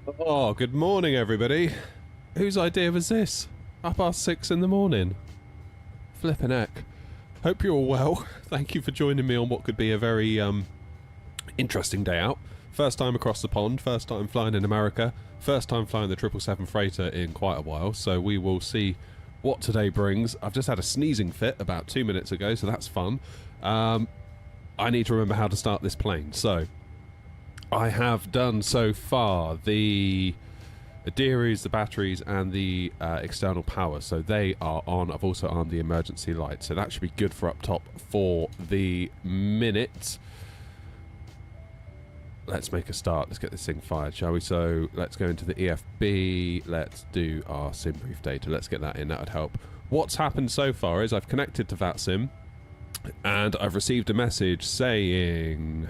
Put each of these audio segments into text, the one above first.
Oh, good morning, everybody. Whose idea was this? 6:30 in the morning. Flippin' heck. Hope you're all well. Thank you for joining me on what could be a very interesting day out. First time across the pond, first time flying in America, first time flying the 777 freighter in quite a while, so we will see what today brings. I've just had a sneezing fit about 2 minutes ago, so that's fun. I need to remember how to start this plane, so I have done so far the Adiris, the batteries, and the external power, so they are on. I've also armed the emergency light, so that should be good for up top for the minute. Let's make a start. Let's get this thing fired, shall we? So let's go into the EFB. Let's do our sim brief data. Let's get that in. That would help. What's happened so far is I've connected to VATSIM, and I've received a message saying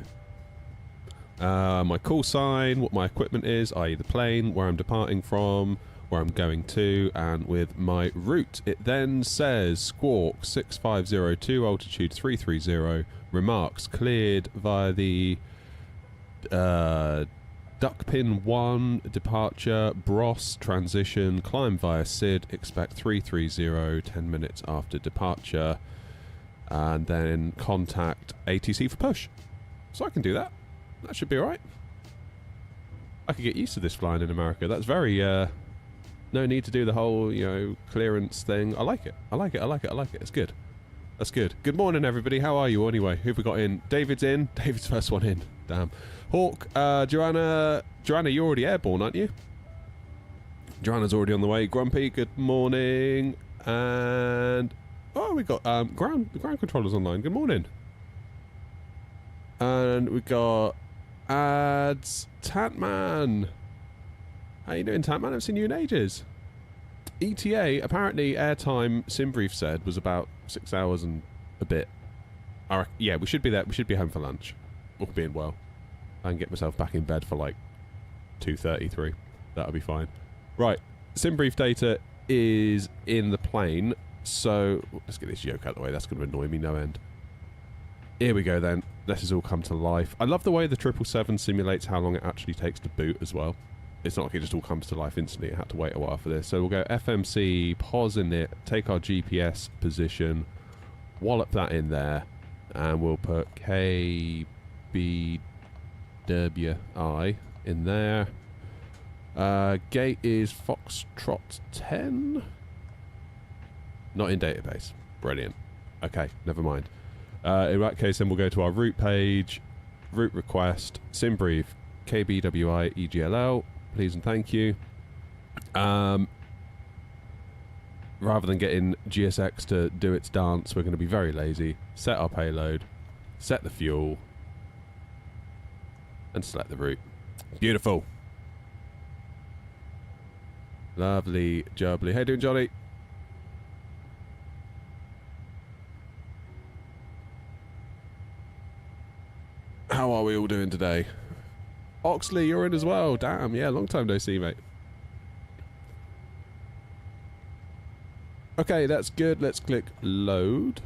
my call sign, what my equipment is, i.e. the plane, where I'm departing from, where I'm going to, and with my route. It then says Squawk 6502, altitude 330, remarks cleared via the duck pin 1, departure, Bros, transition, climb via SID, expect 330, 10 minutes after departure, and then contact ATC for push. So I can do that. That should be alright. I could get used to this flying in America. That's very, no need to do the whole, clearance thing. I like it. I like it. I like it. I like it. It's good. That's good. Good morning, everybody. How are you anyway? Who've we got in? David's in. David's first one in. Damn. Hawk, Joanna, you're already airborne, aren't you? Joanna's already on the way. Grumpy, good morning. And, oh, we got, the ground controller's online. Good morning. And we got ads. Tantman. How you doing, Tantman? I haven't seen you in ages. ETA, apparently airtime, Simbrief said, was about 6 hours and a bit. Yeah, we should be there. We should be home for lunch. All being well. I can get myself back in bed for like 2:33. That'll be fine. Right. Simbrief data is in the plane. So, let's get this yoke out of the way. That's going to annoy me no end. Here we go then. This has all come to life. I love the way the 777 simulates how long it actually takes to boot as well. It's not like it just all comes to life instantly. It had to wait a while for this. So we'll go FMC, pause in it, take our GPS position, wallop that in there, and we'll put KBWI in there. Gate is Foxtrot 10. Not in database. Brilliant. Okay, never mind. In that case, then we'll go to our route page, route request, simbrief, KBWI EGLL, please and thank you. Rather than getting GSX to do its dance, we're going to be very lazy. Set our payload, set the fuel, and select the route. Beautiful. Lovely jubbly. How you doing, Johnny? How are we all doing today? Oxley, you're in as well. Damn, yeah, long time no see, mate. Okay, that's good. Let's click load.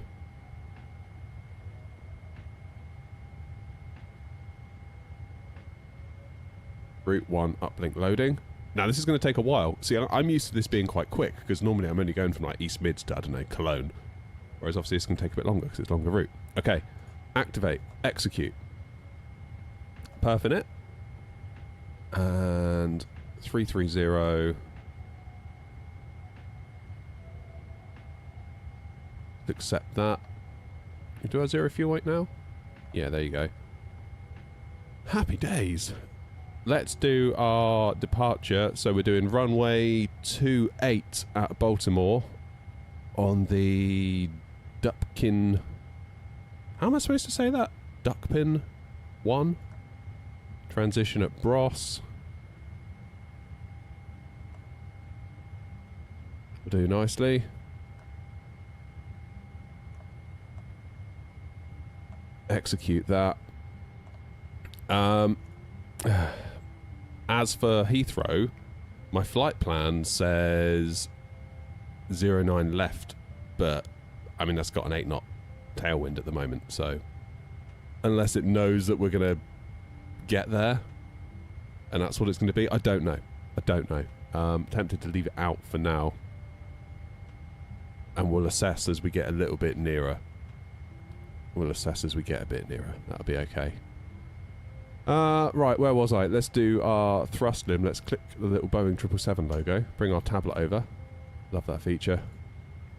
Route 1 uplink loading. Now, this is going to take a while. See, I'm used to this being quite quick, because normally I'm only going from like East Mids to, I don't know, Cologne. Whereas obviously it's going to take a bit longer, because it's a longer route. Okay, activate, execute. Perfin it. And 330. Accept that. Do I zero fuel weight now? Yeah, there you go. Happy days. Let's do our departure. So we're doing runway 28 at Baltimore on the Duckpin. How am I supposed to say that? Duckpin 1. Transition at Bros. We'll do nicely. Execute that. As for Heathrow, my flight plan says 09 left, but I mean that's got an 8 knot tailwind at the moment, so unless it knows that we're gonna get there, and that's what it's going to be. I don't know. I don't know. Tempted to leave it out for now, and we'll assess as we get a little bit nearer. We'll assess as we get a bit nearer. That'll be okay. Right, where was I? Let's do our thrust limb. Let's click the little Boeing 777 logo. Bring our tablet over. Love that feature.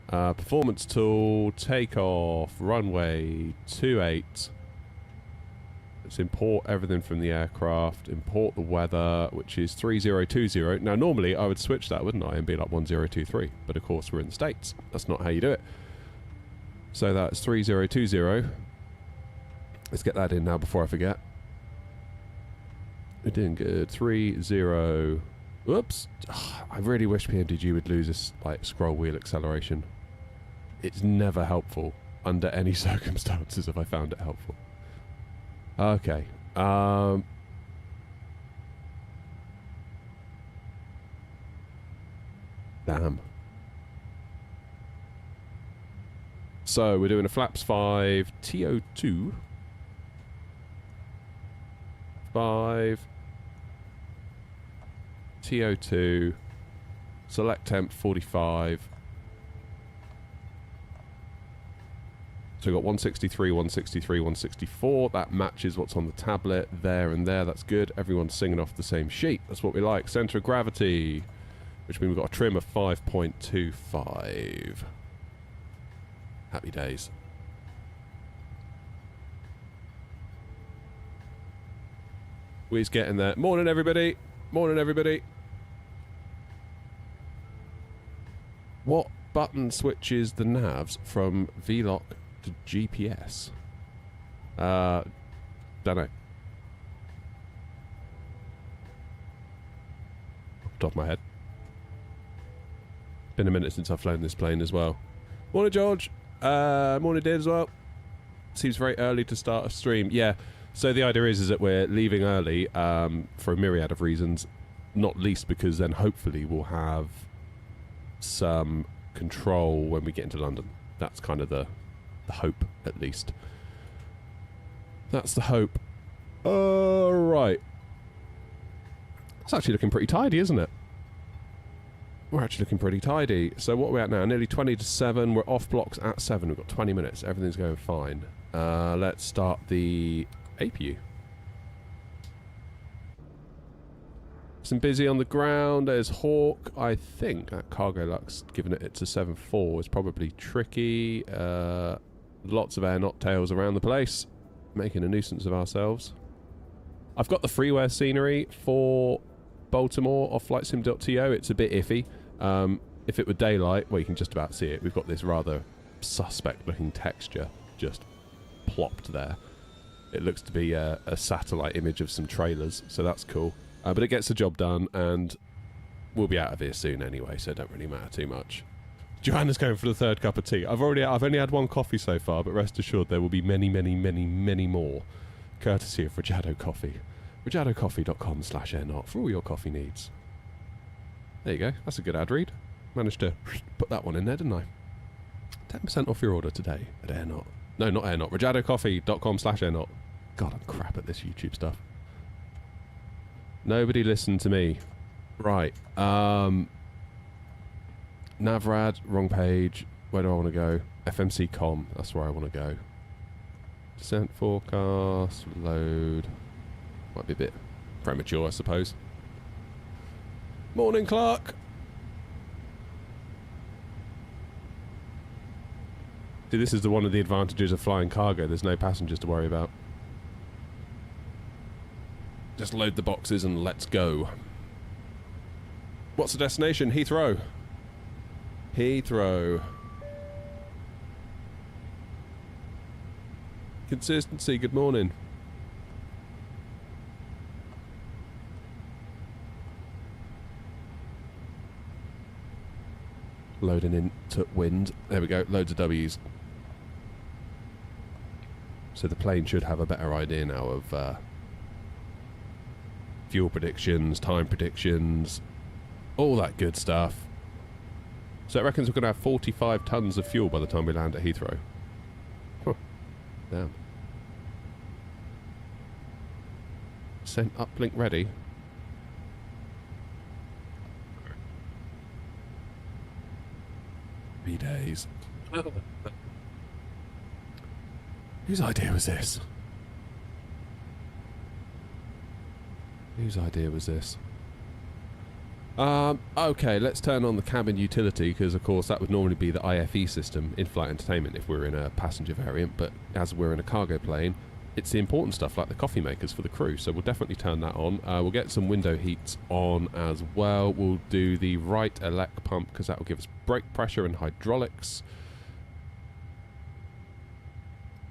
Performance tool, takeoff, runway 28. Let's import everything from the aircraft. Import the weather, which is 3020. Now, normally I would switch that, wouldn't I, and be like 1023. But of course, we're in the States. That's not how you do it. So that's 3020. Let's get that in now before I forget. We're doing good. 30. Whoops. I really wish PMDG would lose this like scroll wheel acceleration. It's never helpful under any circumstances have I found it helpful. Okay. Damn. So we're doing a flaps 5 TO2. 5 TO2. Select temp 45. So we've got 163, 163, 164. That matches what's on the tablet there and there. That's good. Everyone's singing off the same sheet. That's what we like. Centre of gravity, which means we've got a trim of 5.25. Happy days. We're getting there. Morning, everybody. Morning, everybody. What button switches the navs from VLOC to GPS? Don't know. Top of my head. Been a minute since I've flown this plane as well. Morning, George. Morning, Dave, as well. Seems very early to start a stream. Yeah. So the idea is that we're leaving early for a myriad of reasons, not least because then hopefully we'll have some control when we get into London. That's kind of the hope, at least. That's the hope. Right. It's actually looking pretty tidy, isn't it? We're actually looking pretty tidy. So what are we at now? Nearly 20 to 7. We're off blocks at 7. We've got 20 minutes. Everything's going fine. Let's start the APU. Some busy on the ground. There's Hawk. I think that Cargo Lux, given it's a 7.4, is probably tricky. Lots of air knot tails around the place, making a nuisance of ourselves. I've got the freeware scenery for Baltimore off flightsim.to. It's a bit iffy. If it were daylight, well, you can just about see it. We've got this rather suspect-looking texture just plopped there. It looks to be a satellite image of some trailers, so that's cool. But it gets the job done, and we'll be out of here soon anyway, so it don't really matter too much. Joanna's going for the third cup of tea. I've only had one coffee so far, but rest assured there will be many, many, many, many more, courtesy of Rajado Coffee. RajadoCoffee.com/airnot for all your coffee needs. There you go. That's a good ad read. Managed to put that one in there, didn't I? 10% off your order today at Airnot. No, not Airnot. RajadoCoffee.com/airnot. God, I'm crap at this YouTube stuff. Nobody listened to me. Right. Navrad, wrong page. Where do I want to go? FMC.com. That's where I want to go. Descent forecast. Load. Might be a bit premature, I suppose. Morning, Clark. See, this is one of the advantages of flying cargo. There's no passengers to worry about. Just load the boxes and let's go. What's the destination? Heathrow. Heathrow. Consistency, good morning. Loading into wind. There we go, loads of W's. So the plane should have a better idea now of fuel predictions, time predictions, all that good stuff. So it reckons we're going to have 45 tons of fuel by the time we land at Heathrow. Huh. Damn. Sent uplink ready. happy days. Whose idea was this? Whose idea was this? Okay, let's turn on the cabin utility, because of course that would normally be the IFE system, in-flight entertainment, if we're in a passenger variant, but as we're in a cargo plane, it's the important stuff like the coffee makers for the crew, so we'll definitely turn that on. We'll get some window heats on as well. We'll do the right elec pump, because that will give us brake pressure and hydraulics.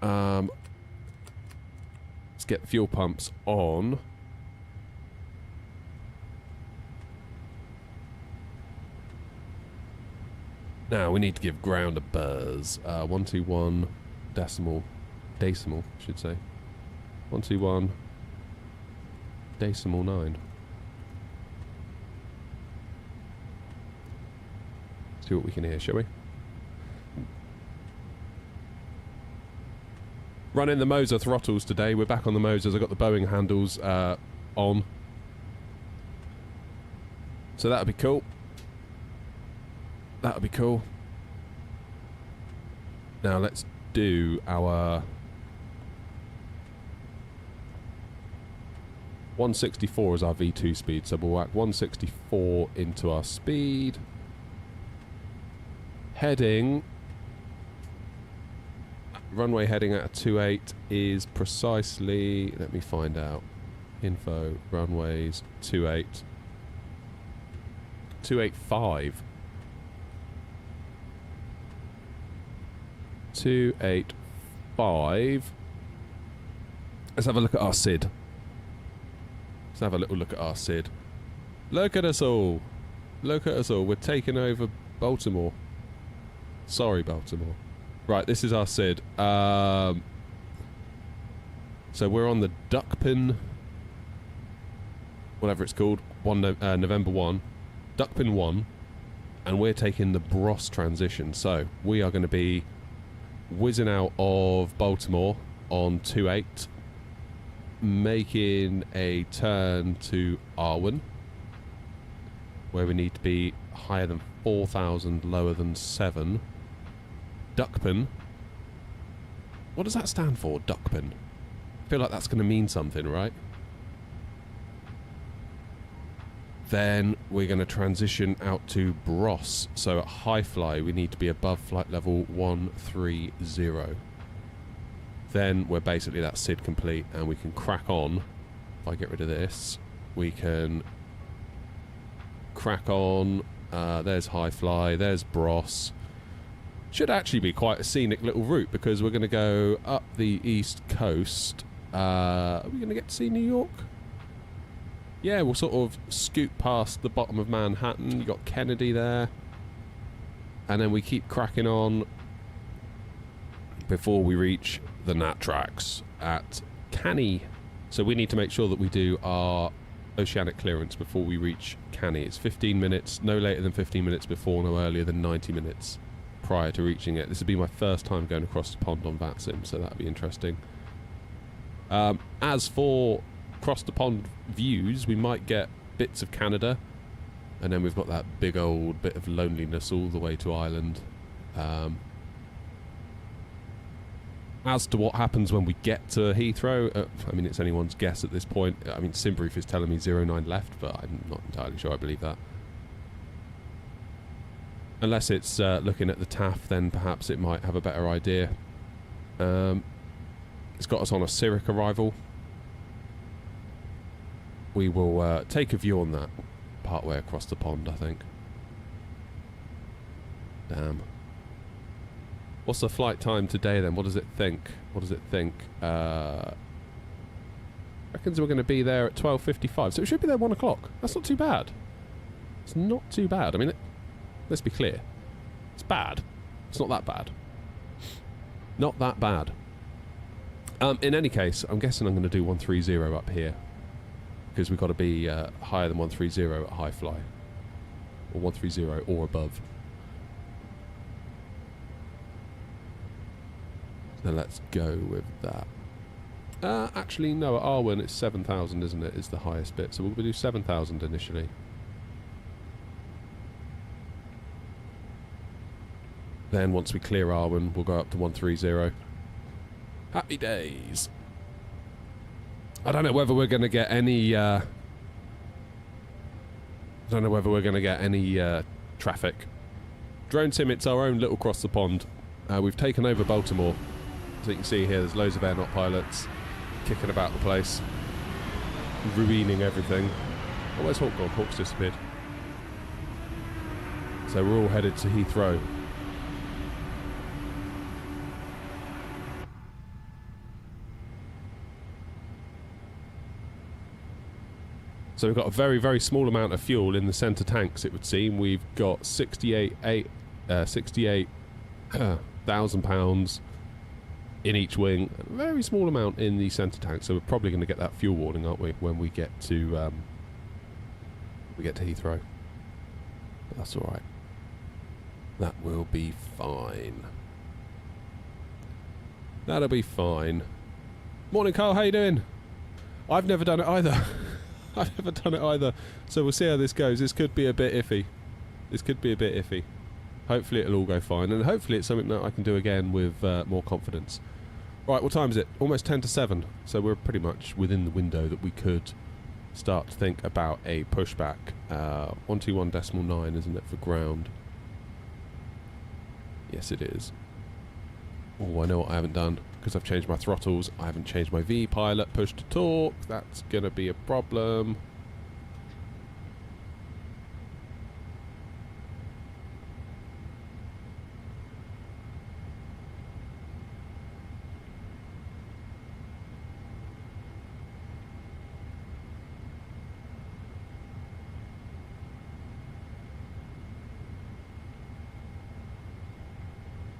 Let's get the fuel pumps on. Now, we need to give ground a buzz. 121 decimal, I should say. 121 decimal 9. See what we can hear, shall we? Running the Moser throttles today. We're back on the Mosers. I've got the Boeing handles on. So that'll be cool. That'll be cool. Now let's do our 164 is our V2 speed, so we'll whack 164 into our speed. Heading, runway heading at a 28 is precisely, let me find out, info, runways, 28, 285. 285. Let's have a look at our SID. Let's have a little look at our SID. Look at us all. Look at us all. We're taking over Baltimore. Sorry, Baltimore. Right, this is our SID. So we're on the Duckpin, whatever it's called, November 1. Duckpin 1. And we're taking the Bros transition. So we are going to be whizzing out of Baltimore on 28, making a turn to Arwen, where we need to be higher than 4,000, lower than 7. Duckpin. What does that stand for, Duckpin? I feel like that's going to mean something, right? Then we're going to transition out to Bros. So at high fly, we need to be above flight level 130. Then we're basically that SID complete, and we can crack on. If I get rid of this, we can crack on. There's high fly, there's Bros. Should actually be quite a scenic little route, because we're going to go up the east coast. Are we going to get to see New York? Yeah, we'll sort of scoot past the bottom of Manhattan. You got Kennedy there. And then we keep cracking on before we reach the Nat tracks at Canny. So we need to make sure that we do our oceanic clearance before we reach Canny. It's 15 minutes, no later than 15 minutes before, no earlier than 90 minutes prior to reaching it. This will be my first time going across the pond on VATSIM, so that'll be interesting. As for across the pond views, we might get bits of Canada, and then we've got that big old bit of loneliness all the way to Ireland. As to what happens when we get to Heathrow, I mean, it's anyone's guess at this point. I mean, SimBrief is telling me 09 left, but I'm not entirely sure I believe that. Unless it's looking at the TAF, then perhaps it might have a better idea. It's got us on a Zurich arrival. We will take a view on that partway across the pond, I think. Damn. What's the flight time today then? What does it think? What does it think? Reckons we're going to be there at 12:55, so it should be there 1 o'clock. That's not too bad. It's not too bad. I mean, let's be clear. It's bad. It's not that bad. Not that bad. In any case, I'm guessing I'm going to do 130 up here, because we've got to be higher than 130 at high fly, or 130 or above. So let's go with that. Actually, no, at Arwen it's 7,000, isn't it? Is the highest bit, so we'll do 7,000 initially. Then once we clear Arwen, we'll go up to 130. Happy days. I don't know whether we're going to get any... traffic. Drone Sim, it's our own little cross the pond. We've taken over Baltimore. As you can see here, there's loads of air not pilots kicking about the place, ruining everything. Oh, where's Hawk gone? Hawk's disappeared. So we're all headed to Heathrow. So we've got a very, very small amount of fuel in the centre tanks, it would seem. We've got 68,000 pounds in each wing. A very small amount in the centre tank, so we're probably going to get that fuel warning, aren't we, when we get to Heathrow. But that's all right. That will be fine. That'll be fine. Morning, Carl. How you doing? I've never done it either. I've never done it either. So we'll see how this goes. This could be a bit iffy. Hopefully it'll all go fine. And hopefully it's something that I can do again with more confidence. Right, what time is it? Almost 10 to 7. So we're pretty much within the window that we could start to think about a pushback. 121.9, isn't it, for ground? Yes, it is. Oh, I know what I haven't done. Because I've changed my throttles, I haven't changed my V pilot push to torque. That's gonna be a problem.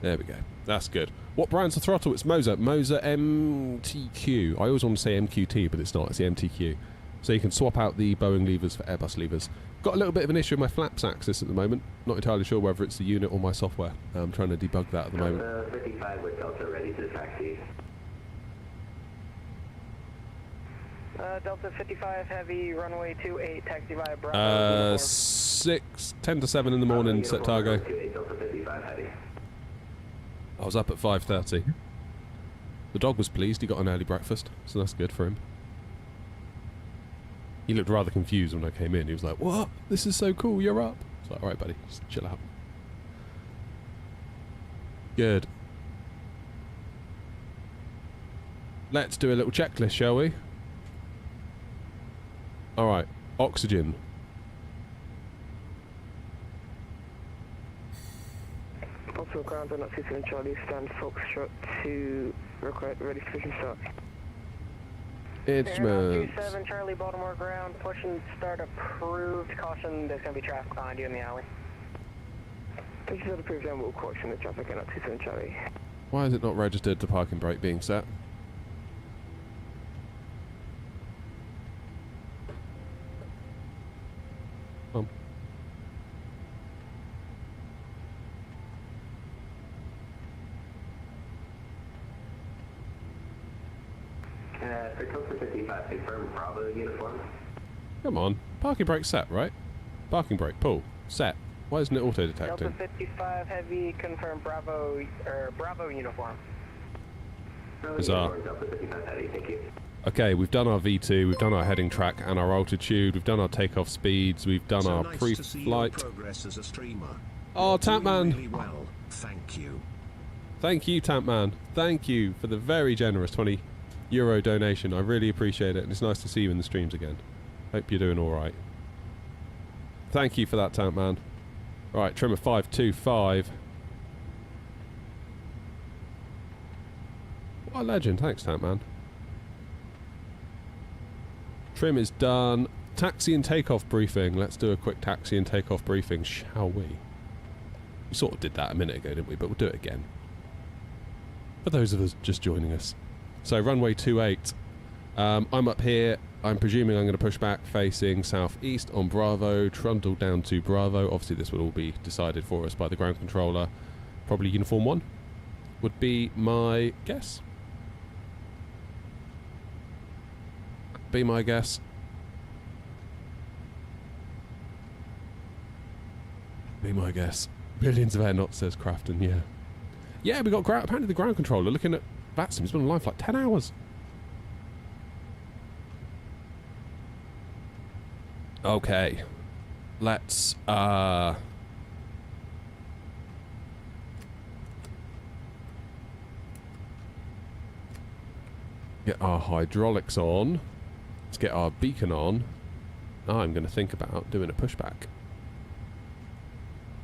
There we go. That's good. What brand's the throttle? It's Moser. Moser MTQ. I always want to say MQT, but it's not. It's the MTQ. So you can swap out the Boeing levers for Airbus levers. Got a little bit of an issue with my flaps axis at the moment. Not entirely sure whether it's the unit or my software. I'm trying to debug that at the moment. Delta 55 with Delta ready to taxi. Delta 55 heavy, runway 28, taxi via Bravo. 10 to 7 in the morning, set Targo. Delta 55 heavy. I was up at 5:30. The dog was pleased, he got an early breakfast, so that's good for him. He looked rather confused when I came in. He was like, "What? This is so cool, you're up." I was like, "Alright buddy, just chill out." Good. Let's do a little checklist, shall we? Alright, oxygen. Possible ground on 27 Charlie, stand Foxtrot to ready for push and start. Instruments. 27 Charlie, Baltimore ground, push and start approved. Caution, there's going to be traffic behind you in the alley. Push and start approved and we'll caution the traffic on 27 Charlie. Why is it not registered to parking brake being set? For Delta 55, confirm Bravo uniform. Come on. Parking brake set, right? Parking brake, pull. Set. Why isn't it auto-detecting? Delta 55 heavy, confirm Bravo, Bravo uniform. Bizarre. Delta 55 heavy, thank you. Okay, we've done our V2, we've done our heading track and our altitude, we've done our takeoff speeds, we've done our pre-flight. Oh, Tampman! Really well. Thank you. Thank you, Tampman. Thank you for the very generous €20 donation. I really appreciate it, and it's nice to see you in the streams again. Hope you're doing alright. Thank you for that, Tampman. Right, trimmer 525. What a legend. Thanks, Tampman. Trim is done. Taxi and takeoff briefing. Let's do a quick taxi and takeoff briefing, shall we? We sort of did that a minute ago, didn't we? But we'll do it again. For those of us just joining us. So, runway 28. I'm up here. I'm presuming I'm going to push back facing southeast on Bravo, trundle down to Bravo. Obviously, this will all be decided for us by the ground controller. Probably uniform 1 would be my guess. Be my guess. Be my guess. Billions of air knots, says Crafton, yeah. Yeah, we got apparently the ground controller looking at Vatsim. He's been on line for like 10 hours. Okay. Let's, get our hydraulics on. Let's get our beacon on. I'm going to think about doing a pushback.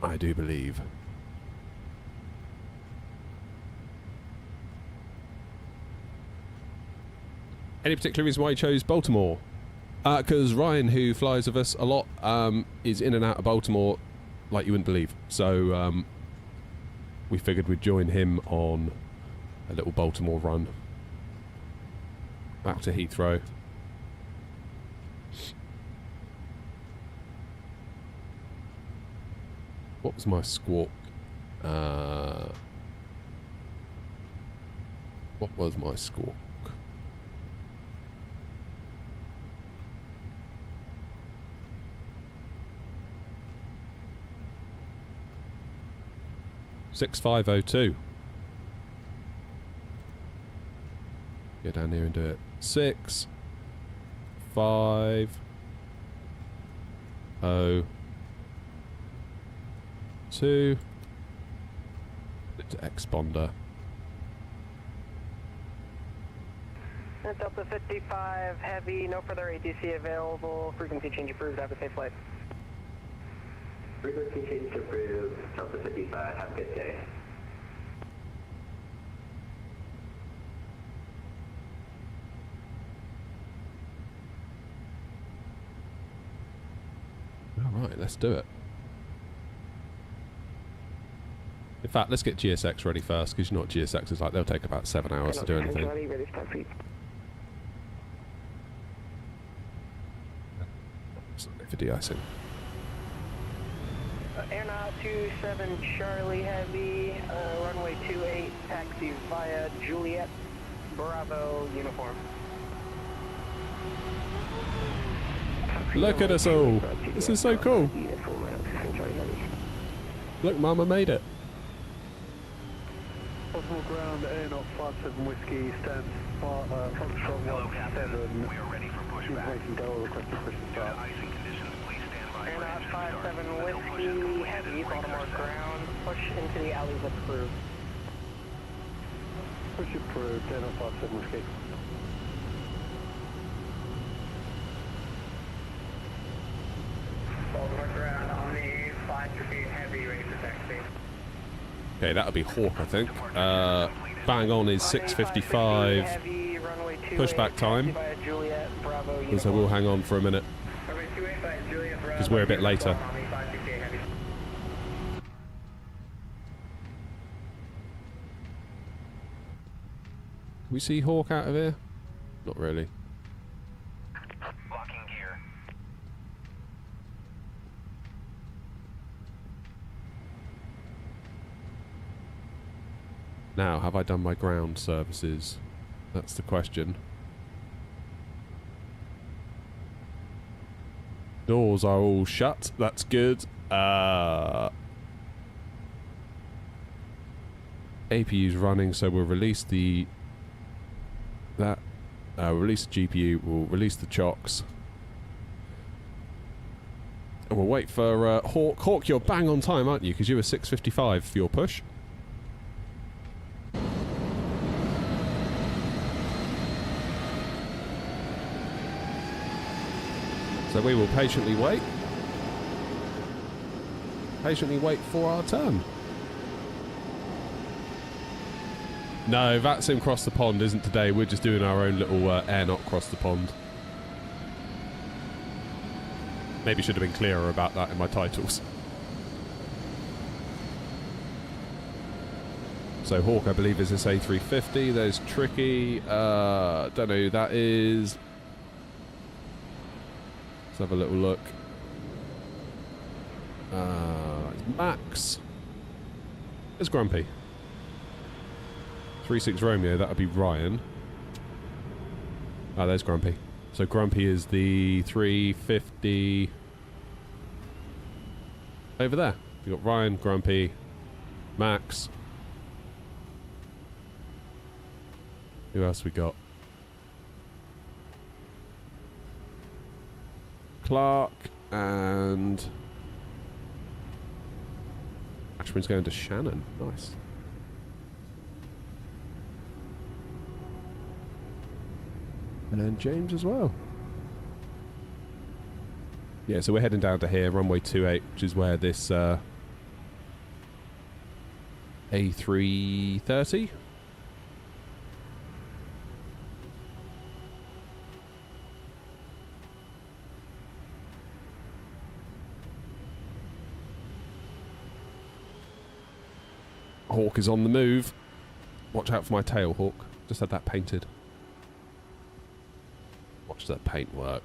I do believe. Any particular reason why you chose Baltimore? Because Ryan, who flies with us a lot, is in and out of Baltimore like you wouldn't believe. So we figured we'd join him on a little Baltimore run. Back to Heathrow. What was my squawk? What was my squawk? $6,502. Go down here and do it. 6 5 0 2 to exponder. Delta 55 heavy, no further ATC available. Frequency change approved. Have a safe flight. Frequency change approved. Delta 55. Have a good day. Alright, let's do it. In fact, let's get GSX ready first, because you know what GSX is like. They'll take about 7 hours to do anything. For de-icing. Airnaut 27 Charlie Heavy, runway 28, taxi via Juliet, Bravo, uniform. Look at us all! This is so cool! Look, Mama made it! Possible ground, Airnaut 57 Whiskey, stands Foxtrot 17. We are ready for pushback. Information Delta requested push to start. Icing conditions, please stand by. Airnaut 57 Whiskey Heavy, Baltimore ground, push into the alleys approved. Push approved, Airnaut 57 Whiskey. Baltimore ground on the 5 heavy, ready for taxi. Okay, that'll be Hawk, I think. Bang on is 6:55 pushback time. And so we'll hang on for a minute, because we're a bit later. Can we see Hawk out of here? Not really. Locking gear. Now, have I done my ground services? That's the question. Doors are all shut. That's good. APU's running, so we'll release the release the GPU. We'll release the chocks, and we'll wait for Hawk. Hawk, you're bang on time, aren't you? Because you were 6:55 for your push. So we will patiently wait. Patiently wait for our turn. No, Vatsim Cross the Pond isn't today. We're just doing our own little air knock cross the pond. Maybe should have been clearer about that in my titles. So Hawk, I believe, is this A350. There's Tricky. Don't know who that is. Let's have a little look. It's Max. There's Grumpy. 36 Romeo, that would be Ryan. Ah, there's Grumpy. So Grumpy is the 350 over there. We got Ryan, Grumpy, Max. Who else we got? Clark and Ashwin's going to Shannon. Nice. And then James as well. Yeah, so we're heading down to here, runway 28, which is where this A330. Hawk is on the move. Watch out for my tail, Hawk. Just had that painted. Watch that paint work.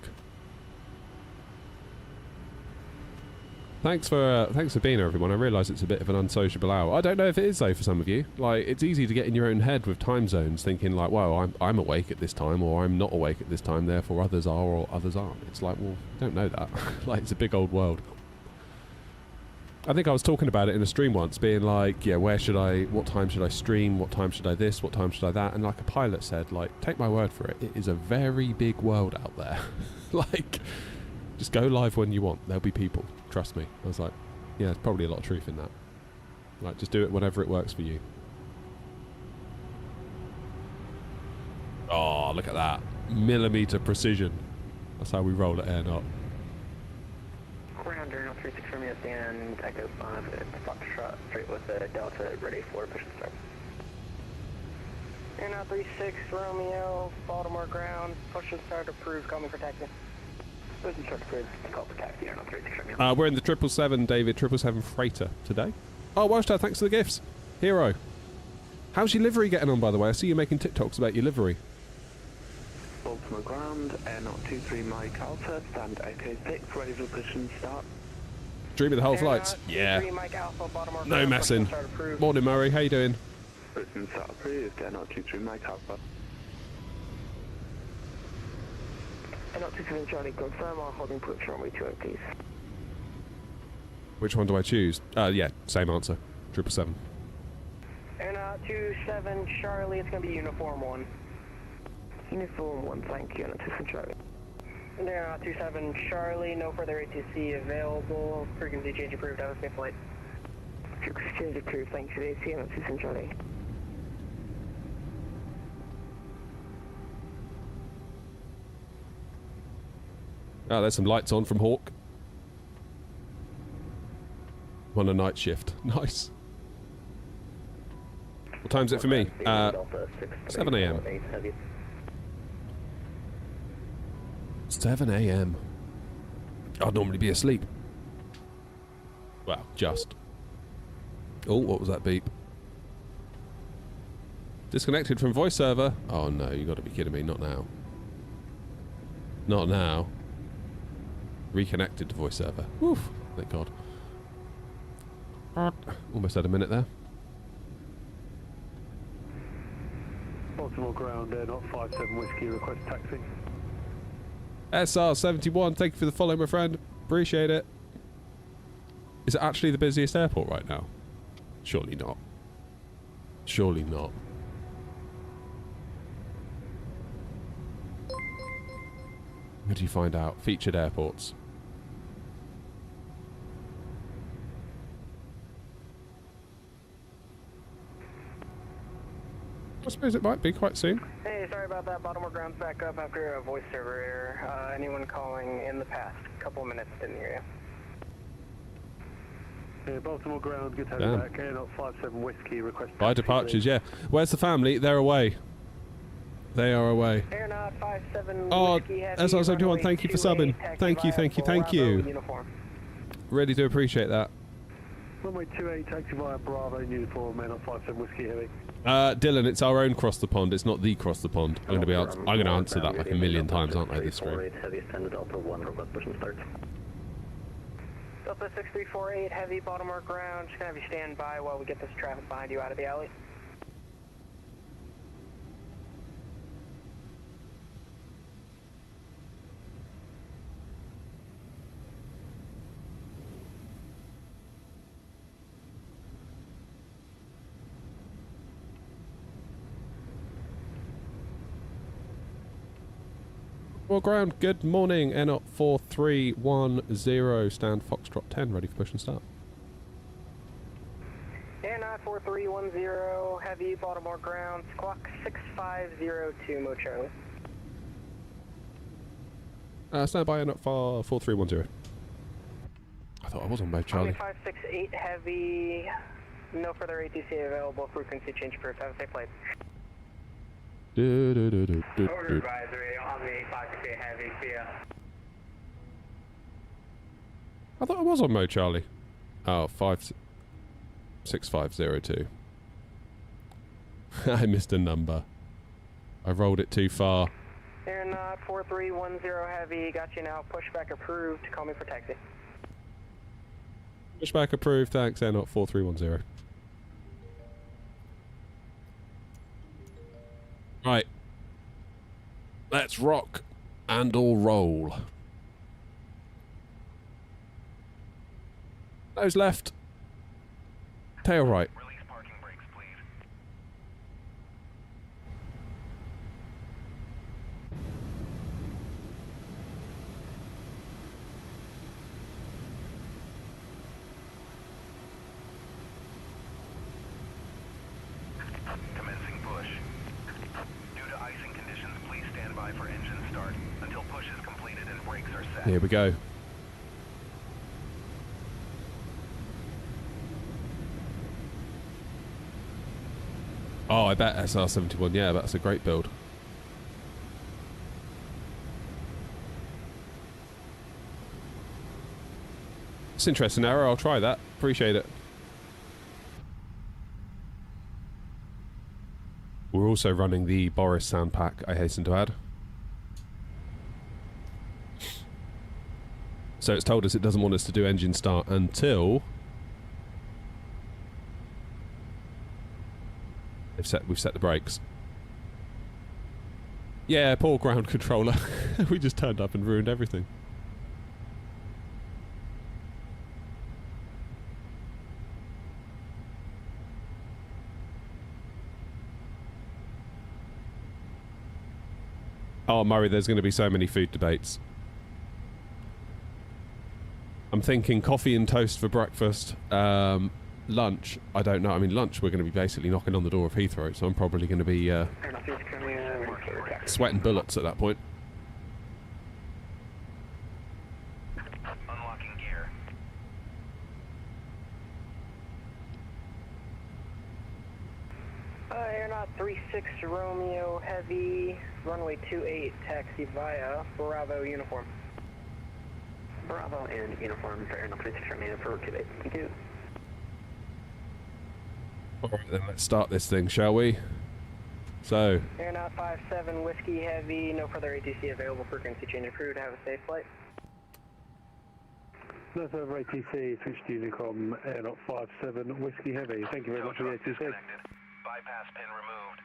Thanks for being here, everyone. I realise it's a bit of an unsociable hour. I don't know if it is though for some of you. Like, it's easy to get in your own head with time zones, thinking like, well, I'm awake at this time, or I'm not awake at this time, therefore others are or others aren't. It's like, well, don't know that. Like, it's a big old world. I think I was talking about it in a stream once, being like, yeah, what time should I stream? What time should I this? What time should I that? And like a pilot said, like, take my word for it, it is a very big world out there. Like, just go live when you want. There'll be people. Trust me. I was like, yeah, there's probably a lot of truth in that. Like, just do it whenever it works for you. Oh, look at that. Millimeter precision. That's how we roll at Air Not. Ground Air 36 from you, stand Echo 5 at Foxtrot, straight with the Delta, ready for push and start. Air 36 Romeo, Baltimore ground, push and start approved, coming for taxi. Push and start approved, call for taxi, Air 36 Romeo. We're in the 777, David, 777 freighter today. Oh, Welshtown, thanks for the gifts. Hero. How's your livery getting on, by the way? I see you making TikToks about your livery. Baltimore ground, Air 023 Mike Alpha, stand Echo 6, ready for push and start. Dream of the whole flights. Yeah. No messing. Morning, Murray. How you doing? Push and start approved, Air 023 Mike Alpha. Air 027 Charlie, confirm our holding push runway 28, please. Which one do I choose? Yeah, same answer. 777. Air 27 Charlie, it's going to be Uniform 1. Uniform 1, thank you, Air 27 Charlie. Air 27 Charlie, no further ATC available. Frequency change approved, have a safe flight. Frequency change approved, thanks for the ATC, Air 27 Charlie. Oh, there's some lights on from Hawk. On a night shift. Nice. What time's it for me? 7 AM. 7 AM. I'd normally be asleep. Well, just. Oh, what was that beep? Disconnected from voice server. Oh no, you got to be kidding me. Not now. Not now. Reconnected to voice server. Woof. Thank God. Almost had a minute there. Baltimore ground, Air 057 Whiskey, request taxi. SR71, thank you for the follow, my friend. Appreciate it. Is it actually the busiest airport right now? Surely not. Surely not. What do you find out? Featured airports. I suppose it might be quite soon. Hey, sorry about that. Baltimore ground's back up after a voice server error. Anyone calling in the past couple of minutes didn't hear you. Yeah, Baltimore ground, good to have you back. Air 057 Whiskey, request taxi. By departures, yeah. Where's the family? They're away. They are away. Air 057 Oh, Whiskey Heavy, SR71, thank you for subbing. Thank you, thank you, thank you. Uniform. Really do appreciate that. Runway 28, taxi via Bravo, uniform, Air 057 Whiskey Heavy. Dylan, it's our own cross the pond. It's not the cross the pond. I'm going to answer that like a million times, aren't I? This stream. Delta 6348 Heavy, Baltimore ground. Just gonna have you stand by while we get this traffic behind you out of the alley. Well, ground, good morning. Air 4310, stand Foxtrot 10, ready for push and start. Air 4310, heavy, Baltimore ground, squawk 6502, Mo Charlie. Stand by, Air 4310. I thought I was on mode, Charlie. 568 heavy, no further ATC available, frequency change approved, have a safe flight. Order advisory on the 568 heavy, see ya. I thought I was on mode, Charlie. Oh, 56502. I missed a number. I rolled it too far. Air 4310 heavy, got you now, pushback approved, call me for taxi. Pushback approved, thanks, Air 4310. Right. Let's rock and all roll. Nose left. Tail right. Release parking brakes, please. Commencing push. Due to icing conditions, please stand by for engine start until push is completed and brakes are set. Here we go. Oh, I bet SR-71. Yeah, that's a great build. It's interesting, Arrow. I'll try that. Appreciate it. We're also running the Boris sound pack, I hasten to add. So it's told us it doesn't want us to do engine start until we've set the brakes. Yeah, poor ground controller. We just turned up and ruined everything. Oh, Murray, there's going to be so many food debates. I'm thinking coffee and toast for breakfast. Lunch, I don't know. I mean, lunch, we're going to be basically knocking on the door of Heathrow, so I'm probably going to be sweating bullets at that point. Unlocking gear. Air 36 Romeo heavy, runway 28, taxi via Bravo uniform. Bravo and uniform for Air 36 Romeo for Quebec. Thank you. Alright then, let's start this thing, shall we? So, Air 57 Whiskey Heavy, no further ATC available, frequency change approved, have a safe flight. No further ATC, switch to Unicom, Air 57 Whiskey Heavy. Thank you very much for the ATC. Disconnected. Bypass pin removed.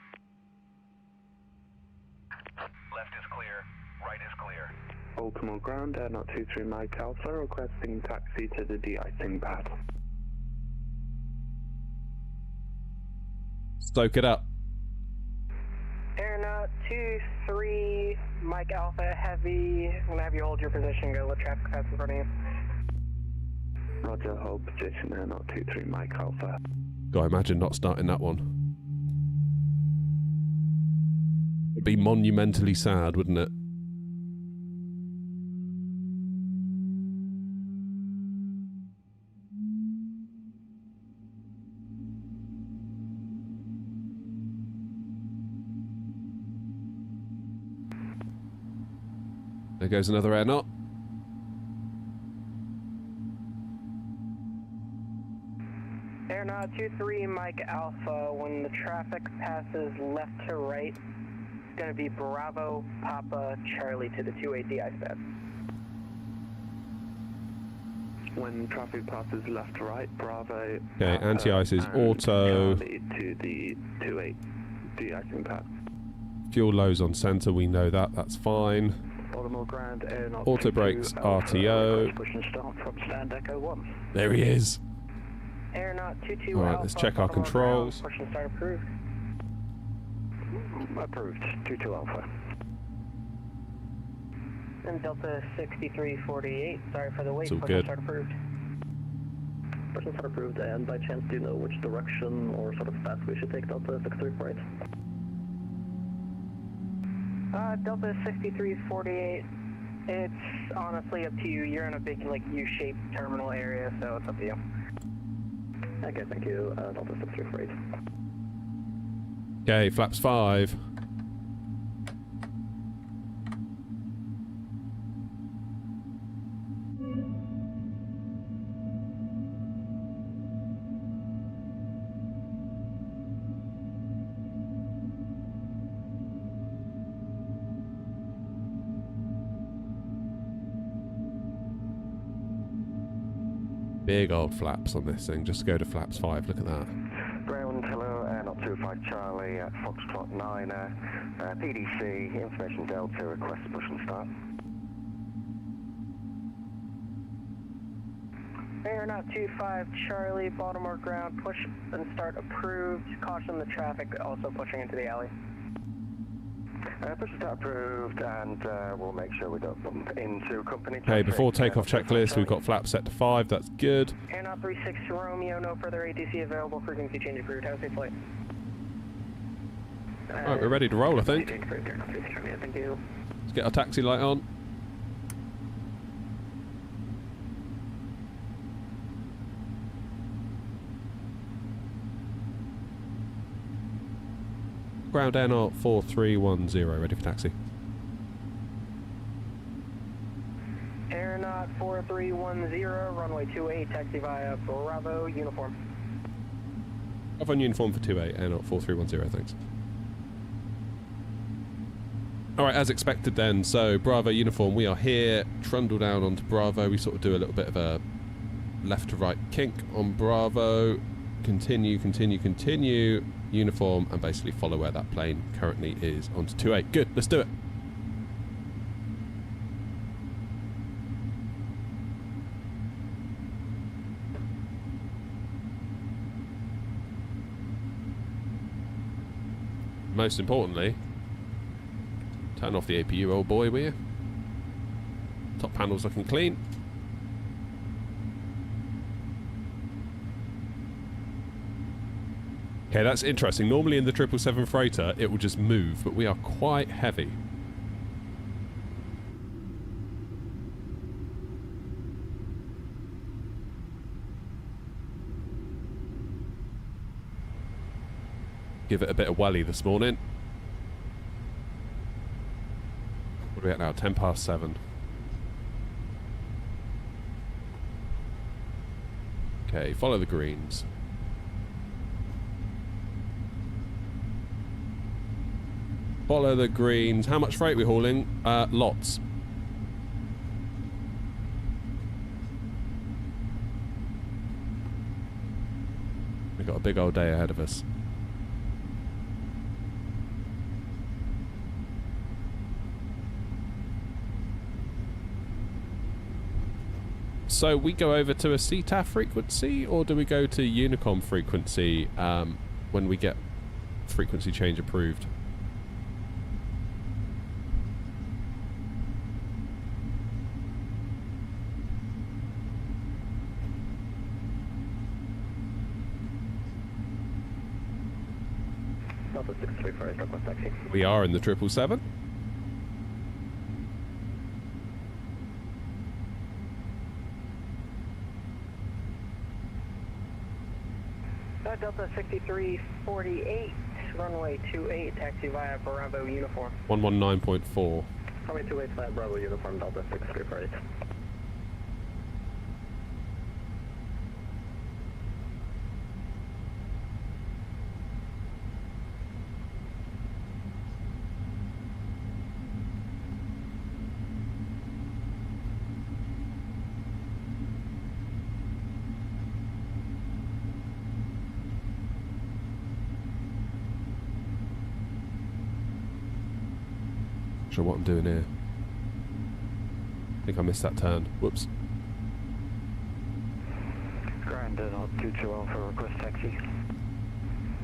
Left is clear. Right is clear. Baltimore ground, Air 23 Mike Alpha, requesting taxi to the de-icing pad. stoke it up. Air 23 Mike Alpha Heavy. I'm going to have you hold your position, go let traffic pass in front of you. Roger, hold position, Air 23 Mike Alpha. God, imagine not starting that one. It'd be monumentally sad, wouldn't it? There goes another air knot. Air 23 Mike Alpha, when the traffic passes left to right, it's going to be Bravo Papa Charlie to the 28 de-ice pad. When traffic passes left to right, Bravo. Okay, anti-ice is auto. Charlie to the 28 de-icing pad. Fuel lows on centre, we know that, that's fine. Baltimore ground, Air Auto brakes, RTO. Push and start from stand Echo 1. There he is. Air 22 Alright, Alpha, let's check our Baltimore controls. ground, push and start approved. Approved, 22 Alpha. And Delta 6348, sorry for the wait. It's all Push good. start approved. Push start approved, and by chance do you know which direction or sort of path we should take Delta 6348? Delta 6348, it's honestly up to you. You're in a big, like, U-shaped terminal area, so it's up to you. Okay, thank you, Delta 6348. Okay, flaps 5. Big old flaps on this thing. Just go to flaps 5. Look at that. Ground, hello, not 25 Charlie, Foxtrot 9, PDC, information Delta, request push and start. Aeronaut 25 Charlie, Baltimore ground, push and start approved. Caution the traffic, also pushing into the alley. Push and start approved, and we'll make sure we don't bump into company traffic. Okay, before takeoff checklist, we've got flaps set to 5. That's good. Aeronaut 36 Romeo, no further ATC available. Frequency change approved. Have a safe flight. Alright, we're ready to roll, I think. Thank you. Let's get our taxi light on. Ground air 4310, ready for taxi. Aeronaut 4310, runway 28, taxi via Bravo, uniform. Bravo uniform for 28, air 4310, thanks. Alright, as expected then, so Bravo uniform, we are here, trundle down onto Bravo, we sort of do a little bit of a left to right kink on Bravo, continue, uniform, and basically follow where that plane currently is onto 28. Good, let's do it. Most importantly, turn off the APU, old boy, will you? Top panel's looking clean. Okay, that's interesting. Normally in the 777 freighter, it will just move, but we are quite heavy. Give it a bit of welly this morning. What are we at now? 10 past 7. Okay, follow the greens. Follow the greens. How much freight are we hauling? Lots. We've got a big old day ahead of us. So we go over to a CTAF frequency, or do we go to Unicom frequency when we get frequency change approved? Delta 634, request taxi. We are in the 777. Delta 6348, runway 28, taxi via Bravo, uniform. 119.4. Runway 28 via Bravo, uniform, Delta 634. Not sure what I'm doing here. I think I missed that turn. Whoops. Ground, not 22 Alpha, request taxi.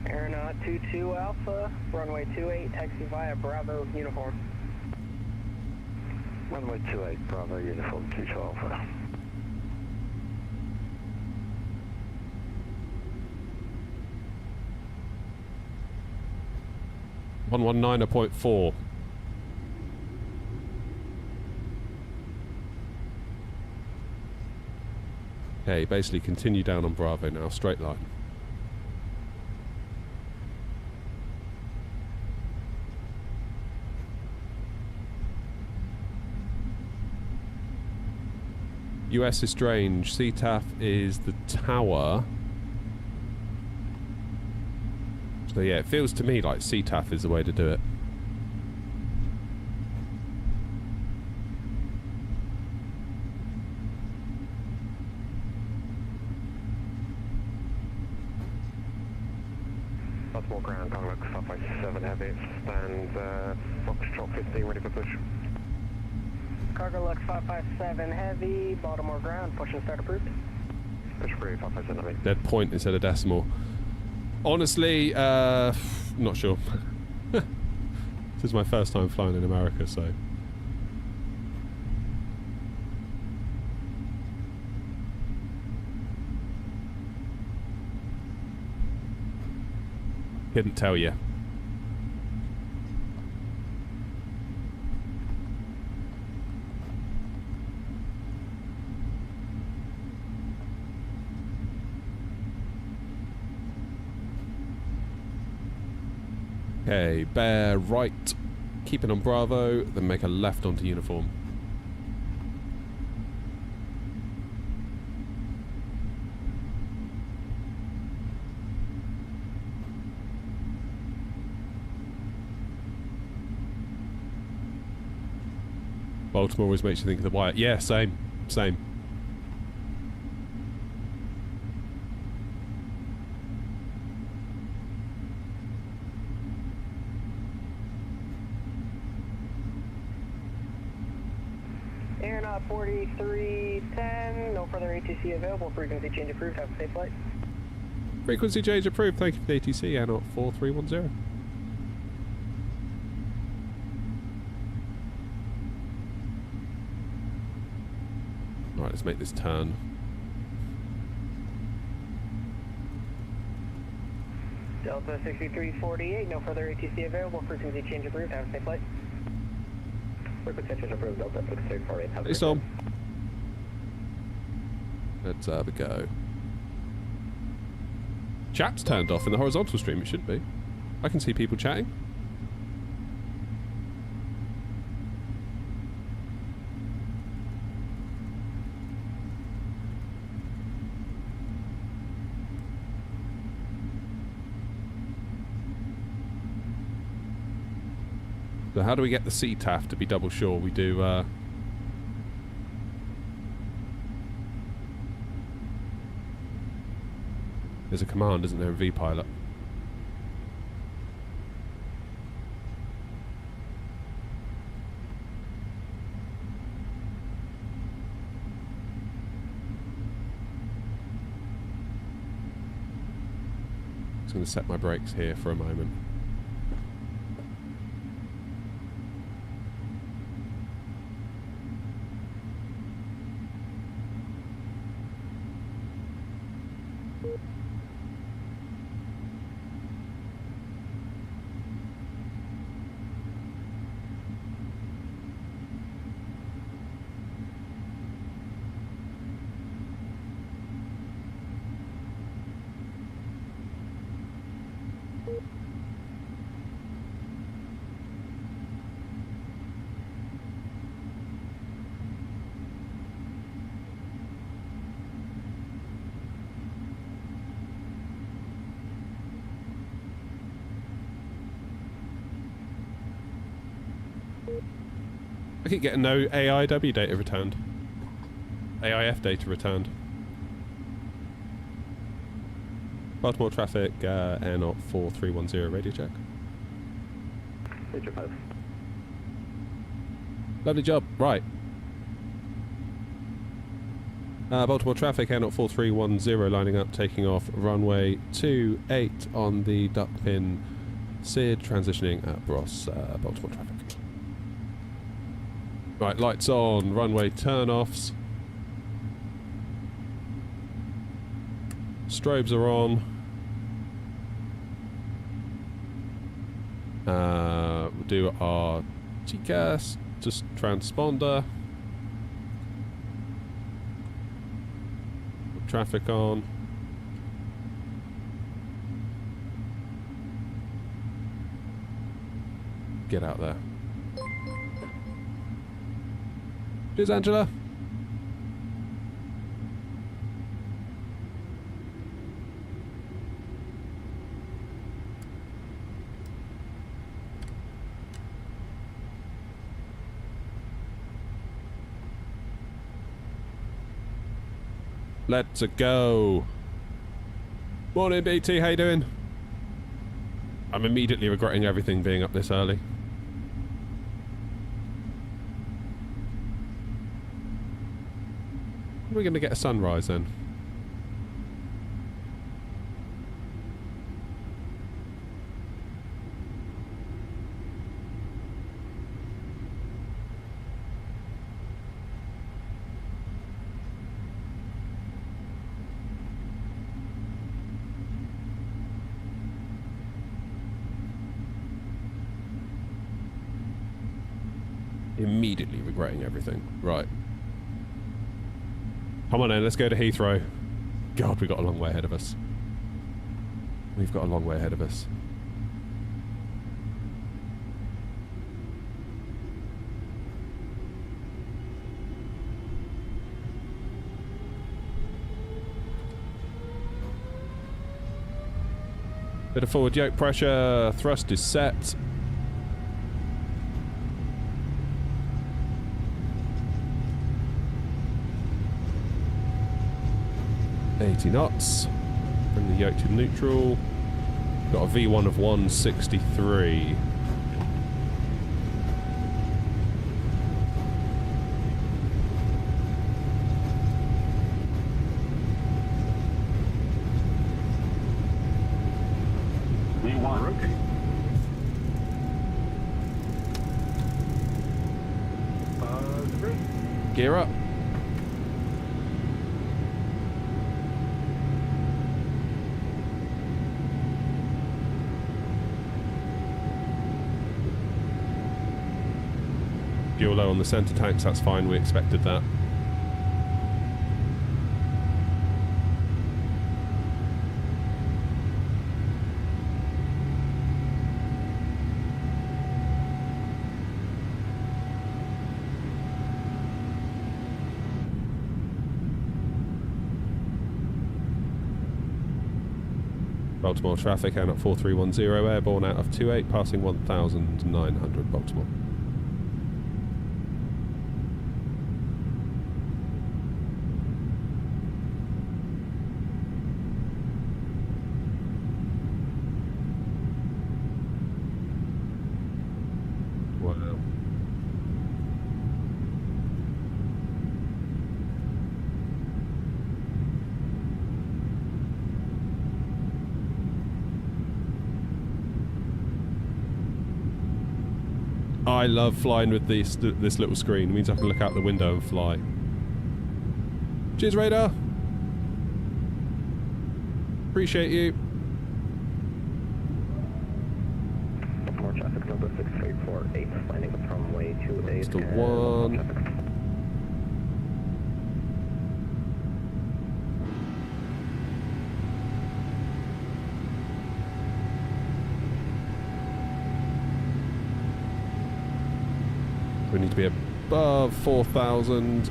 Aeronaut 22 Alpha, runway 28, taxi via Bravo, uniform. Runway 28, Bravo, uniform 212. 119.4. Okay, basically continue down on Bravo now, straight line. US is strange. CTAF is the tower. So yeah, it feels to me like CTAF is the way to do it. Baltimore ground, Cargo Lux 557 heavy, stand Foxtrot 15 ready for push. Cargo Lux 557 heavy, Baltimore ground, push and start approved. Push approved, 557 heavy. Dead point instead of decimal. Honestly, not sure. This is my first time flying in America, so... Couldn't tell you. Okay, bear right, keep it on Bravo, then make a left onto uniform. Baltimore always makes you think of the wire. Yeah, same. Aeronaut 4310, no further ATC available, frequency change approved, have a safe flight. Frequency change approved, thank you for the ATC, Airnaut 4310. Alright, let's make this turn. Delta 6348, no further ATC available, frequency change approved, have a safe flight. Frequency change approved, Delta 6348. Have a Hey, safe Tom. Let's have a go. Chat's turned off in the horizontal stream, it should be. I can see people chatting. So how do we get the CTAF to be double sure? We do, there's a command, isn't there, in vPilot? Just going to set my brakes here for a moment. I keep getting no AIW data returned. AIF data returned. Baltimore traffic, Airnaut 4310, radio check. Major 5. Lovely job, right. Baltimore traffic, Airnaut 4310, lining up, taking off, runway 28 on the duck pin, SID, transitioning at Bross, Baltimore traffic. Right, lights on, runway turn-offs. Strobes are on. We'll do our TCAS, just transponder. Traffic on. Get out there. Cheers, Angela. Let's go. Morning, BT. How you doing? I'm immediately regretting everything being up this early. When are we going to get a sunrise then? Immediately regretting everything. Right. Come on then, let's go to Heathrow. God, we've got a long way ahead of us. We've got a long way ahead of us. Bit of forward yoke pressure, thrust is set. .80 knots. Bring the yoke to neutral. Got a V1 of 163. V1. Rotate. Gear up. Fuel low on the centre tanks, that's fine, we expected that. Baltimore traffic, out at 4310, airborne out of 28, passing 1,900 Baltimore. I love flying with this little screen. It means I can look out the window and fly. Cheers, radar. Appreciate you. More traffic number 6348, finding the runway 28. Still one. We need to be above 4,000.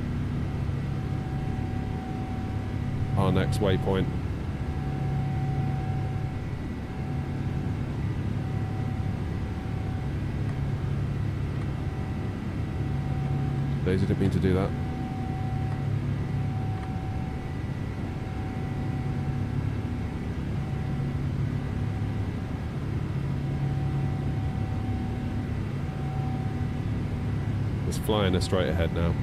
Our next waypoint. Daisy didn't mean to do that. It's flying us straight ahead now.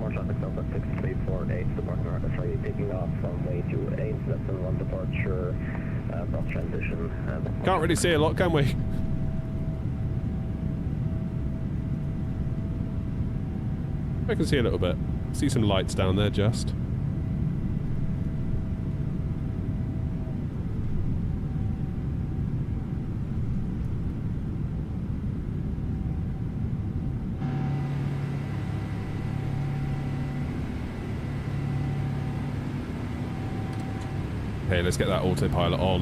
more traffic, Delta 6348, departing Australia, taking off from way 28, that's a 1 departure, cross transition. Can't really see a lot, can we? I can see a little bit. See some lights down there just. Okay, let's get that autopilot on.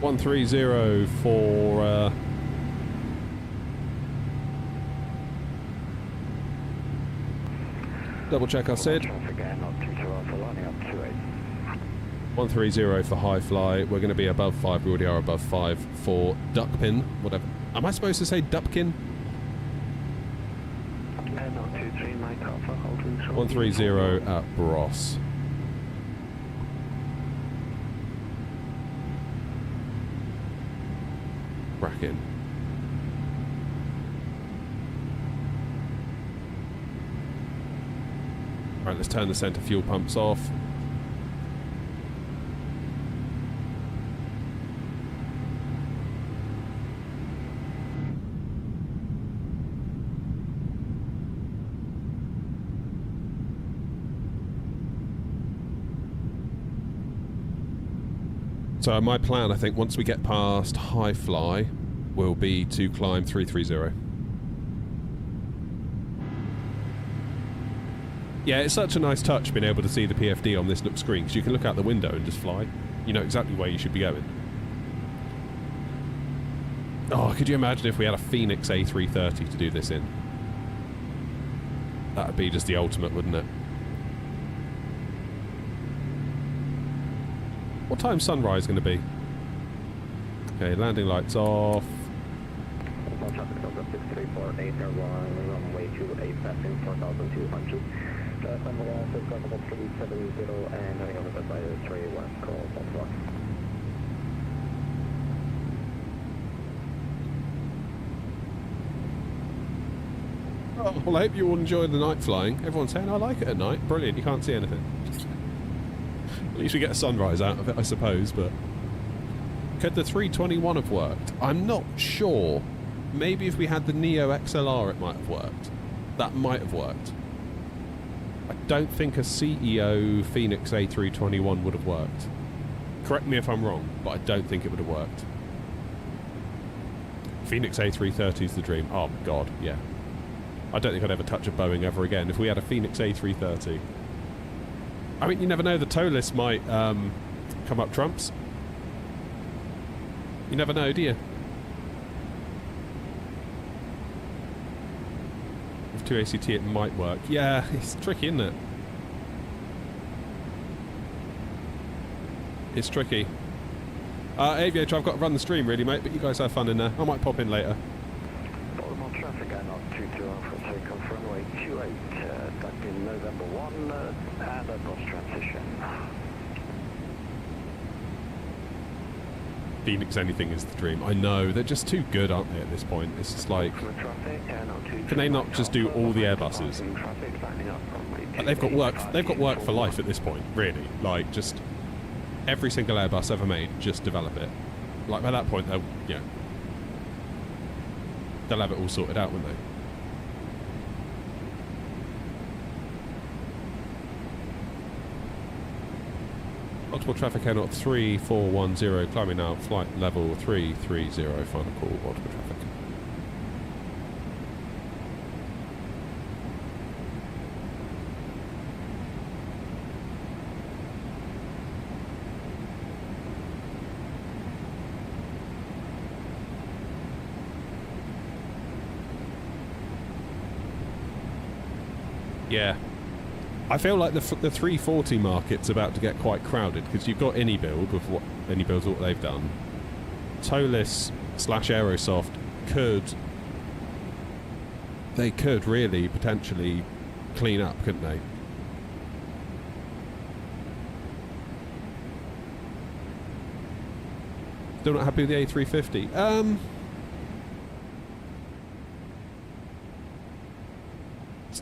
130 for double check our SID. 130 for high fly. We're going to be above 5. We already are above 5 for duckpin. Whatever. Am I supposed to say dupkin? 130 at Bros. Bracken. Right, let's turn the centre fuel pumps off. So my plan, I think, once we get past high fly, will be to climb 330. Yeah, it's such a nice touch being able to see the PFD on this look screen, because you can look out the window and just fly. You know exactly where you should be going. Oh, could you imagine if we had a Phoenix A330 to do this in? That would be just the ultimate, wouldn't it? What time's sunrise going to be? Okay, landing lights off. Traffic Delta 6348, runway 28, passing 4,200. Number 1, 370, and heading over the by 31, call 1 Oh, well, I hope you all enjoy the night flying. Everyone's saying, I like it at night. Brilliant, you can't see anything. At least we get a sunrise out of it, I suppose, but... Could the 321 have worked? I'm not sure. Maybe if we had the Neo XLR it might have worked. That might have worked. I don't think a CEO Phoenix A321 would have worked. Correct me if I'm wrong, but I don't think it would have worked. Phoenix A330 is the dream. Oh my god, yeah. I don't think I'd ever touch a Boeing ever again if we had a Phoenix A330. I mean, you never know, the tow list might come up trumps. You never know, do you? With 2 ACT it might work. Yeah, it's tricky, isn't it? It's tricky. Aviator, I've got to run the stream really, mate, but you guys have fun in there. I might pop in later. Baltimore traffic, not 22 for takeoff runway 28, ducked in November 1, and a cross transition. Phoenix anything is the dream. I know, they're just too good, aren't they, at this point? It's just like... Can they not just do all the Airbuses? Like, they've got work for life at this point, really. Like, just... Every single Airbus ever made, just develop it. Like, by that point, they'll... Yeah. They'll have it all sorted out, won't they? Multiple traffic air 3410, climbing now, flight level 330, final call, multiple traffic. Yeah. I feel like the 340 market's about to get quite crowded because you've got AnyBuild with what AnyBuild's what they've done. Towless / Aerosoft could really potentially clean up, couldn't they? Still not happy with the A350.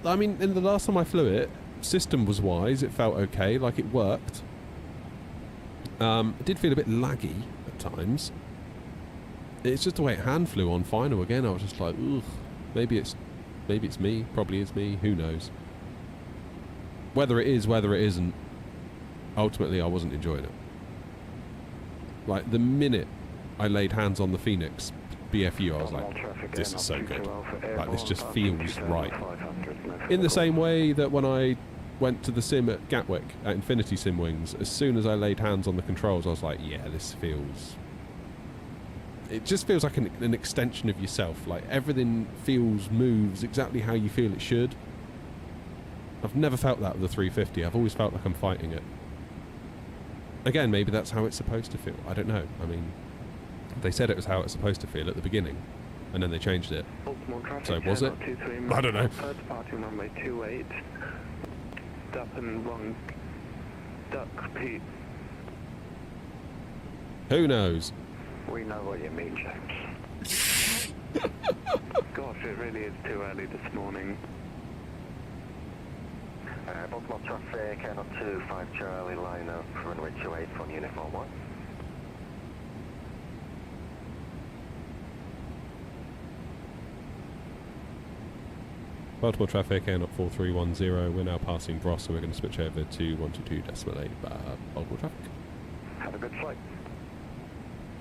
I mean, in the last time I flew it, system was wise. It felt okay, like it worked. It did feel a bit laggy at times. It's just the way it hand flew on final again. I was just like, ugh. Maybe it's me. Probably is me. Who knows? Whether it is, whether it isn't. Ultimately, I wasn't enjoying it. Like the minute I laid hands on the Phoenix BFU, I was like, this is so good. Like this just feels right. In the same way that when I went to the sim at Gatwick at Infinity Sim Wings, as soon as I laid hands on the controls, I was like, yeah, this feels... It just feels like an extension of yourself. Like everything moves exactly how you feel it should. I've never felt that with the 350. I've always felt like I'm fighting it. Again, maybe that's how it's supposed to feel. I don't know. I mean, they said it was how it's supposed to feel at the beginning, and then they changed it. So was it? I don't know. Departing runway 28. Duck and wrong. Duck Pete. Who knows? We know what you mean, James. Gosh, it really is too early this morning. Baltimore traffic, Air 25 Charlie, line up, runway 28 on uniform 1. Baltimore traffic, Air 4310. We're now passing Bros, so we're going to switch over to 122.8 Baltimore traffic. Have a good flight.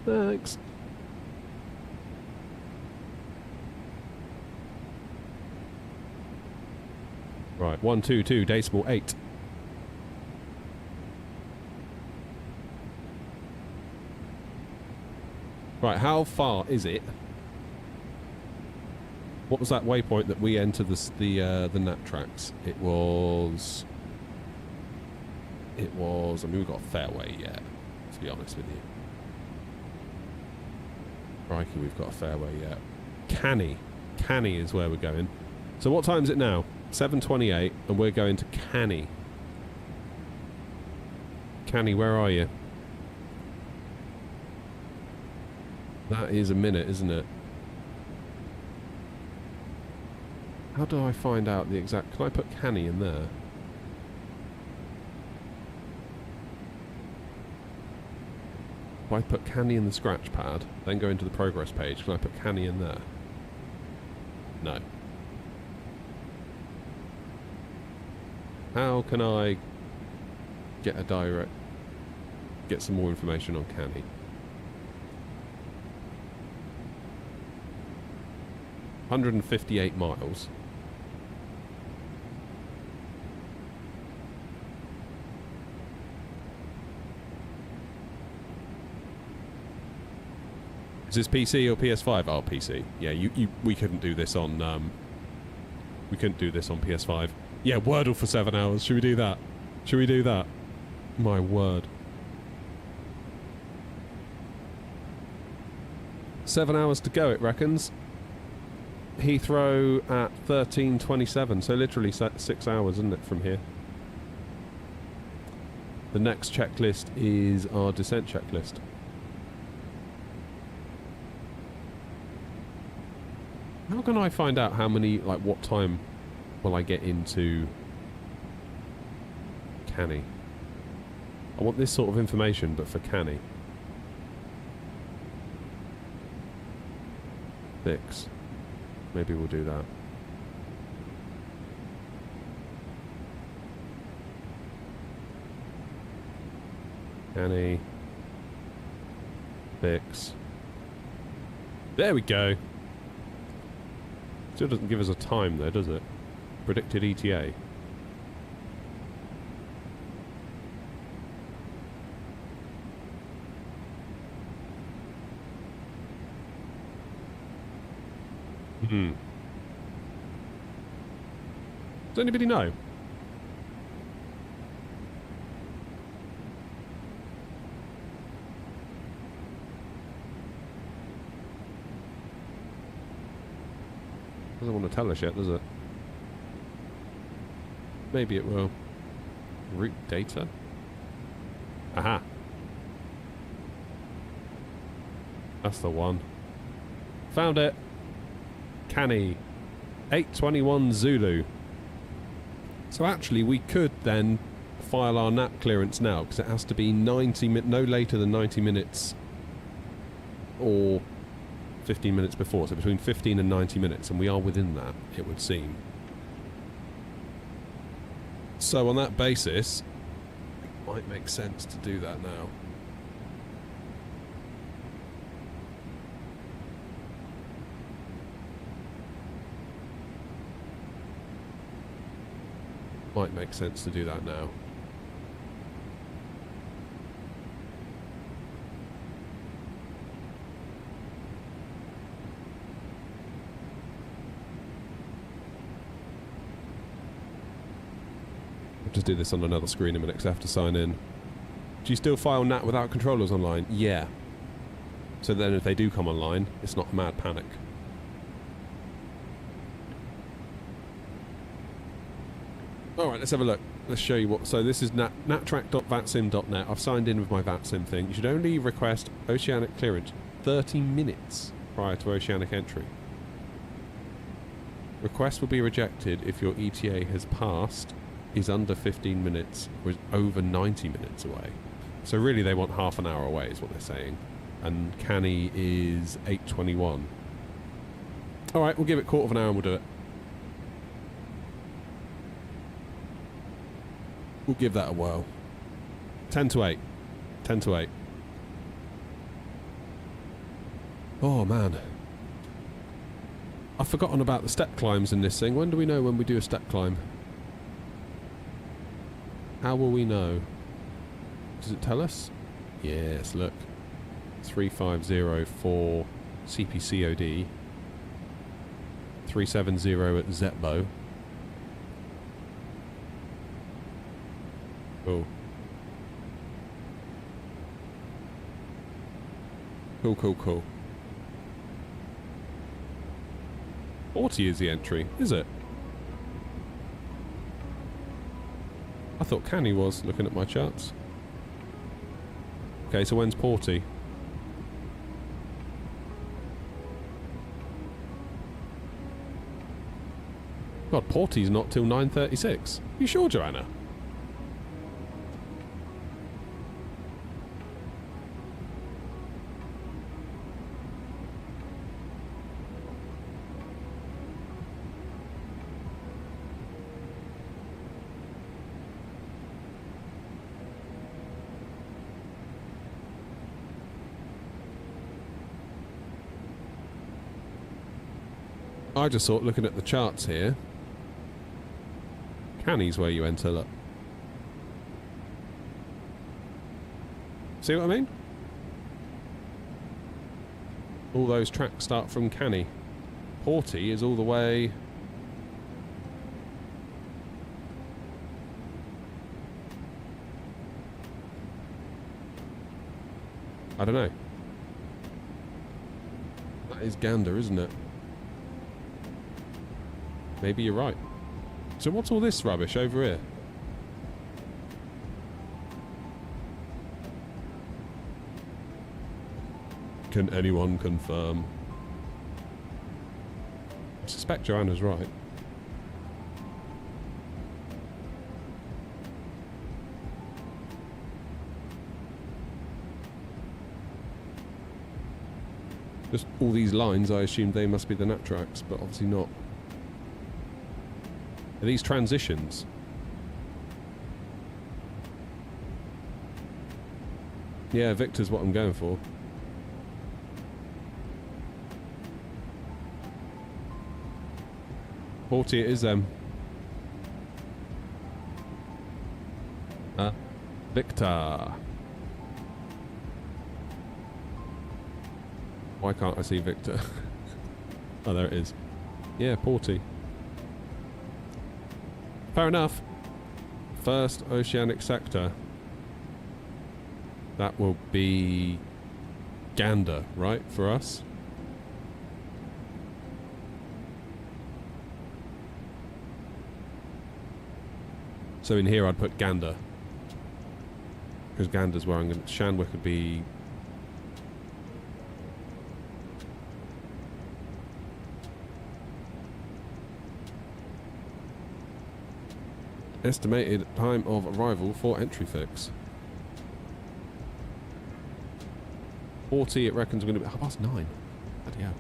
Thanks. Right, 122.8. Right, how far is it? What was that waypoint that we entered the nat tracks? It was. I mean, we've got a fair way yet, to be honest with you. Crikey, we've got a fair way yet. Canny is where we're going. So what time is it now? 7:28, and we're going to Canny. Canny, where are you? That is a minute, isn't it? How do I find out the exact... Can I put Canny in there? If I put Canny in the scratch pad, then go into the progress page, can I put Canny in there? No. How can I get some more information on Canny? $158 miles. Is this PC or PS5? Oh, PC. Yeah, we couldn't do this on we couldn't do this on PS5. Yeah, Wordle for 7 hours. Should we do that? Should we do that? My word. 7 hours to go, it reckons. Heathrow at 13:27, so literally 6 hours, isn't it, from here? The next checklist is our descent checklist. How can I find out how many, like, what time will I get into Canny? I want this sort of information, but for Canny. Fix. Maybe we'll do that. Canny. Fix. There we go. Still doesn't give us a time though, does it? Predicted ETA. Does anybody know? Doesn't want to tell us yet, does it? Maybe it will. Route data? Aha! That's the one. Found it! Canny. 821 Zulu. So actually, we could then file our NAP clearance now, because it has to be no later than 90 minutes or 15 minutes before. So between 15 and 90 minutes, and we are within that, it would seem. So on that basis, it might make sense to do that now. Might make sense to do that now. I'll just do this on another screen a minute because I have to sign in. Do you still file NAT without controllers online? Yeah. So then if they do come online, it's not a mad panic. Alright, let's have a look. Let's show you what... So this is nattrack.vatsim.net. I've signed in with my VATSIM thing. You should only request oceanic clearance 30 minutes prior to oceanic entry. Request will be rejected if your ETA has passed, is under 15 minutes, or is over 90 minutes away. So really they want half an hour away is what they're saying. And Canny is 8:21. Alright, we'll give it a quarter of an hour and we'll do it. We'll give that a whirl. 10 to 8. 10 to 8. Oh, man. I've forgotten about the step climbs in this thing. When do we know when we do a step climb? How will we know? Does it tell us? Yes, look. 3504 CPCOD. 370 at Zetbo. Cool. Cool, cool, cool. 40 is the entry, is it? I thought Canny was, looking at my charts. Okay, so when's Porty? God, Porty's not till 9:36. You sure, Joanna? I just thought, looking at the charts here, Canny's where you enter, look. See what I mean? All those tracks start from Canny. Porty is all the way... I don't know. That is Gander, isn't it? Maybe you're right. So what's all this rubbish over here? Can anyone confirm? I suspect Joanna's right. Just all these lines, I assumed they must be the nat tracks, but obviously not. Are these transitions? Yeah, Victor's what I'm going for. Porty it is them. Victor. Why can't I see Victor? Oh, there it is. Yeah, Porty. Fair enough. First oceanic sector. That will be Gander, right, for us? So in here I'd put Gander. Because Gander's where I'm going to... Shanwick would be... Estimated time of arrival for entry fix. 40, it reckons we're going to be 9:30. Bloody hell.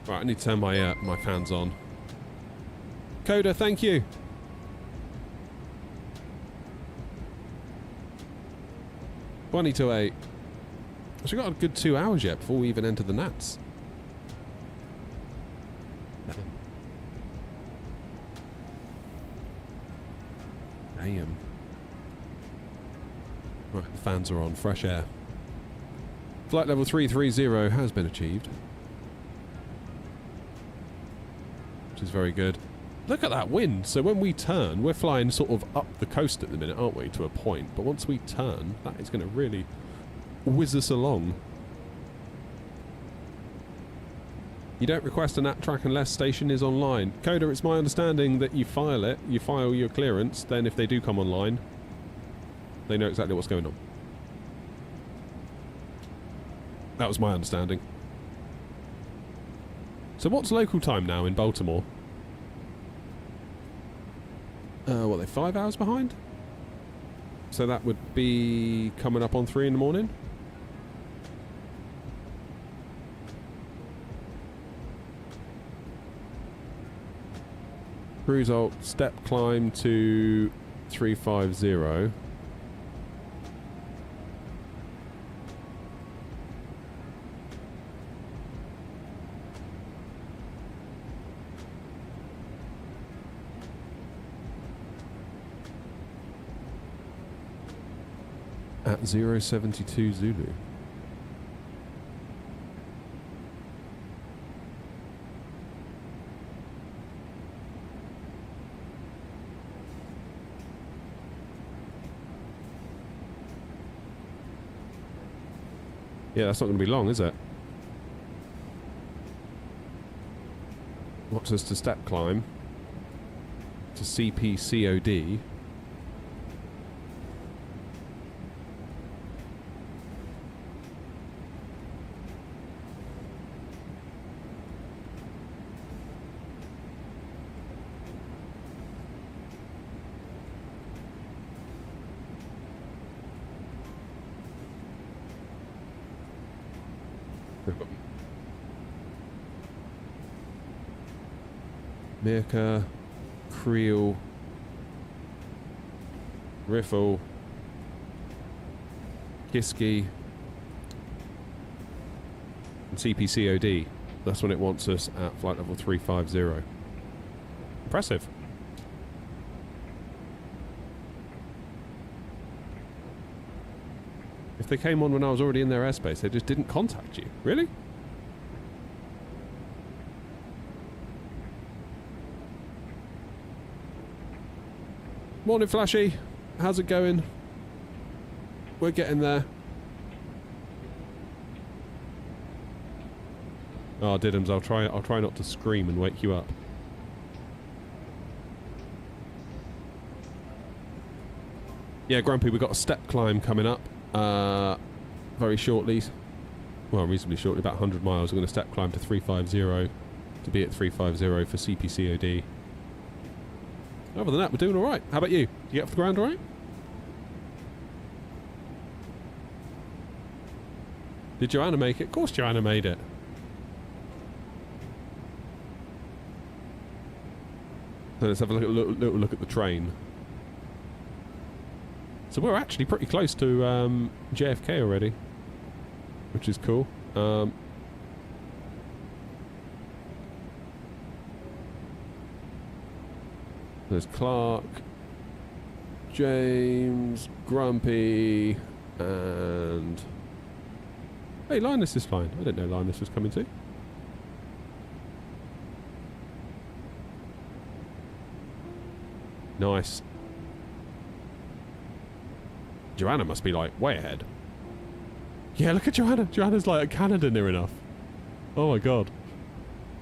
Right, I need to turn my my fans on. Coda, thank you. $20 to 8. So we got a good 2 hours yet before we even enter the Nats. Damn. Right, the fans are on. Fresh air. Flight level 330 has been achieved. Which is very good. Look at that wind. So when we turn, we're flying sort of up the coast at the minute, aren't we, to a point. But once we turn, that is going to really whiz us along. You don't request a NAT track unless station is online. Coda, it's my understanding that you file it, you file your clearance, then if they do come online, they know exactly what's going on. That was my understanding. So what's local time now in Baltimore? What are they, 5 hours behind? So that would be coming up on 3 in the morning? Cruise alt, step climb to 350. At 072 Zulu. Yeah, that's not going to be long, is it? Wants us to step climb to CPCOD. Mirka, Creel, Riffle, Kiski, and CPCOD. That's when it wants us at flight level 350. Impressive. If they came on when I was already in their airspace, they just didn't contact you. Really? Morning, Flashy. How's it going? We're getting there. Oh, Diddums, I'll try not to scream and wake you up. Yeah, Grumpy, we've got a step climb coming up very shortly. Well, reasonably shortly, about 100 miles. We're going to step climb to 350 to be at 350 for CPCOD. Other than that, we're doing all right. How about you? You get off the ground all right? Did Joanna make it? Of course Joanna made it. So let's have a little look at the train. So we're actually pretty close to JFK already, which is cool. There's Clark, James, Grumpy, and... Hey, Linus is fine. I didn't know Linus was coming too. Nice. Joanna must be, like, way ahead. Yeah, look at Joanna. Joanna's, like, at Canada near enough. Oh, my God.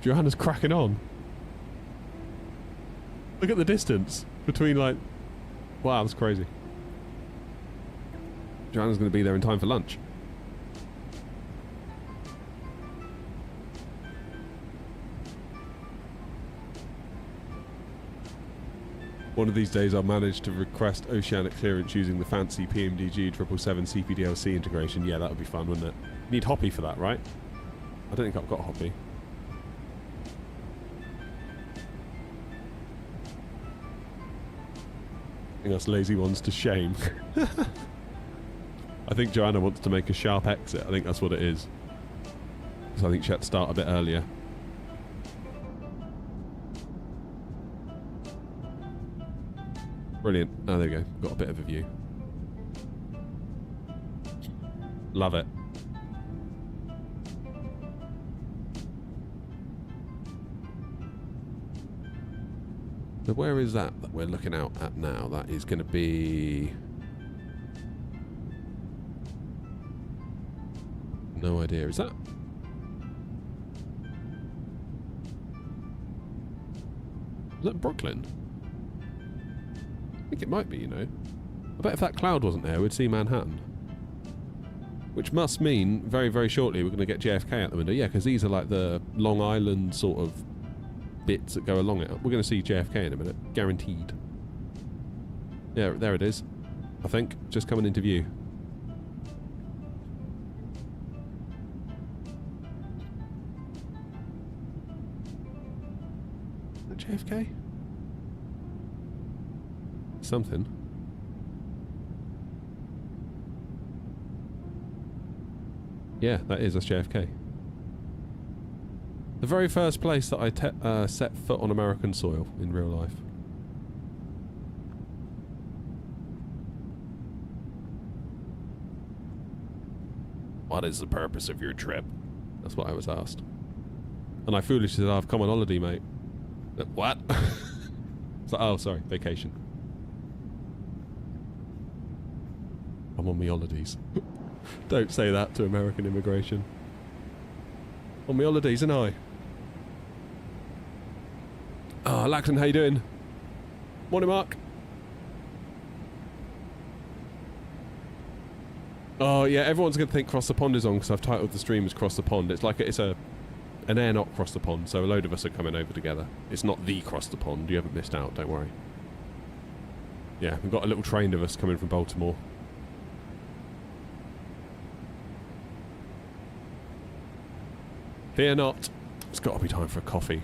Joanna's cracking on. Look at the distance between, like... Wow, that's crazy. Joanna's going to be there in time for lunch. One of these days I'll manage to request oceanic clearance using the fancy PMDG 777 CPDLC integration. Yeah, that would be fun, wouldn't it? You need Hoppy for that, right? I don't think I've got Hoppy. I think us lazy ones to shame. I think Joanna wants to make a sharp exit. I think that's what it is. So I think she had to start a bit earlier. Brilliant. Oh, there we go. Got a bit of a view. Love it. So where is that we're looking out at now? That is going to be... No idea. Is that... Is that Brooklyn? I think it might be, you know. I bet if that cloud wasn't there, we'd see Manhattan. Which must mean, very, very shortly, we're going to get JFK out the window. Yeah, because these are like the Long Island sort of bits that go along it. We're going to see JFK in a minute. Guaranteed. Yeah, there it is. I think. Just coming into view. Is that JFK? Something. Yeah, that is. That's JFK. The very first place that I set foot on American soil in real life. What is the purpose of your trip? That's what I was asked. And I foolishly said, I've come on holiday, mate. What? It's like, oh, sorry, vacation. I'm on my holidays. Don't say that to American immigration. On my holidays, and I. Ah, Laxton, how you doing? Morning, Mark. Oh, yeah, everyone's going to think Cross the Pond is on because I've titled the stream as Cross the Pond. It's like it's an air not cross the pond, so a load of us are coming over together. It's not the Cross the Pond. You haven't missed out, don't worry. Yeah, we've got a little train of us coming from Baltimore. Fear not. It's got to be time for a coffee.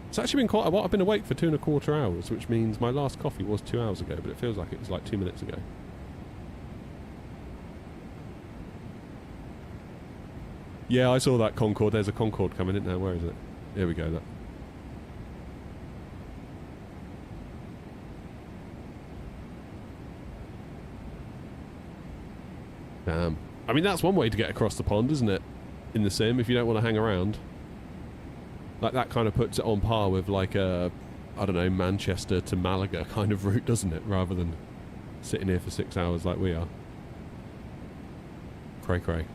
It's actually been quite a while. I've been awake for 2.25 hours, which means my last coffee was 2 hours ago, but it feels like it was like 2 minutes ago. Yeah, I saw that Concorde. There's a Concorde coming in now. Where is it? Here we go. That. Damn. I mean, that's one way to get across the pond, isn't it? In the sim, if you don't want to hang around. Like, that kind of puts it on par with, like, a, I don't know, Manchester to Malaga kind of route, doesn't it? Rather than sitting here for 6 hours like we are. Cray cray.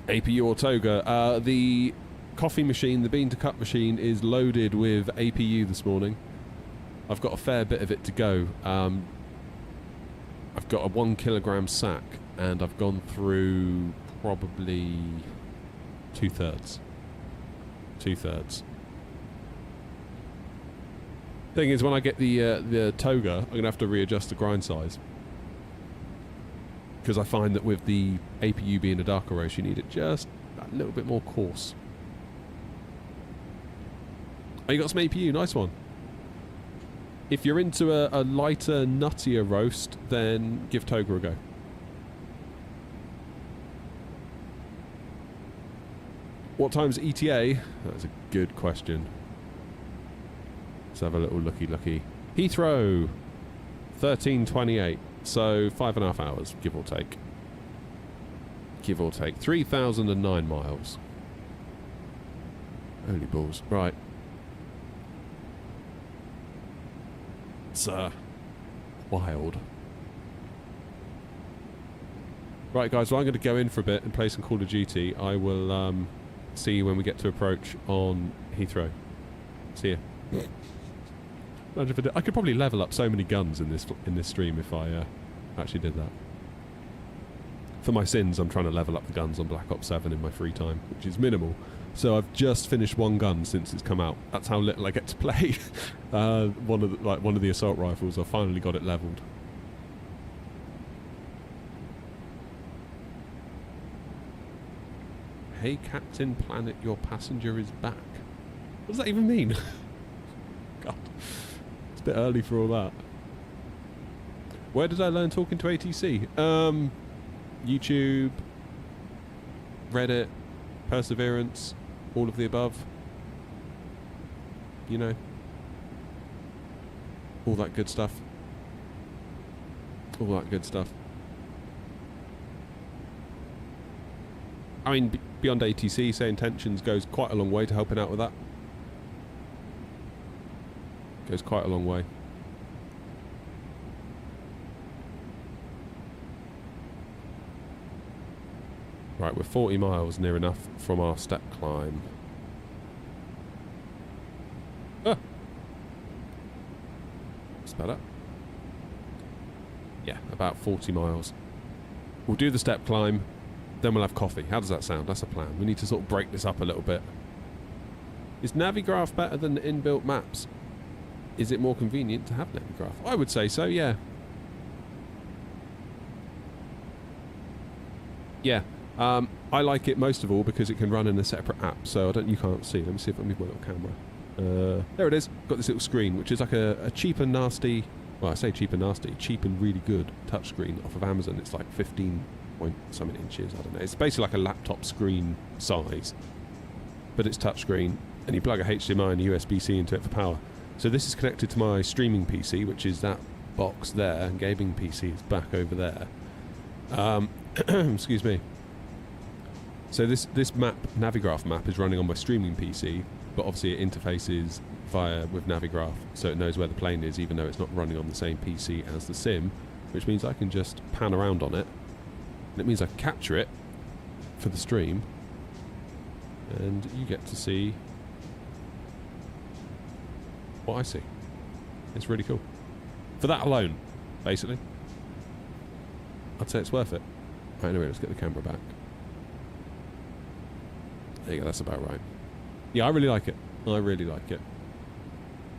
APU or Toga. The coffee machine, the bean to cup machine, is loaded with APU this morning. I've got a fair bit of it to go. I've got a 1 kilogram sack, and I've gone through probably 2/3. 2/3. Thing is, when I get the Toga, I'm gonna have to readjust the grind size. Because I find that with the APU being a darker roast, you need it just a little bit more coarse. Oh, you got some APU, nice one. If you're into a lighter, nuttier roast, then give Toga a go. What time's ETA? That's a good question. Let's have a little looky. Heathrow, 13:28. So 5.5 hours, give or take. Give or take. 3,009 miles. Holy balls. Right. It's wild. Right, guys, well, I'm going to go in for a bit and play some Call of Duty. I will see you when we get to approach on Heathrow. See ya. Imagine if I could probably level up so many guns in this stream if I actually did that. for my sins, I'm trying to level up the guns on Black Ops 7 in my free time, which is minimal. So I've just finished one gun since it's come out. That's how little I get to play. One of the assault rifles. I finally got it leveled. Hey Captain Planet, your passenger is back. What does that even mean? God, it's a bit early for all that. Where did I learn talking to ATC? YouTube, Reddit, Perseverance, all of the above. You know, all that good stuff. All that good stuff. I mean, beyond ATC, say intentions goes quite a long way to helping out with that. Goes quite a long way. Right, we're 40 miles near enough from our step climb. Ah! That's better. Yeah, about 40 miles. We'll do the step climb, then we'll have coffee. How does that sound? That's a plan. We need to sort of break this up a little bit. Is Navigraph better than the inbuilt maps? Is it more convenient to have Navigraph? I would say so, yeah. Yeah. I like it most of all because it can run in a separate app, so you can't see. Let me see if I move my little camera. There it is. Got this little screen, which is like a cheap and nasty, well, I say cheap and nasty, cheap and really good touchscreen off of Amazon. It's like 15 point something inches, I don't know. It's basically like a laptop screen size, but it's touchscreen, and you plug a HDMI and a USB-C into it for power. So this is connected to my streaming PC, which is that box there, and gaming PC is back over there. Excuse me. So this map, Navigraph map, is running on my streaming PC, but obviously it interfaces with Navigraph, so it knows where the plane is, even though it's not running on the same PC as the sim, which means I can just pan around on it, and it means I can capture it for the stream, and you get to see what I see. It's really cool. For that alone, basically. I'd say it's worth it. Right, anyway, let's get the camera back. There you go, that's about right. Yeah, I really like it. I really like it.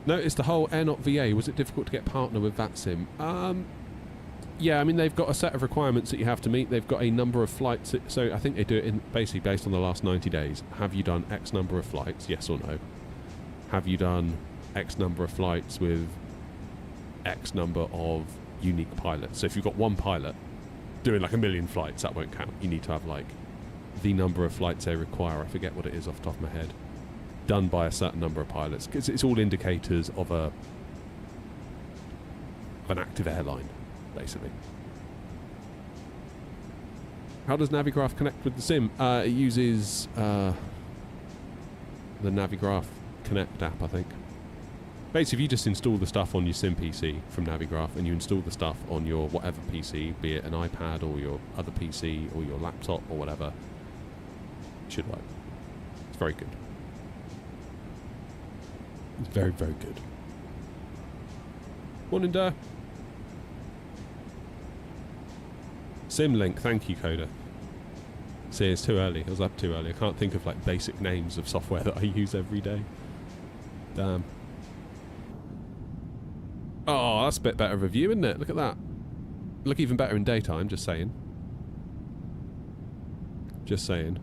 Notice the whole Airnaut VA. Was it difficult to get partner with VATSIM? Yeah, I mean, they've got a set of requirements that you have to meet. They've got a number of flights. So I think they do it basically based on the last 90 days. Have you done X number of flights? Yes or no? Have you done X number of flights with X number of unique pilots? So if you've got one pilot doing like 1 million flights, that won't count. You need to have like the number of flights they require. I forget what it is off the top of my head. Done by a certain number of pilots, because it's all indicators of an active airline, basically. How does Navigraph connect with the sim? It uses the Navigraph Connect app, I think. Basically, if you just install the stuff on your sim PC from Navigraph, and you install the stuff on your whatever PC, be it an iPad or your other PC or your laptop or whatever, it should work. It's very good. It's very, very good. Morning, Durr. Simlink, thank you, Coda. See, it's too early. I was up too early. I can't think of like basic names of software that I use every day. Damn. Oh, that's a bit better of a view, isn't it? Look at that. Look even better in daytime, just saying. Just saying.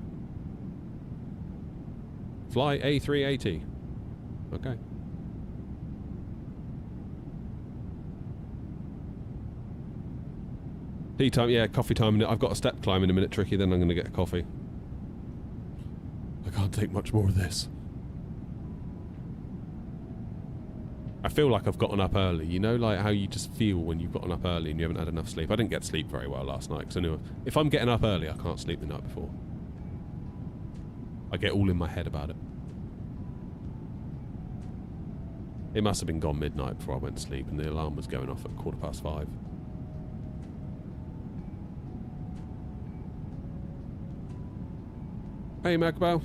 Fly A380. Okay. Tea time, yeah, coffee time. I've got a step climb in a minute, Tricky, then I'm going to get a coffee. I can't take much more of this. I feel like I've gotten up early, you know, like how you just feel when you've gotten up early and you haven't had enough sleep. I didn't get sleep very well last night, because I knew if I'm getting up early, I can't sleep the night before. I get all in my head about it. It must have been gone midnight before I went to sleep, and the alarm was going off at 5:15. Hey, Magbow.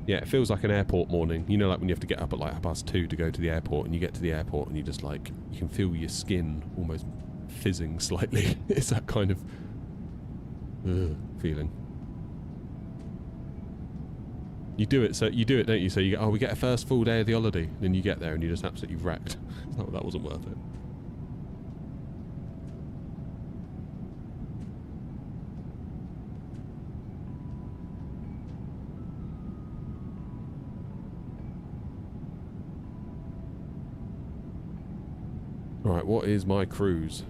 Yeah, it feels like an airport morning. You know, like when you have to get up at like 2:30 to go to the airport, and you get to the airport and you just like, you can feel your skin almost fizzing slightly. It's that kind of feeling. You do it, don't you? So you go, oh, we get a first full day of the holiday. Then you get there and you're just absolutely wrecked. Oh, that wasn't worth it. Right, what is my cruise?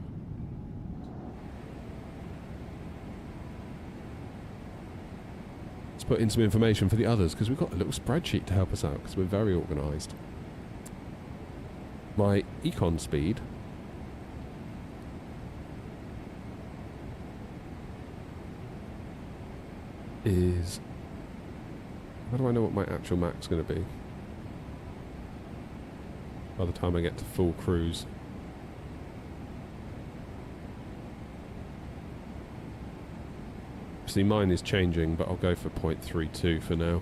Let's put in some information for the others, because we've got a little spreadsheet to help us out, because we're very organised. My econ speed is... How do I know what my actual mac's going to be? By the time I get to full cruise. See, mine is changing, but I'll go for 0.32 for now.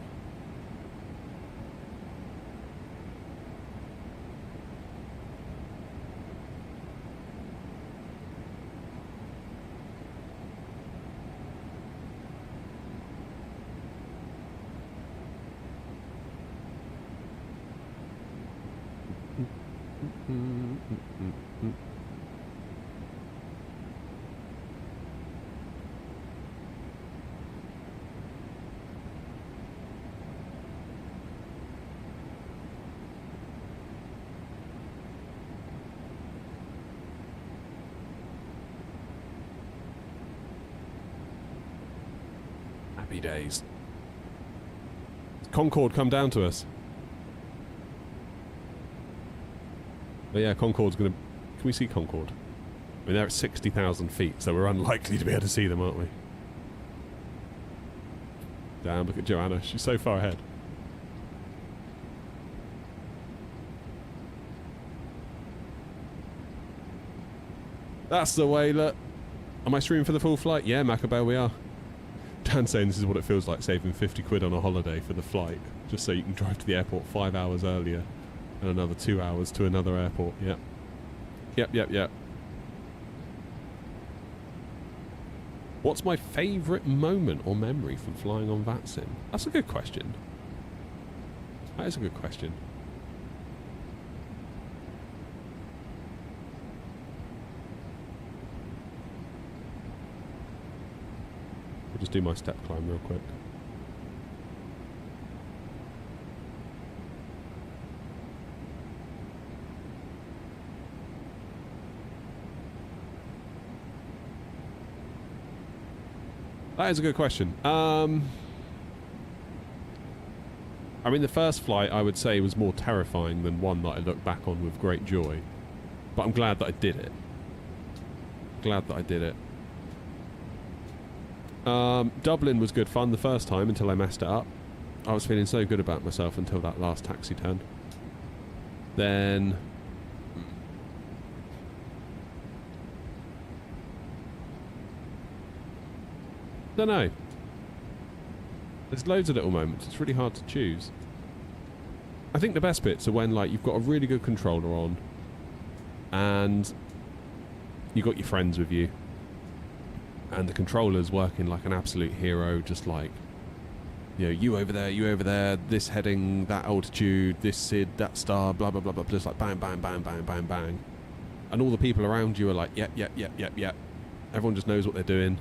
Happy days. Concorde come down to us. But yeah, Concorde's gonna... Can we see Concorde? I mean, they're at 60,000 feet, so we're unlikely to be able to see them, aren't we? Damn, look at Joanna. She's so far ahead. That's the way, look. Am I streaming for the full flight? Yeah, Macabell, we are. Dan's saying this is what it feels like saving 50 quid on a holiday for the flight, just so you can drive to the airport 5 hours earlier and another 2 hours to another airport. Yep. Yep. What's my favourite moment or memory from flying on VATSIM? That's a good question. That is a good question. I'll just do my step climb real quick. That is a good question. I mean, the first flight, I would say, was more terrifying than one that I look back on with great joy. But I'm glad that I did it. Dublin was good fun the first time until I messed it up. I was feeling so good about myself until that last taxi turn. Then... don't know. There's loads of little moments. It's really hard to choose. I think the best bits are when, like, you've got a really good controller on and you've got your friends with you and the controller's working like an absolute hero, just like, you know, you over there, this heading, that altitude, this SID, that star, blah, blah, blah, blah, just like bang, bang, bang, bang, bang, bang. And all the people around you are like, yep. Everyone just knows what they're doing.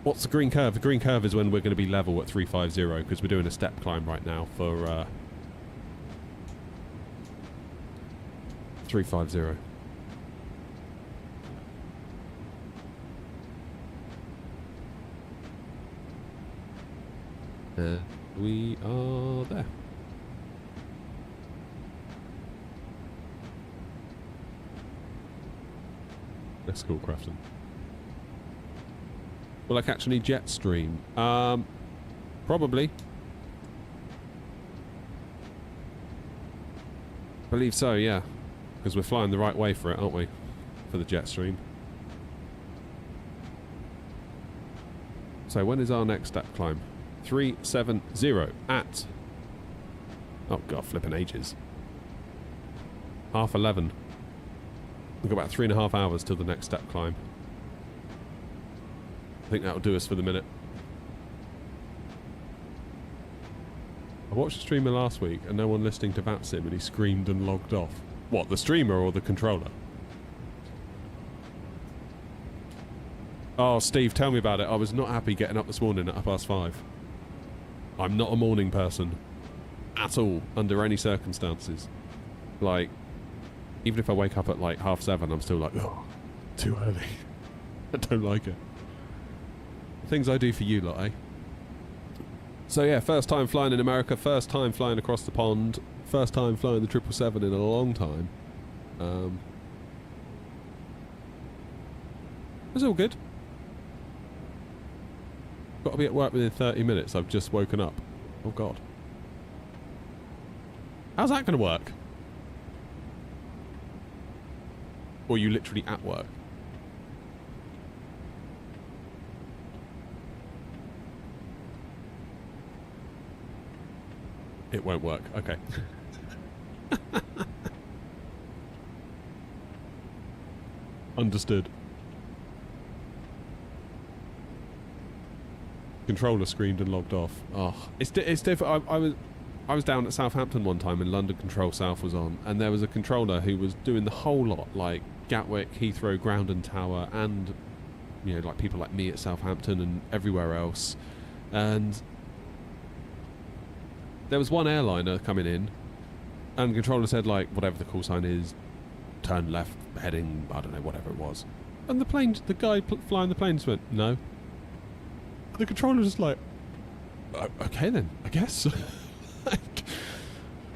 What's the green curve? The green curve is when we're going to be level at 350 because we're doing a step climb right now for 350. We are there. Let's go, Crafton. Will I catch any jet stream? Probably. Believe so, yeah. Because we're flying the right way for it, aren't we? For the jet stream. So when is our next step climb? 370 at... Oh, God, flipping ages. 11:30. We've got about 3.5 hours till the next step climb. I think that'll do us for the minute. I watched a streamer last week and no one listening to VATSIM and he screamed and logged off. What, the streamer or the controller? Oh, Steve, tell me about it. I was not happy getting up this morning at 5:30. I'm not a morning person. At all, under any circumstances. Like, even if I wake up at like 7:30, I'm still like, oh, too early. I don't like it. Things I do for you lot, eh? So yeah, first time flying in America, first time flying across the pond, first time flying the 777 in a long time. It's all good. Got to be at work within 30 minutes. I've just woken up. Oh God. How's that going to work? Or are you literally at work? It won't work. Okay. Understood. Controller screamed and logged off. Oh, it's different. I was down at Southampton one time and London Control South was on, and there was a controller who was doing the whole lot, like Gatwick, Heathrow, Ground and Tower, and you know, like people like me at Southampton and everywhere else. And there was one airliner coming in, and the controller said, like, whatever the call sign is, turn left, heading, I don't know, whatever it was. And the guy flying the plane just went, no. The controller was just like, okay then, I guess.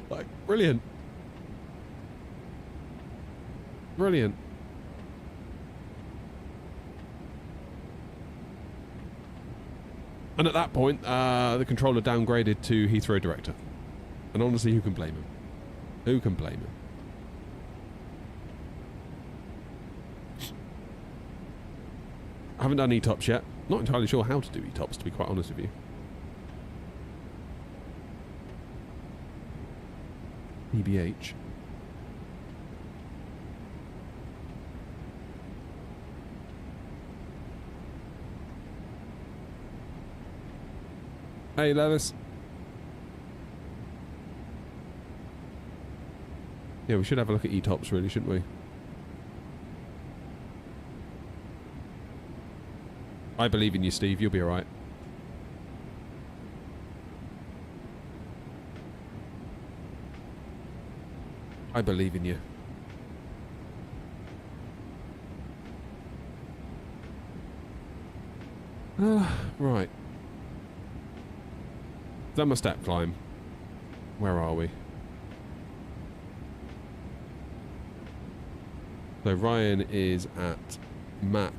like, brilliant. Brilliant. And at that point, the controller downgraded to Heathrow Director. And honestly, who can blame him? Who can blame him? I haven't done ETOPS yet. Not entirely sure how to do ETOPS, to be quite honest with you. EBH. Hey, Levis. Yeah, we should have a look at ETOPS, really, shouldn't we? I believe in you, Steve. You'll be alright. I believe in you. Right. Done my step climb. Where are we? So Ryan is at Mach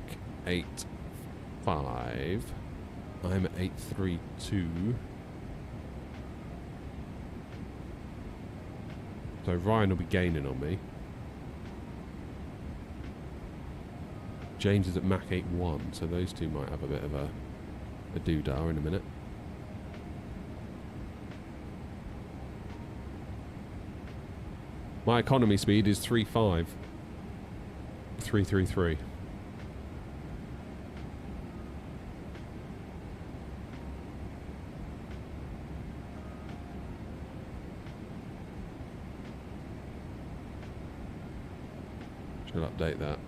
8.5. I'm at 8.32. So Ryan will be gaining on me. James is at Mach 8.1, so those two might have a bit of a doodah in a minute. My economy speed is 3.5. 333. Should update that.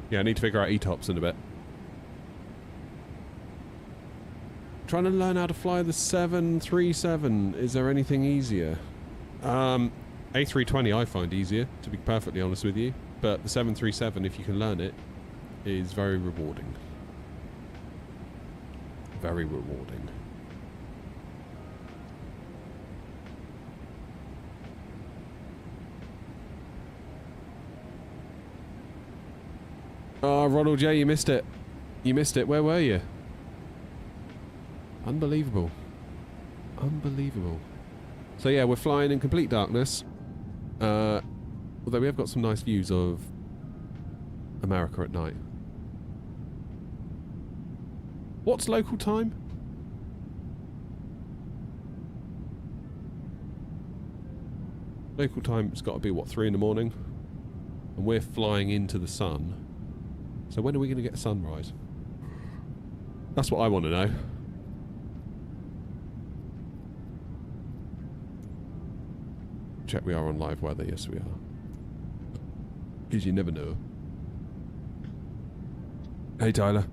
Yeah, I need to figure out ETOPS in a bit. Trying to learn how to fly the 737. Is there anything easier? A320 I find easier, to be perfectly honest with you. But the 737, if you can learn it, is very rewarding. Very rewarding. Oh, Ronald J, you missed it. You missed it. Where were you? Unbelievable. Unbelievable. So yeah, we're flying in complete darkness. Although we have got some nice views of America at night. What's local time? Local time's got to be, what, 3 in the morning? And we're flying into the sun. So when are we going to get sunrise? That's what I want to know. Check we are on live weather. Yes, we are. Because you never know. Hey, Tyler.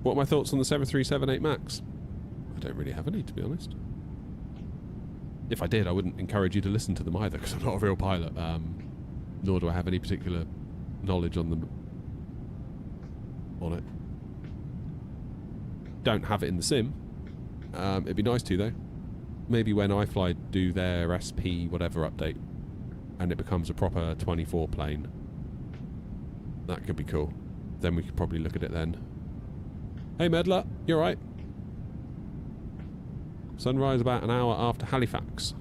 What are my thoughts on the 7378 Max? I don't really have any, to be honest. If I did, I wouldn't encourage you to listen to them either, because I'm not a real pilot. Nor do I have any particular knowledge on them. On it. Don't have it in the sim. It'd be nice to, though. Maybe when iFly do their SP whatever update, and it becomes a proper 24 plane. That could be cool. Then we could probably look at it then. Hey Medler, you alright? Sunrise about an hour after Halifax.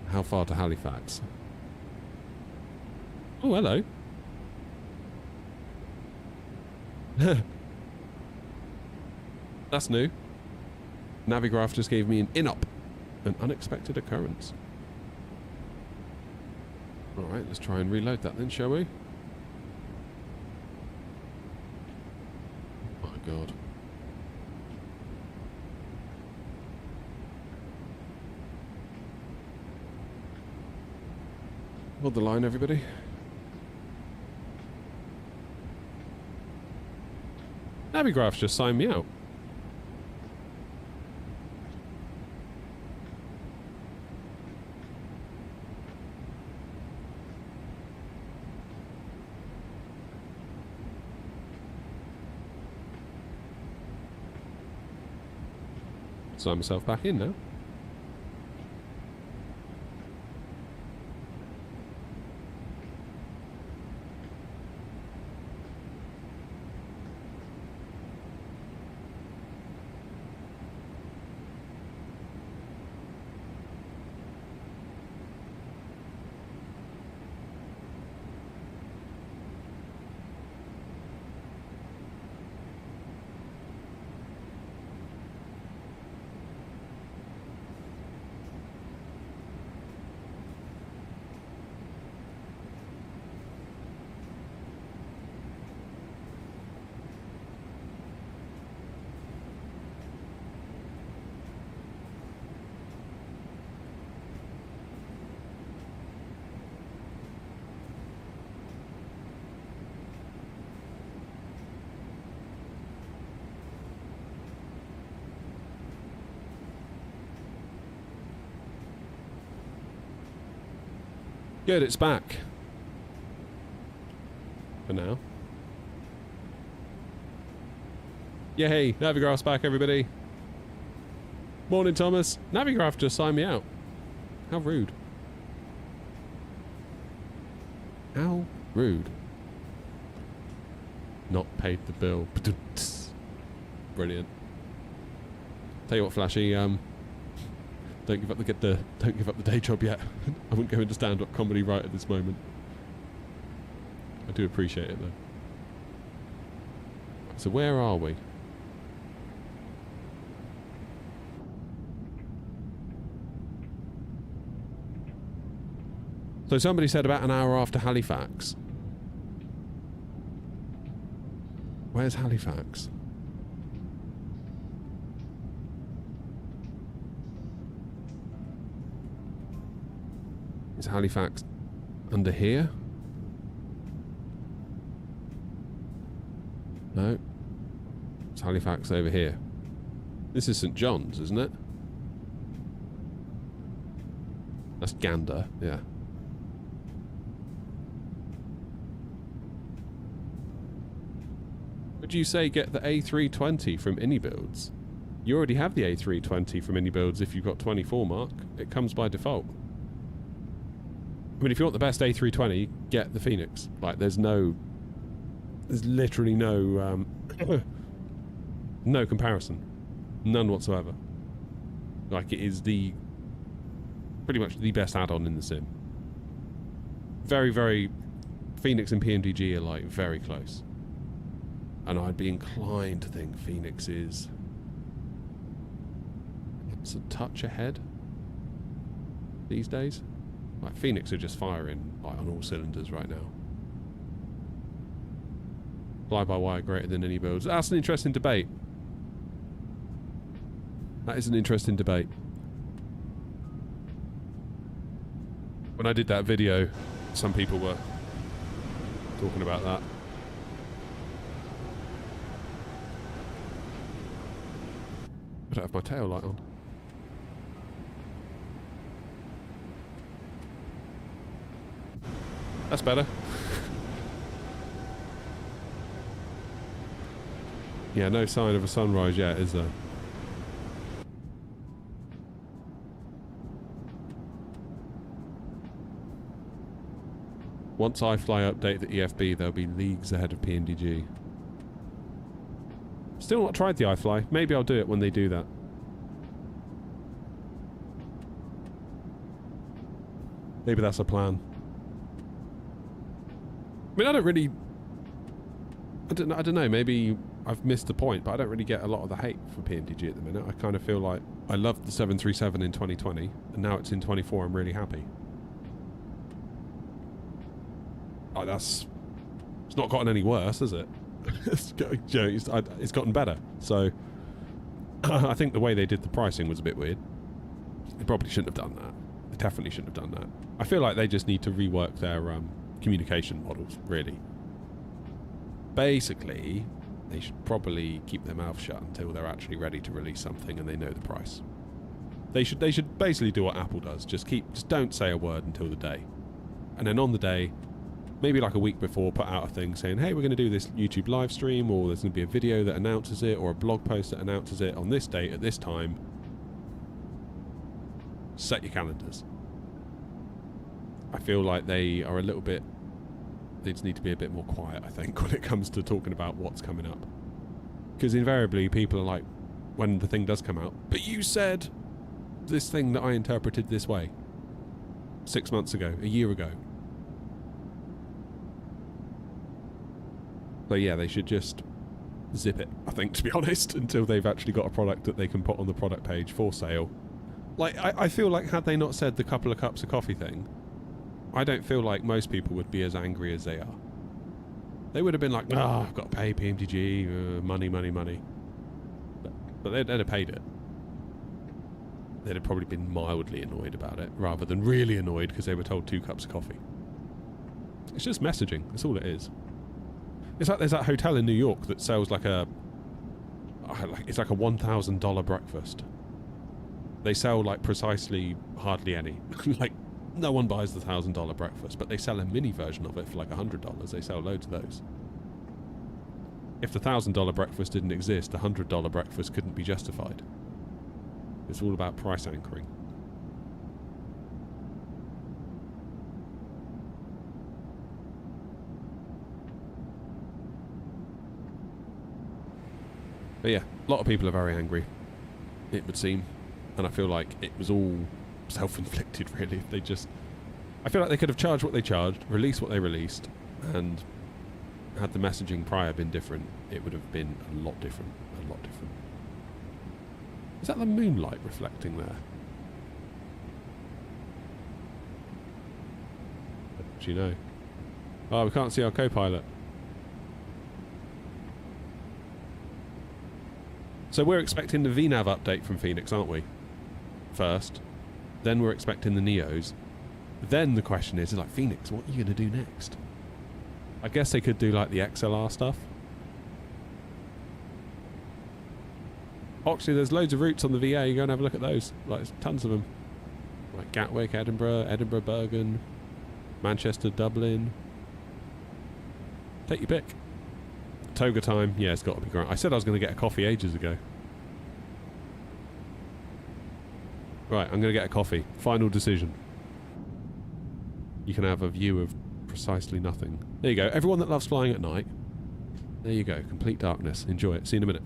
How far to Halifax? Oh, hello. That's new. Navigraph just gave me an in-up. An unexpected occurrence. Alright, let's try and reload that then, shall we? Oh my god. Hold the line, everybody. Navigraph's just signed me out. Sign myself back in now. Good, it's back. For now. Yay, Navigraph's back, everybody. Morning, Thomas. Navigraph just signed me out. How rude. How rude. Not paid the bill. Brilliant. Tell you what, Flashy, don't give up the day job yet. I wouldn't go into stand-up comedy right at this moment. I do appreciate it though. So where are we? So somebody said about an hour after Halifax. Where's Halifax? Is Halifax under here? No. It's Halifax over here. This is St. John's, isn't it? That's Gander, yeah. Would you say get the A320 from Anybuilds? You already have the A320 from Anybuilds if you've got 24 mark. It comes by default. I mean, if you want the best A320, get the Phoenix. Like, there's literally no, no comparison. None whatsoever. Like, it is pretty much the best add-on in the sim. Very, very Phoenix and PMDG are like very close. And I'd be inclined to think Phoenix is it's a touch ahead these days. Like Phoenix are just firing like on all cylinders right now. Fly-by-wire greater than any builds. That's an interesting debate. That is an interesting debate. When I did that video, some people were talking about that. I don't have my tail light on. That's better. Yeah, no sign of a sunrise yet, is there? Once iFly update the EFB, they'll be leagues ahead of PNDG. Still not tried the iFly. Maybe I'll do it when they do that. Maybe that's a plan. I mean, I don't know, maybe I've missed the point, but I don't really get a lot of the hate for PNDG at the minute. I kind of feel like I loved the 737 in 2020, and now it's in 24, I'm really happy. Oh, it's not gotten any worse, has it? It's gotten better. So, I think the way they did the pricing was a bit weird. They probably shouldn't have done that. They definitely shouldn't have done that. I feel like they just need to rework their communication models, really. Basically, they should probably keep their mouth shut until they're actually ready to release something and they know the price. They should basically do what Apple does. Just don't say a word until the day. And then on the day, maybe like a week before, put out a thing saying, hey, we're going to do this YouTube live stream, or there's going to be a video that announces it, or a blog post that announces it on this date at this time. Set your calendars. I feel like they are a little bit... They just need to be a bit more quiet, I think, when it comes to talking about what's coming up. Because invariably, people are like, when the thing does come out, but you said this thing that I interpreted this way 6 months ago, a year ago. So yeah, they should just zip it, I think, to be honest, until they've actually got a product that they can put on the product page for sale. Like, I feel like had they not said the couple of cups of coffee thing, I don't feel like most people would be as angry as they are. They would have been like, oh, I've got to pay PMDG, money. But they'd have paid it. They'd have probably been mildly annoyed about it, rather than really annoyed because they were told 2 cups of coffee. It's just messaging, that's all it is. It's like there's that hotel in New York that sells like it's like a $1,000 breakfast. They sell like precisely hardly any. Like, no one buys the $1,000 breakfast, but they sell a mini version of it for like $100. They sell loads of those. If the $1,000 breakfast didn't exist, the $100 breakfast couldn't be justified. It's all about price anchoring. But yeah, a lot of people are very angry, it would seem. And I feel like it was all self-inflicted, really. I feel like they could have charged what they charged, released what they released, and had the messaging prior been different, it would have been a lot different. Is that the moonlight reflecting there? Do you know? Oh, we can't see our co-pilot. So we're expecting the VNAV update from Phoenix, aren't we? First. Then we're expecting the Neos. Then the question is like, Phoenix, what are you going to do next? I guess they could do like the XLR stuff. Actually, there's loads of routes on the VA. You go and have a look at those. Like, there's tons of them. Like Gatwick, Edinburgh, Bergen, Manchester, Dublin. Take your pick. Toga time. Yeah, it's got to be great. I said I was going to get a coffee ages ago. Right, I'm going to get a coffee. Final decision. You can have a view of precisely nothing. There you go. Everyone that loves flying at night. There you go. Complete darkness. Enjoy it. See you in a minute.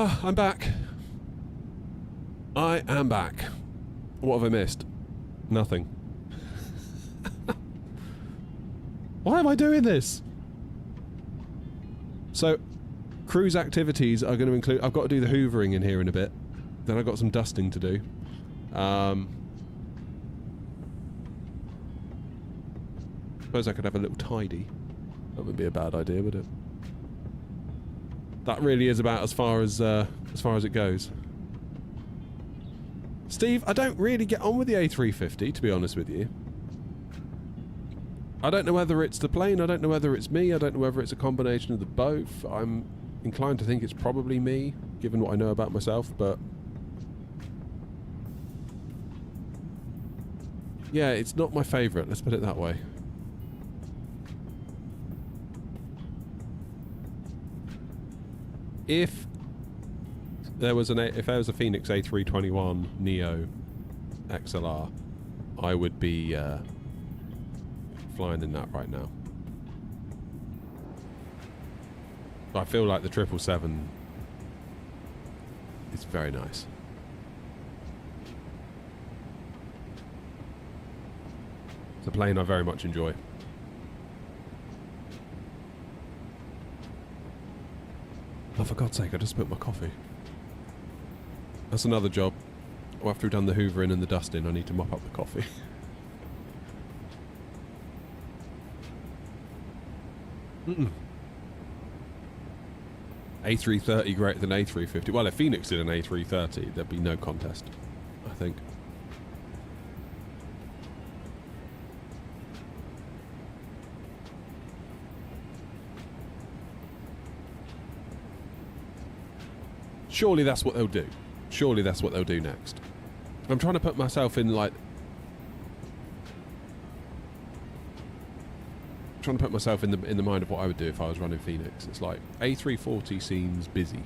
Ah, I'm back. I am back. What have I missed? Nothing. Why am I doing this? So, cruise activities are going to include... I've got to do the hoovering in here in a bit. Then I've got some dusting to do. Suppose I could have a little tidy. That wouldn't be a bad idea, would it? That really is about as far as it goes. Steve, I don't really get on with the A350, to be honest with you. I don't know whether it's the plane, I don't know whether it's me, I don't know whether it's a combination of the both. I'm inclined to think it's probably me, given what I know about myself, but... yeah, it's not my favourite, let's put it that way. If there was a Phoenix A321 Neo XLR, I would be flying in that right now. I feel like the 777 is very nice. It's a plane I very much enjoy. Oh, for God's sake, I just spilled my coffee. That's another job. Well, after we've done the hoovering and the dusting, I need to mop up the coffee. A330 greater than A350. Well, if Phoenix did an A330, there'd be no contest, I think. Surely that's what they'll do. Surely that's what they'll do next. I'm trying to put myself in, like... trying to put myself in the mind of what I would do if I was running Phoenix. It's like, A340 seems busy.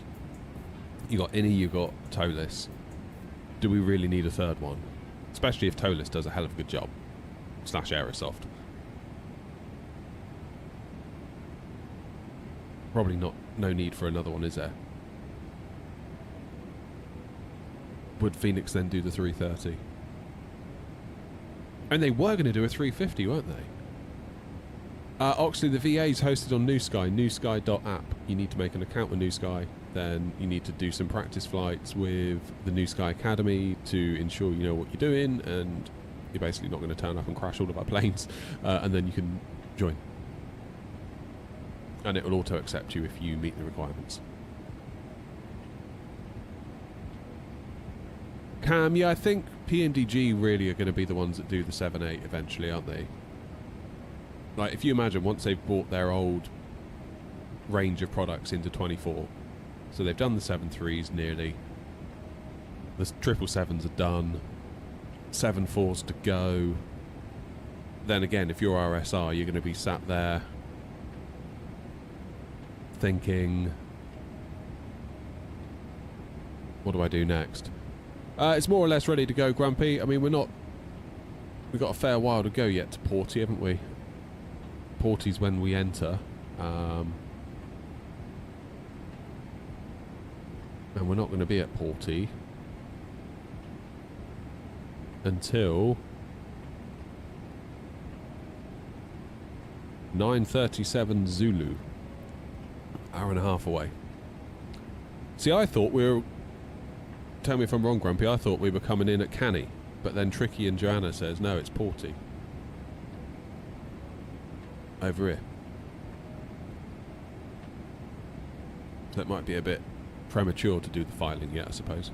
You got Innie, you got Tolis. Do we really need a third one? Especially if Tolis does a hell of a good job. / Aerosoft. Probably no need for another one, is there? Would Phoenix then do the 330? And they were going to do a 350, weren't they? Oxley, the VA is hosted on New Sky, newsky.app. You need to make an account with New Sky. Then you need to do some practice flights with the New Sky Academy to ensure you know what you're doing, and you're basically not going to turn up and crash all of our planes, and then you can join. And it will auto accept you if you meet the requirements. Cam, yeah, I think PNDG really are going to be the ones that do the 7.8 eventually, aren't they? Like, if you imagine, once they've brought their old range of products into 24, so they've done the 7.3s nearly, the 777s are done, 7.4s to go. Then again, if you're RSR, you're going to be sat there thinking, what do I do next? It's more or less ready to go, Grumpy. I mean, we've got a fair while to go yet to Porty, haven't we? Porty's when we enter. And we're not going to be at Porty until 9:37 Zulu. Hour and a half away. See, I thought we were... Tell me if I'm wrong, Grumpy. I thought we were coming in at Canny, but then Tricky and Joanna says, no, it's Porty. Over here. That might be a bit premature to do the filing yet, I suppose.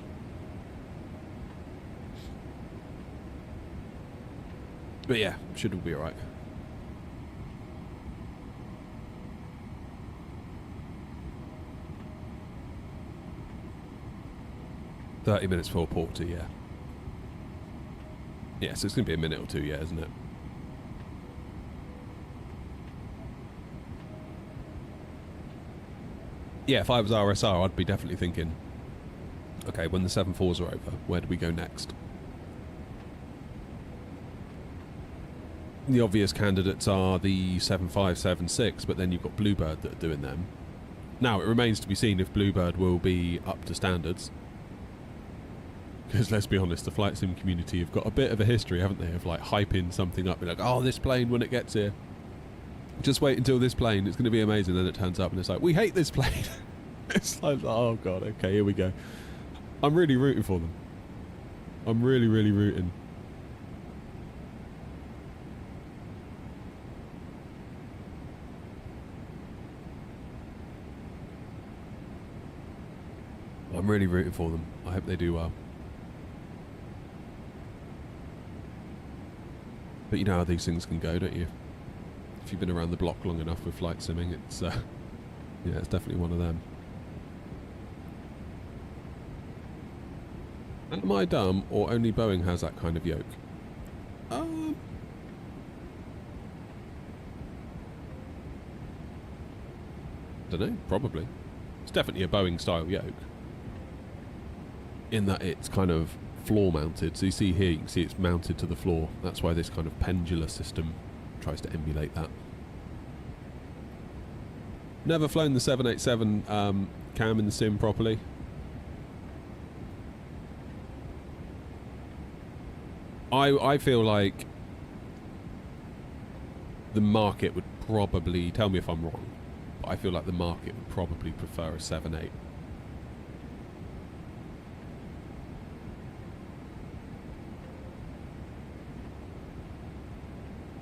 But yeah, should all be alright. "30 minutes before Porter, yeah." Yeah, so it's going to be a minute or two, yeah, isn't it? Yeah, if I was RSR, I'd be definitely thinking, okay, when the 7.4s are over, where do we go next? The obvious candidates are the 7.5, 7.6, but then you've got Bluebird that are doing them. Now, it remains to be seen if Bluebird will be up to standards. Because let's be honest, the flight sim community have got a bit of a history, haven't they, of like hyping something up. Be like, oh, this plane when it gets here. Just wait until this plane, it's going to be amazing. Then it turns up and it's like, we hate this plane. It's like, oh god, okay, here we go. I'm really rooting for them. I'm really, really rooting. I'm really rooting for them. I hope they do well. But you know how these things can go, don't you? If you've been around the block long enough with flight simming, it's yeah, it's definitely one of them. Am I dumb, or only Boeing has that kind of yoke? Don't know. Probably. It's definitely a Boeing style yoke. In that it's kind of floor mounted. So you see here, you can see it's mounted to the floor. That's why this kind of pendular system tries to emulate that. Never flown the 787 cam in the sim properly. I feel like the market would probably, tell me if I'm wrong, but I feel like the market would probably prefer a 7.8.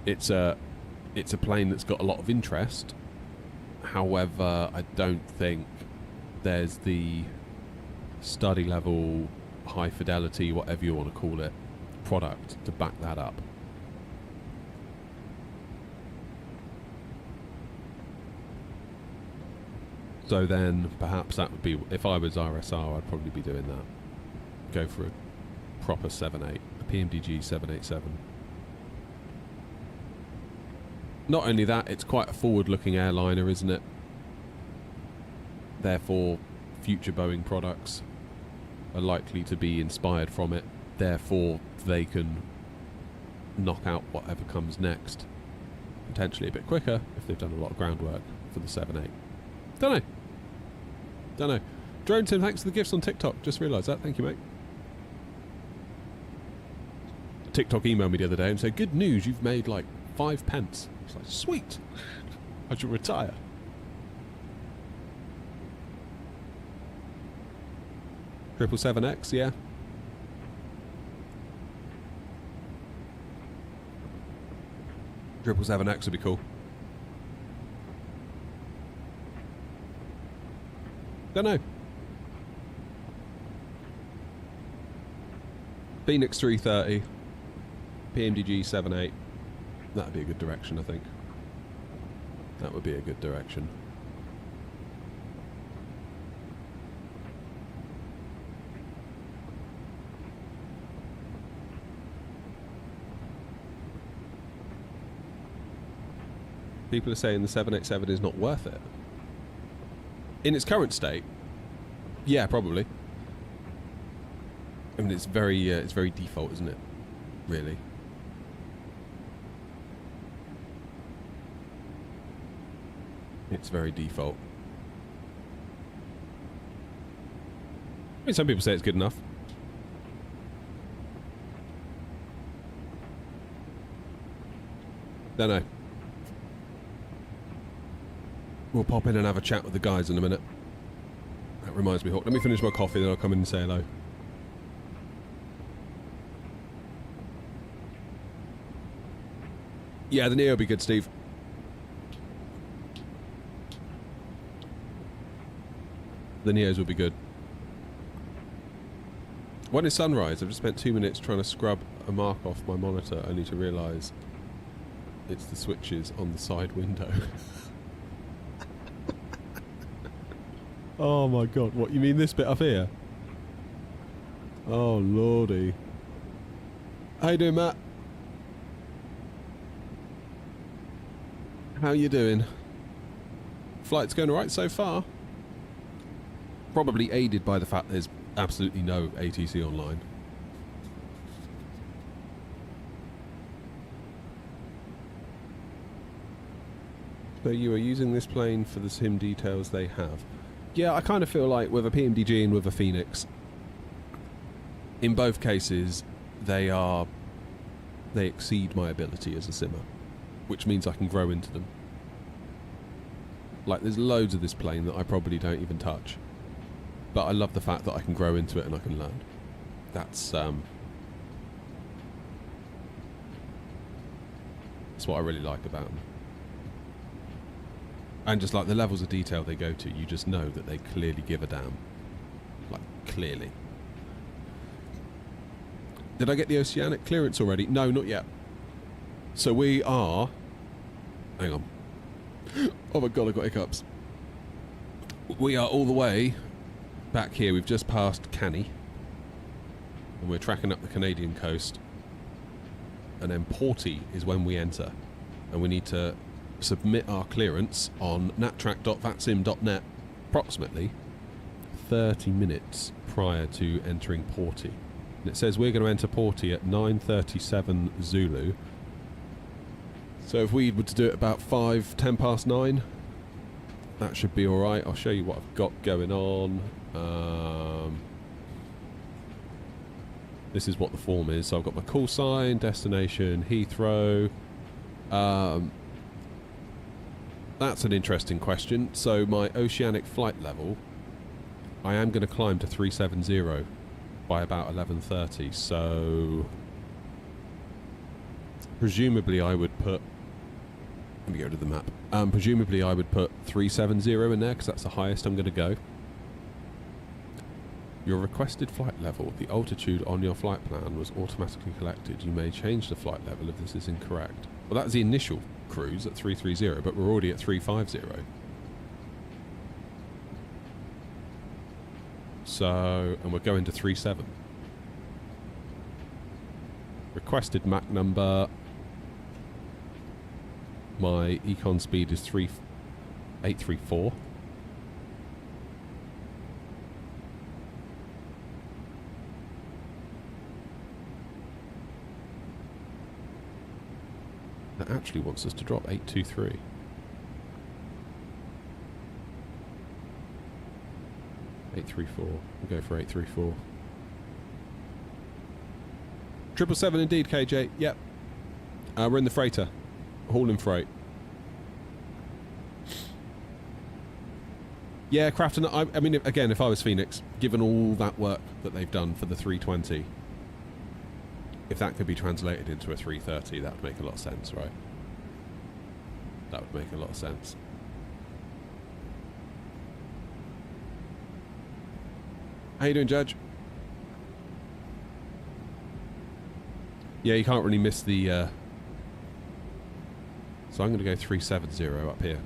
It's a plane that's got a lot of interest. However, I don't think there's the study level, high fidelity, whatever you want to call it, product to back that up. So then perhaps that would be, if I was RSR, I'd probably be doing that. Go for a proper 7.8, a PMDG 787. Not only that, it's quite a forward-looking airliner, isn't it? Therefore, future Boeing products are likely to be inspired from it. Therefore, they can knock out whatever comes next. Potentially a bit quicker if they've done a lot of groundwork for the 7.8. Don't know. Drone Tim, thanks for the gifts on TikTok. Just realised that. Thank you, mate. TikTok emailed me the other day and said, good news, you've made like 5 pence. It's like, sweet. I should retire. Triple 7X, yeah. Triple 7X would be cool. Don't know. Phoenix 330, PMDG 7.8. That'd be a good direction, I think. That would be a good direction. People are saying the 787 is not worth it. In its current state, yeah, probably. I mean, it's very default, isn't it? Really. It's very default. I mean, some people say it's good enough. Don't know. We'll pop in and have a chat with the guys in a minute. That reminds me, Hawk. Let me finish my coffee, then I'll come in and say hello. Yeah, the Neo will be good, Steve. The Neos will be good. When is sunrise? I've just spent 2 minutes trying to scrub a mark off my monitor, only to realise it's the switches on the side window. Oh my god, what, you mean this bit up here? Oh lordy. How you doing, Matt? How you doing? Flight's going alright so far? Probably aided by the fact there's absolutely no ATC online. per you are using this plane for the sim details they have. Yeah, I kind of feel like with a PMDG and with a Phoenix, in both cases, they exceed my ability as a simmer, which means I can grow into them. Like, there's loads of this plane that I probably don't even touch, but I love the fact that I can grow into it and I can learn. That's what I really like about them. And just like the levels of detail they go to, you just know that they clearly give a damn. Like, clearly. Did I get the oceanic clearance already? No, not yet. So we are... Hang on. Oh my god, I got hiccups. We are all the way back here. We've just passed Canny. And we're tracking up the Canadian coast. And then Porty is when we enter. And we need to submit our clearance on nattrack.vatsim.net approximately 30 minutes prior to entering Porty. And it says we're going to enter Porty at 9:37 Zulu. So if we were to do it about 10 past 9, that should be alright. I'll show you what I've got going on. This is what the form is. So I've got my call sign, destination, Heathrow. That's an interesting question. So my oceanic flight level, I am going to climb to 370 by about 11:30. So presumably I would put... Let me go to the map. Presumably I would put 370 in there because that's the highest I'm going to go. Your requested flight level, the altitude on your flight plan was automatically collected. You may change the flight level if this is incorrect. Well, that's the initial cruise at 330, but we're already at 350. So, and we're going to 37. Requested Mach number. My econ speed is 834. That actually wants us to drop 823. We'll go for 834. 777 indeed, KJ. Yep. We're in the freighter. Hauling freight. Yeah, Crafton, I mean, again, if I was Phoenix, given all that work that they've done for the 320, if that could be translated into a 330, that would make a lot of sense, right? That would make a lot of sense. How you doing, Judge? Yeah, you can't really miss the... So I'm going to go 370 up here.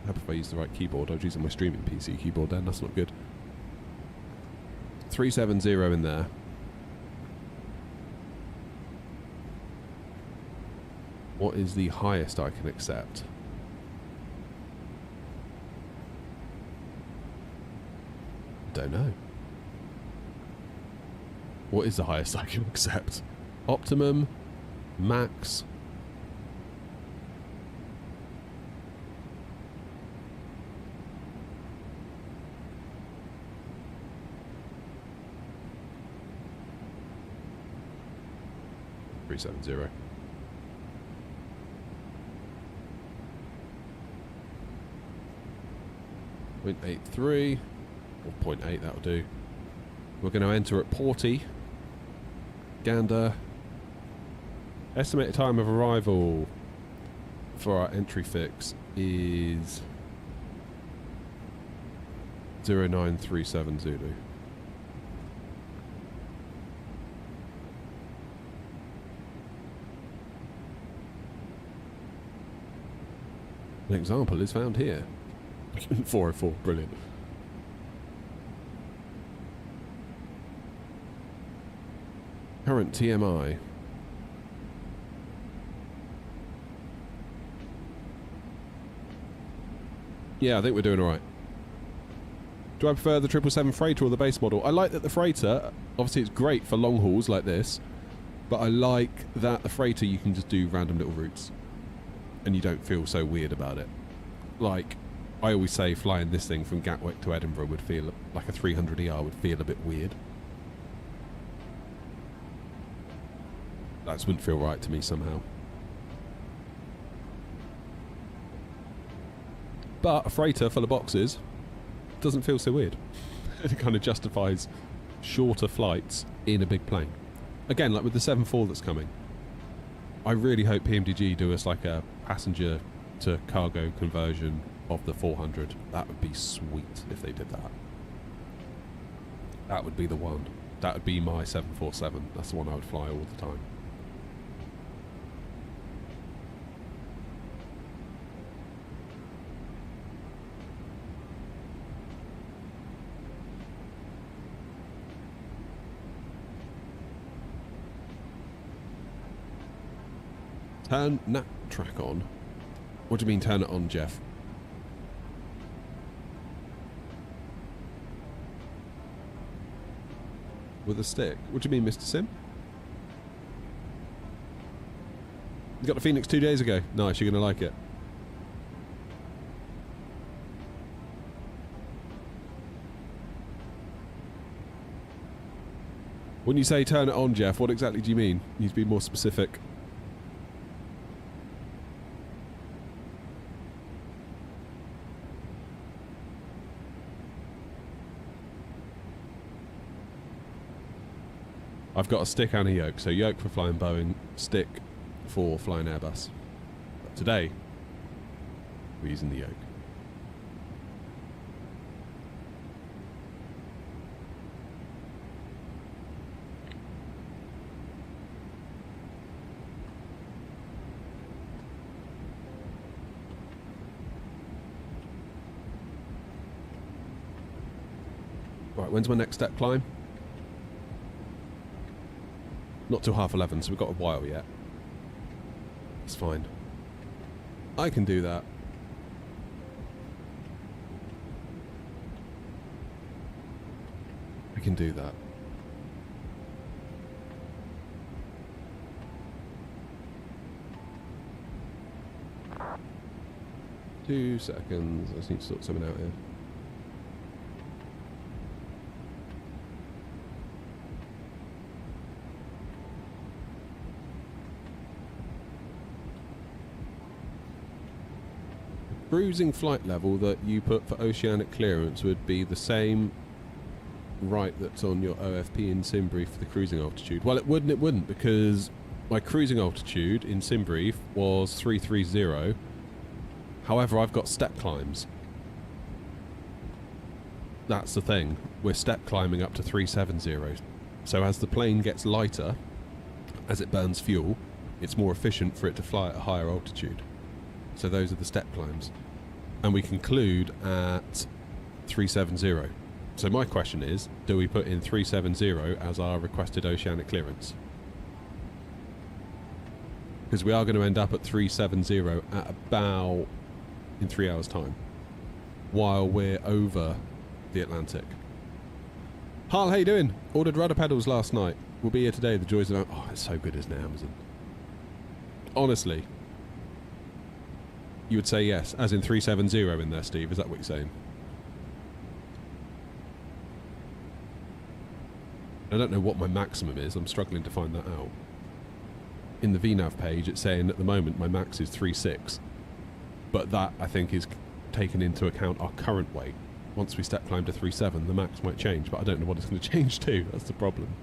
I hope if I use the right keyboard. I was using my streaming PC keyboard then. That's not good. 370 in there. What is the highest I can accept? Don't know. What is the highest I can accept? Optimum, max. .370. .83 or .8, that'll do. We're going to enter at Porty. Gander. Estimated time of arrival for our entry fix is 0937 Zulu. An example is found here. 404, brilliant. Current TMI. Yeah, I think we're doing alright. Do I prefer the 777 freighter or the base model? I like that the freighter, obviously it's great for long hauls like this, but I like that the freighter you can just do random little routes and you don't feel so weird about it. Like, I always say flying this thing from Gatwick to Edinburgh would feel like a 300ER would feel a bit weird. That just wouldn't feel right to me somehow. But a freighter full of boxes doesn't feel so weird. It kind of justifies shorter flights in a big plane. Again, like with the 747 that's coming, I really hope PMDG do us like a passenger to cargo conversion of the 400. That would be sweet if they did that. That would be the one. That would be my 747. That's the one I would fly all the time. Turn nap track on? What do you mean turn it on, Jeff? With a stick? What do you mean, Mr. Sim? You got the Phoenix 2 days ago. Nice, you're going to like it. When you say turn it on, Jeff, what exactly do you mean? You need to be more specific. I've got a stick and a yoke. So yoke for flying Boeing, stick for flying Airbus. But today, we're using the yoke. Right, when's my next step climb? Not till 11:30, so we've got a while yet. It's fine. I can do that. I can do that. Two seconds. I just need to sort something out here. Cruising flight level that you put for oceanic clearance would be the same right that's on your OFP in SimBrief for the cruising altitude. Well, it wouldn't, because my cruising altitude in SimBrief was 330. However, I've got step climbs. That's the thing. We're step climbing up to 370. So as the plane gets lighter, as it burns fuel, it's more efficient for it to fly at a higher altitude. So those are the step climbs. And we conclude at 370. So my question is, do we put in 370 as our requested oceanic clearance? Because we are going to end up at 370 at about in 3 hours' time, while we're over the Atlantic. Harl, how you doing? Ordered rudder pedals last night. We'll be here today. The joys of... Oh, it's so good, isn't it, Amazon? Honestly. You would say yes, as in 370 in there, Steve. Is that what you're saying? I don't know what my maximum is. I'm struggling to find that out. In the VNAV page, it's saying at the moment my max is 3.6. But that, I think, is taken into account our current weight. Once we step climb to 3.7, the max might change, but I don't know what it's going to change to. That's the problem.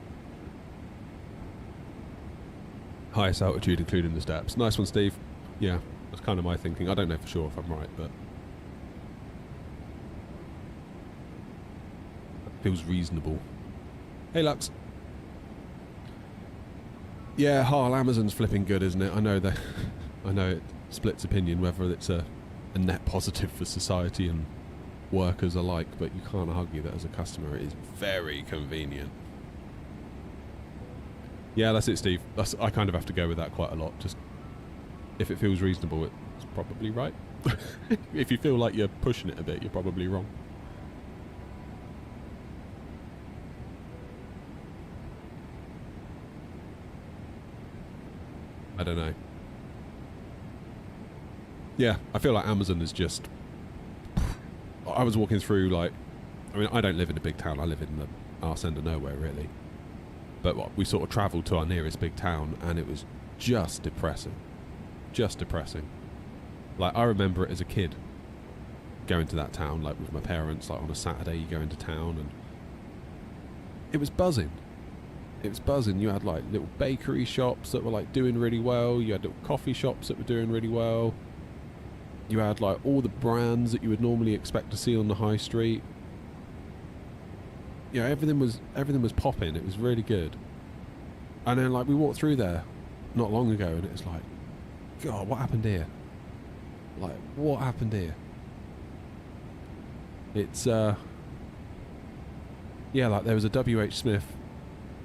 Highest altitude, including the steps. Nice one, Steve. Yeah. That's kind of my thinking. I don't know for sure if I'm right, but that feels reasonable. Hey, Lux. Yeah, Harl, Amazon's flipping good, isn't it? I know that. I know it splits opinion whether it's a net positive for society and workers alike, but you can't argue that as a customer it is very convenient. Yeah, that's it, Steve. I kind of have to go with that quite a lot. Just if it feels reasonable, it's probably right. If you feel like you're pushing it a bit, you're probably wrong. I don't know. Yeah, I feel like Amazon is just... I was walking through, like... I mean, I don't live in a big town. I live in the arse end of nowhere, really. But what, we sort of travelled to our nearest big town, and it was just depressing. Just depressing. Like, I remember it as a kid, going to that town, like, with my parents, like, on a Saturday, you go into town, and... It was buzzing. It was buzzing. You had, like, little bakery shops that were, like, doing really well. You had little coffee shops that were doing really well. You had, like, all the brands that you would normally expect to see on the high street. Yeah, everything was popping. It was really good. And then, like, we walked through there not long ago, and it was like, God, what happened here? Like, what happened here? It's, yeah, like, there was a W.H. Smith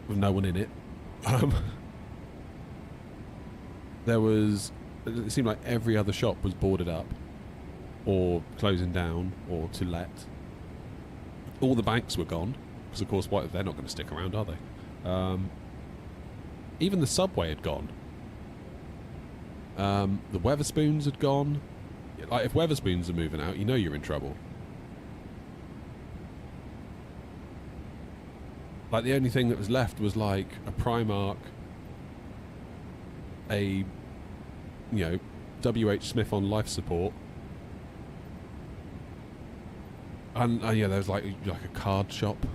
with no one in it. There was... It seemed like every other shop was boarded up, or closing down, or to let. All the banks were gone, because of course they're not going to stick around, are they? Even the subway had gone. The Weatherspoons had gone. Like, if Weatherspoons are moving out, you know you're in trouble. Like, the only thing that was left was, like, a Primark, a, you know, W.H. Smith on life support. And, yeah, there was, like a card shop.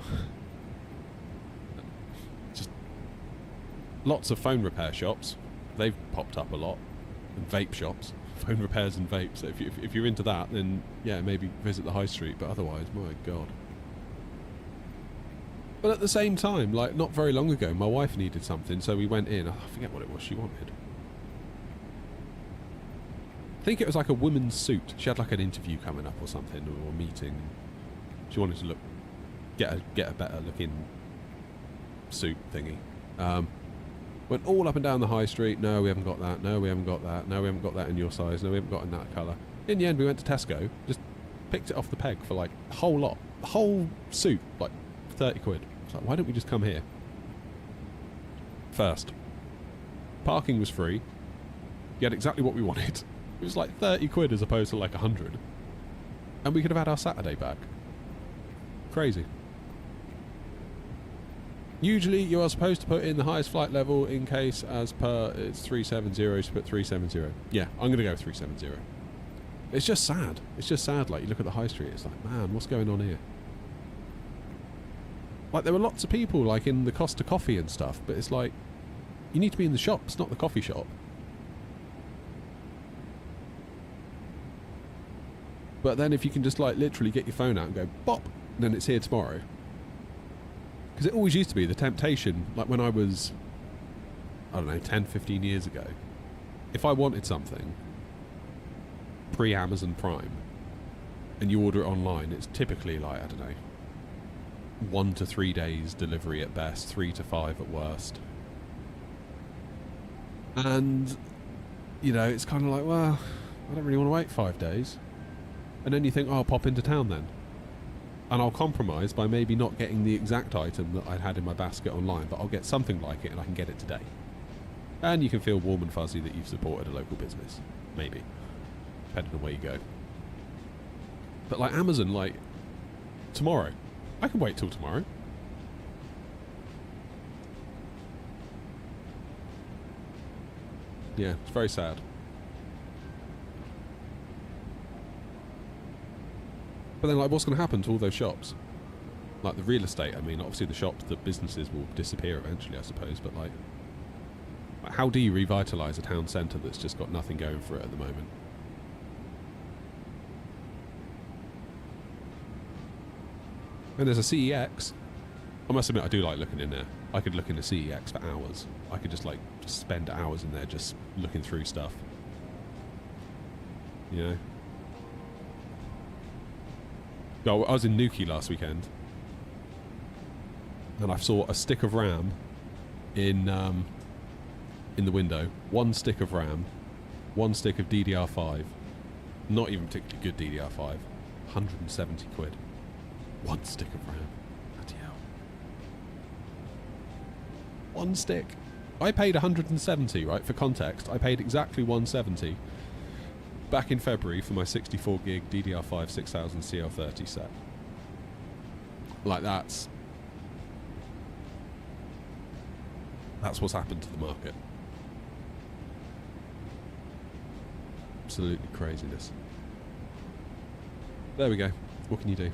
Just lots of phone repair shops. They've popped up a lot. And vape shops. Phone repairs and vapes. So if you're into that, then, yeah, maybe visit the high street. But otherwise, my God. But at the same time, like, not very long ago, my wife needed something, so we went in. I forget what it was she wanted. I think it was like a woman's suit. She had like an interview coming up or something, or a meeting. She wanted to get a better looking suit thingy. Went all up and down the high street. No, we haven't got that. No, we haven't got that. No, we haven't got that in your size. No, we haven't got in that colour. In the end, we went to Tesco, just picked it off the peg for like a whole lot. The whole suit, like 30 quid. It's like, why don't we just come here? First, parking was free. You had exactly what we wanted. It was like 30 quid as opposed to like 100. And we could have had our Saturday back. Crazy. Usually you are supposed to put in the highest flight level in case as per it's 370, so put 370. Yeah, I'm going to go 370. It's just sad. It's just sad, like, you look at the high street, it's like, man, what's going on here? Like, there were lots of people, like, in the Costa Coffee and stuff, but it's like, you need to be in the shops, not the coffee shop. But then if you can just, like, literally get your phone out and go, bop, then it's here tomorrow. Because it always used to be the temptation, like when I was, I don't know, 10, 15 years ago. If I wanted something, pre-Amazon Prime, and you order it online, it's typically like, I don't know, 1 to 3 days delivery at best, 3 to 5 at worst. And, you know, it's kind of like, well, I don't really want to wait 5 days. And then you think, oh, I'll pop into town then. And I'll compromise by maybe not getting the exact item that I'd had in my basket online, but I'll get something like it and I can get it today. And you can feel warm and fuzzy that you've supported a local business. Maybe. Depending on where you go. But like Amazon, like, tomorrow. I can wait till tomorrow. Yeah, it's very sad. But then, like, what's going to happen to all those shops? Like, the real estate, I mean, obviously the shops, the businesses will disappear eventually, I suppose, but, like how do you revitalise a town centre that's just got nothing going for it at the moment? And there's a CEX. I must admit, I do like looking in there. I could look in the CEX for hours. I could just, like, just spend hours in there just looking through stuff. You know? Oh, I was in Newquay last weekend, and I saw a stick of RAM in the window. One stick of RAM, 1 stick of DDR5. Not even particularly good DDR5. 170 quid. 1 stick of RAM. Bloody hell. 1 stick. I paid 170, right? For context, I paid exactly 170 back in February for my 64 gig DDR5 6000 CL30 set. Like that's what's happened to the market. Absolutely craziness. There we go. What can you do?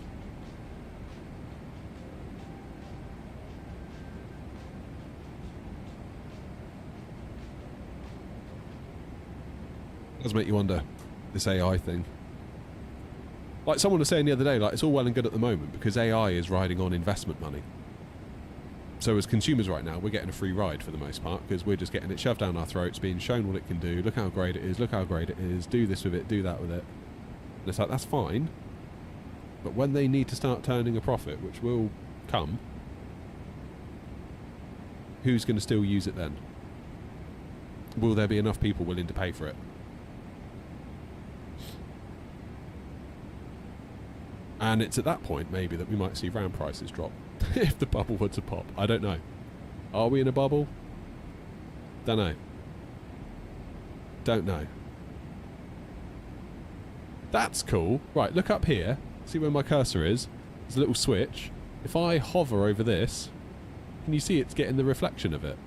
It does make you wonder, this AI thing. Like someone was saying the other day, like it's all well and good at the moment because AI is riding on investment money. So as consumers right now, we're getting a free ride for the most part because we're just getting it shoved down our throats, being shown what it can do. Look how great it is, look how great it is, do this with it, do that with it. And it's like, that's fine. But when they need to start turning a profit, which will come, who's going to still use it then? Will there be enough people willing to pay for it? And it's at that point, maybe, that we might see RAM prices drop. If the bubble were to pop. I don't know. Are we in a bubble? Don't know. Don't know. That's cool. Right, look up here. See where my cursor is? There's a little switch. If I hover over this, can you see it's getting the reflection of it?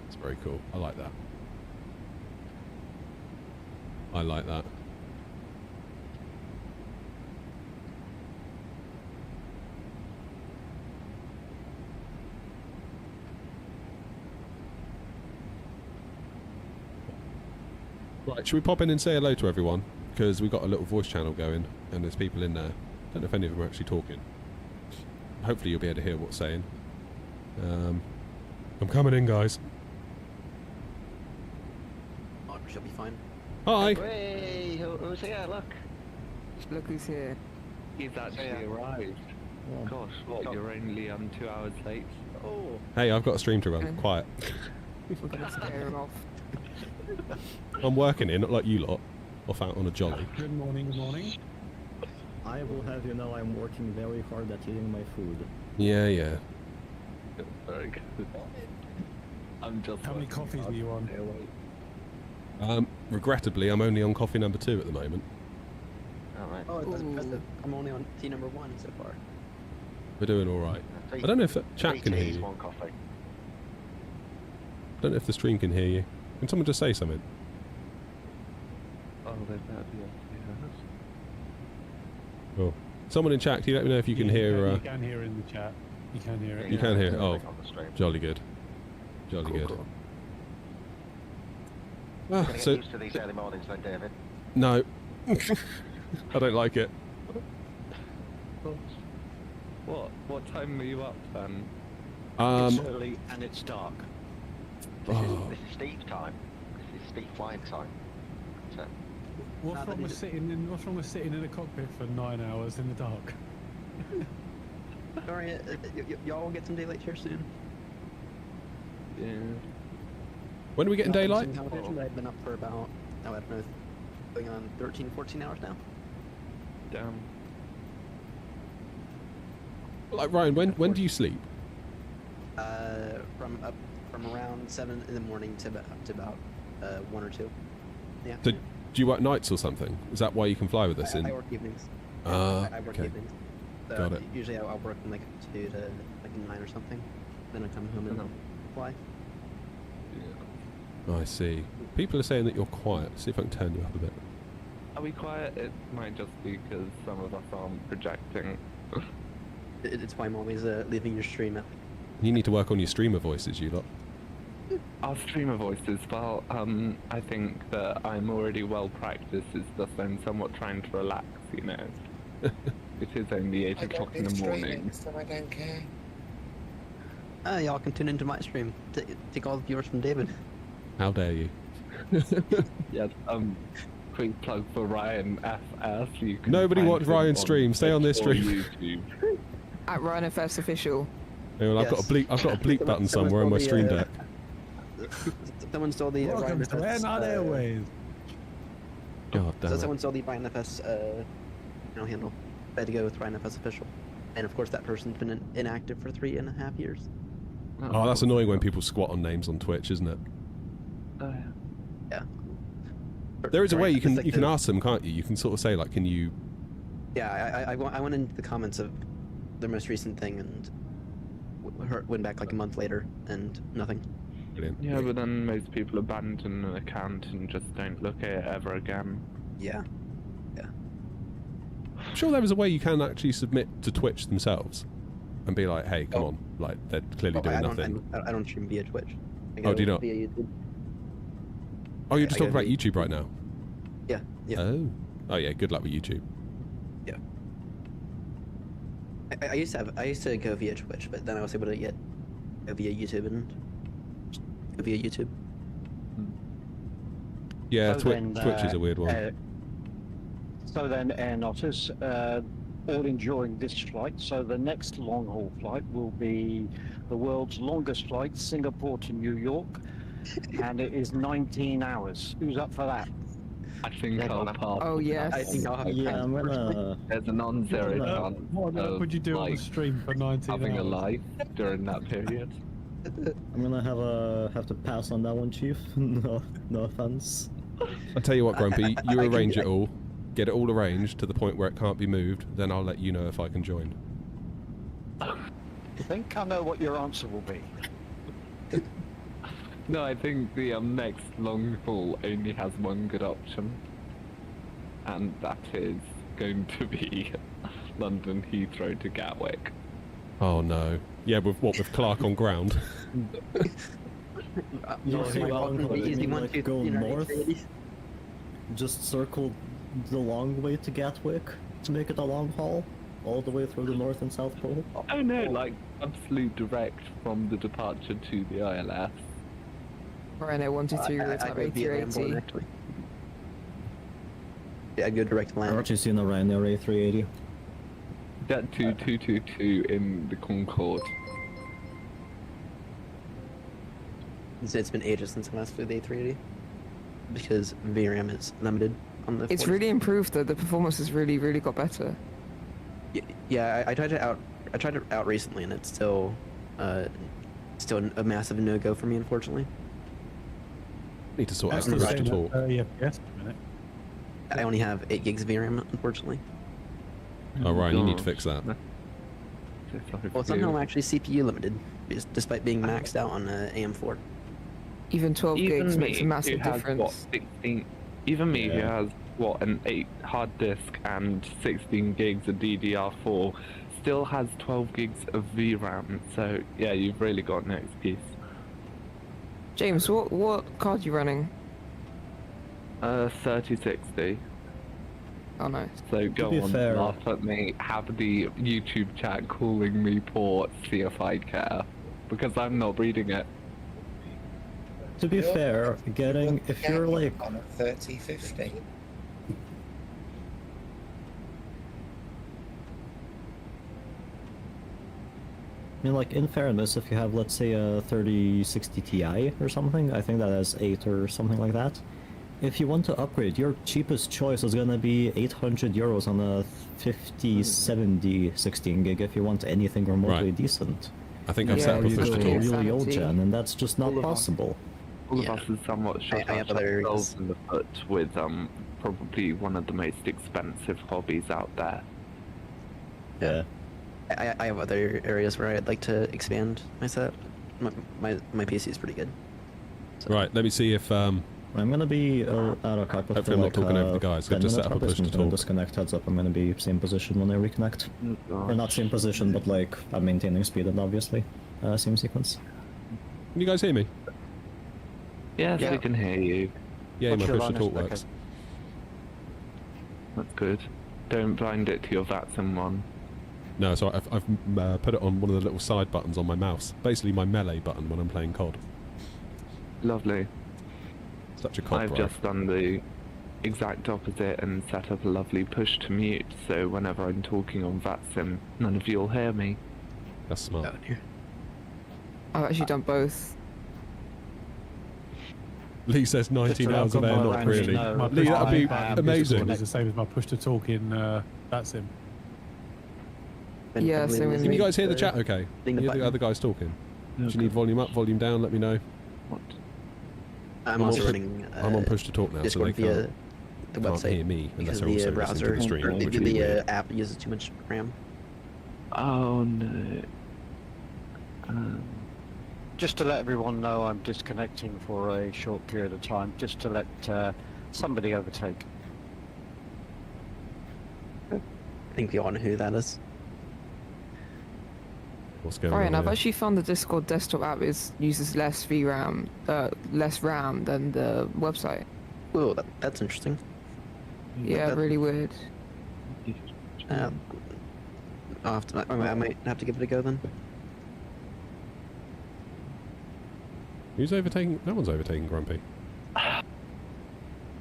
It's very cool. I like that. I like that. Right, should we pop in and say hello to everyone? Because we've got a little voice channel going and there's people in there. Don't know if any of them are actually talking. Hopefully you'll be able to hear what's saying. I'm coming in, guys. Oh, she'll be fine. Hi! Hey, who's here? Look. Look who's here. He's actually arrived. Yeah. Gosh, what? You're only 2 hours late. Oh. Hey, I've got a stream to run. Quiet. We're gonna scare him off. I'm working here, not like you lot. Off out on a jolly. Good morning, good morning. I will have you know I'm working very hard at eating my food. Yeah, yeah. Very good. I'm just. How many coffees are you on? Regrettably, I'm only on coffee number 2 at the moment. Alright. Oh, that's impressive. I'm only on tea number 1 so far. We're doing alright. I don't know if the chat can hear you. One coffee. I don't know if the stream can hear you. Can someone just say something? Oh, they better be able to hear us. Oh. Someone in chat, can you let me know if you can hear... You can hear in the chat. You can hear it. You can hear it? Oh, On the stream. jolly good. Jolly good. Cool. Ah, Gonna get used to these early mornings then, David. No. I don't like it. What time are you up then? It's early and it's dark. This is Steve's time. This is Steve flying time. So, What's wrong with sitting in a cockpit for 9 hours in the dark? Sorry, y'all will get some daylight here soon. Yeah. When are we getting daylight? I've been up for about, I don't know, going on 13, 14 hours now. Damn. Like, Ryan, when do you sleep? From around 7 in the morning to about 1 or 2. Yeah. So, do you work nights or something? Is that why you can fly with us? I work evenings. I work okay. evenings. So Got it. Usually I'll work from like 2 to like 9 or something. Then I come home and fly. Oh, I see. People are saying that you're quiet. See if I can turn you up a bit. Are we quiet? It might just be because some of us aren't projecting. It's why I'm always leaving your stream out. You need to work on your streamer voices, you lot. Our streamer voices, well, I think that I'm already well practiced. It's just I'm somewhat trying to relax, you know. It is only 8 o'clock in the morning. So I don't care. Y'all can tune into my stream. Take all the viewers from David. How dare you? Yes, quick plug for Ryan FS. You can Nobody find watch him Ryan's on stream. Stay on this Twitch or stream. YouTube. At RyanFS Official. Hang on, I've got a bleep button somewhere on my stream deck. Someone stole the Welcome to NR Airways. God damn So it. someone stole the Ryan FS handle. I had to go with Ryan FS official. And of course that person's been inactive for 3.5 years. Oh, that's annoying when people squat on names on Twitch, isn't it? Yeah. There is a way you can Like you can ask them, can't you? You can sort of say like, can you? Yeah, I went into the comments of their most recent thing and went back like a month later and nothing. Brilliant. Yeah, but then most people abandon an account and just don't look at it ever again. Yeah. I'm sure there is a way you can actually submit to Twitch themselves, and be like, hey, come on, like they're clearly doing nothing. I don't stream via Twitch. Oh, do you not? Via YouTube. Oh, you're just talking about YouTube right now. Yeah. Oh yeah. Good luck with YouTube. Yeah. I used to go via Twitch, but then I was able to go via YouTube and go via YouTube. Yeah, So then, Twitch is a weird one. So then, aeronautics, all enjoying this flight. So the next long-haul flight will be the world's longest flight, Singapore to New York, and it is 19 hours. Who's up for that? I think I'll pass. Oh, yes. I think I'll have Yeah, I'm gonna. There's a non-zero chance What of, would you do on the like, stream for 19 having a hours? life during that period. I'm gonna have to pass on that one, Chief. No offense. I'll tell you what, Grumpy, you I can arrange do- it all, get it all arranged to the point where it can't be moved, then I'll let you know if I can join. I think I know what your answer will be. No, I think the next long haul only has one good option, and that is going to be London Heathrow to Gatwick. Oh no. Yeah, with Clark on ground. You see, easy one, two, go you know, north, 80s. just circle the long way to Gatwick to make it a long haul, all the way through the North and South Pole. Oh no, like absolute direct from the departure to the ILS. Rhino 123 route I type go via Lamborn, 8380. actually. Yeah, I'd go direct to I've land. actually seen a Ryanair A380. Get to 222 in the Concorde. It's been ages since I last flew the A380 because VRAM is limited on the. It's 40. really improved though. The performance has really got better. Yeah, I tried it out. I tried it out recently, and it's still a massive no-go for me, unfortunately. Need to sort out That's the the push to same talk. at 30 FPS per minute. I only have 8 gigs of VRAM, unfortunately. Oh, Ryan, you need to gosh. fix that. Well, somehow I'm actually CPU limited, despite being maxed out on AM4. Even 12 gigs makes a who massive has, difference. What, 16? Even me, who has what, an 8 hard disk and 16 gigs of DDR4, still has 12 gigs of VRAM. So yeah, you've really got no excuse. James, what card are you running? 3060. Oh, nice. So go be on, fair- laugh at me, have the YouTube chat calling me poor, see if I care, because I'm not reading it. To be fair, if you're like on a 3050. I mean, like, in fairness, if you have, let's say, a 3060 Ti or something, I think that has 8 or something like that. If you want to upgrade, your cheapest choice is gonna be 800 euros on a 5070 16 gig if you want anything remotely decent. I think I've Yeah, set up a You push go to to talk. really old Sanity. gen, and that's just not possible. All Yeah. of us is somewhat shot I have other ourselves areas. in the foot with probably one of the most expensive hobbies out there. Yeah. I have other areas where I'd like to expand my setup. My PC is pretty good. Right, let me see if I'm gonna be out of copper Hopefully for I'm not like talking over the guys, I've 10 just minutes set up a probably, push so I'm to gonna talk. disconnect. Heads up, I'm gonna be same position when I reconnect. Or not same position, but like I'm maintaining speed and obviously same sequence. Can you guys hear me? Yes, Yeah. we can hear you. Yeah, my What's your push to line talk of- works. That's good. Don't blind it to your VATSIM one. No, so I've put it on one of the little side buttons on my mouse. Basically my melee button when I'm playing COD. Lovely. Such a COD I've bro. just done the exact opposite and set up a lovely push to mute, so whenever I'm talking on VATSIM, none of you'll hear me. That's smart. Oh dear. I've actually done both. Lee says 19 I've hours got of air, my not range, really. my Lee, that'd be push-to-talk amazing. is the same as my push-to-talk in VATSIM. Yeah, same with Can me. you guys hear the chat okay? Can you hear the button. other guys talking? Do you need volume up, volume down? Let me know. What? I'm also running. I'm on push to talk now, so they Discord via can't, the can't website hear me unless because they're also the listening to browser the stream, or which would be the weird. app uses too much RAM. Oh no. Just to let everyone know, I'm disconnecting for a short period of time, just to let somebody overtake. I think we all know who that is. What's going Ryan, on I've here? actually found the Discord desktop app uses less VRAM, less RAM than the website. Oh, that's interesting. Yeah, That- really weird. I might have to give it a go then. Who's overtaking? No one's overtaking Grumpy.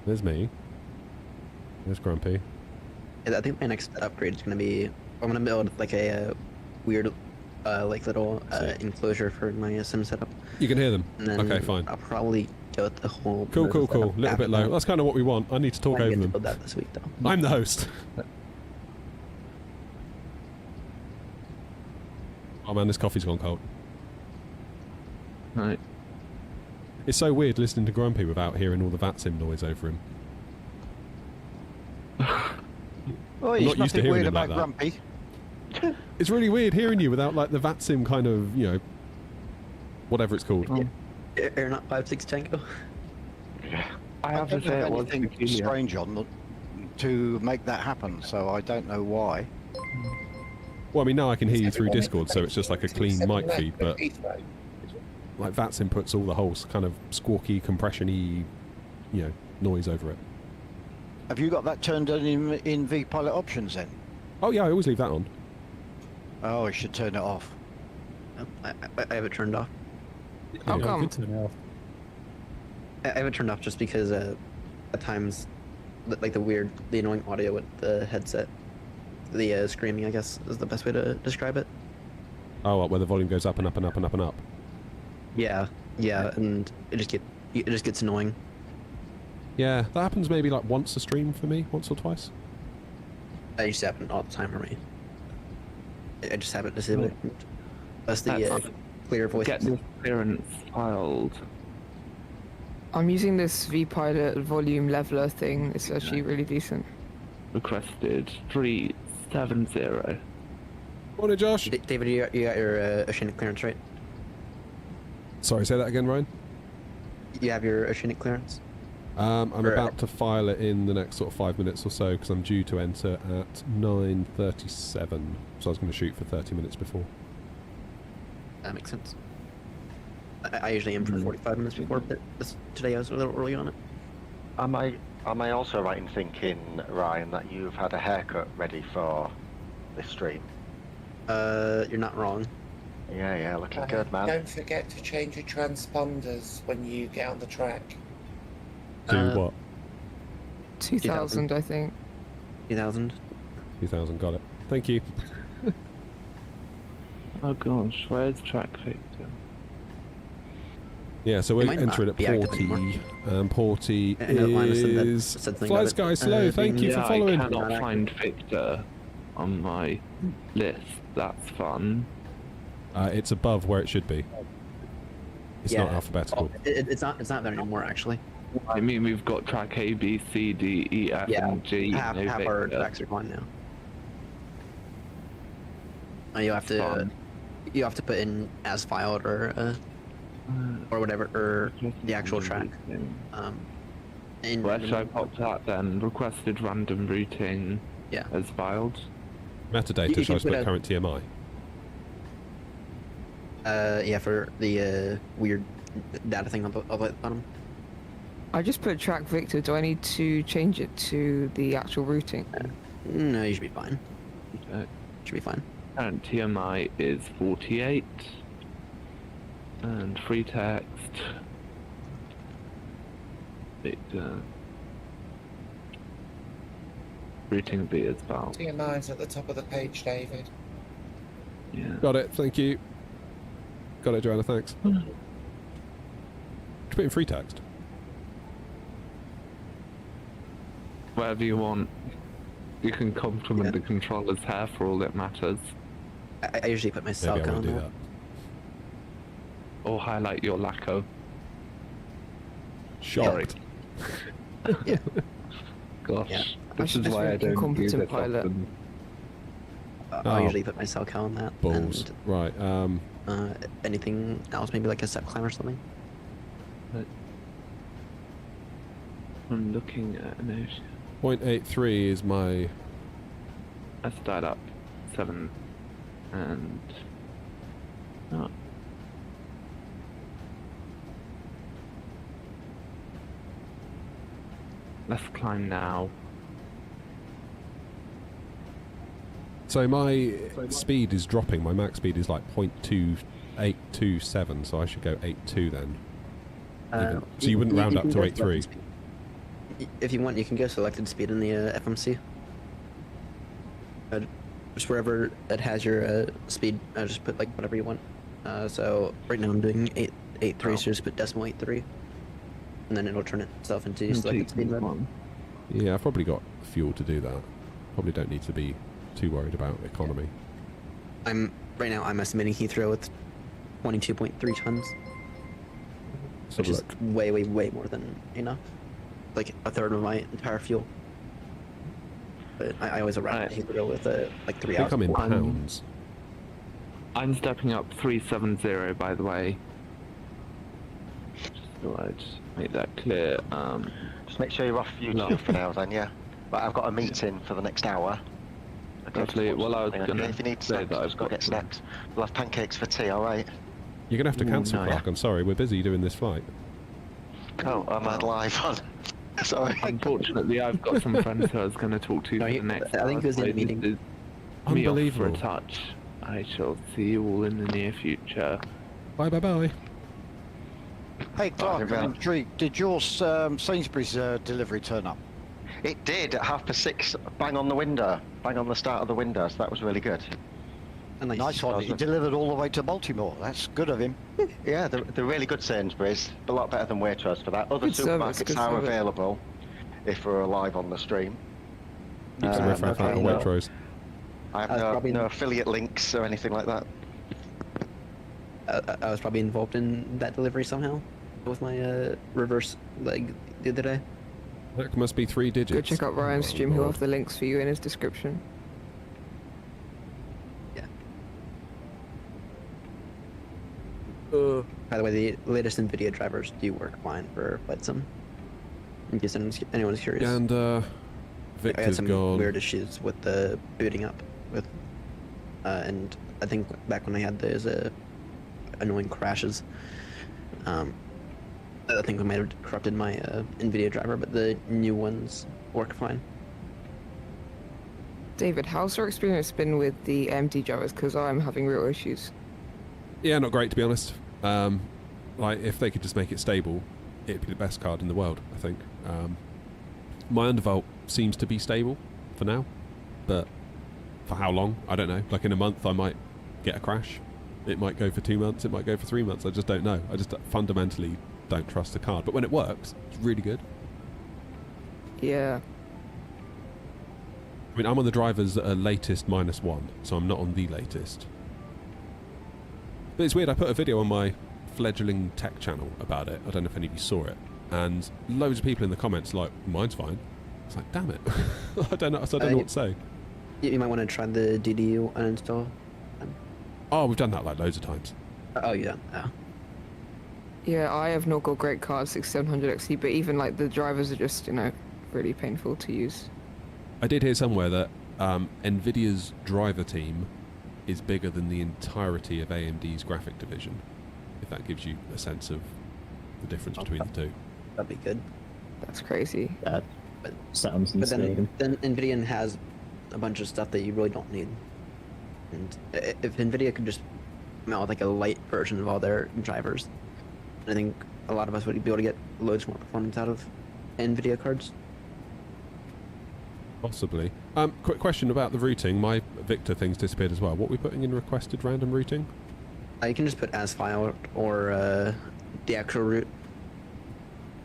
There's me. There's Grumpy. I think my next upgrade is gonna be I'm gonna build like a weird like little enclosure for my sim setup. You can hear them. And then Okay, fine. I'll probably go with the whole. Cool, cool, cool. A setup little bit after low. that. That's kind of what we want. I need to talk I over get to them. build that this week though. I'm the host. Oh man, this coffee's gone cold. Right. It's so weird listening to Grumpy without hearing all the VATSIM noise over him. Oh, I'm he's not used to nothing hearing weird him like about that. Grumpy. It's really weird hearing you without like the VATSIM kind of, you know, whatever it's called. Air not 5-6 Tango. I have to don't say have it was anything peculiar. strange on to make that happen, so I don't know why. Well, I mean, now I can hear you through Discord, so it's just like a clean mic feed, but like VATSIM puts all the whole kind of squawky, compression-y, you know, noise over it. Have you got that turned on in vPilot options then? Oh yeah, I always leave that on. Oh, I should turn it off. I have it turned off. How Yeah, come? good to know. I have it turned off just because at times, like the annoying audio with the headset, the screaming, I guess, is the best way to describe it. Oh, what, where the volume goes up and up and up and up and up. Yeah, and it just gets annoying. Yeah, that happens maybe like once a stream for me, once or twice. That used to happen all the time for me. I just have it disabled. That's the clear voice. Get this clearance filed. I'm using this vPilot volume leveler thing. It's actually really decent. Requested 370. Morning, Josh. David, you got your Oceanic clearance, right? Sorry, say that again, Ryan. You have your Oceanic clearance? I'm about to file it in the next sort of 5 minutes or so because I'm due to enter at 9:37. So I was going to shoot for 30 minutes before. That makes sense. I usually aim for 45 minutes before, but today I was a little early on it. Am I also right in thinking, Ryan, that you've had a haircut ready for this stream? You're not wrong. Yeah, looking good, man. Don't forget to change your transponders when you get on the track. Do what? 2000, I think. 2000. 2000, got it. Thank you. Oh gosh, where's track victor? Yeah, so It we're might entering not at be active Porty. anymore. Porty I know Linus said that- is... said something Flies about Guy it, Slow, thank you being- for Yeah, following. I cannot find Victor on my list. That's fun. It's above where it should be. It's not Yeah. alphabetical. It's not there anymore, actually. I mean, we've got track A, B, C, D, E, F, Yeah, and G. half no our Victor. tracks are gone now. You have to Fun. put in as filed or whatever, or the actual track. Where should I pop that then? Requested random routing Yeah. as filed. Metadata, You shall I can put put a- current TMI? Yeah, for the weird data thing on the bottom. I just put track Victor. Do I need to change it to the actual routing? No, you should be fine. Okay. Should be fine. Current TMI is 48. And free text. Victor. Routing B is filed. TMI's at the top of the page, David. Yeah. Got it, thank you. Got it, Joanna, thanks. Put in free text. Whatever you want. You can compliment the controller's hair for all that matters. I usually put my cell Maybe I on won't do that. that. Or highlight your lacquer. Shocked. Yeah. Gosh. Yeah. This is why I don't use it often. I'll usually put my cell on that. Balls. Right. Anything else? Maybe like a step climb or something? I'm looking at an ocean. 0.83 is my... I start up 7 and... Oh. Let's climb now. So my speed is dropping. My max speed is like 0.2827, so I should go 8.2 then. So you wouldn't round up to 8.3? If you want, you can go selected speed in the FMC. Just wherever it has your speed, just put like whatever you want. So right now I'm doing 8.83, so just put decimal 8.3. And then it'll turn itself into selected speed. Yeah, I've probably got fuel to do that. Probably don't need to be too worried about economy. Right now I'm estimating Heathrow with 22.3 tons. Which is way more than enough. Like a third of my entire fuel. But I always arrive at Heathrow with like 3 hours. I think I'm in pounds. I'm stepping up 370, by the way. Just thought I'd make that clear. Just make sure you're off YouTube for now then, yeah. But I've got a meeting for the next hour. Lovely. Well, I was going to if you need snacks, just go get snacks. We'll have pancakes for tea, alright? You're going to have to cancel, Clark. I'm sorry, we're busy doing this flight. Oh, I'm live on. Sorry. Unfortunately, I've got some friends who I was going to talk to for the next I think it was in the meeting. Unbelievable. Me off for a touch. I shall see you all in the near future. Bye. Hey Clark, I'm intrigued. Did your Sainsbury's delivery turn up? It did at 6:30, bang on the window, bang on the start of the window, so that was really good. Nice one. He delivered all the way to Baltimore. That's good of him. Yeah, they're really good Sainsbury's. A lot better than Waitrose for that. Other supermarkets are available if we're live on the stream. Waitrose. I have no affiliate links or anything like that. I was probably involved in that delivery somehow with my reverse leg the other day. That must be 3 digits. Go check out Ryan's stream. He'll have the links for you in his description. Yeah. By the way, the latest NVIDIA drivers do work fine for flight sim. In case anyone's curious. And I had Victor's some gone. weird issues with the booting up with, and I think back when I had those annoying crashes, I think I might have corrupted my NVIDIA driver, but the new ones work fine. David, how's your experience been with the AMD drivers? Because I'm having real issues. Yeah, not great to be honest. Like if they could just make it stable, it'd be the best card in the world, I think. My undervolt seems to be stable for now, but for how long? I don't know. Like in a month I might get a crash. It might go for 2 months, it might go for 3 months, I just don't know. I just fundamentally don't trust the card. But when it works, it's really good. Yeah. I mean, I'm on the drivers that are latest -1, so I'm not on the latest. But it's weird, I put a video on my fledgling tech channel about it. I don't know if any of you saw it. And loads of people in the comments like, mine's fine. It's like, damn it. I don't know what to say. You might want to try the DDU uninstall. Oh, we've done that like loads of times. Oh, yeah. Oh. Yeah, I have not got great cards, 6700 XT, but even like the drivers are just, really painful to use. I did hear somewhere that NVIDIA's driver team is bigger than the entirety of AMD's graphic division, if that gives you a sense of the difference between the two. That'd be good. That's crazy. That sounds But insane. then NVIDIA has a bunch of stuff that you really don't need. And if NVIDIA could just come out with like a light version of all their drivers, I think a lot of us would be able to get loads more performance out of NVIDIA cards. Possibly. Quick question about the routing. My Victor thing's disappeared as well. What are we putting in requested random routing? You can just put as filed or the actual route.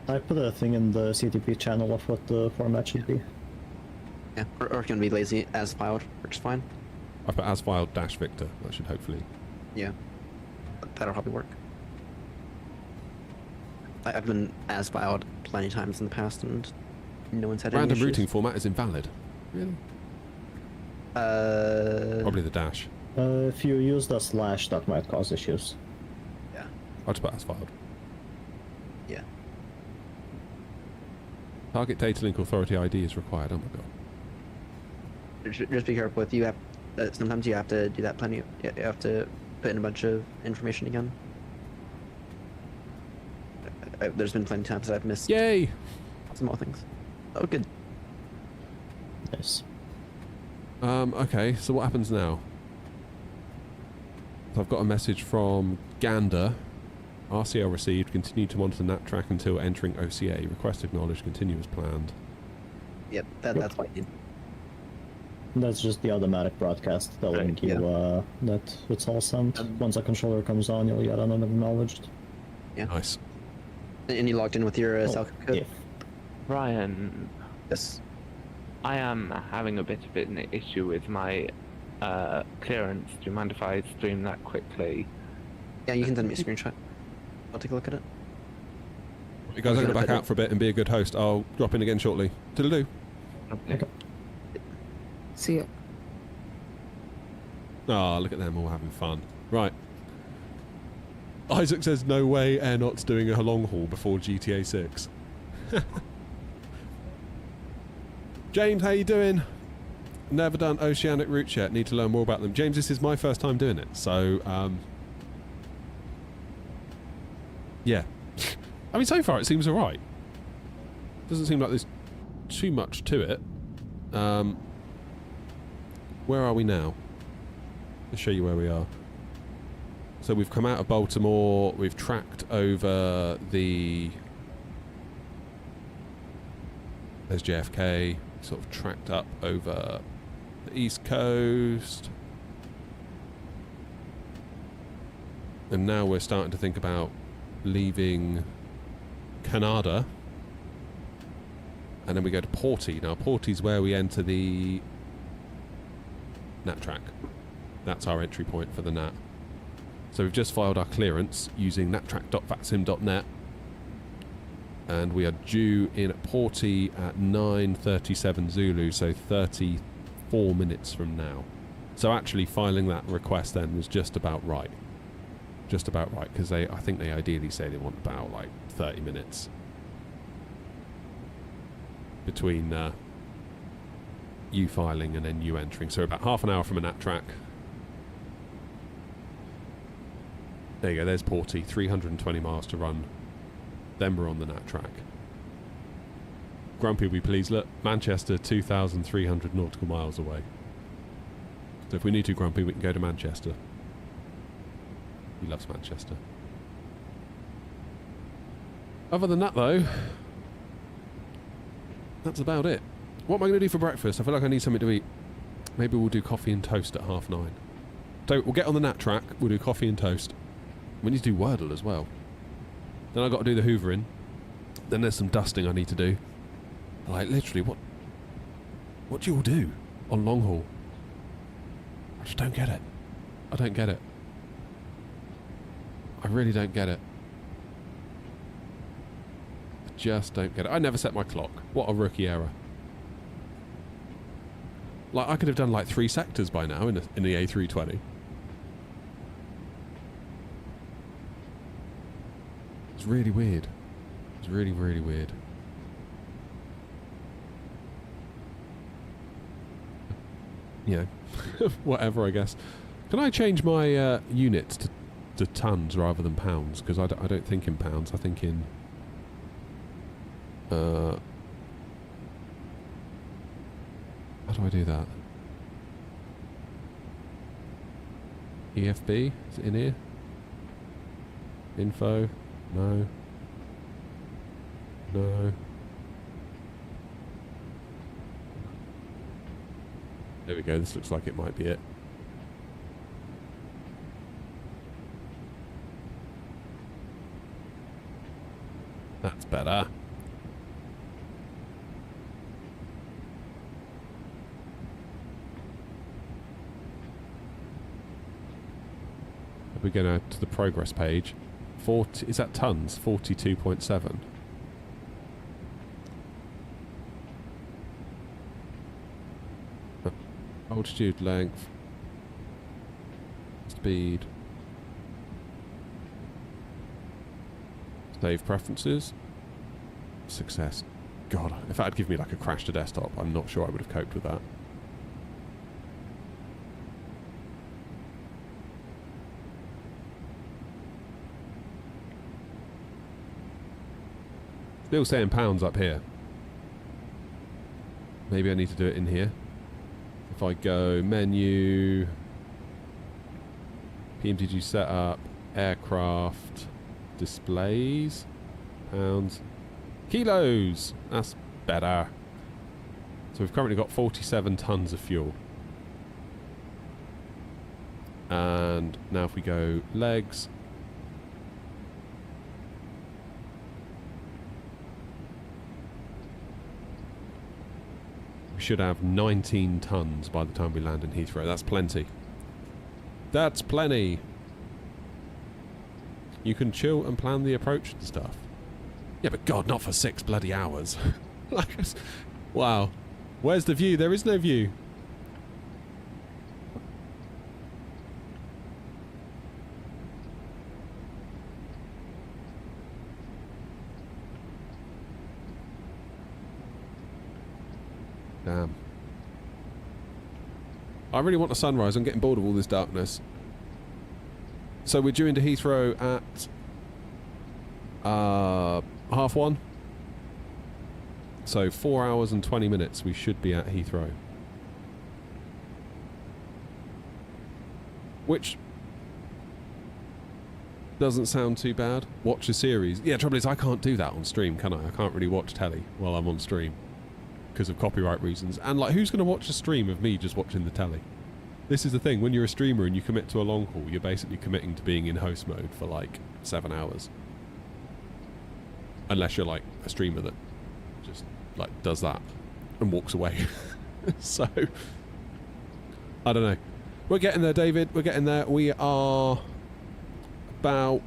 I put a thing in the CTP channel of what the format should be. Yeah, or if you want to be lazy, as filed works fine. I put as filed dash Victor. That should hopefully. Yeah, that'll probably work. I've been as filed plenty of times in the past, and no one's had any Random issues. routing format is invalid. Really? Probably the dash. If you use the slash, that might cause issues. Yeah. I'll just put as filed. Yeah. Target data link authority ID is required. Oh my god. Just be careful with you have. Sometimes you have to do that plenty. You have to put in a bunch of information again. There's been plenty of times that I've missed. Yay! Small things. Oh, good. Nice. Okay, so what happens now? So I've got a message from Gander. RCL received. Continue to monitor NAT track until entering OCA. Request acknowledged. Continue as planned. Yep, that's what I did. That's just the automatic broadcast telling you that it's all sent. Once a controller comes on, you'll get an acknowledged. Yeah. Nice. And you logged in with your cell code? Yeah. Ryan. Yes. I am having a bit of an issue with my clearance. Do you mind if I stream that quickly? Yeah, you can send me a screenshot. I'll take a look at it. You guys are going to back out for a bit and be a good host. I'll drop in again shortly. Toodaloo. Okay. See ya. Ah, look at them all having fun. Right. Isaac says no way Airnaut's doing a long haul before GTA 6. James, how you doing? Never done oceanic routes yet. Need to learn more about them. James, this is my first time doing it, so yeah. I mean, so far it seems alright. Doesn't seem like there's too much to it. Where are we now? I'll show you where we are. So we've come out of Baltimore, we've tracked over the... There's JFK, sort of tracked up over the East Coast. And now we're starting to think about leaving Canada. And then we go to Porty. Now Porty's where we enter the NAT track. That's our entry point for the NAT. So we've just filed our clearance using nattrack.vatsim.net, and we are due in at Porty at 9:37 Zulu, so 34 minutes from now. So actually filing that request then was just about right. Just about right, because I think they ideally say they want about like 30 minutes between you filing and then you entering. So about half an hour from a NAT track. There you go, there's Porty, 320 miles to run. Then we're on the NAT track. Grumpy, will you please look? Manchester, 2,300 nautical miles away. So if we need to, Grumpy, we can go to Manchester. He loves Manchester. Other than that, though, that's about it. What am I going to do for breakfast? I feel like I need something to eat. Maybe we'll do coffee and toast at 9:30. So we'll get on the NAT track, we'll do coffee and toast. We need to do Wordle as well. Then I've got to do the hoovering. Then there's some dusting I need to do. Like, literally, what do you all do on long haul? I just don't get it. I don't get it. I really don't get it. I just don't get it. I never set my clock. What a rookie error. Like, I could have done like 3 sectors by now in the A320. It's really weird. It's really, really weird. You know, whatever, I guess. Can I change my units to tons rather than pounds? Because I don't think in pounds. I think in... how do I do that? EFB? Is it in here? Info? No. No. There we go. This looks like it might be it. That's better. We're going to the progress page. 40, is that tons? 42.7. Altitude, length, speed, save preferences, success. God, if that had given me like a crash to desktop, I'm not sure I would have coped with that. Still saying pounds up here. Maybe I need to do it in here. If I go menu, PMTG setup, aircraft, displays, pounds, kilos. That's better. So we've currently got 47 tons of fuel. And now if we go legs, we should have 19 tons by the time we land in Heathrow. That's plenty. That's plenty. You can chill and plan the approach and stuff. Yeah, but God, not for 6 bloody hours. Like, wow. Where's the view? There is no view. Damn. I really want a sunrise. I'm getting bored of all this darkness. So we're due into Heathrow at 1:30. So 4 hours and 20 minutes we should be at Heathrow. Which doesn't sound too bad. Watch a series. Yeah, trouble is I can't do that on stream, can I? I can't really watch telly while I'm on stream because of copyright reasons. And like, who's going to watch a stream of me just watching the telly? This is the thing, when you're a streamer and you commit to a long haul, you're basically committing to being in host mode for like 7 hours. Unless you're like a streamer that just like does that and walks away. So, I don't know. We're getting there, David. We're getting there. We are about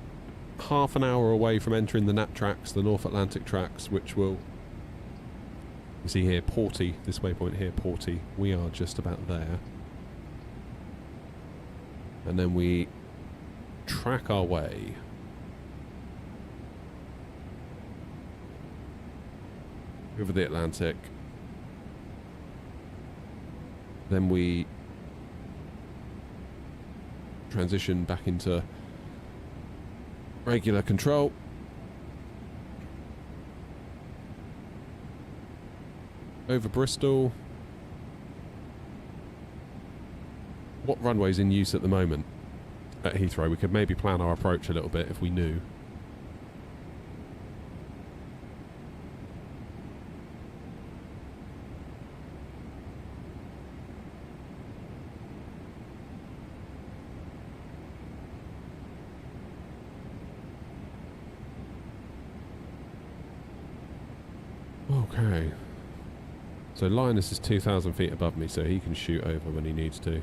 half an hour away from entering the NAT tracks, the North Atlantic tracks, which will... You see here, Porty, this waypoint here, Porty. We are just about there. And then we track our way over the Atlantic. Then we transition back into regular control. Over Bristol. What runway's in use at the moment at Heathrow? We could maybe plan our approach a little bit if we knew. Okay. So Linus is 2,000 feet above me, so he can shoot over when he needs to.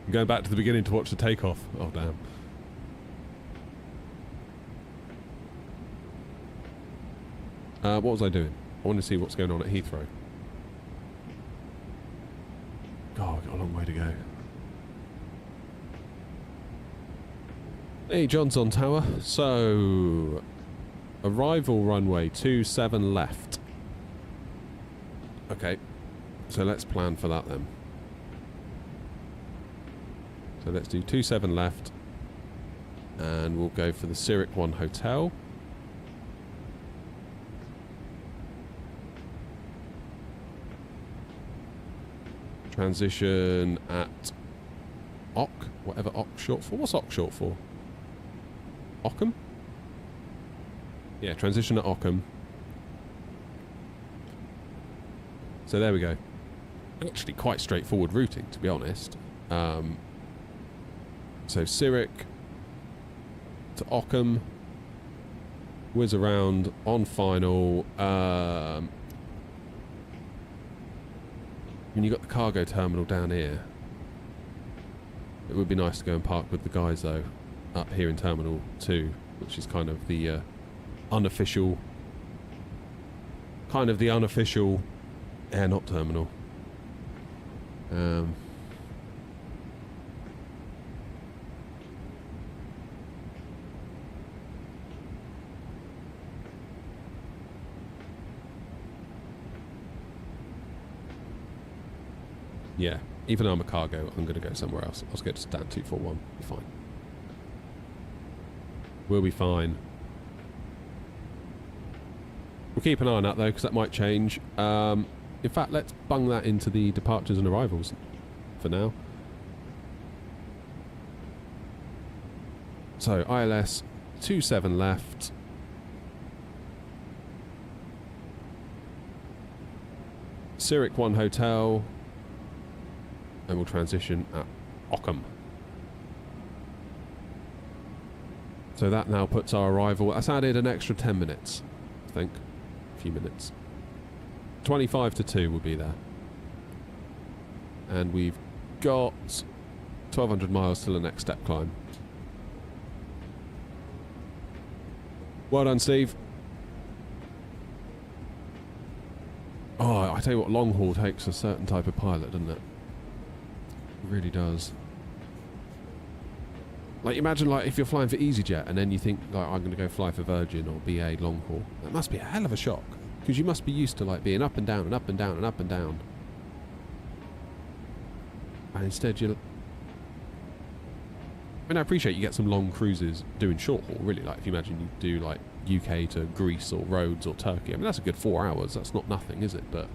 I'm going back to the beginning to watch the takeoff. Oh, damn. What was I doing? I want to see what's going on at Heathrow. God, I've got a long way to go. Hey, John's on tower. So, arrival runway 27 left. Okay, so let's plan for that then. So let's do 27 left, and we'll go for the Zurich 1 Hotel. Transition at OC, whatever OC short for. What's OC short for? Ockham? Yeah, transition at Ockham. So there we go. Actually quite straightforward routing, to be honest. So Zurich to Ockham, whiz around on final. When you got the cargo terminal down here, it would be nice to go and park with the guys though, up here in Terminal 2, which is kind of the unofficial air not terminal. Yeah, even though I'm a cargo, I'm going to go somewhere else. I'll just go to stand 241. Be fine. We'll be fine. We'll keep an eye on that though, because that might change. In fact, let's bung that into the departures and arrivals for now. So ILS 27 left. Zurich 1 hotel. And we'll transition at Ockham. So that now puts our arrival. That's added an extra 10 minutes, I think. A few minutes. 25 to 2 will be there. And we've got 1,200 miles till the next step climb. Well done, Steve. Oh, I tell you what, long haul takes a certain type of pilot, doesn't it? It really does. Like, imagine like if you're flying for EasyJet and then you think like I'm going to go fly for Virgin or BA long haul. That must be a hell of a shock, because you must be used to like being up and down and up and down and up and down. And instead you're... I mean, I appreciate you get some long cruises doing short haul, really. Like if you imagine you do like UK to Greece or Rhodes or Turkey. I mean, that's a good 4 hours. That's not nothing, is it? But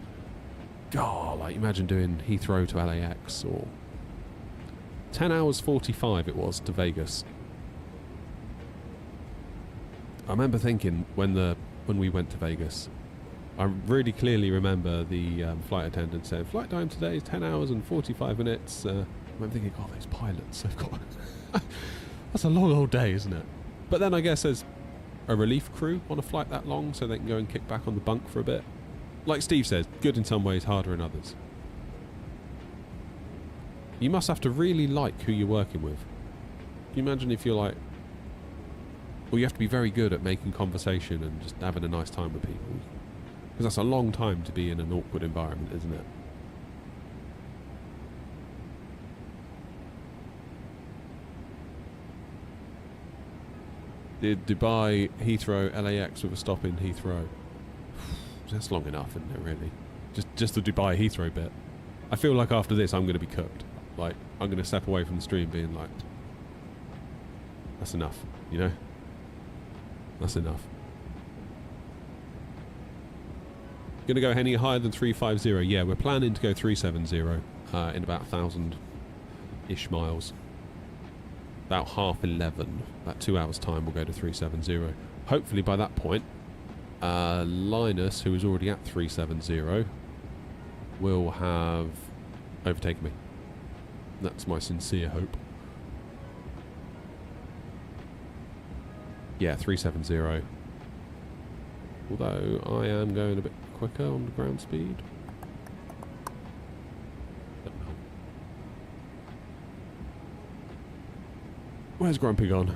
God, like imagine doing Heathrow to LAX or 10 hours 45 it was to Vegas. I remember thinking when we went to Vegas, I really clearly remember the flight attendant saying, flight time today is 10 hours and 45 minutes. I remember thinking, oh, those pilots, they've got... That's a long old day, isn't it? But then I guess there's a relief crew on a flight that long, so they can go and kick back on the bunk for a bit. Like Steve says, good in some ways, harder in others. You must have to really like who you're working with. Can you imagine if you're like... Well, you have to be very good at making conversation and just having a nice time with people. Because that's a long time to be in an awkward environment, isn't it? Did Dubai, Heathrow, LAX with a stop in Heathrow. That's long enough, isn't it, really? Just the Dubai Heathrow bit. I feel like after this I'm going to be cooked. Like, I'm going to step away from the stream being like, that's enough, you know? That's enough. Going to go any higher than 350? Yeah, we're planning to go 370 in about 1,000-ish miles. About 11:30, about 2 hours time, we'll go to 370. Hopefully by that point, Linus, who is already at 370, will have overtaken me. That's my sincere hope. Yeah, 370. Although I am going a bit quicker on the ground speed. Where's Grumpy gone?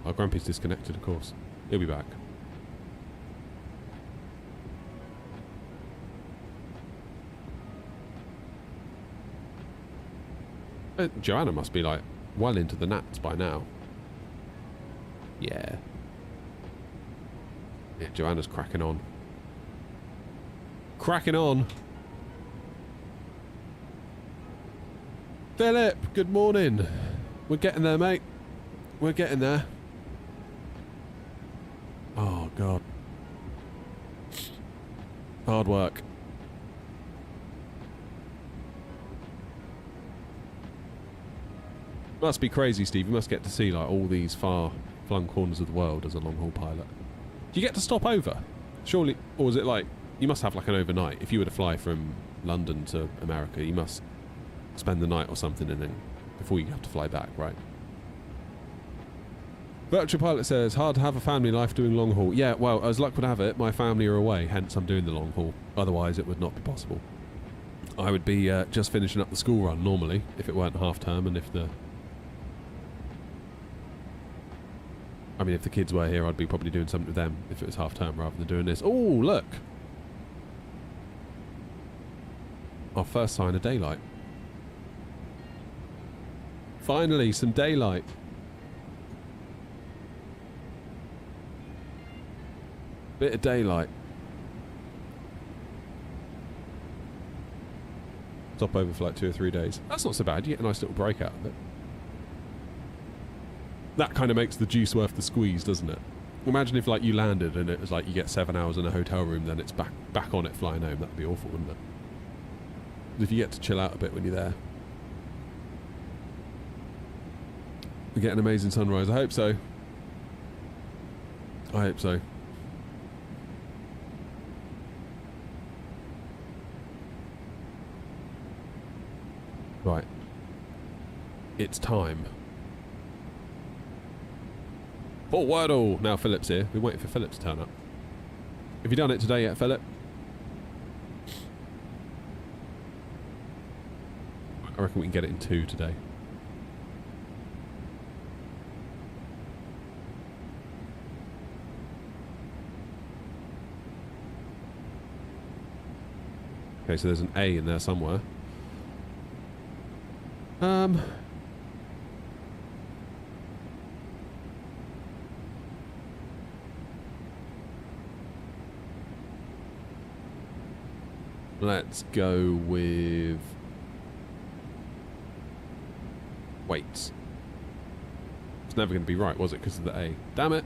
Oh, Grumpy's disconnected, of course. He'll be back. Joanna must be like well into the nats by now. Yeah. Yeah, Joanna's cracking on. Cracking on! Philip, good morning. We're getting there, mate. We're getting there. Oh, God. Hard work. Must be crazy, Steve. You must get to see like all these far-flung corners of the world as a long-haul pilot. Do you get to stop over? Surely, or is it like you must have like an overnight? If you were to fly from London to America, you must spend the night or something, and then before you have to fly back, right? Virtual Pilot says, hard to have a family life doing long haul. Yeah, well, as luck would have it, my family are away, hence I'm doing the long haul. Otherwise, it would not be possible. I would be just finishing up the school run normally, if it weren't half term, and if the... I mean, if the kids were here, I'd be probably doing something with them if it was half term rather than doing this. Oh, look! Our first sign of daylight. Finally, some daylight. Bit of daylight. Stop over for like 2 or 3 days. That's not so bad. You get a nice little break out of it. That kind of makes the juice worth the squeeze, doesn't it? Imagine if like you landed and it was like you get 7 hours in a hotel room, then it's back on it flying home. That'd be awful, wouldn't it? If you get to chill out a bit when you're there. We get an amazing sunrise. I hope so. I hope so. Right. It's time. For Wordle! Now Philip's here. We're waiting for Philip to turn up. Have you done it today yet, Philip? I reckon we can get it in 2 today. Okay, so there's an A in there somewhere. Let's go with weights. It's never going to be right, was it? Because of the A. Damn it.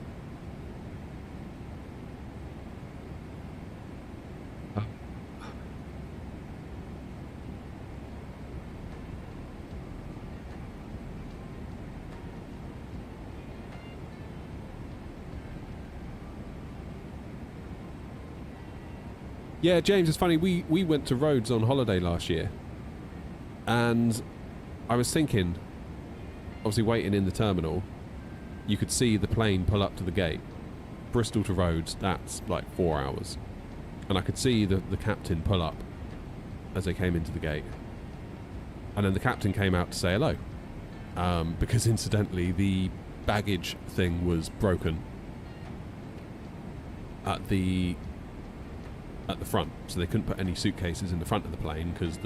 Yeah, James, it's funny, we went to Rhodes on holiday last year, and I was thinking, obviously waiting in the terminal, you could see the plane pull up to the gate. Bristol to Rhodes, that's like 4 hours. And I could see the captain pull up as they came into the gate. And then the captain came out to say hello. Because incidentally, the baggage thing was broken at the front, so they couldn't put any suitcases in the front of the plane because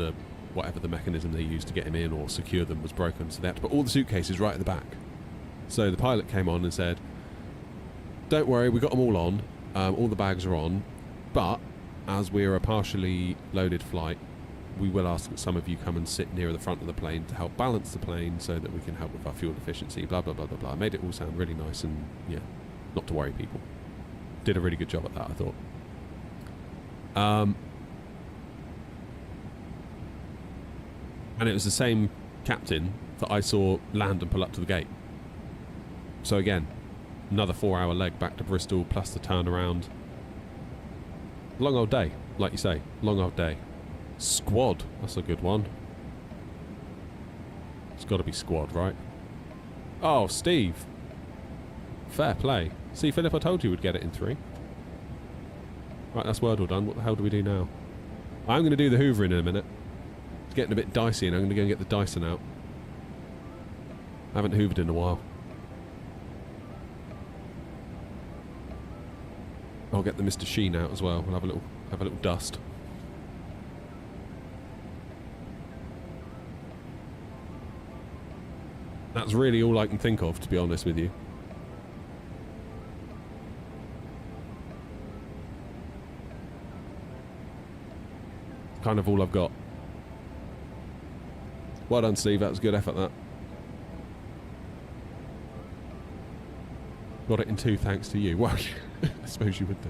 whatever the mechanism they used to get him in or secure them was broken, so they had to put all the suitcases right at the back. So the pilot came on and said, don't worry, we got them all on, all the bags are on, but as we're a partially loaded flight, we will ask that some of you come and sit near the front of the plane to help balance the plane so that we can help with our fuel efficiency, blah blah blah blah blah. Made it all sound really nice and yeah, not to worry people. Did a really good job at that, I thought. And it was the same captain that I saw land and pull up to the gate. So again, another 4-hour leg back to Bristol plus the turnaround. Long old day, like you say. Long old day. Squad, that's a good one. It's got to be squad, right? Oh, Steve. Fair play. See, Philip, I told you we'd get it in 3. Right, that's Wordle done. What the hell do we do now? I'm going to do the hoovering in a minute. It's getting a bit dicey and I'm going to go and get the Dyson out. I haven't hoovered in a while. I'll get the Mr. Sheen out as well. We'll have a little dust. That's really all I can think of, to be honest with you. Kind of all I've got. Well done, Steve. That was good effort, that. Got it in 2 thanks to you. Well, I suppose you would do.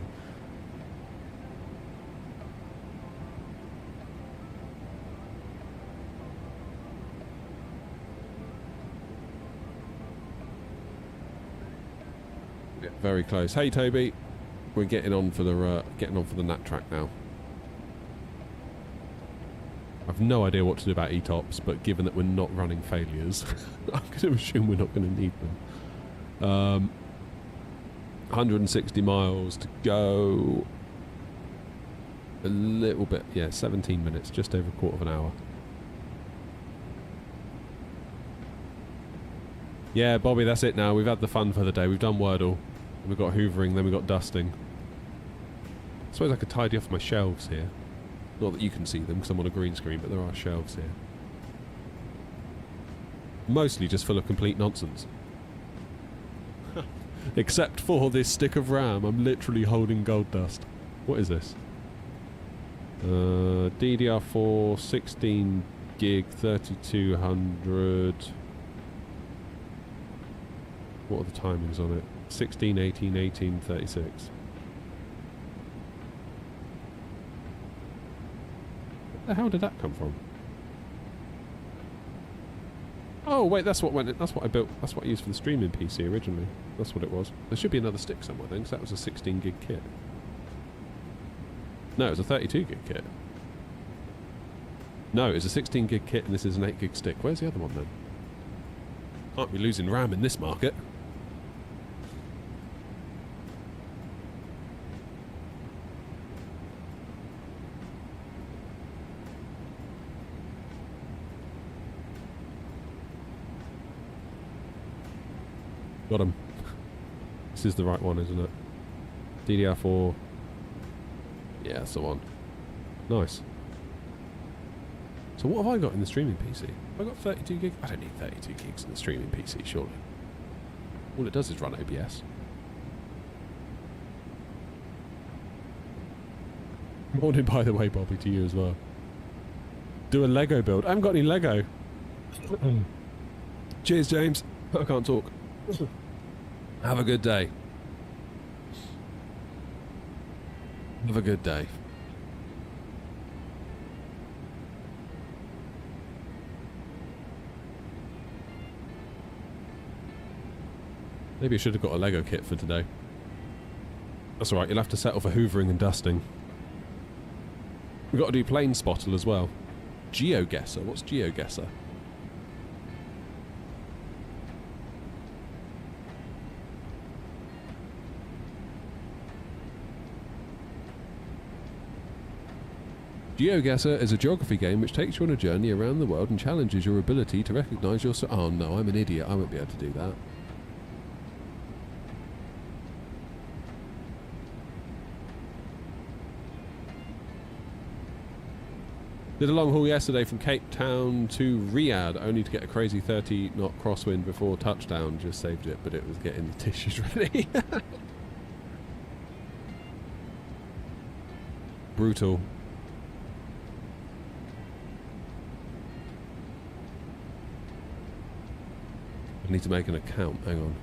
Yeah, very close. Hey, Toby. We're getting on for the nat track now. I've no idea what to do about ETOPS, but given that we're not running failures, I'm going to assume we're not going to need them. 160 miles to go. A little bit, yeah, 17 minutes, just over a quarter of an hour. Yeah, Bobby, that's it now. We've had the fun for the day. We've done Wordle. We've got hoovering, then we've got dusting. I suppose I could tidy off my shelves here. Not that you can see them because I'm on a green screen, but there are shelves here. Mostly just full of complete nonsense. Except for this stick of RAM. I'm literally holding gold dust. What is this? DDR4, 16 gig, 3200. What are the timings on it? 16, 18, 18, 36. Where the hell did that come from? Oh wait, that's what went. That's what I built. That's what I used for the streaming PC originally. That's what it was. There should be another stick somewhere then, because that was a 16 gig kit. No, it was a 32 gig kit. No, it's a 16 gig kit, and this is an 8 gig stick. Where's the other one then? Can't be losing RAM in this market. Got him. This is the right one, isn't it? DDR4. Yeah, that's the one. Nice. So what have I got in the streaming PC? Have I got 32 gig? I don't need 32 gigs in the streaming PC, surely. All it does is run OBS. Morning, by the way, Bobby, to you as well. Do a Lego build. I haven't got any Lego. Cheers, James. I can't talk. Have a good day. Have a good day. Maybe I should have got a Lego kit for today. That's alright, you'll have to settle for hoovering and dusting. We've got to do plane spottle as well. GeoGuessr. What's GeoGuessr? GeoGuessr is a geography game which takes you on a journey around the world and challenges your ability to recognise your... Oh no, I'm an idiot. I won't be able to do that. Did a long haul yesterday from Cape Town to Riyadh, only to get a crazy 30-knot crosswind before touchdown. Just saved it, but it was getting the tissues ready. Brutal. I need to make an account. Hang on.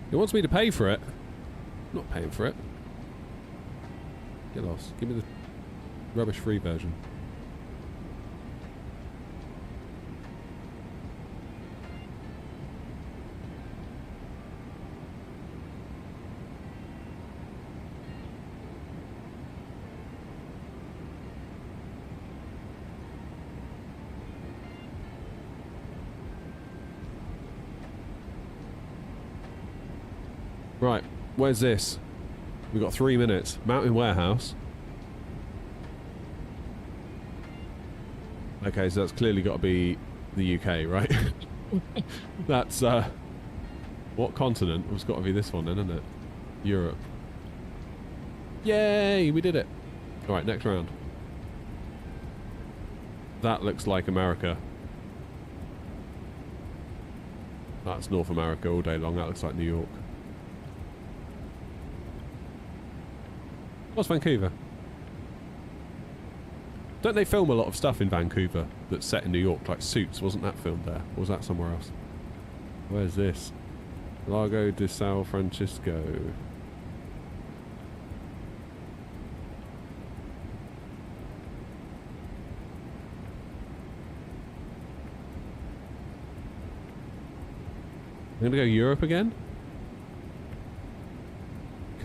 He wants me to pay for it. I'm not paying for it. Get lost. Give me the rubbish-free version. Right, where's this? We've got 3 minutes. Mountain Warehouse. Okay, so that's clearly got to be the UK, right? That's, what continent? It's got to be this one then, isn't it? Europe. Yay, we did it. Alright, next round. That looks like America. That's North America all day long. That looks like New York. What's Vancouver? Don't they film a lot of stuff in Vancouver that's set in New York, like Suits? Wasn't that filmed there? Or was that somewhere else? Where's this? Lago de San Francisco. I'm gonna go Europe again.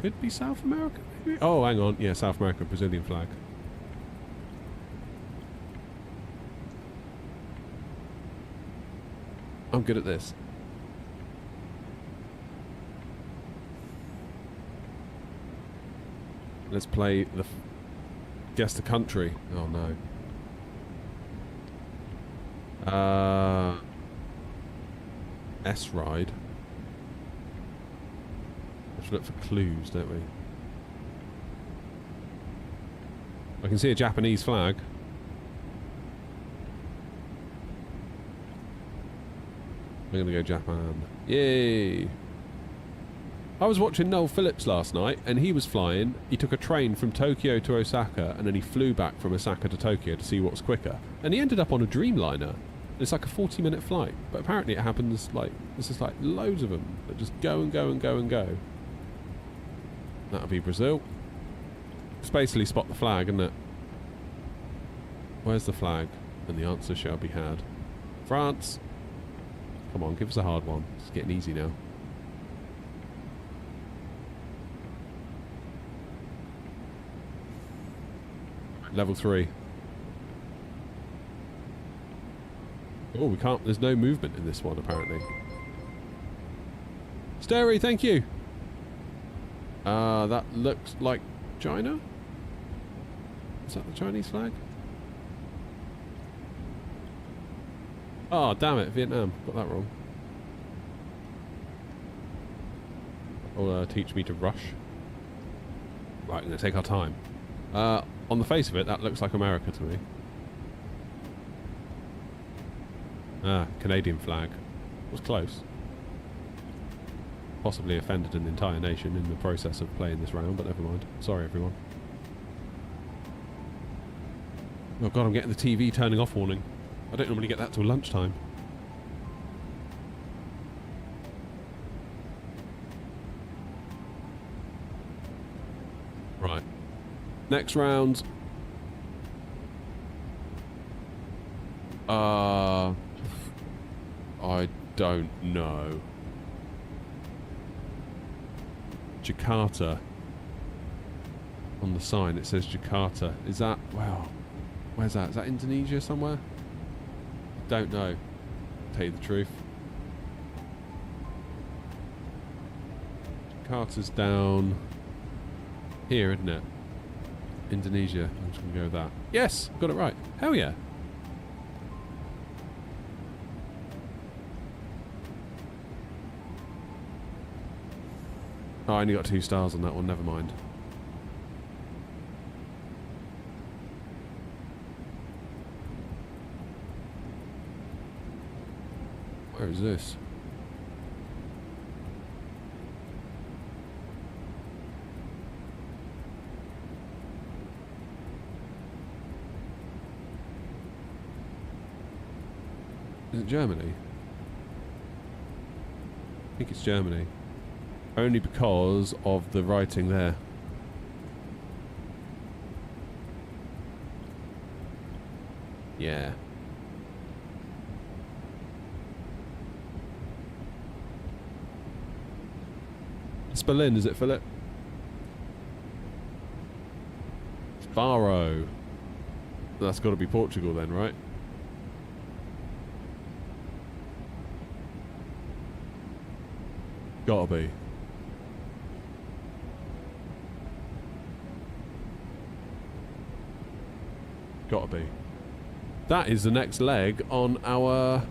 Could be South America, maybe? Oh, hang on. Yeah, South America, Brazilian flag. I'm good at this. Let's play the... Guess the country. Oh, no. S-Ride. Let's look for clues, don't we? I can see a Japanese flag. I'm gonna go Japan. Yay! I was watching Noel Phillips last night, and he was flying. He took a train from Tokyo to Osaka, and then he flew back from Osaka to Tokyo to see what was quicker. And he ended up on a Dreamliner. It's like a 40-minute flight, but apparently it happens like... There's just like loads of them that just go and go and go and go. That'll be Brazil. It's basically spot the flag, isn't it? Where's the flag? And the answer shall be had. France. Come on, give us a hard one. It's getting easy now. Level 3. Oh, we can't... There's no movement in this one, apparently. Stary, thank you! That looks like China? Is that the Chinese flag? Oh, damn it, Vietnam. Got that wrong. Will teach me to rush. Right, I'm going to take our time. On the face of it, that looks like America to me. Ah, Canadian flag. Was close. Possibly offended an entire nation in the process of playing this round, but never mind. Sorry, everyone. Oh god, I'm getting the TV turning off warning. I don't normally get that till lunchtime. Right. Next round. I don't know. Jakarta. On the sign it says Jakarta. Is that... Wow. Where's that? Is that Indonesia somewhere? Don't know. Tell you the truth. Jakarta's down here, isn't it? Indonesia. I'm just going to go with that. Yes! Got it right. Hell yeah. Oh, I only got 2 stars on that one. Never mind. Where is this? Is it Germany? I think it's Germany. Only because of the writing there. Yeah. It's Berlin, is it, Philip? It's Faro. That's got to be Portugal then, right? Gotta be. Gotta be. That is the next leg on our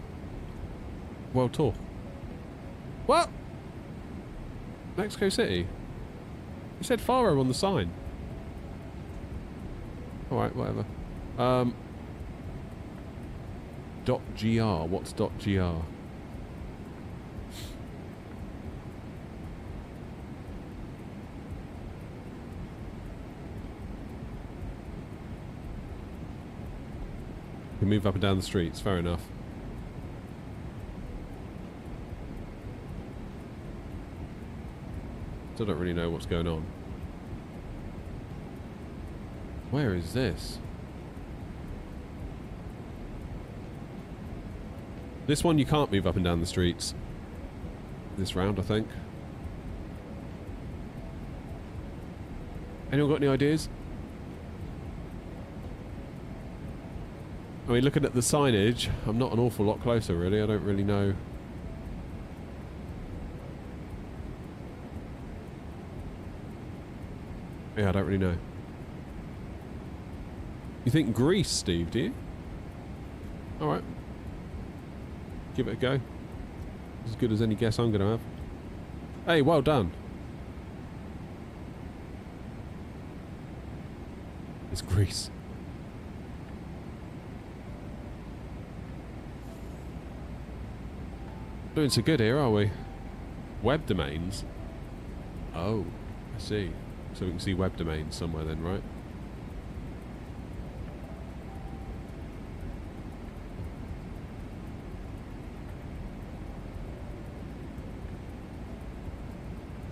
world tour. What? Mexico City? You said Faro on the sign. Alright, whatever. .gr. What's .gr? can move up and down the streets. Fair enough. Still don't really know what's going on. Where is this? This one you can't move up and down the streets. This round, I think. Anyone got any ideas? I mean, looking at the signage, I'm not an awful lot closer, really. I don't really know. Yeah, I don't really know. You think Greece, Steve, do you? Alright. Give it a go. As good as any guess I'm going to have. Hey, well done. It's Greece. Doing so good here, are we? Web domains? Oh, I see. So we can see web domains somewhere then, right?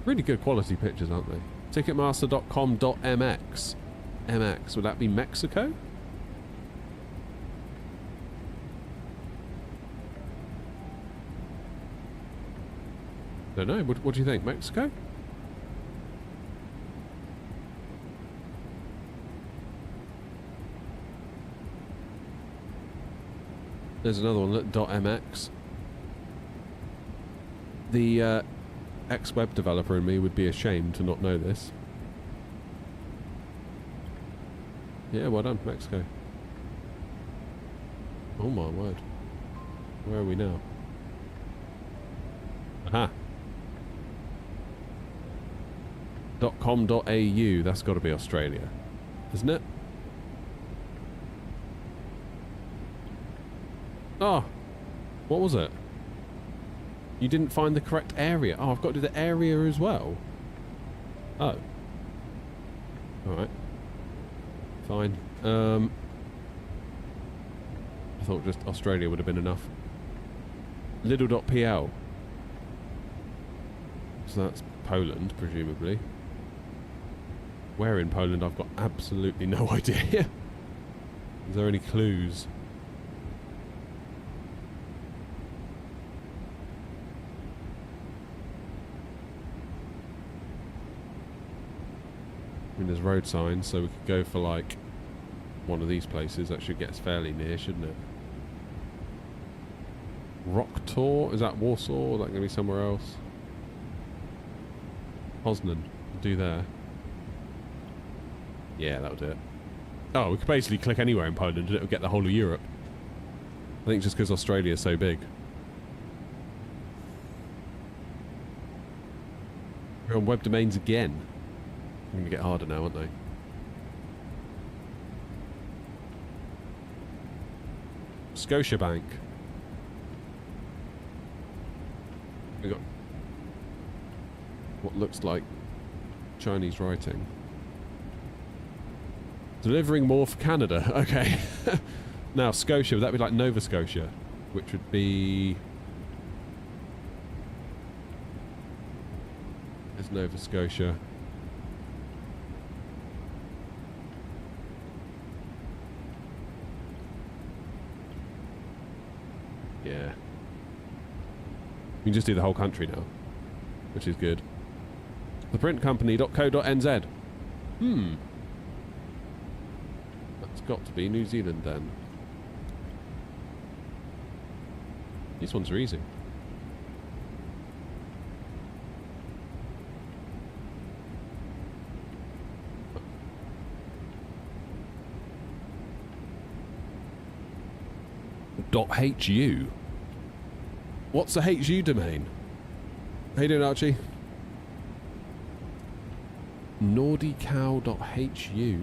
Really good quality pictures, aren't they? Ticketmaster.com.mx. MX, would that be Mexico? Don't know. What do you think? Mexico? There's another one. Look, .mx. The ex-web developer in me would be ashamed to not know this. Yeah, well done, Mexico. Oh my word. Where are we now? Aha. .com.au, that's got to be Australia, isn't it? Oh, what was it? You didn't find the correct area. Oh, I've got to do the area as well. Oh. Alright. Fine. I thought just Australia would have been enough. Lidl.pl. So that's Poland, presumably. Where in Poland, I've got absolutely no idea. Is there any clues? I mean, there's road signs, so we could go for like one of these places. That should get us fairly near, shouldn't it? Rocktor? Is that Warsaw? Or is that going to be somewhere else? Poznan. Do there. Yeah, that'll do it. Oh, we could basically click anywhere in Poland and it'll get the whole of Europe. I think just because Australia is so big. We're on web domains again. They're going to get harder now, aren't they? Scotiabank. We got what looks like Chinese writing. Delivering more for Canada. Okay. Now, Scotia, would that be like Nova Scotia? Which would be... There's Nova Scotia. Yeah. We can just do the whole country now, which is good. Theprintcompany.co.nz. That's got to be New Zealand then. These ones are easy. .hu. What's a HU domain? How you doing, Archie? Nordicow.hu.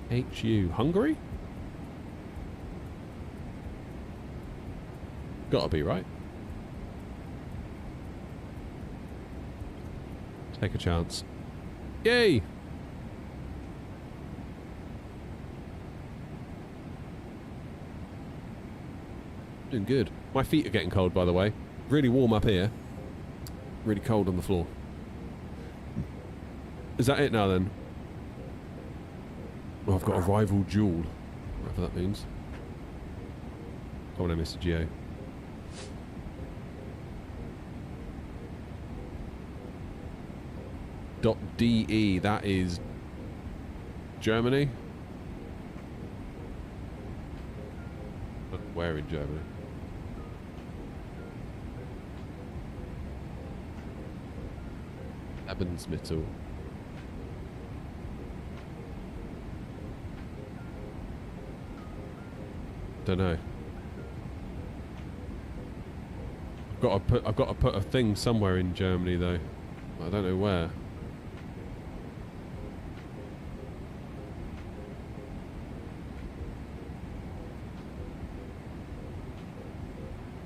HU. Hungary? Gotta be, right? Take a chance. Yay! Doing good. My feet are getting cold, by the way. Really warm up here. Really cold on the floor. Is that it now, then? Oh, I've got a rival duel. Whatever that means. Come on, Mr. Geo. .de, that is Germany? Where in Germany? Lebensmittel. Don't know. I've got to put a thing somewhere in Germany though. I don't know where.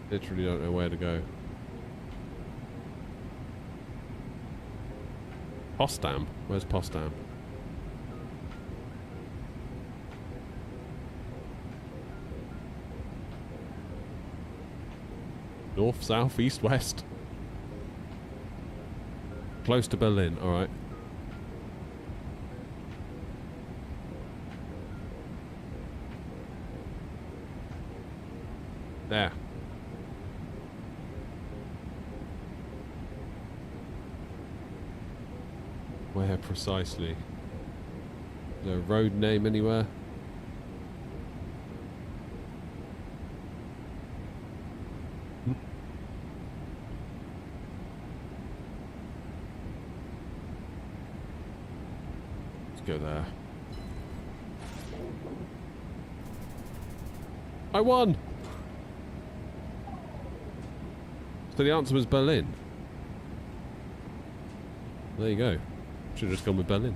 Literally don't know where to go. Potsdam? Where's Potsdam? North, south, east, west. Close to Berlin, alright. There. Where precisely? Is there a road name anywhere? Let's go there. I won! So the answer was Berlin. There you go. Should have just gone with Berlin.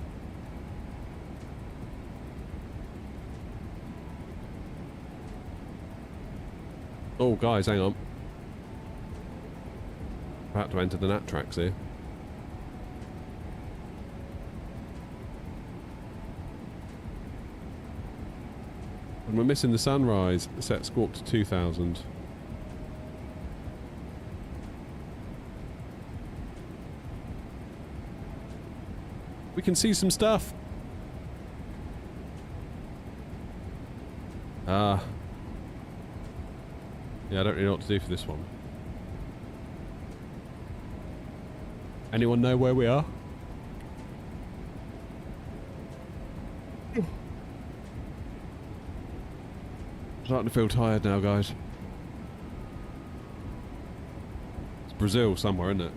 Oh, guys, hang on. About to enter the Nat tracks here. And we're missing the sunrise. Set squawk to 2000. We can see some stuff. Yeah, I don't really know what to do for this one. Anyone know where we are? Starting to feel tired now, guys. It's Brazil somewhere, isn't it?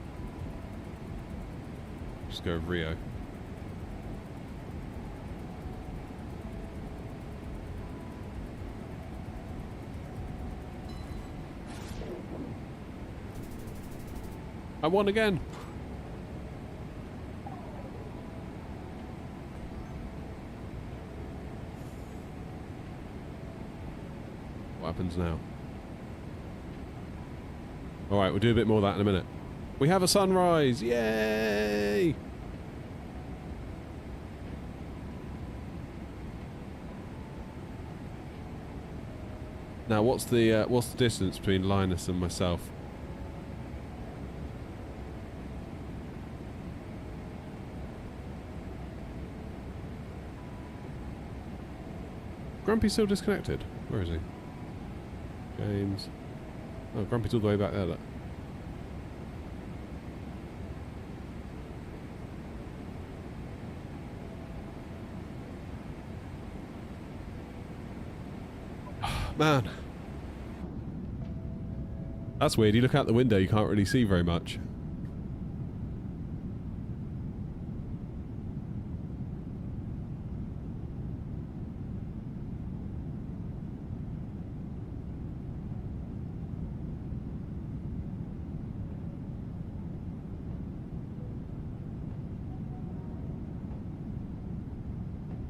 Just go Rio. I won again. What happens now? Alright, we'll do a bit more of that in a minute. We have a sunrise! Yay! Now, what's the distance between Linus and myself? Grumpy's still disconnected. Where is he? James. Oh, Grumpy's all the way back there, look. Man. That's weird. You look out the window, you can't really see very much.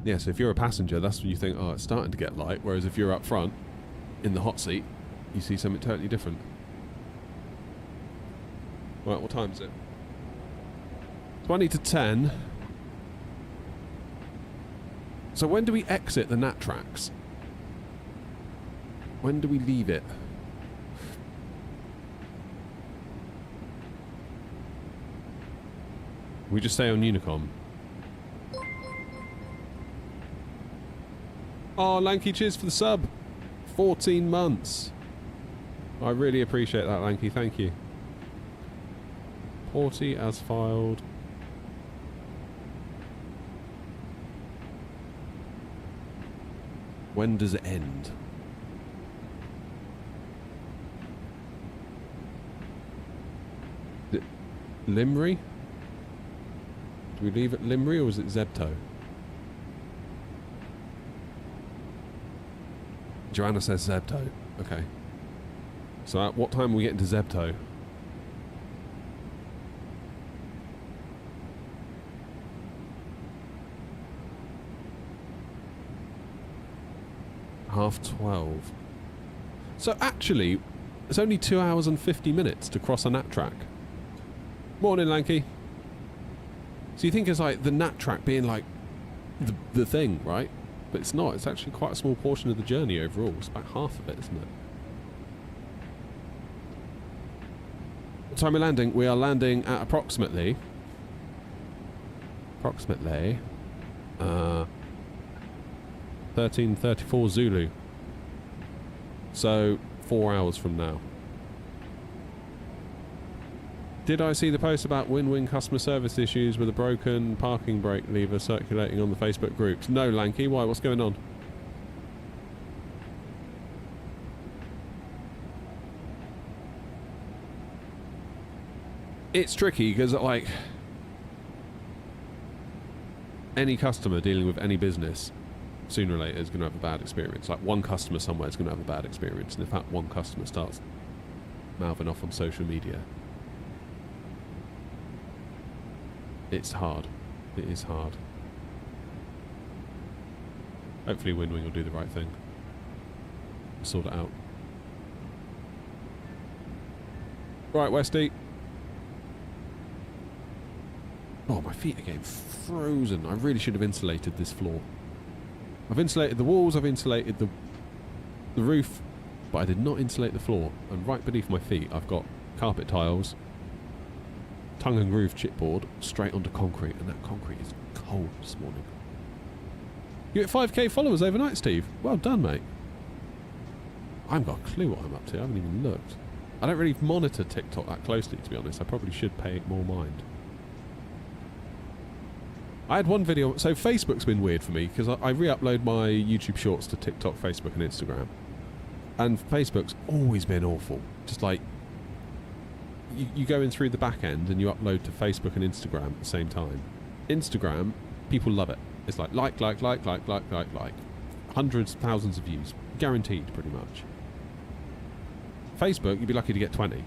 Yes, if you're a passenger, that's when you think, oh, it's starting to get light. Whereas if you're up front, in the hot seat, you see something totally different. Right, what time is it? 20 to 10. So when do we exit the Nat tracks? When do we leave it? We just stay on Unicom. Oh, Lanky, cheers for the sub. 14 months. I really appreciate that, Lanky. Thank you. Porty as filed. When does it end? Limray? Do we leave at Limray or is it Zebto? Joanna says Zebto. Okay. So at what time are we getting to Zebto? Half 12. So actually, it's only 2 hours and 50 minutes to cross a nat track. Morning, Lanky. So you think it's like the nat track being like the thing, right? But it's not. It's actually quite a small portion of the journey overall. It's about half of it, isn't it? What time are we landing? We are landing at approximately 13:34 Zulu. So 4 hours from now. Did I see the post about win-win customer service issues with a broken parking brake lever circulating on the Facebook groups? No, Lanky. Why? What's going on? It's tricky because, like, any customer dealing with any business, sooner or later is going to have a bad experience. Like, one customer somewhere is going to have a bad experience. And if that one customer starts mouthing off on social media, it's hard. It is hard. Hopefully Win-Wing will do the right thing. Sort it out. Right, Westy. Oh, my feet are getting frozen. I really should have insulated this floor. I've insulated the walls, I've insulated the roof, but I did not insulate the floor. And right beneath my feet, I've got carpet tiles, tongue and groove chipboard straight onto concrete, and that concrete is cold this morning. You hit 5k followers overnight, Steve. Well done, mate. I haven't got a clue what I'm up to. I haven't even looked. I don't really monitor TikTok that closely, to be honest. I probably should pay it more mind. I had one video. So Facebook's been weird for me because I re-upload my YouTube shorts to TikTok, Facebook, and Instagram, and Facebook's always been awful. Just like you go in through the back end and you upload to Facebook and Instagram at the same time. Instagram, people love it. It's like hundreds, thousands of views, guaranteed, pretty much. Facebook, you'd be lucky to get 20,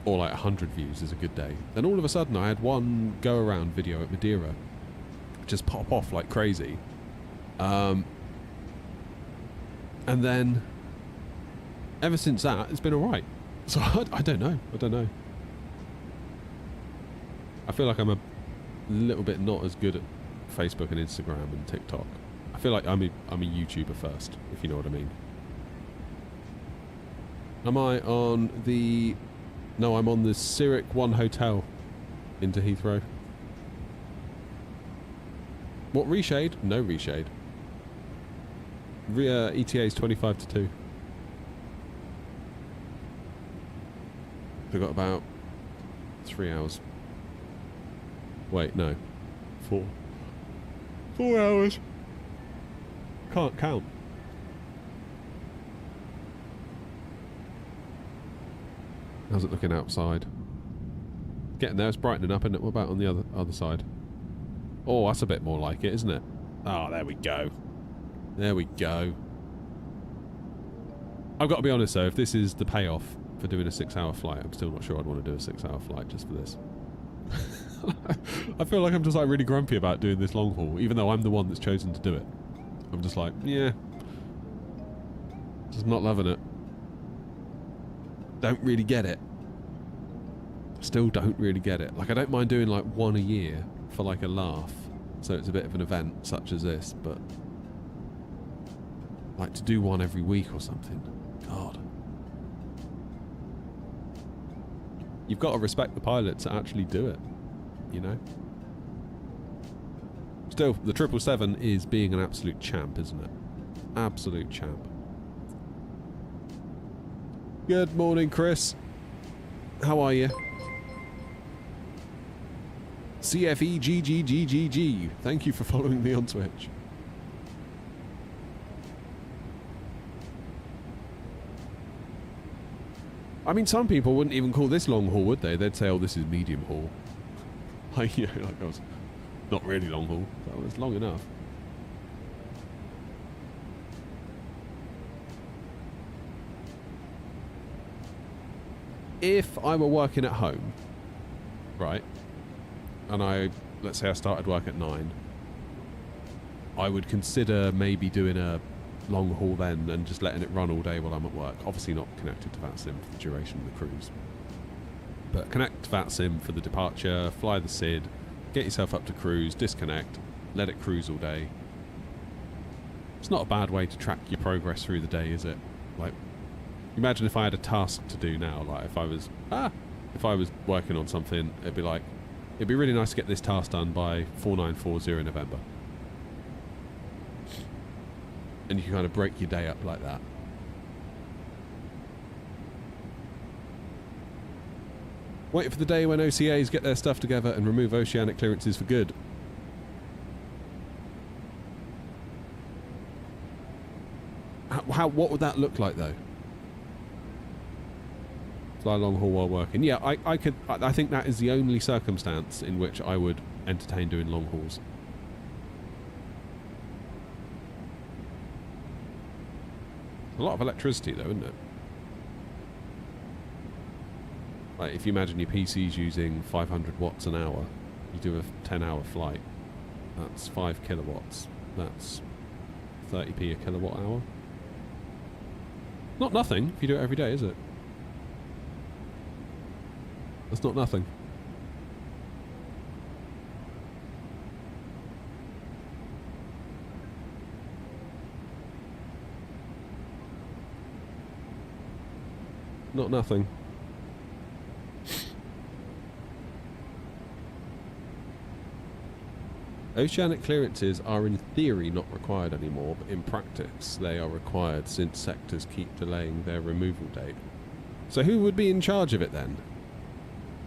or like 100 views is a good day. Then all of a sudden, I had one go-around video at Madeira just pop off like crazy, and then ever since that, it's been all right. So I don't know. I feel like I'm a little bit not as good at Facebook and Instagram and TikTok. I feel like I'm a YouTuber first, if you know what I mean. Am I on the... No, I'm on the Zurich 1 hotel into Heathrow. What, reshade? No reshade. ETA is 25 to 2. We've got about 3 hours. Wait, no. 4. 4 hours. Can't count. How's it looking outside? Getting there, it's brightening up, isn't it? What about on the other side? Oh, that's a bit more like it, isn't it? Oh, there we go. There we go. I've got to be honest though, if this is the payoff for doing a 6-hour flight, I'm still not sure I'd want to do a 6-hour flight just for this. I feel like I'm just like really grumpy about doing this long haul, even though I'm the one that's chosen to do it. I'm just like, yeah. Just not loving it. Don't really get it. Still don't really get it. Like, I don't mind doing like one a year for like a laugh, so it's a bit of an event such as this, but like to do one every week or something, God. You've got to respect the pilots that actually do it, you know? Still, the 777 is being an absolute champ, isn't it? Absolute champ. Good morning, Chris. How are you? CFEGGGGG. Thank you for following me on Twitch. I mean, some people wouldn't even call this long haul, would they? They'd say, oh, this is medium haul. Like, you know, like I was not really long haul. That was long enough. If I were working at home, right, and let's say I started work at 9, I would consider maybe doing a long haul then and just letting it run all day while I'm at work. Obviously not connected to VATSIM for the duration of the cruise. But connect to VATSIM for the departure, fly the SID, get yourself up to cruise, disconnect, let it cruise all day. It's not a bad way to track your progress through the day, is it? Like, imagine if I had a task to do now, like if I was working on something, it'd be really nice to get this task done by 4940 November. And you can kind of break your day up like that. Wait for the day when OCAs get their stuff together and remove oceanic clearances for good. What would that look like, though? Fly long haul while working. Yeah, I think that is the only circumstance in which I would entertain doing long hauls. A lot of electricity, though, isn't it? Like, if you imagine your PC's using 500 watts an hour, you do a 10-hour flight, that's 5 kilowatts. That's 30p a kilowatt hour. Not nothing if you do it every day, is it? That's not nothing. Not nothing. Oceanic clearances are in theory not required anymore, but in practice they are required since sectors keep delaying their removal date. So who would be in charge of it then?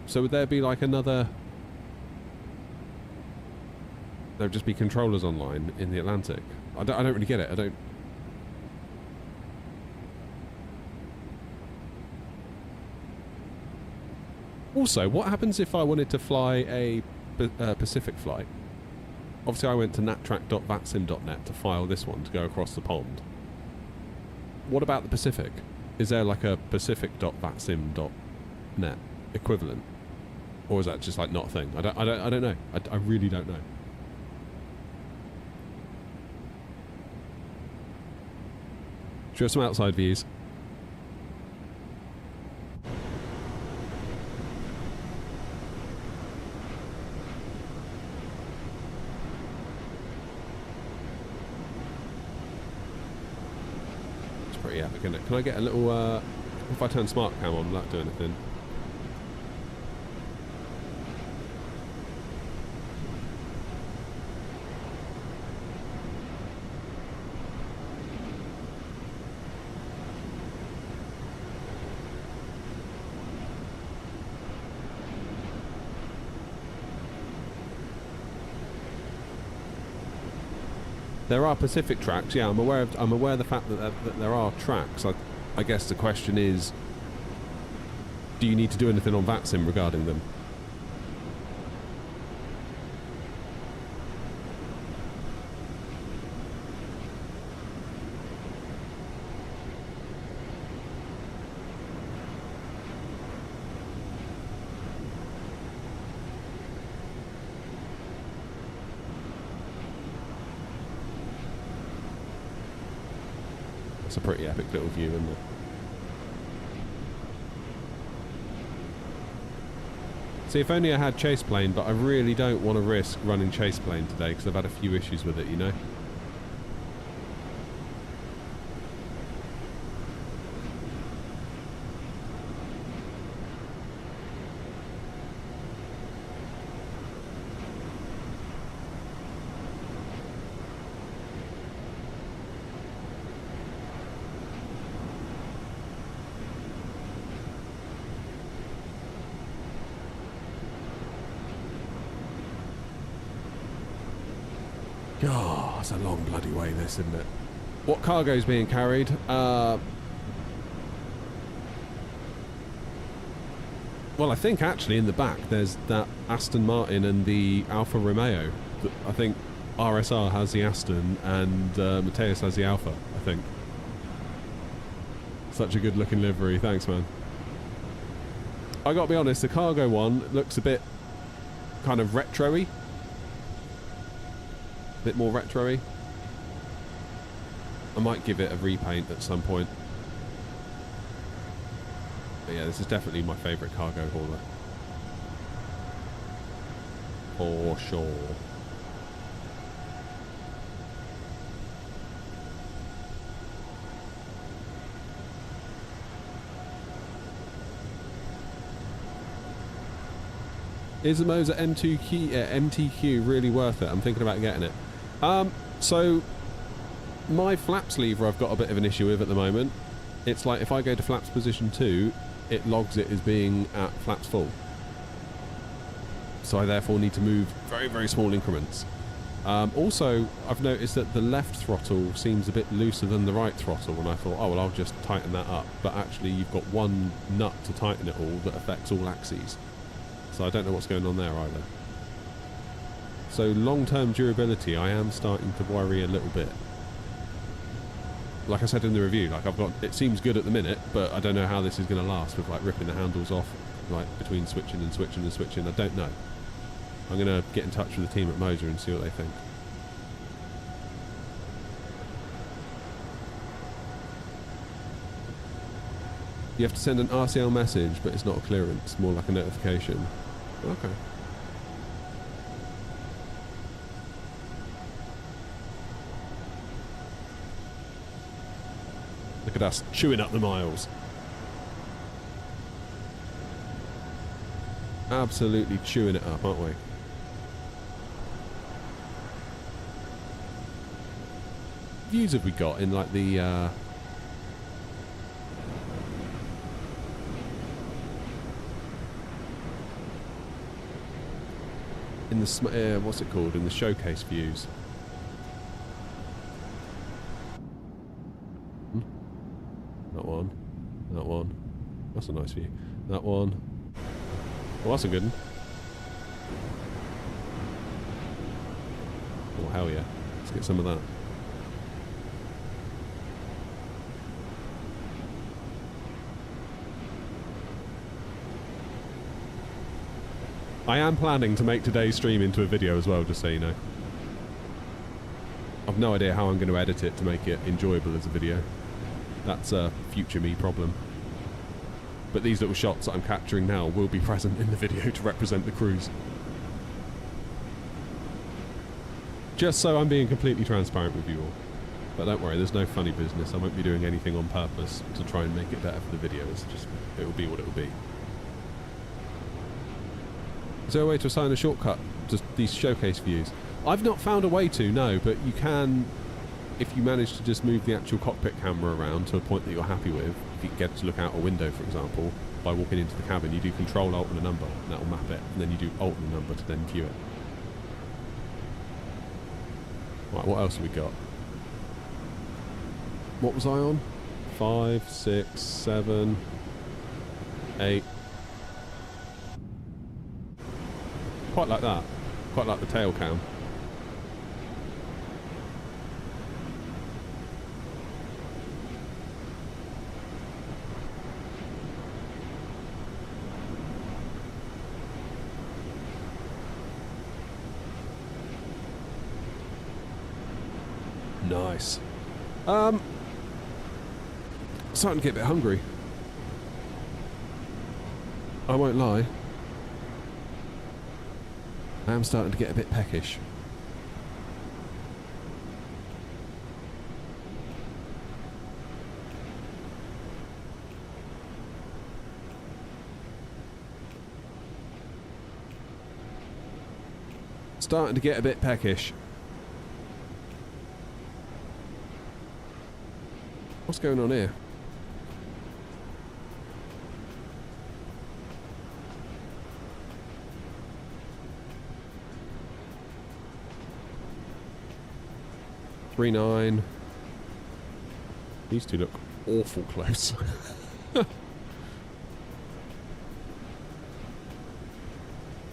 So would there be like another... There would just be controllers online in the Atlantic? I don't really get it. I don't... Also, what happens if I wanted to fly a Pacific flight? Obviously, I went to nattrack.vatsim.net to file this one to go across the pond. What about the Pacific? Is there like a pacific.vatsim.net equivalent? Or is that just like not a thing? I don't know. I really don't know. Show us some outside views. Pretty epic, isn't it? Can I get a little, if I turn smart cam on, will that do anything? There are Pacific tracks, yeah. I'm aware of the fact that there are tracks. I guess the question is, do you need to do anything on VATSIM regarding them? It's a pretty epic little view, isn't it? See, if only I had chase plane, but I really don't want to risk running chase plane today because I've had a few issues with it, you know? God, it's a long bloody way, this, isn't it? What cargo's being carried? Well, I think actually in the back there's that Aston Martin and the Alfa Romeo. I think RSR has the Aston and Mateus has the Alfa, I think. Such a good looking livery, thanks man. I gotta be honest, the cargo one looks a bit kind of retro-y. A bit more retro-y. I might give it a repaint at some point. But yeah, this is definitely my favourite cargo hauler. For sure. Is the Moser MTQ really worth it? I'm thinking about getting it. So my flaps lever I've got a bit of an issue with at the moment. It's like if I go to flaps position 2, it logs it as being at flaps full. So I therefore need to move very, very small increments. Also, I've noticed that the left throttle seems a bit looser than the right throttle, and I thought, oh well, I'll just tighten that up. But actually you've got one nut to tighten it all that affects all axes. So I don't know what's going on there either. So long-term durability, I am starting to worry a little bit. Like I said in the review, like it seems good at the minute, but I don't know how this is going to last with like ripping the handles off, like between switching and switching and switching. I don't know. I'm going to get in touch with the team at Moser and see what they think. You have to send an RCL message, but it's not a clearance, more like a notification. Okay. Look at us chewing up the miles. Absolutely chewing it up, aren't we? Views have we got in like the in the what's it called, in the showcase views? That one, that one. That's a nice view. That one. Well, that's a good one. Oh hell yeah! Let's get some of that. I am planning to make today's stream into a video as well, just so you know. I've no idea how I'm going to edit it to make it enjoyable as a video. That's a future me problem. But these little shots that I'm capturing now will be present in the video to represent the cruise. Just so I'm being completely transparent with you all. But don't worry, there's no funny business. I won't be doing anything on purpose to try and make it better for the video. It's just, it will be what it will be. Is there a way to assign a shortcut to these showcase views? I've not found a way to, no, but you can, if you manage to just move the actual cockpit camera around to a point that you're happy with. If you get to look out a window, for example, by walking into the cabin, you do Control Alt and a number, and that will map it, and then you do Alt and a number to then view it. Right, what else have we got? What was I on? 5, 6, 7, 8. Quite like that. Quite like the tail cam. Nice. Starting to get a bit hungry. I won't lie. I am starting to get a bit peckish. Starting to get a bit peckish. What's going on here? 39. These two look awful close.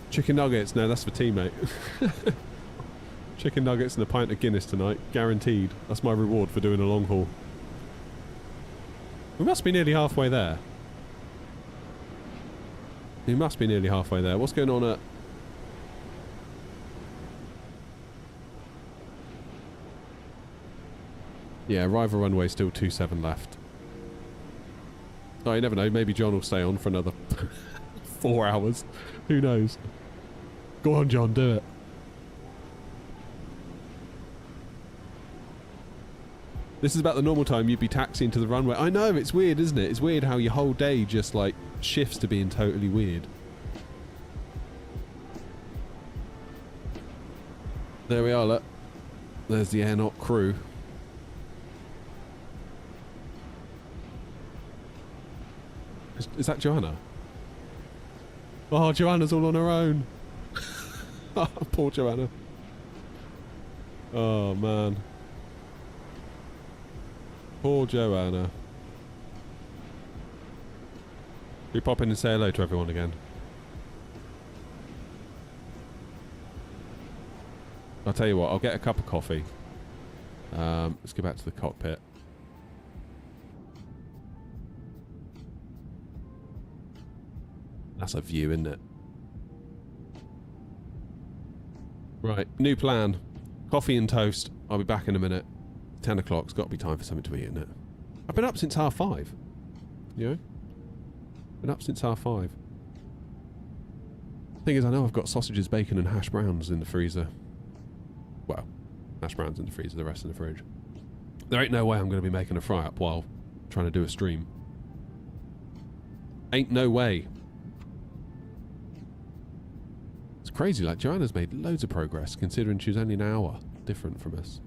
Chicken nuggets. No, that's for teammate. Chicken nuggets and a pint of Guinness tonight. Guaranteed. That's my reward for doing a long haul. We must be nearly halfway there. We must be nearly halfway there. What's going on at... Yeah, Rival Runway still 27 left. Oh, you never know. Maybe John will stay on for another 4 hours. Who knows? Go on, John. Do it. This is about the normal time you'd be taxiing to the runway. I know, it's weird, isn't it? It's weird how your whole day just, like, shifts to being totally weird. There we are, look. There's the aeronaut crew. Is that Joanna? Oh, Joanna's all on her own. Oh, poor Joanna. Oh, man. Poor Joanna. We pop in and say hello to everyone again. I'll tell you what, I'll get a cup of coffee. Let's go back to the cockpit. That's a view, isn't it? Right, new plan. Coffee and toast. I'll be back in a minute. 10 o'clock. It's got to be time for something to eat, isn't it? I've been up since 5:30. You know? Been up since 5:30. Thing is, I know I've got sausages, bacon and hash browns in the freezer. Well, hash browns in the freezer, the rest in the fridge. There ain't no way I'm going to be making a fry-up while trying to do a stream. Ain't no way. It's crazy, like Joanna's made loads of progress considering she's only an hour different from us.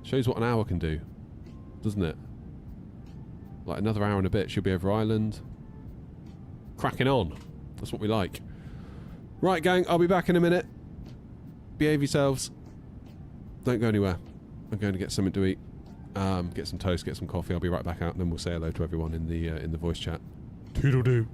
Shows what an hour can do, doesn't it? Like another hour and a bit, she'll be over Ireland. Cracking on. That's what we like. Right, gang, I'll be back in a minute. Behave yourselves. Don't go anywhere. I'm going to get something to eat. Get some toast, get some coffee. I'll be right back out, and then we'll say hello to everyone in the voice chat. Toodle-doo.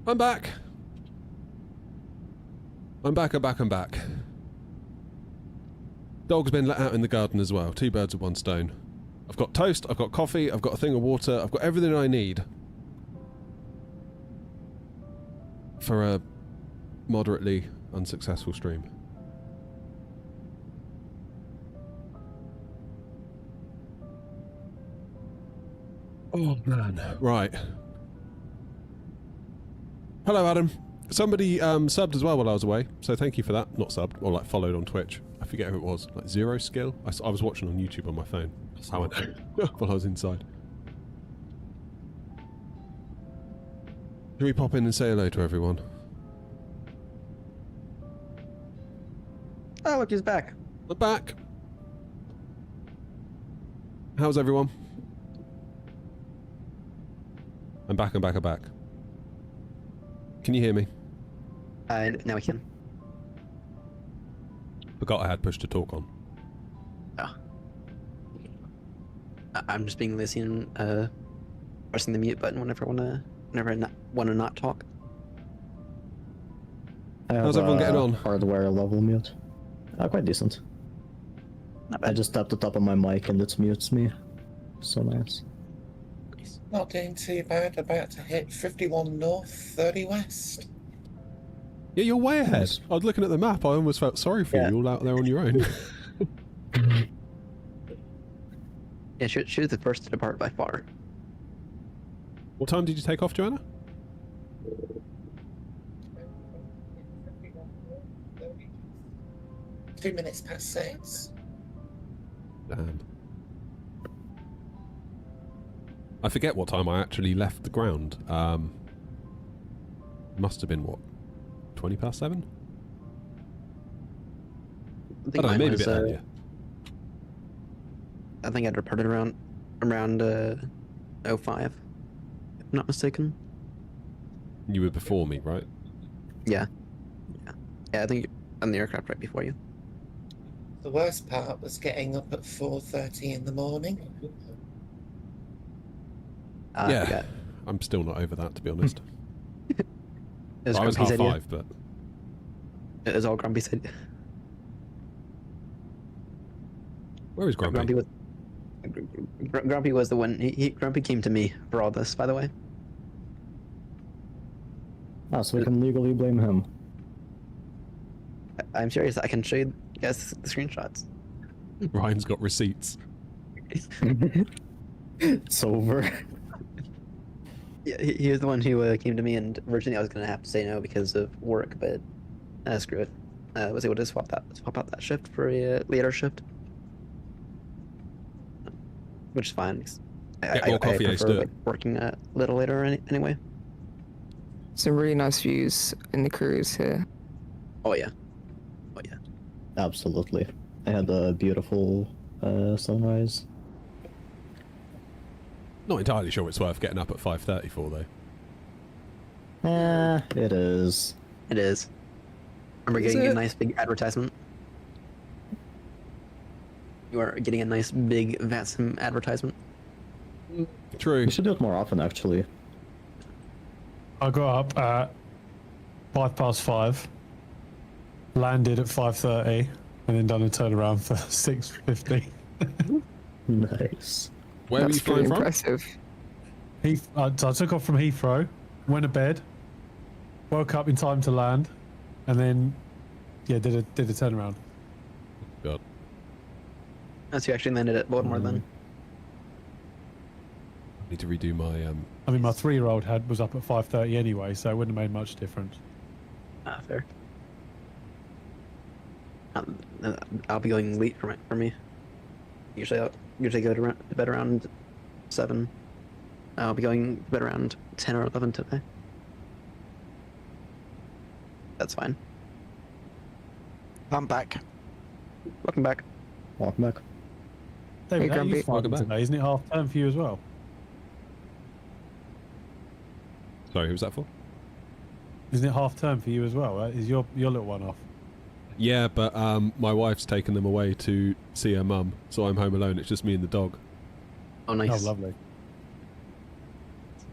I'm back. I'm back. Dog's been let out in the garden as well. 2 birds with 1 stone. I've got toast, I've got coffee, I've got a thing of water, I've got everything I need for a moderately unsuccessful stream. Oh man. Right. Hello Adam. Somebody subbed as well while I was away, so thank you for that. Not subbed, or like followed on Twitch. I forget who it was. Like Zero Skill? I was watching on YouTube on my phone. That's how I know. While I was inside. Should we pop in and say hello to everyone? Oh, look, he's back. We're back. How's everyone? I'm back. Can you hear me? Now I can. Forgot I had push to talk on. Oh. I'm just being lazy and pressing the mute button whenever I want to not talk. How's everyone getting on? Hardware level mute. Quite decent. Not bad. I just tapped the top of my mic and it mutes me. So nice. Not doing too bad. About to hit 51 north, 30 west. Yeah, you're way ahead. I was looking at the map. I almost felt sorry for you, all out there on your own. Yeah, she was the first to depart by far. What time did you take off, Joanna? Two minutes past 6. Damn. I forget what time I actually left the ground. Must have been, what, 20 past 7? I don't know, maybe a bit earlier. I think I departed around 05, if I'm not mistaken. You were before me, right? Yeah, I think you're on the aircraft right before you. The worst part was getting up at 4:30 in the morning. Yeah, I'm still not over that, to be honest. I was Grumpy's idea. 5:30, but... It was all Grumpy said. Where is Grumpy? Grumpy was the one. Grumpy came to me for all this, by the way. Ah, so we can legally blame him. I'm serious. I can show you guys the screenshots. Ryan's got receipts. It's over. Yeah, he was the one who came to me, and originally I was gonna have to say no because of work, but screw it. I was able to swap out that shift for a later shift, which is fine. Get more coffee, I prefer working a little later anyway. Some really nice views in the cruise here. Oh yeah. Absolutely. I had a beautiful sunrise. Not entirely sure it's worth getting up at 5:30 for, though. It is. It is. Remember getting a nice big advertisement? You are getting a nice big VATSIM advertisement. True. We should do it more often, actually. I got up at 5:05, landed at 5:30, and then done a turnaround for 6:50. Nice. Where were you flying from? Impressive. So I took off from Heathrow, went to bed, woke up in time to land, and then did a turnaround. God. So you actually landed at Baltimore then? I need to redo my I mean, my 3-year-old was up at 5:30 anyway, so it wouldn't have made much difference. Fair. I'll be going late for me. Usually go to bed around 7. I'll be going to bed around 10 or 11 today. That's fine. I'm back. Welcome back. Welcome back. David, Hey, how are you Grumpy. flying today? Isn't it half term for you as well? Sorry, who was that for? Isn't it half term for you as well? Is your little one off? Yeah, but my wife's taken them away to see her mum, so I'm home alone. It's just me and the dog. Oh, nice. Oh, lovely.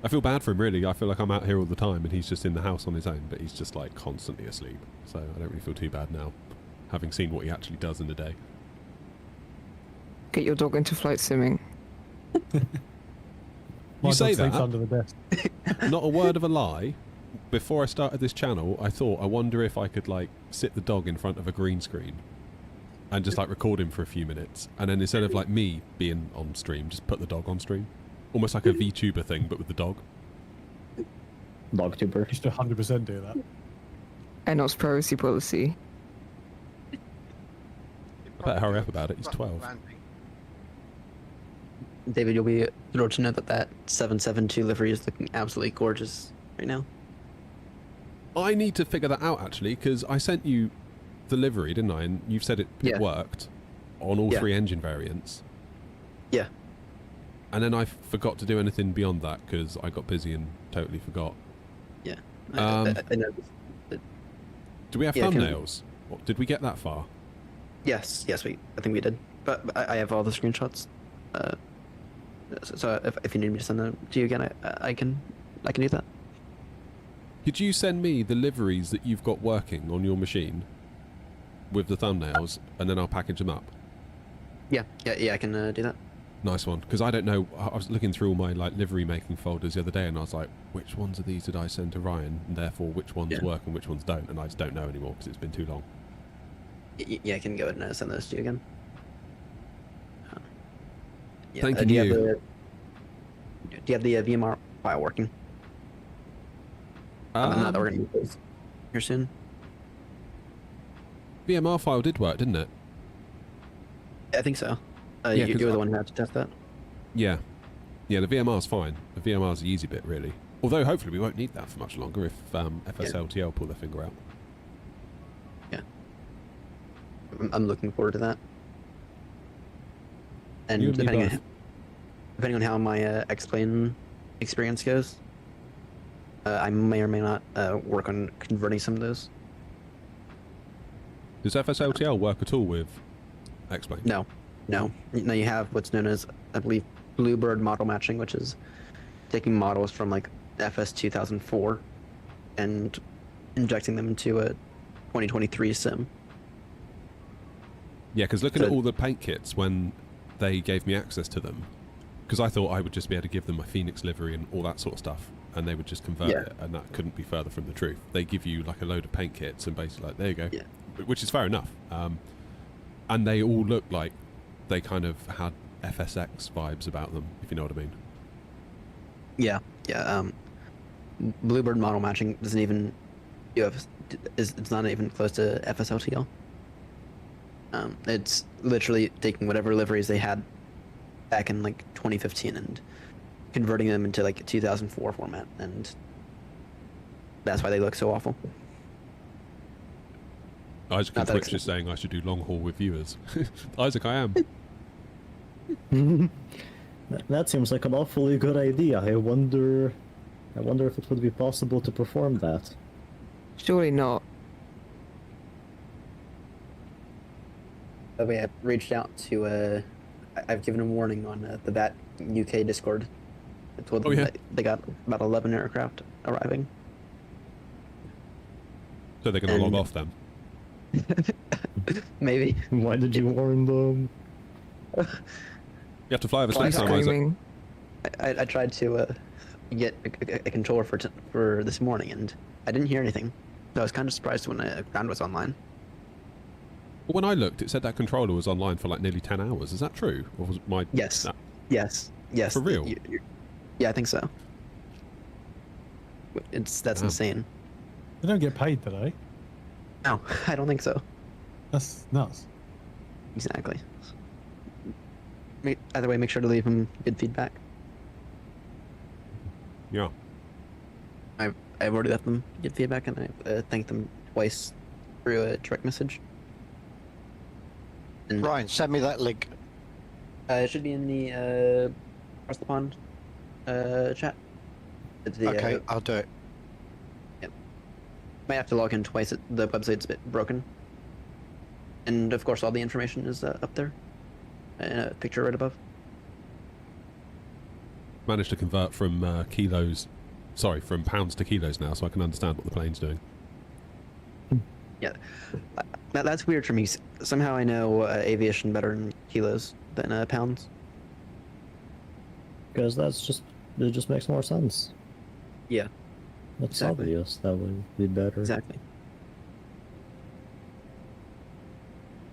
I feel bad for him, really. I feel like I'm out here all the time and he's just in the house on his own, but he's just like constantly asleep. So I don't really feel too bad now, having seen what he actually does in a day. Get your dog into flight simming. You say sleeps that. under the desk. Not a word of a lie. Before I started this channel, I thought, I wonder if I could like sit the dog in front of a green screen and just like record him for a few minutes, and then instead of like me being on stream, just put the dog on stream, almost like a VTuber thing, but with the dog. Dog tuber. You should 100% do that. NOS privacy policy. I better hurry up about it. He's 12. David, you'll be thrilled to know that that 772 livery is looking absolutely gorgeous right now. I need to figure that out actually, because I sent you the livery, didn't I? And you've said it worked on all 3 engine variants. Yeah. And then I forgot to do anything beyond that because I got busy and totally forgot. Yeah. I know. Do we have thumbnails? Did we get that far? Yes, I think we did. But I have all the screenshots. So if you need me to send them to you again, I can do that. Could you send me the liveries that you've got working on your machine with the thumbnails, and then I'll package them up? Yeah, I can do that. Nice one, because I don't know. I was looking through all my like livery making folders the other day, and I was like, which ones of these did I send to Ryan, and therefore which ones work and which ones don't, and I just don't know anymore because it's been too long. Yeah, I can go ahead and send those to you again. Thank you. Do you have the VMR file working? That we're going to use here soon. VMR file did work, didn't it? I think so. Yeah, you were the one who had to test that. Yeah. Yeah, the VMR's fine. The VMR's the easy bit, really. Although, hopefully, we won't need that for much longer if FSLTL pull their finger out. Yeah. I'm looking forward to that. And depending on how my X-Plane experience goes, I may or may not work on converting some of those. Does FSLTL work at all with X-Plane? No. Now you have what's known as, I believe, Bluebird model matching, which is taking models from like FS 2004 and injecting them into a 2023 sim. Yeah, because looking at all the paint kits when they gave me access to them, because I thought I would just be able to give them my Phoenix livery and all that sort of stuff, and they would just convert it, and that couldn't be further from the truth. They give you like a load of paint kits and basically like, there you go, which is fair enough. And they all look like they kind of had FSX vibes about them, if you know what I mean. Yeah. Bluebird model matching doesn't even it's not even close to FSLTL. It's literally taking whatever liveries they had back in like 2015 and converting them into like a 2004 format, and that's why they look so awful. Isaac on Twitch is saying I should do long haul with viewers. Isaac, I am. That seems like an awfully good idea. I wonder if it would be possible to perform that. Surely not. We have reached out to. I've given a warning on the VAT UK Discord. I told them that they got about 11 aircraft arriving. So they're going to log off then? Maybe. Why did you warn them? You have to fly over space time, Isaac. I tried to get a controller for this morning, and I didn't hear anything. So I was kind of surprised when Ground was online. Well, when I looked, it said that controller was online for like nearly 10 hours. Is that true? Or was my... Yes. Yes. For real? Yeah, I think so. That's insane. They don't get paid today. No, I don't think so. That's nuts. Exactly. Either way, make sure to leave him good feedback. Yeah. I've already left them good feedback, and I thanked them twice through a direct message. And Ryan, send me that link. It should be in the across the pond chat. Okay, I'll do it. Yep. Might have to log in twice. The website's a bit broken. And of course, all the information is up there, in a picture right above. managed to convert from from pounds to kilos now, so I can understand what the plane's doing. Yeah, that's weird for me. Somehow I know aviation better in kilos than pounds. Because it just makes more sense. Yeah. It's Exactly. obvious that would be better. Exactly.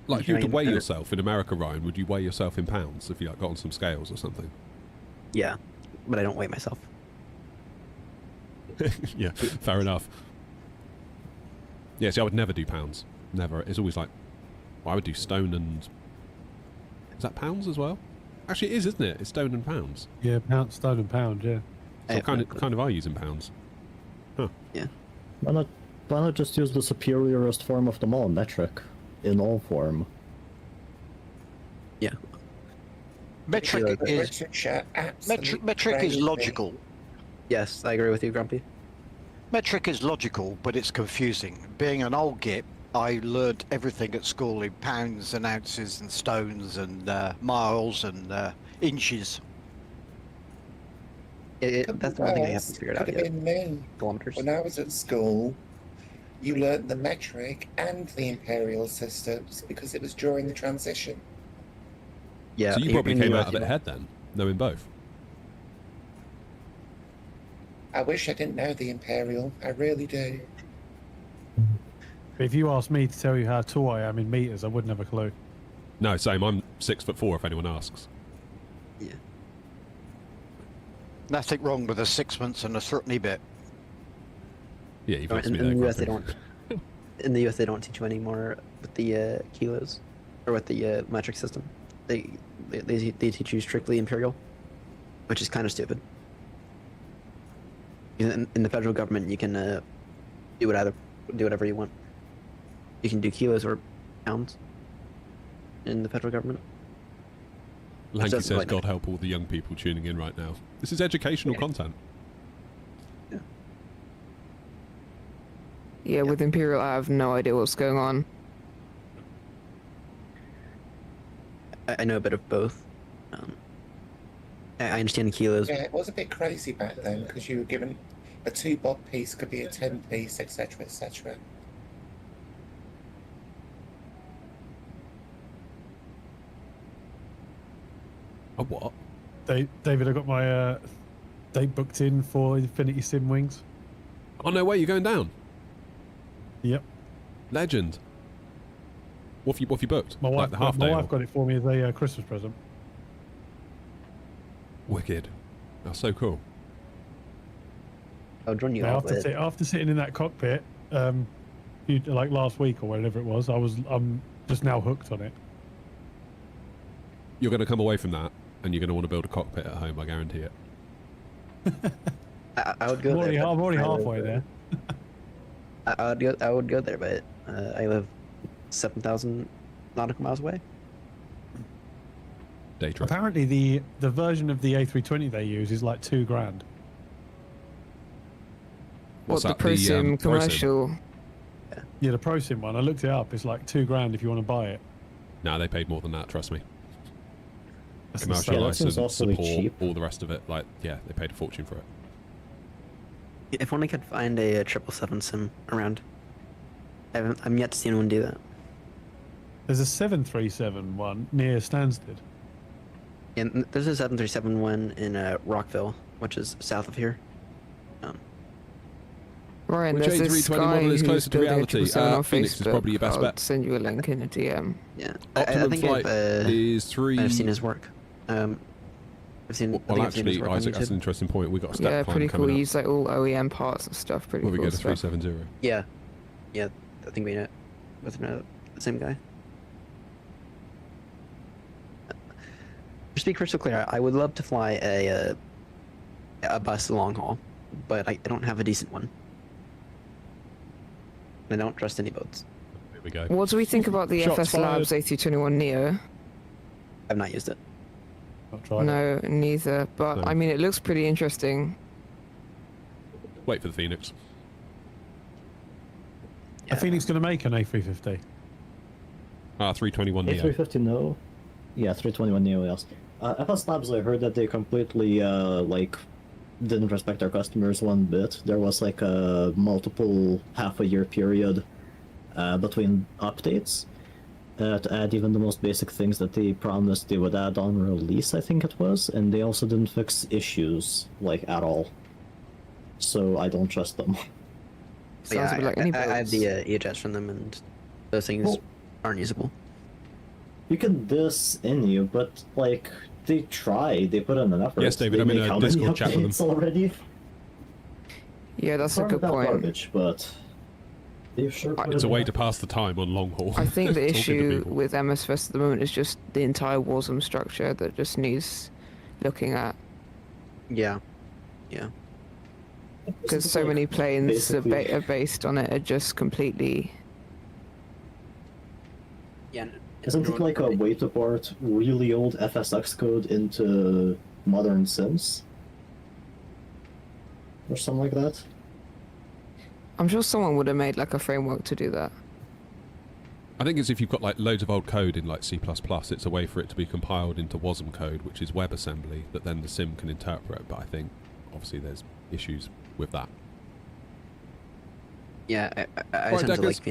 Like, if you were to Train weigh better. yourself in America, Ryan, would you weigh yourself in pounds if you got on some scales or something? Yeah, but I don't weigh myself. Yeah, fair enough. Yeah, see, I would never do pounds. Never. It's always like, well, I would do stone and... Is that pounds as well? Actually, it is, isn't it? It's stone and pounds. Yeah, stone and pound, yeah. So kind of are using pounds. Huh. Yeah. Why not just use the superiorest form of them all, metric, in all form? Yeah. Metric is logical. Yes, I agree with you, Grumpy. Metric is logical, but it's confusing. Being an old git, I learned everything at school in pounds and ounces and stones and miles and inches. That's the one thing I haven't figured out Could yet. have been me. Kilometers. When I was at school, you learnt the metric and the imperial systems because it was during the transition. Yeah. So you probably came out of it ahead then, knowing both. I wish I didn't know the imperial. I really do. If you asked me to tell you how tall I am in meters, I wouldn't have a clue. No, same. I'm 6'4", if anyone asks. Yeah. Nothing wrong with a sixpence and a threepenny bit. Yeah, you've asked in, me in that. the US they Grumpy. don't. In the US they don't teach you anymore with the kilos, or with the metric system. They teach you strictly imperial, which is kind of stupid. In the federal government, you can do whatever you want. You can do kilos or pounds in the federal government. Lanky doesn't says, really God help all the young people tuning in right now. This is educational content. Yeah, with Imperial, I have no idea what's going on. I know a bit of both. I understand kilos. Yeah, it was a bit crazy back then because you were given a 2-bob piece could be a 10 piece, etc., etc. A what? David, I got my date booked in for Infinity Sim Wings. Oh, no way, you're going down? Yep. Legend. What have you booked? My wife, like the half my day? wife got it for me as a Christmas present. Wicked. That's so cool. I'll join you Now, off with it. after sitting in that cockpit, like last week or whatever it was, I'm just now hooked on it. You're going to come away from that, and you're going to want to build a cockpit at home, I guarantee it. I would go there. I'm already halfway there. I would go there, but I live 7,000 nautical miles away. Day trip. Apparently, the version of the A320 they use is like $2,000. What's What, the that, ProSim Pro Sim? commercial? Yeah, the ProSim one. I looked it up. It's like $2,000 if you want to buy it. Nah, they paid more than that, trust me. That's Commercial insane. that seems license, awfully support, cheap. all the rest of it. Like, yeah, they paid a fortune for it. If only I could find a 777 sim around. I'm yet to see anyone do that. There's a 737 one near Stansted. And there's a 737 one in Rockville, which is south of here. Ryan, Which there's this A320 guy model is who's closer to building a reality? 777 on Phoenix is Facebook. probably your best I'll bet. send you a link in a DM. Yeah, Optimum I think flight is 3... I've seen his work. I've seen. Well, I've seen his actually, work on Isaac, that's an YouTube. interesting point. We've got a step Yeah, climb pretty cool. coming up. Use like all OEM parts and stuff. Pretty Where we cool go to stuff. 370. Yeah, I think we know with the same guy. Just to be crystal clear, I would love to fly a bus long haul, but I don't have a decent one. I don't trust any boats. Here we go. What do we think about the Shots FS Labs A321 Neo? I've not used it. Not tried it. No, neither. But No. I mean, it looks pretty interesting. Wait for the Phoenix. I think it's going to make an A350. 321 Neo. A350 no. Yeah, 321 Neo, yes. FS Labs, I heard that they completely, like, didn't respect their customers one bit. There was, like, a multiple half-a-year period between updates to add even the most basic things that they promised they would add on release, I think it was, and they also didn't fix issues, like, at all. So I don't trust them. Sounds a bit like any I have builds. the EHS from them, and those things aren't usable. You can diss any, but, like, they try, they put in an effort. Yes, David, I'm in a Discord chat with them. Already? Yeah, that's a Sorry good about point. garbage, but they've sure put It's in a way effort. to pass the time on long haul. I think the Talking to issue people. with MSFS at the moment is just the entire Warzone structure that just needs looking at. Yeah. Yeah. Because so many planes that basically- are based on it are just completely... Yeah. Isn't it like a way to port really old FSX code into modern Sims? Or something like that? I'm sure someone would have made like a framework to do that. I think it's if you've got like loads of old code in like C++, it's a way for it to be compiled into WASM code, which is WebAssembly, that then the sim can interpret. But I think obviously there's issues with that. Yeah, I Right, tend to Deckers. like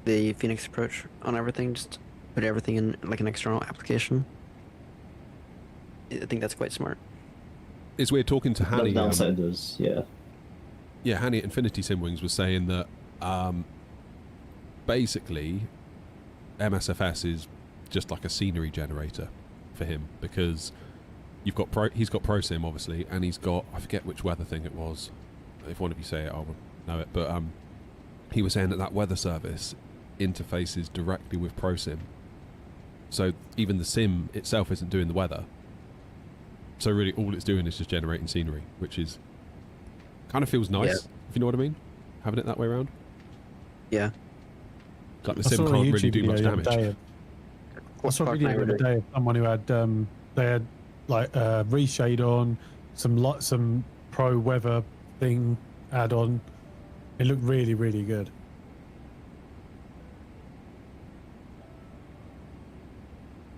the Phoenix approach on everything. Just put everything in like an external application. I think that's quite smart. It's weird talking to The Hanny. downside is, yeah. Yeah, Hanny at Infinity Simwings was saying that basically MSFS is just like a scenery generator for him, because he's got ProSim obviously, and he's got, I forget which weather thing it was. If one of you say it, I'll know it. But he was saying that weather service interfaces directly with ProSim, so even the sim itself isn't doing the weather. So really, all it's doing is just generating scenery, which is kind of feels nice, if you know what I mean, having it that way around. Yeah. Like the I sim saw a can't really YouTube do much video the other damage. day. I saw a video the other day of someone who had they had like reshade on some pro weather thing add on. It looked really, really good.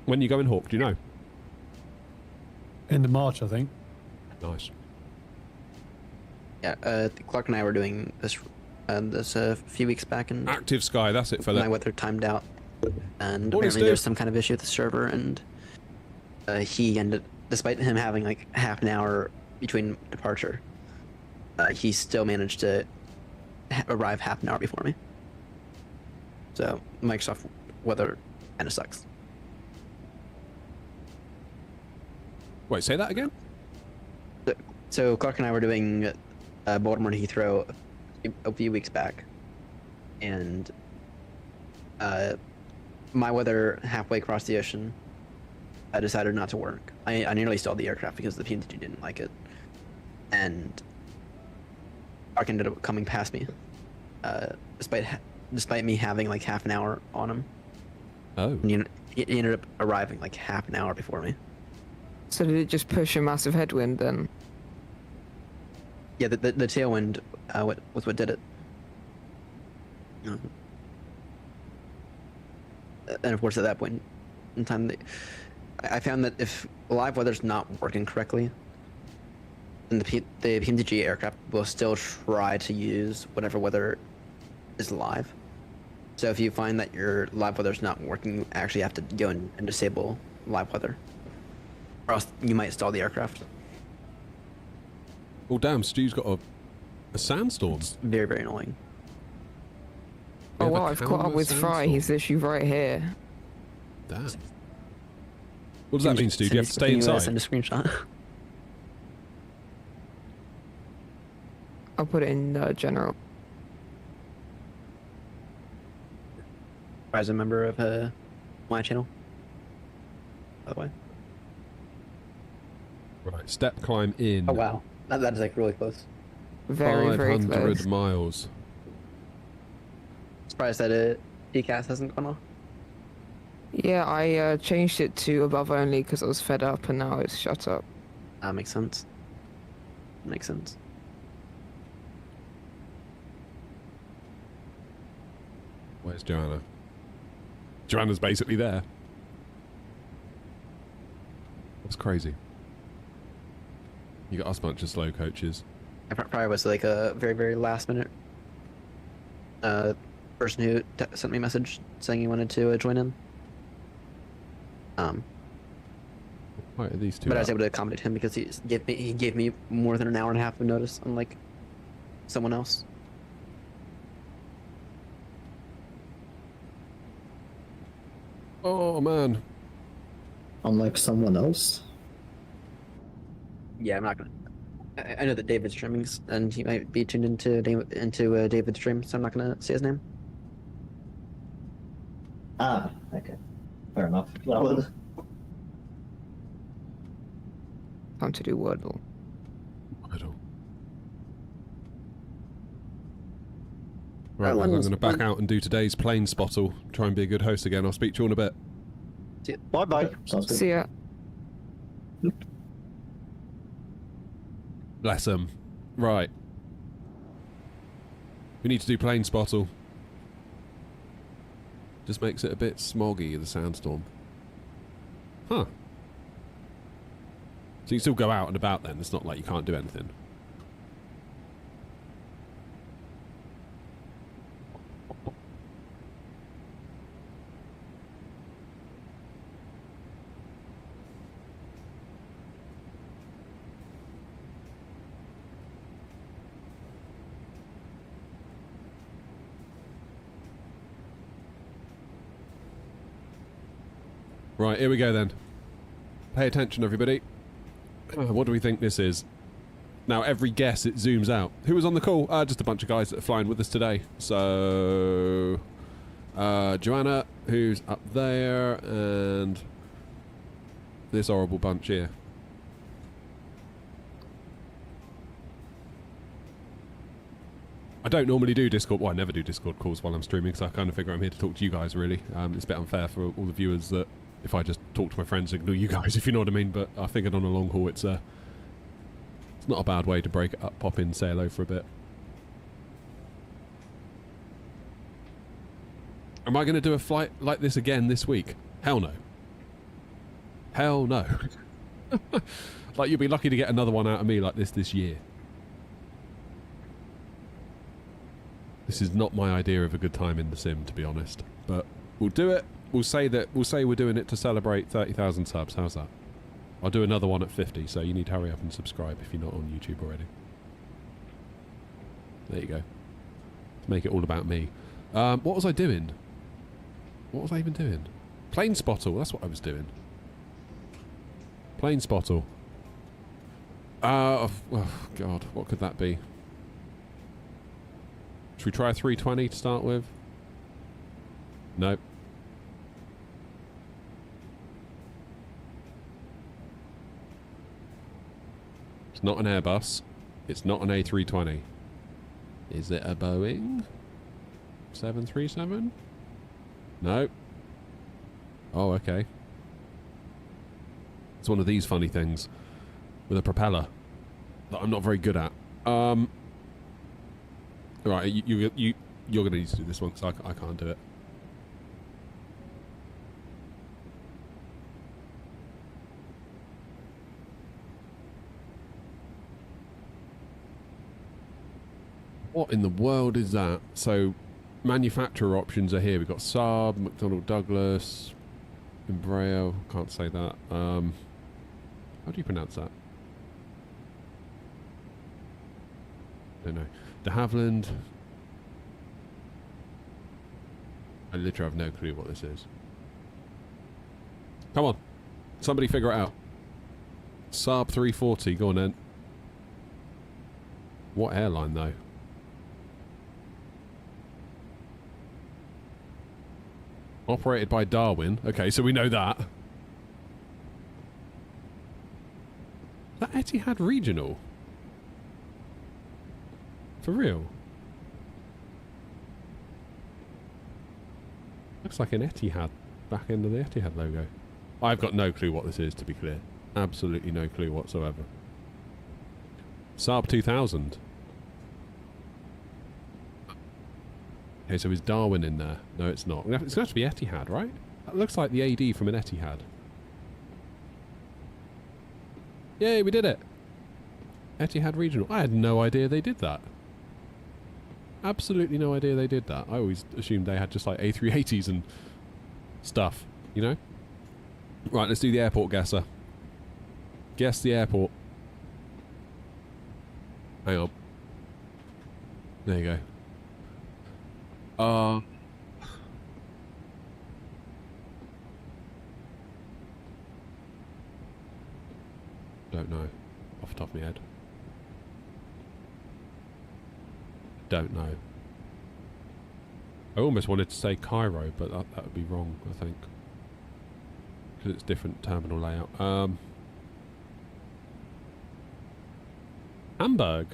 When you go in Hawk, do you know? End of March, I think. Nice. Yeah, Clark and I were doing this a few weeks back, and Active Sky, that's it, fella. my weather timed out, and Morning, apparently Steve. there's some kind of issue with the server, and he ended, despite him having like half an hour between departure, he still managed to arrive half an hour before me. So Microsoft weather kind of sucks. Wait, say that again? So Clark and I were doing Baltimore to Heathrow a few weeks back, and my weather halfway across the ocean, I decided not to work. I nearly stalled the aircraft because the PNTG didn't like it, and Clark ended up coming past me, despite me having like half an hour on him. Oh. And he ended up arriving like half an hour before me. So did it just push a massive headwind then? Yeah, the tailwind was what did it. And of course, at that point in time, I found that if live weather's not working correctly, then the PMDG aircraft will still try to use whatever weather is live. So if you find that your live weather's not working, you actually have to go and disable live weather, or else you might stall the aircraft. Oh damn, Stu's got a sandstorm. Very, very annoying. Oh wow, I've caught up with Fry, he's literally right here. Damn. What does that mean, Stu? Do you have to stay Can you, inside? send a screenshot? I'll put it in general. As a member of my channel, by the way. Right, step climb in. Oh wow, that is like really close. Very, very 500 close. miles. Surprised that PCAS hasn't gone off. Yeah, I changed it to above only because I was fed up, and now it's shut up. That makes sense. Makes sense. Where's Joanna? Joanna's basically there. It's crazy. You got us a bunch of slow coaches. I probably was like a very, very last minute person who sent me a message saying he wanted to join in. Right, are these two? But I was able to accommodate him because he gave me more than an hour and a half of notice, unlike someone else. Oh man. Unlike someone else? Yeah, I'm not gonna. I know that David's streaming, and he might be tuned into David's stream, so I'm not gonna say his name. Ah, okay. Fair enough. Valid. Time to do Wordle. Wordle. Right, well, I'm going to back out and do today's plane spottle. Try and be a good host again. I'll speak to you all in a bit. Bye bye. See ya. Bless them. Right. We need to do plane spottle. Just makes it a bit smoggy, the sandstorm. Huh. So you can still go out and about then. It's not like you can't do anything. Right, here we go then. Pay attention, everybody. What do we think this is? Now, every guess, it zooms out. Who was on the call? Just a bunch of guys that are flying with us today. So, Joanna, who's up there, and this horrible bunch here. I don't normally do Discord. Well, I never do Discord calls while I'm streaming, because I kind of figure I'm here to talk to you guys, really. It's a bit unfair for all the viewers that if I just talk to my friends, ignore you guys, if you know what I mean. But I figured on a long haul, it's not a bad way to break it up, pop in, say hello for a bit. Am I going to do a flight like this again this week? Hell no. Hell no. Like, you'll be lucky to get another one out of me like this year. This is not my idea of a good time in the sim, to be honest. But we'll do it. We'll say we're doing it to celebrate 30,000 subs. How's that? I'll do another one at 50, so you need to hurry up and subscribe if you're not on YouTube already. There you go. To make it all about me. What was I doing? What was I even doing? Plane spottle, that's what I was doing. Plane spottle. Oh, God, what could that be? Should we try a 320 to start with? Nope. It's not an Airbus. It's not an A320. Is it a Boeing 737? No. Oh, okay. It's one of these funny things with a propeller that I'm not very good at. Right, you're going to need to do this one because I can't do it. What in the world is that? So, manufacturer options are here. We've got Saab, McDonnell Douglas, Embraer. Can't say that. How do you pronounce that? Don't know. De Havilland. I literally have no clue what this is. Come on. Somebody figure it out. Saab 340. Go on then. What airline though? Operated by Darwin. Okay, so we know that. That Etihad Regional? For real? Looks like an Etihad. Back end of the Etihad logo. I've got no clue what this is, to be clear. Absolutely no clue whatsoever. Saab 2000. Okay, so is Darwin in there? No, it's not. It's going to have to be Etihad, right? That looks like the AD from an Etihad. Yay, we did it! Etihad Regional. I had no idea they did that. Absolutely no idea they did that. I always assumed they had just like A380s and stuff, you know? Right, let's do the airport guesser. Guess the airport. Hang on. There you go. Don't know. Off the top of my head. Don't know. I almost wanted to say Cairo, but that would be wrong, I think. Because it's different terminal layout. Hamburg?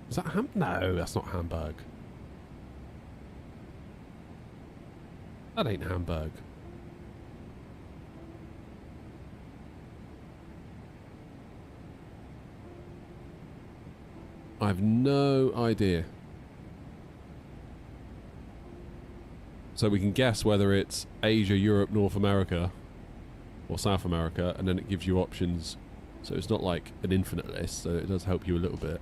Is that No, that's not Hamburg. That ain't Hamburg. I have no idea. So we can guess whether it's Asia, Europe, North America, or South America, and then it gives you options. So it's not like an infinite list, so it does help you a little bit.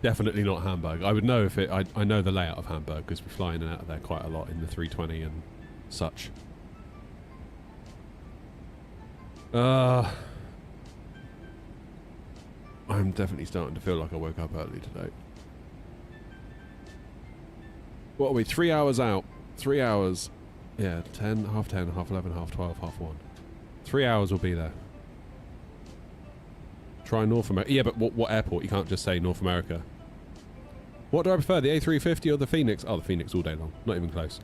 Definitely not Hamburg. I would know if it... I know the layout of Hamburg, because we fly in and out of there quite a lot in the 320 and such. I'm definitely starting to feel like I woke up early today. What are we? 3 hours out. 3 hours. Yeah, 10, half 10, half 11, half 12, half 1. 3 hours will be there. Try North America. Yeah, but what airport? You can't just say North America. What do I prefer, the A350 or the Phoenix? Oh, the Phoenix all day long. Not even close.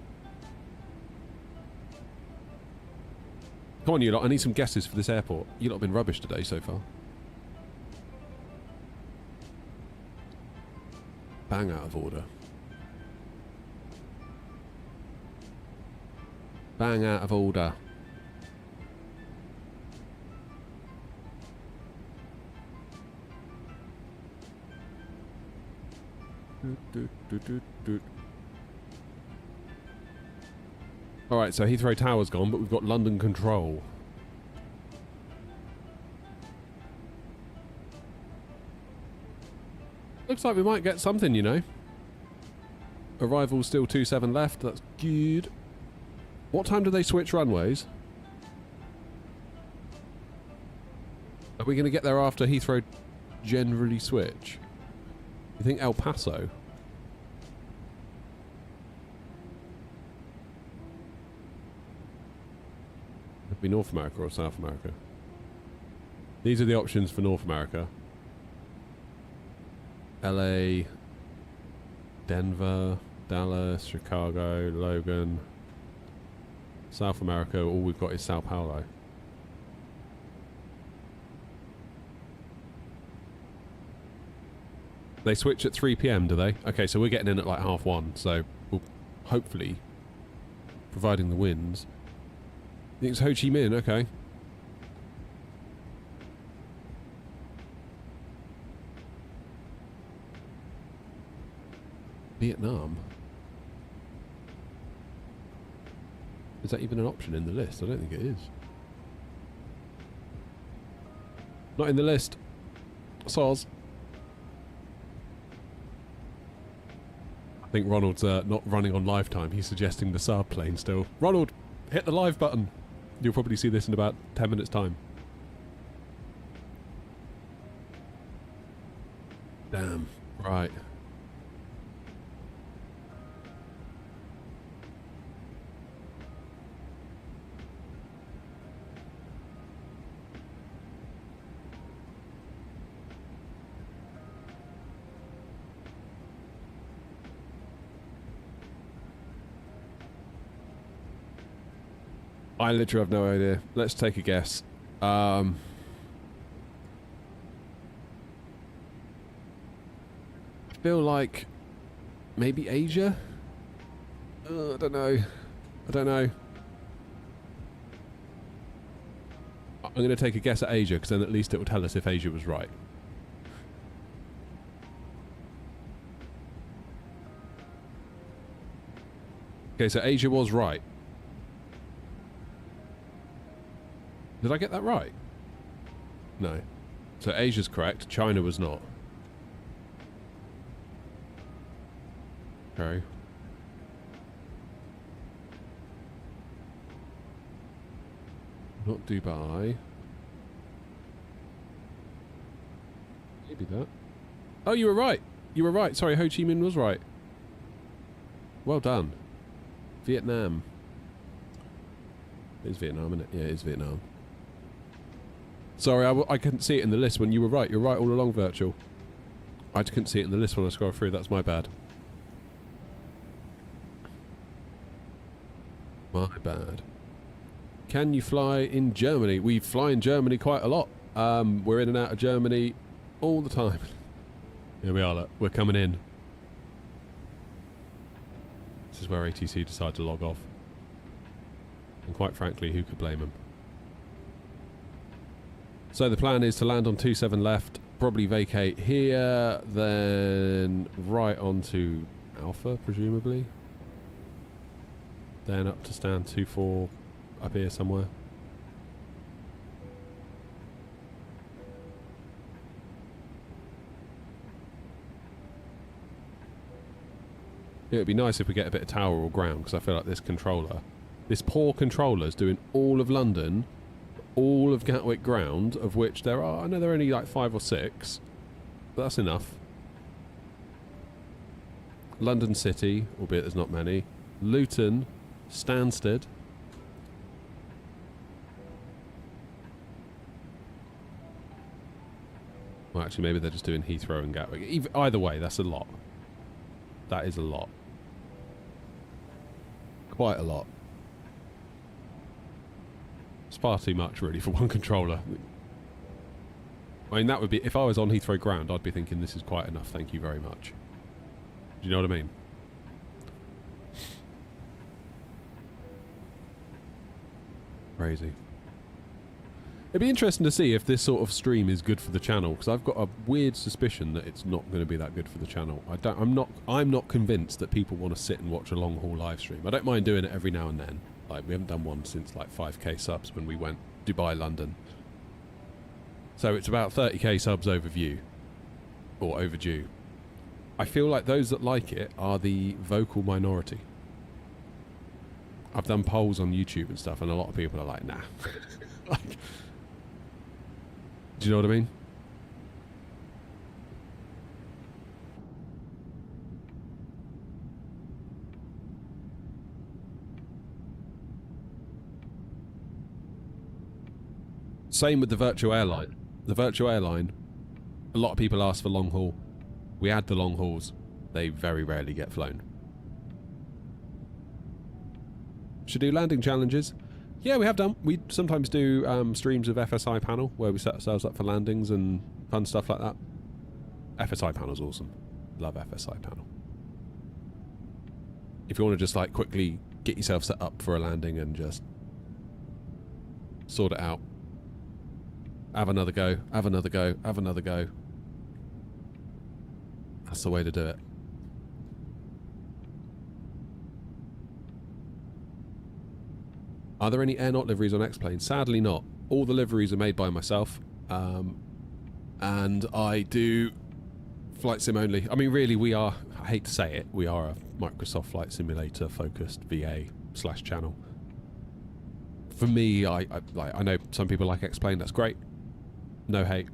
Come on, you lot. I need some guesses for this airport. You lot have been rubbish today so far. Bang out of order. Bang out of order. Alright, so Heathrow Tower's gone, but we've got London Control. Looks like we might get something, you know. Arrival still 27 left, that's good. What time do they switch runways? Are we going to get there after Heathrow generally switch? You think El Paso? It'd be North America or South America. These are the options for North America. LA, Denver, Dallas, Chicago, Logan. South America, all we've got is Sao Paulo. They switch at 3 PM, do they? Okay, so we're getting in at like 1:30, so we'll hopefully, providing the winds. I think it's Ho Chi Minh, okay. Vietnam? Is that even an option in the list? I don't think it is. Not in the list. Soz. I think Ronald's not running on live time. He's suggesting the Saab plane still. Ronald, hit the live button. You'll probably see this in about 10 minutes time. Damn. Right. I literally have no idea. Let's take a guess. I feel like maybe Asia? I don't know. I don't know. I'm going to take a guess at Asia, because then at least it will tell us if Asia was right. Okay, so Asia was right. Did I get that right? No. So Asia's correct. China was not. Okay. Not Dubai. Maybe that. Oh, you were right. You were right. Sorry, Ho Chi Minh was right. Well done. Vietnam. It is Vietnam, isn't it? Yeah, it is Vietnam. Sorry, I couldn't see it in the list when you were right. You're right all along, Virtual. I just couldn't see it in the list when I scrolled through. That's my bad. My bad. Can you fly in Germany? We fly in Germany quite a lot. We're in and out of Germany all the time. Here we are, look. We're coming in. This is where ATC decided to log off. And quite frankly, who could blame them? So the plan is to land on 27 left, probably vacate here, then right onto Alpha, presumably. Then up to stand 24 up here somewhere. It would be nice if we get a bit of tower or ground, because I feel like this controller, this poor controller is doing all of London, all of Gatwick ground, of which there are, I know there are only like 5 or 6, but that's enough. London City, albeit there's not many. Luton, Stansted. Well, actually, maybe they're just doing Heathrow and Gatwick. Either way, that's a lot. That is a lot. Quite a lot. It's far too much, really, for one controller. I mean, that would be... If I was on Heathrow ground, I'd be thinking this is quite enough, thank you very much. Do you know what I mean? Crazy. It'd be interesting to see if this sort of stream is good for the channel, because I've got a weird suspicion that it's not going to be that good for the channel. I'm not convinced that people want to sit and watch a long haul live stream. I don't mind doing it every now and then. Like, we haven't done one since like 5k subs when we went Dubai, London. So it's about 30k subs overdue. Or overdue. I feel like those that like it are the vocal minority. I've done polls on YouTube and stuff, and a lot of people are like, nah. Like, do you know what I mean? Same with the virtual airline. The virtual airline, a lot of people ask for long haul. We add the long hauls. They very rarely get flown. Should do landing challenges. Yeah, we have done. We sometimes do streams of FSI panel where we set ourselves up for landings and fun stuff like that. FSI panel's awesome. Love FSI panel. If you want to just like quickly get yourself set up for a landing and just sort it out. Have another go, have another go, have another go. That's the way to do it. Are there any air-not liveries on X-Plane? Sadly not. All the liveries are made by myself. And I do flight sim only. I mean, really, we are, I hate to say it, we are a Microsoft Flight Simulator focused VA/channel. For me, I know some people like X-Plane, that's great. No hate.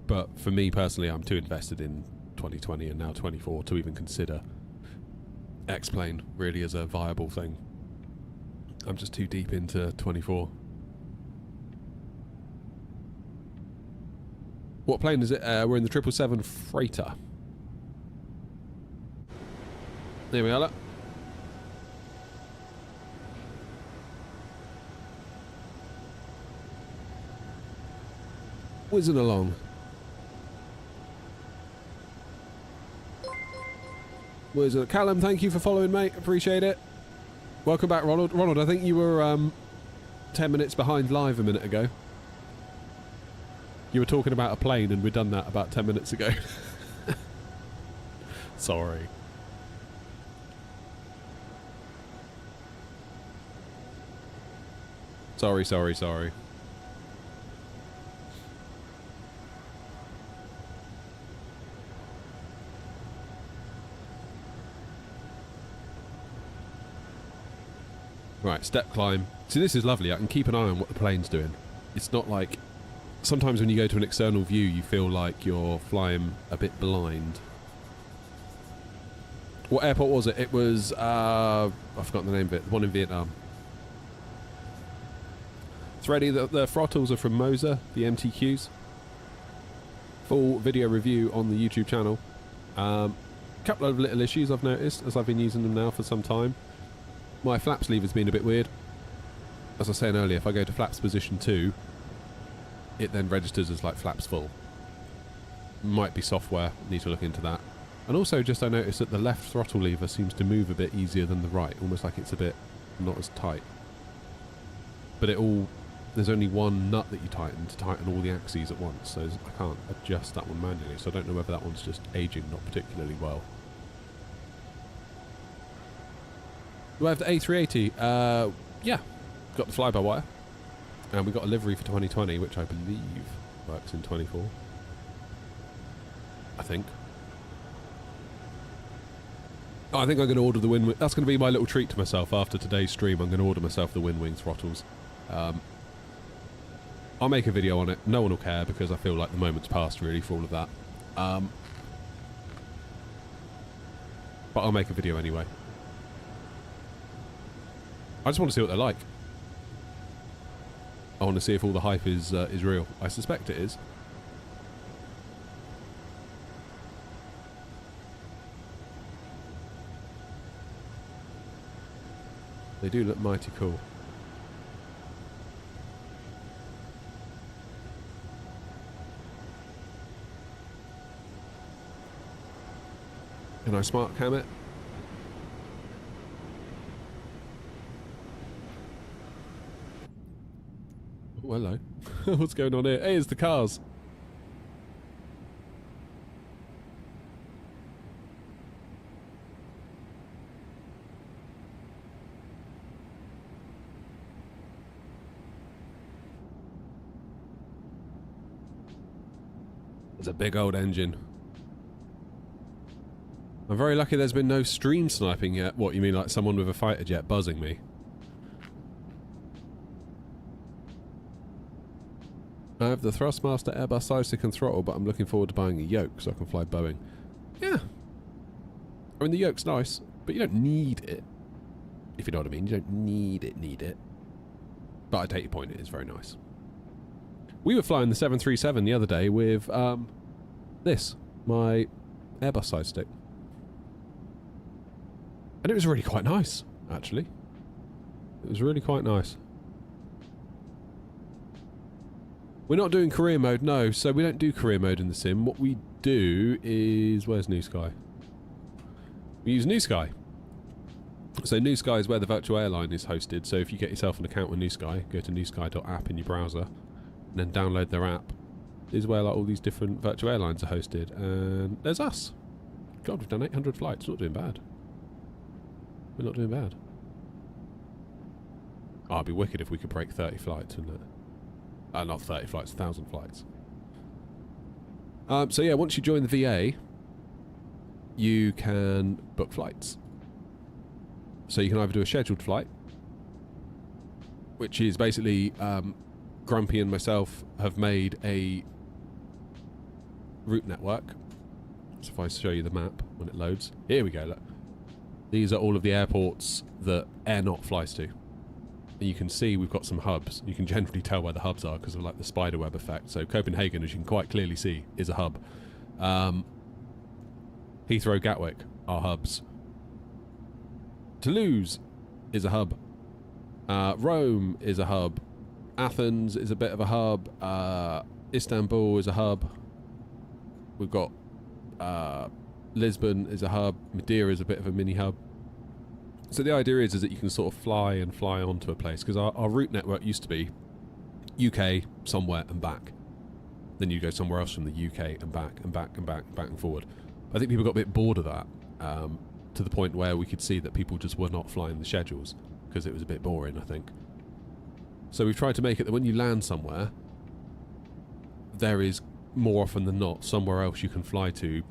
But for me personally, I'm too invested in 2020 and now 24 to even consider X-Plane really as a viable thing. I'm just too deep into 24. What plane is it? We're in the 777 freighter. There we are. Look. Whizzing along. Whizzing. Callum, thank you for following, mate. Appreciate it. Welcome back, Ronald. Ronald, I think you were 10 minutes behind live a minute ago. You were talking about a plane and we'd done that about 10 minutes ago. Sorry. Sorry, sorry, sorry. Right, step climb. See, this is lovely. I can keep an eye on what the plane's doing. It's not like... Sometimes when you go to an external view, you feel like you're flying a bit blind. What airport was it? It was... I've forgotten the name of it. The one in Vietnam. It's ready. The throttles are from Moser, the MTQs. Full video review on the YouTube channel. Couple of little issues I've noticed as I've been using them now for some time. My flaps lever's been a bit weird. As I was saying earlier, if I go to flaps position 2, it then registers as like flaps full. Might be software, need to look into that. And also just I noticed that the left throttle lever seems to move a bit easier than the right, almost like it's a bit not as tight. But there's only one nut that you tighten to tighten all the axes at once, so I can't adjust that one manually, so I don't know whether that one's just aging not particularly well. Do I have the A380? Yeah, got the fly-by-wire, and we got a livery for 2020, which I believe works in 24. I think. Oh, I think I'm going to order the Wind. That's going to be my little treat to myself after today's stream. I'm going to order myself the Wind Wing throttles. I'll make a video on it. No one will care because I feel like the moment's passed really for all of that. But I'll make a video anyway. I just want to see what they're like. I want to see if all the hype is real. I suspect it is. They do look mighty cool. Can I smart cam it? Oh, hello. What's going on here? Hey, it's the cars. It's a big old engine. I'm very lucky there's been no stream sniping yet. What, you mean like someone with a fighter jet buzzing me? I have the Thrustmaster Airbus side-stick and throttle, but I'm looking forward to buying a yoke so I can fly Boeing. Yeah. I mean, the yoke's nice, but you don't need it. If you know what I mean. You don't need it. But I take your point, it is very nice. We were flying the 737 the other day with, this. My Airbus side-stick. And it was really quite nice, actually. It was really quite nice. We're not doing career mode, no, so we don't do career mode in the sim. What we do is... Where's New Sky? We use New Sky. So New Sky is where the virtual airline is hosted, so if you get yourself an account with New Sky, go to newsky.app in your browser, and then download their app. This is where like all these different virtual airlines are hosted, and there's us. God, we've done 800 flights, not doing bad. We're not doing bad. Oh, it'd be wicked if we could break 30 flights, wouldn't it? Not 30 flights, 1,000 flights. So yeah, once you join the VA, you can book flights. So you can either do a scheduled flight, which is basically Grumpy and myself have made a route network. So if I show you the map when it loads, here we go. Look, these are all of the airports that Airnaut flies to. And you can see we've got some hubs. You can generally tell where the hubs are because of like the spiderweb effect. So Copenhagen, as you can quite clearly see, is a hub. Heathrow, Gatwick are hubs. Toulouse is a hub. Rome is a hub. Athens is a bit of a hub. Istanbul is a hub. We've got Lisbon is a hub. Madeira is a bit of a mini hub. So the idea is that you can sort of fly onto a place, because our route network used to be UK somewhere and back. Then you go somewhere else from the UK and back and back and back and back and forward. I think people got a bit bored of that, to the point where we could see that people just were not flying the schedules because it was a bit boring, I think. So we've tried to make it that when you land somewhere, there is more often than not somewhere else you can fly to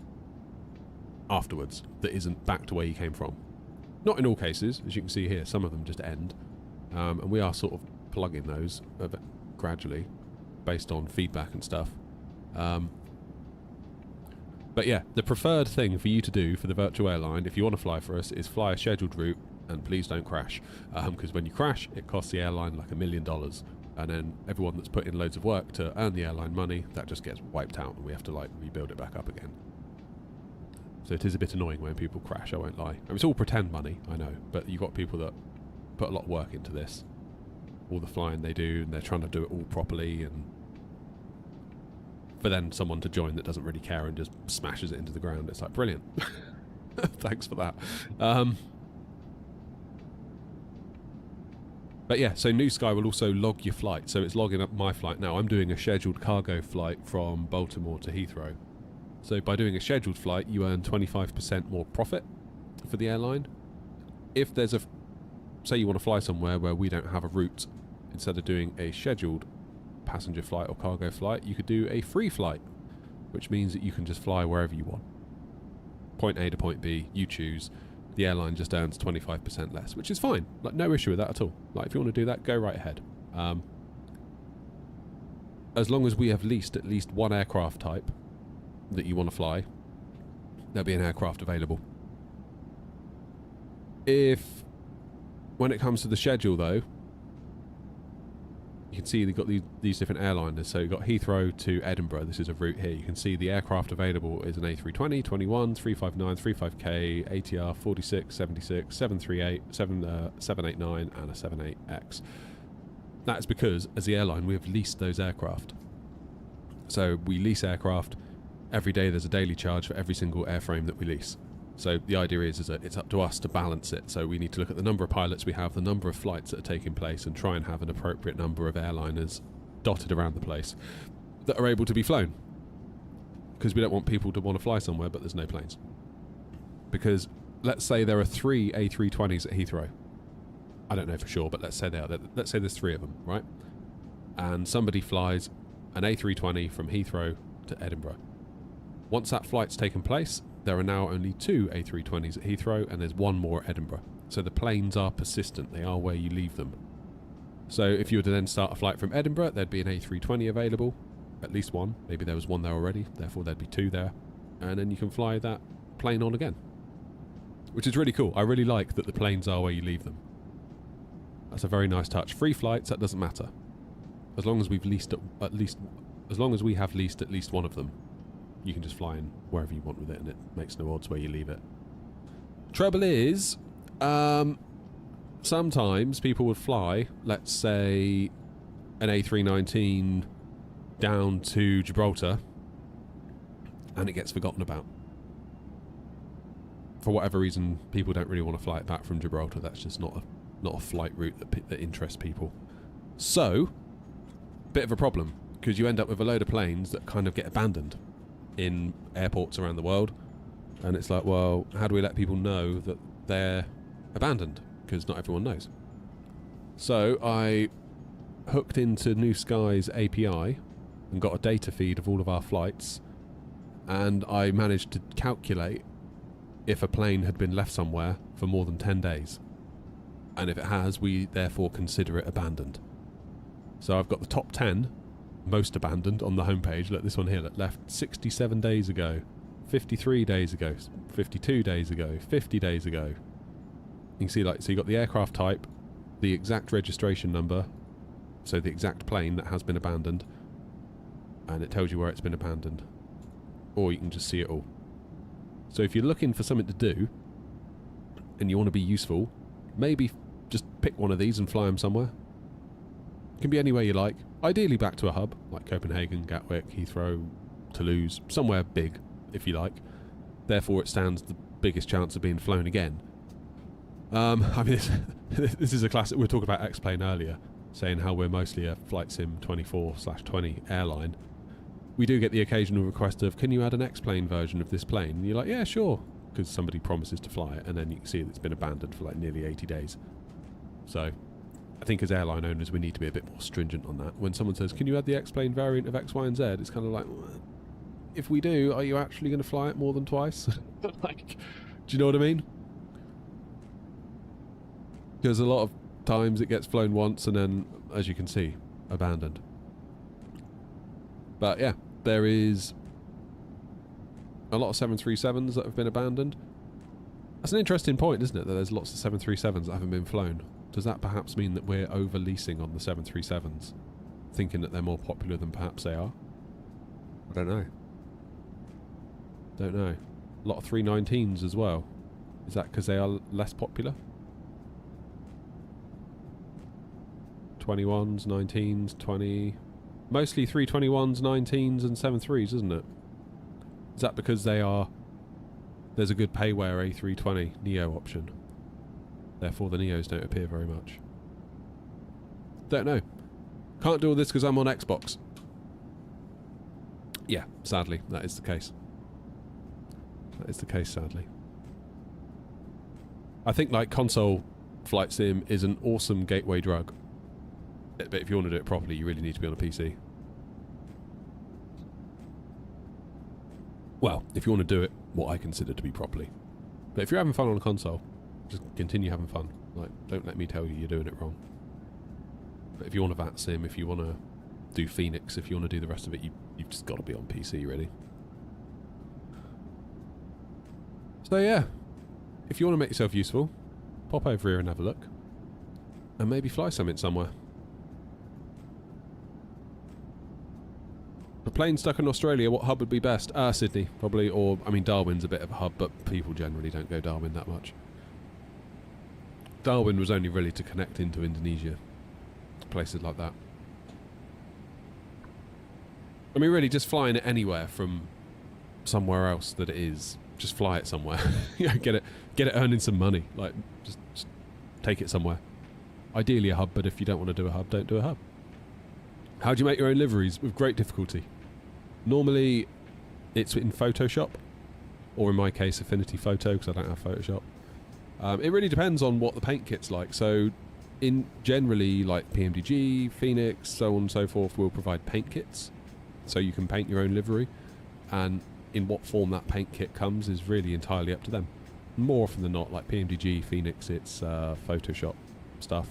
afterwards that isn't back to where you came from. Not in all cases, as you can see here, some of them just end. And we are sort of plugging those gradually based on feedback and stuff. But yeah, the preferred thing for you to do for the virtual airline, if you want to fly for us, is fly a scheduled route, and please don't crash. Because when you crash, it costs the airline like $1 million. And then everyone that's put in loads of work to earn the airline money, that just gets wiped out, and we have to like rebuild it back up again. So it is a bit annoying when people crash, I won't lie. I mean, it's all pretend money, I know, but you've got people that put a lot of work into this. All the flying they do, and they're trying to do it all properly, and for then someone to join that doesn't really care and just smashes it into the ground, it's like, brilliant. Thanks for that. But yeah, so New Sky will also log your flight. So it's logging up my flight now. I'm doing a scheduled cargo flight from Baltimore to Heathrow. So by doing a scheduled flight, you earn 25% more profit for the airline. If there's a... Say you want to fly somewhere where we don't have a route, instead of doing a scheduled passenger flight or cargo flight, you could do a free flight, which means that you can just fly wherever you want. Point A to point B, you choose. The airline just earns 25% less, which is fine. Like, no issue with that at all. Like, if you want to do that, go right ahead. As long as we have leased at least one aircraft type that you want to fly, there'll be an aircraft available. When it comes to the schedule, though, you can see they've got these different airliners. So you've got Heathrow to Edinburgh. This is a route here. You can see the aircraft available is an A320, 21, 359, 35K, ATR 46, 76, 738, 789 and a 78X. That's because, as the airline, we have leased those aircraft. So we lease aircraft. Every day there's a daily charge for every single airframe that we lease. So the idea is that it's up to us to balance it. So we need to look at the number of pilots we have, the number of flights that are taking place, and try and have an appropriate number of airliners dotted around the place that are able to be flown. Because we don't want people to want to fly somewhere but there's no planes. Because let's say there are 3 A320s at Heathrow. I don't know for sure, but let's say let's say there's 3 of them, right? And somebody flies an A320 from Heathrow to Edinburgh. Once that flight's taken place, there are now only 2 A320s at Heathrow, and there's 1 more at Edinburgh. So the planes are persistent. They are where you leave them. So if you were to then start a flight from Edinburgh, there'd be an A320 available. At least 1. Maybe there was 1 there already. Therefore, there'd be 2 there. And then you can fly that plane on again. Which is really cool. I really like that the planes are where you leave them. That's a very nice touch. Free flights, that doesn't matter. As long as we've leased as long as we have leased at least 1 of them, you can just fly in wherever you want with it, and it makes no odds where you leave it. Trouble is, sometimes people would fly, let's say, an A319 down to Gibraltar, and it gets forgotten about. For whatever reason, people don't really want to fly it back from Gibraltar. That's just not a flight route that interests people. So, bit of a problem, because you end up with a load of planes that kind of get abandoned in airports around the world, and it's like, well, how do we let people know that they're abandoned? Because not everyone knows. So I hooked into New Sky's API and got a data feed of all of our flights, and I managed to calculate if a plane had been left somewhere for more than 10 days. And if it has, we therefore consider it abandoned. So I've got the top 10 most abandoned on the homepage. Look, this one here that left 67 days ago, 53 days ago, 52 days ago, 50 days ago. You can see, like, so you got the aircraft type, the exact registration number, so the exact plane that has been abandoned, and it tells you where it's been abandoned. Or you can just see it all. So if you're looking for something to do and you want to be useful, maybe just pick one of these and fly them somewhere. It can be anywhere you like. Ideally back to a hub, like Copenhagen, Gatwick, Heathrow, Toulouse, somewhere big, if you like. Therefore, it stands the biggest chance of being flown again. I mean, this is a classic. We were talking about X-Plane earlier, saying how we're mostly a Flight Sim 24/20 airline. We do get the occasional request of, can you add an X-Plane version of this plane? And you're like, yeah, sure, because somebody promises to fly it, and then you can see that it's been abandoned for like nearly 80 days. So, I think as airline owners we need to be a bit more stringent on that. When someone says, can you add the X-plane variant of X, Y and Z, it's kind of like, well, if we do, are you actually going to fly it more than twice? Like, do you know what I mean? Because a lot of times it gets flown once and then, as you can see, abandoned. But yeah, there is a lot of 737s that have been abandoned. That's an interesting point, isn't it? That there's lots of 737s that haven't been flown. Does that perhaps mean that we're over-leasing on the 737s? Thinking that they're more popular than perhaps they are? I don't know. Don't know. A lot of 319s as well. Is that because they are less popular? 21s, 19s, 20... Mostly 321s, 19s and 73s, isn't it? Is that because they are... There's a good payware A320 Neo option. Therefore the Neos don't appear very much. Don't know. Can't do all this because I'm on Xbox. Yeah, sadly, that is the case. That is the case, sadly. I think, like, console flight sim is an awesome gateway drug. But if you want to do it properly, you really need to be on a PC. Well, if you want to do it what I consider to be properly. But if you're having fun on a console, just continue having fun. Like, don't let me tell you you're doing it wrong. But if you want a VAT sim, if you want to do Phoenix, if you want to do the rest of it, you've just got to be on PC, really. So yeah, if you want to make yourself useful, pop over here and have a look. And maybe fly something somewhere. A plane stuck in Australia, what hub would be best? Sydney, probably, or, I mean, Darwin's a bit of a hub, but people generally don't go Darwin that much. Darwin was only really to connect into Indonesia, places like that. I mean, really, just flying it anywhere from somewhere else that it is, just fly it somewhere. Yeah, get it earning some money. Like, just take it somewhere. Ideally a hub, but if you don't want to do a hub, don't do a hub. How do you make your own liveries? With great difficulty. Normally, it's in Photoshop, or in my case, Affinity Photo, because I don't have Photoshop. It really depends on what the paint kit's like. So, generally, like PMDG, Phoenix, so on and so forth, will provide paint kits, so you can paint your own livery. And in what form that paint kit comes is really entirely up to them. More often than not, like PMDG, Phoenix, it's Photoshop stuff.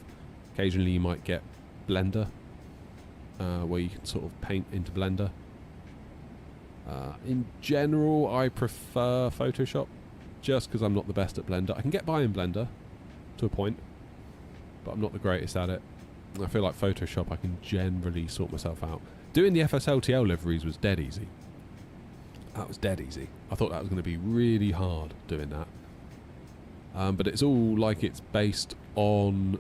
Occasionally, you might get Blender. Where you can sort of paint into Blender. In general, I prefer Photoshop, just because I'm not the best at Blender. I can get by in Blender, to a point, but I'm not the greatest at it. I feel like Photoshop, I can generally sort myself out. Doing the FSLTL liveries was dead easy. That was dead easy. I thought that was going to be really hard, doing that. But it's all like it's based on...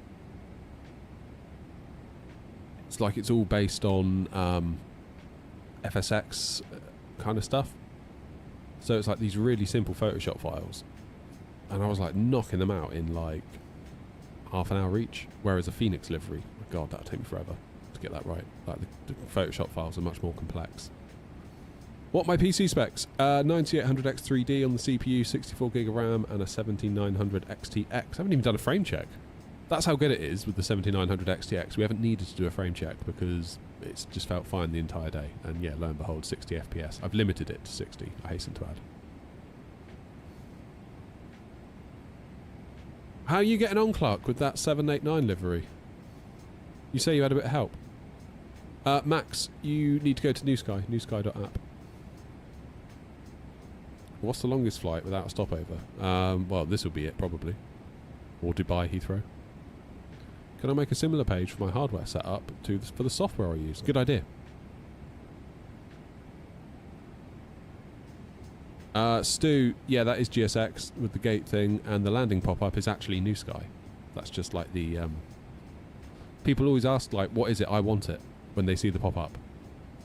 It's like it's all based on FSX kind of stuff. So it's like these really simple Photoshop files. And I was like knocking them out in like half an hour each. Whereas a Phoenix livery, oh God, that'll take me forever to get that right. Like the Photoshop files are much more complex. What my PC specs? 9800X3D on the CPU, 64GB of RAM, and a 17900 XTX. I haven't even done a frame check. That's how good it is with the 7900 XTX. We haven't needed to do a frame check because it's just felt fine the entire day. And yeah, lo and behold, 60 FPS. I've limited it to 60, I hasten to add. How are you getting on, Clark, with that 789 livery? You say you had a bit of help. Max, you need to go to NewSky, newsky.app. What's the longest flight without a stopover? Well, this will be it, probably. Or Dubai, Heathrow. Can I make a similar page for my hardware setup for the software I use? Good idea. Stu, yeah, that is GSX with the gate thing, and the landing pop-up is actually NewSky. That's just like the... people always ask, like, what is it? I want it, when they see the pop-up.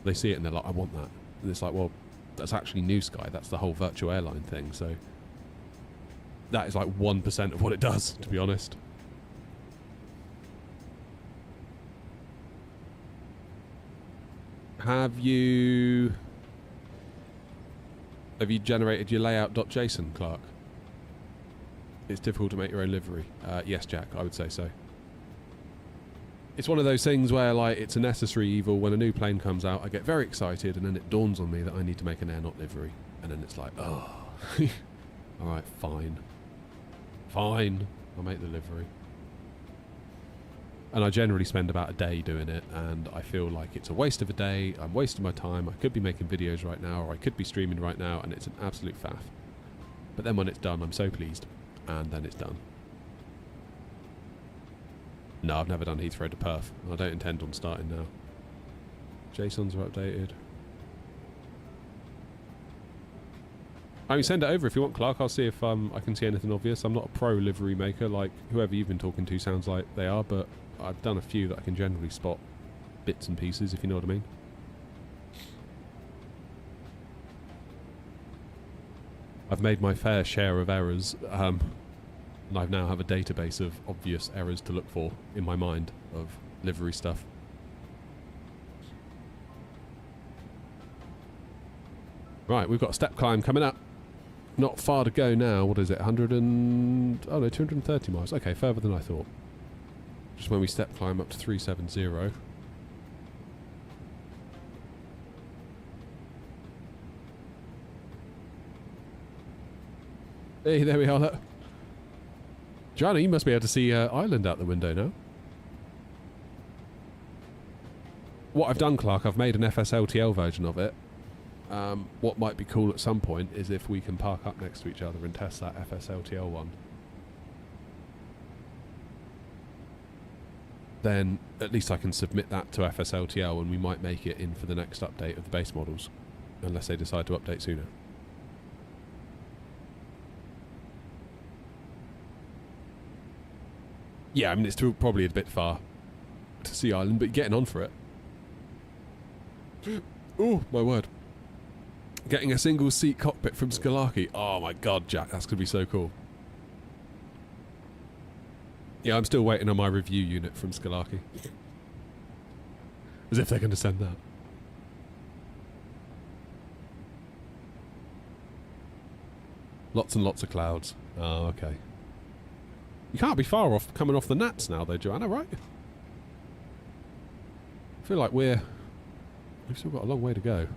They see it and they're like, I want that. And it's like, well, that's actually NewSky. That's the whole virtual airline thing, so... That is like 1% of what it does, to be honest. Have you generated your layout.json, Clark? It's difficult to make your own livery. Yes, Jack, I would say so. It's one of those things where, like, it's a necessary evil. When a new plane comes out, I get very excited, and then it dawns on me that I need to make an aeronaut livery. And then it's like, oh. Alright, fine. Fine. I'll make the livery. And I generally spend about a day doing it, and I feel like it's a waste of a day. I'm wasting my time. I could be making videos right now, or I could be streaming right now, and it's an absolute faff. But then when it's done, I'm so pleased. And then it's done. No, I've never done Heathrow to Perth. I don't intend on starting now. JSONs are updated. I mean, send it over if you want, Clark. I'll see if I can see anything obvious. I'm not a pro livery maker, like whoever you've been talking to sounds like they are, but I've done a few that I can generally spot bits and pieces, if you know what I mean. I've made my fair share of errors, and I now have a database of obvious errors to look for in my mind of livery stuff. Right, we've got a step climb coming up. Not far to go now. What is it? 230 miles. Okay, further than I thought. Just when we step climb up to 370. Hey, there we are. Look. Joanna, you must be able to see Ireland out the window now. What I've done, Clark, I've made an FSLTL version of it. What might be cool at some point is if we can park up next to each other and test that FSLTL one. Then at least I can submit that to FSLTL and we might make it in for the next update of the base models. Unless they decide to update sooner. Yeah, I mean, it's still probably a bit far to see Ireland, but you're getting on for it. Oh, my word. Getting a single seat cockpit from Skalaki. Oh my god, Jack, that's going to be so cool. Yeah, I'm still waiting on my review unit from Skalaki. As if they're going to send that. Lots and lots of clouds. Oh, okay. You can't be far off coming off the Nats now though, Joanna, right? I feel like we've still got a long way to go.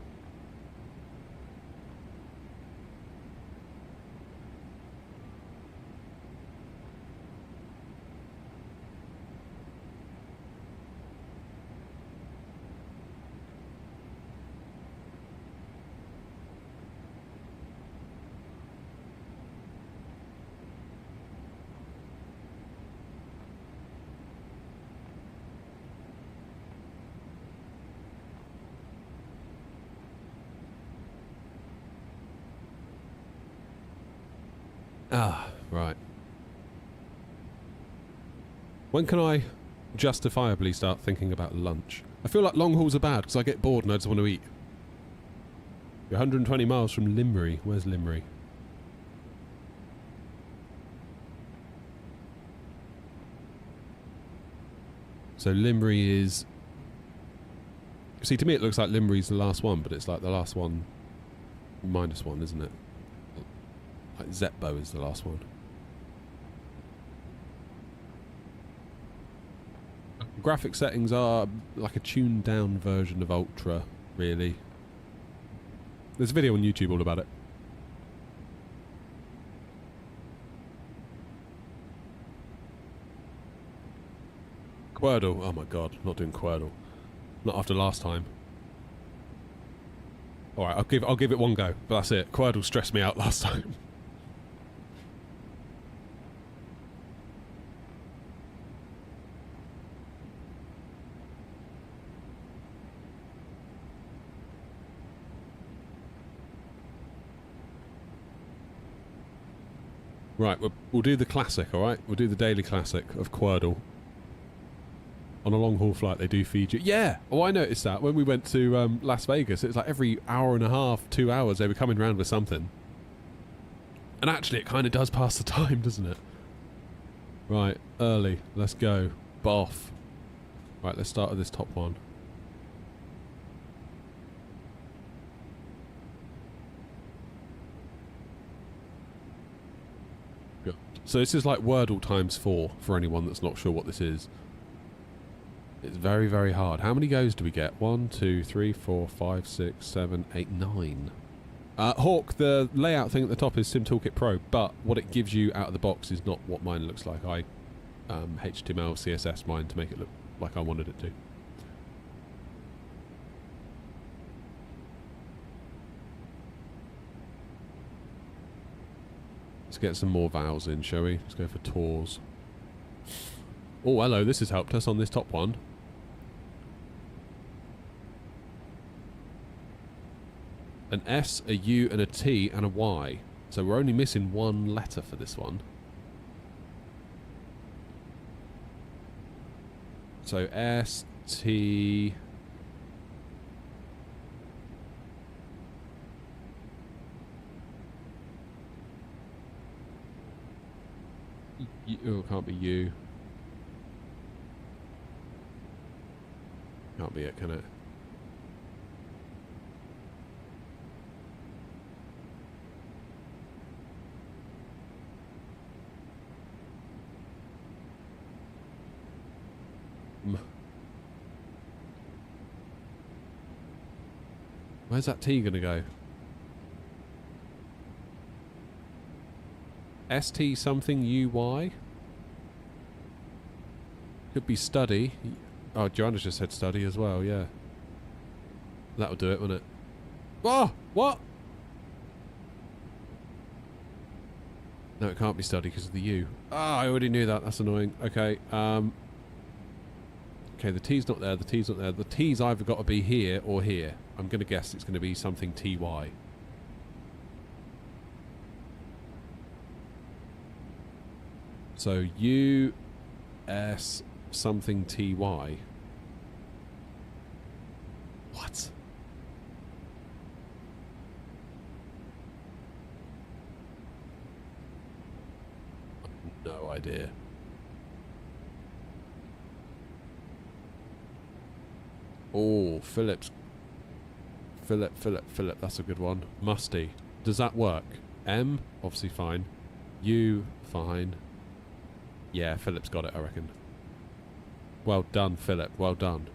Ah, right. When can I justifiably start thinking about lunch? I feel like long hauls are bad because I get bored and I just want to eat. You're 120 miles from Limbury. Where's Limbury? So Limbury is... See, to me it looks like Limbury's the last one, but it's like the last one minus one, isn't it? Like Zepbo is the last one. Graphic settings are like a tuned down version of Ultra, really. There's a video on YouTube all about it. Querdle, oh my god, not doing Querdle. Not after last time. Alright, I'll give it one go, but that's it. Querdle stressed me out last time. Right, we'll do the classic, alright? We'll do the daily classic of Querdle. On a long haul flight, they do feed you. Yeah! Oh, I noticed that when we went to Las Vegas. It was like every hour and a half, 2 hours, they were coming around with something. And actually, it kind of does pass the time, doesn't it? Right, early. Let's go. Boff. Right, let's start with this top one. So this is like Wordle times 4 for anyone that's not sure what this is. It's very, very hard. How many goes do we get? 1, 2, 3, 4, 5, 6, 7, 8, 9. Hawk, the layout thing at the top is Sim Toolkit Pro, but what it gives you out of the box is not what mine looks like. I HTML, CSS mine to make it look like I wanted it to. Let's get some more vowels in, shall we? Let's go for tours. Oh, hello, this has helped us on this top one. An S, a U, and a T, and a Y. So we're only missing one letter for this one. So S, T... Oh, it can't be U. Can't be it, can it? Where's that T gonna go? ST something UY? Could be study. Oh, Joanna's just said study as well, yeah. That'll do it, won't it? Oh! What? No, it can't be study because of the U. Ah, I already knew that. That's annoying. Okay, okay, the T's not there, the T's not there. The T's either got to be here or here. I'm going to guess it's going to be something TY. So US something TY. What? No idea. Oh, Philip, that's a good one. Musty. Does that work? M, obviously fine. U, fine. Yeah, Philip's got it, I reckon. Well done, Philip. Well done.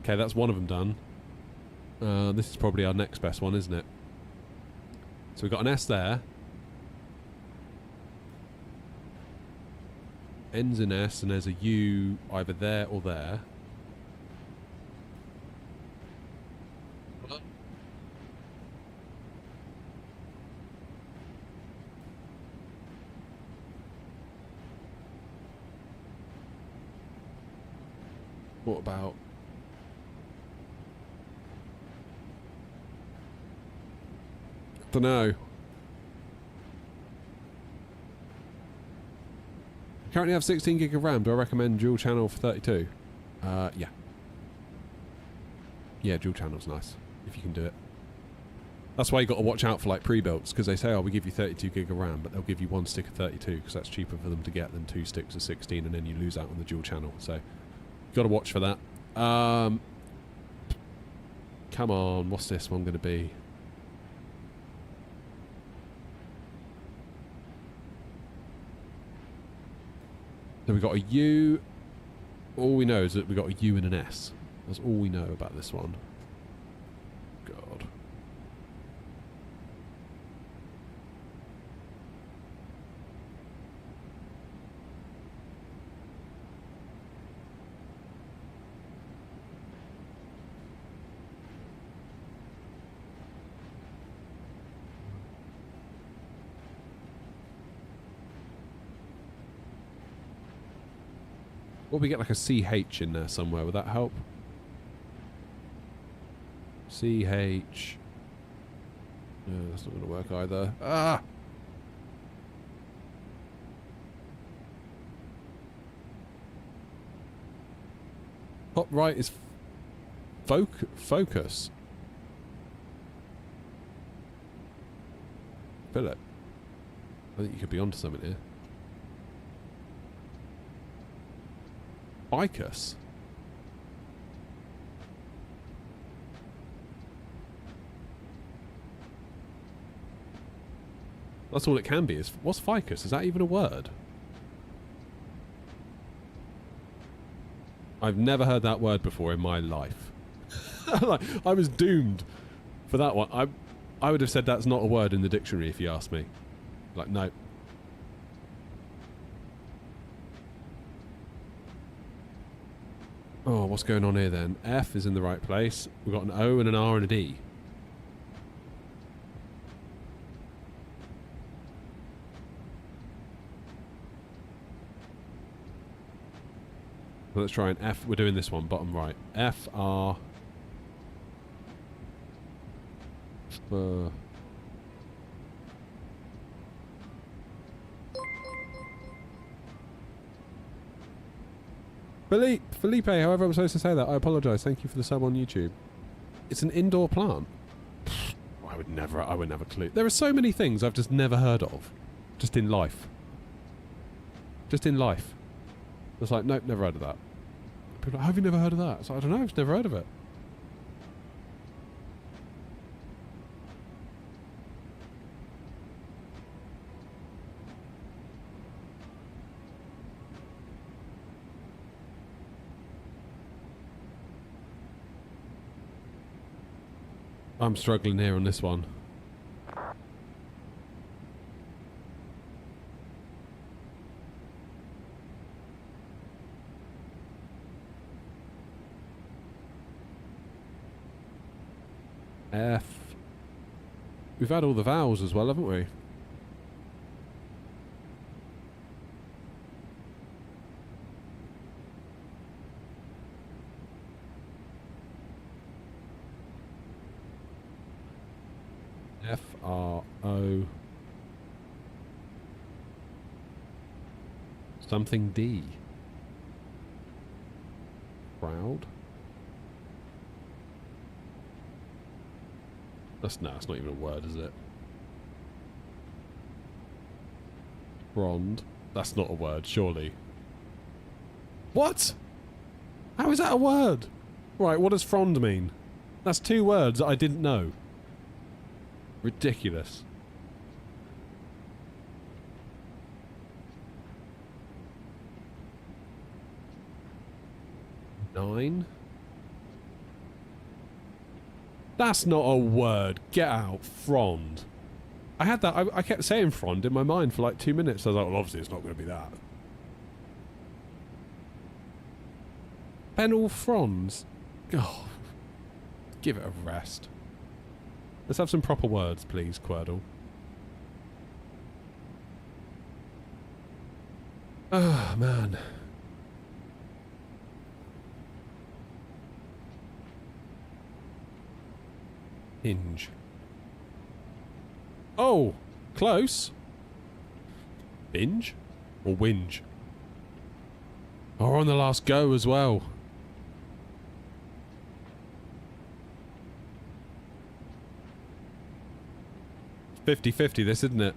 Okay, that's one of them done. This is probably our next best one, isn't it? So we've got an S there. Ends in S, and there's a U either there or there. What about... Dunno. Currently have 16 gig of RAM. Do I recommend dual channel for 32? Yeah. Yeah, dual channel's nice, if you can do it. That's why you got to watch out for like pre-builts, because they say, oh, we give you 32 gig of RAM, but they'll give you one stick of 32, because that's cheaper for them to get than 2 sticks of 16, and then you lose out on the dual channel. So, got to watch for that. Come on, what's this one going to be? So we got a U. All we know is that we got a U and an S. That's all we know about this one. God. Or we get like a CH in there somewhere. Would that help? CH. No, that's not going to work either. Ah! Top right is focus. Philip. I think you could be onto something here. Ficus. That's all it can be. Is what's ficus? Is that even a word? I've never heard that word before in my life. Like, I was doomed for that one. I would have said that's not a word in the dictionary if you asked me. Like, no. Oh, what's going on here then? F is in the right place. We've got an O and an R and a D. Let's try an F. We're doing this one, bottom right. F, R. Felipe, however I'm supposed to say that, I apologise. Thank you for the sub on YouTube. It's an indoor plant. I would never clue. There are so many things I've just never heard of. Just in life. Just in life. It's like, nope, never heard of that. People are like, have you never heard of that? It's like, I don't know, I've just never heard of it. I'm struggling here on this one. F. We've had all the vowels as well, haven't we? F, R, O. Something D. Proud. That's not even a word, is it? Frond. That's not a word, surely. What? How is that a word? Right, what does frond mean? That's two words that I didn't know. Ridiculous. Nine? That's not a word. Get out. Frond. I had that. I kept saying frond in my mind for like 2 minutes. I was like, well, obviously it's not going to be that. Fennel fronds. Oh, give it a rest. Let's have some proper words, please, Querdle. Oh, man. Hinge. Oh, close. Binge? Or whinge? Oh, we're on the last go as well. It's 50-50 this, isn't it?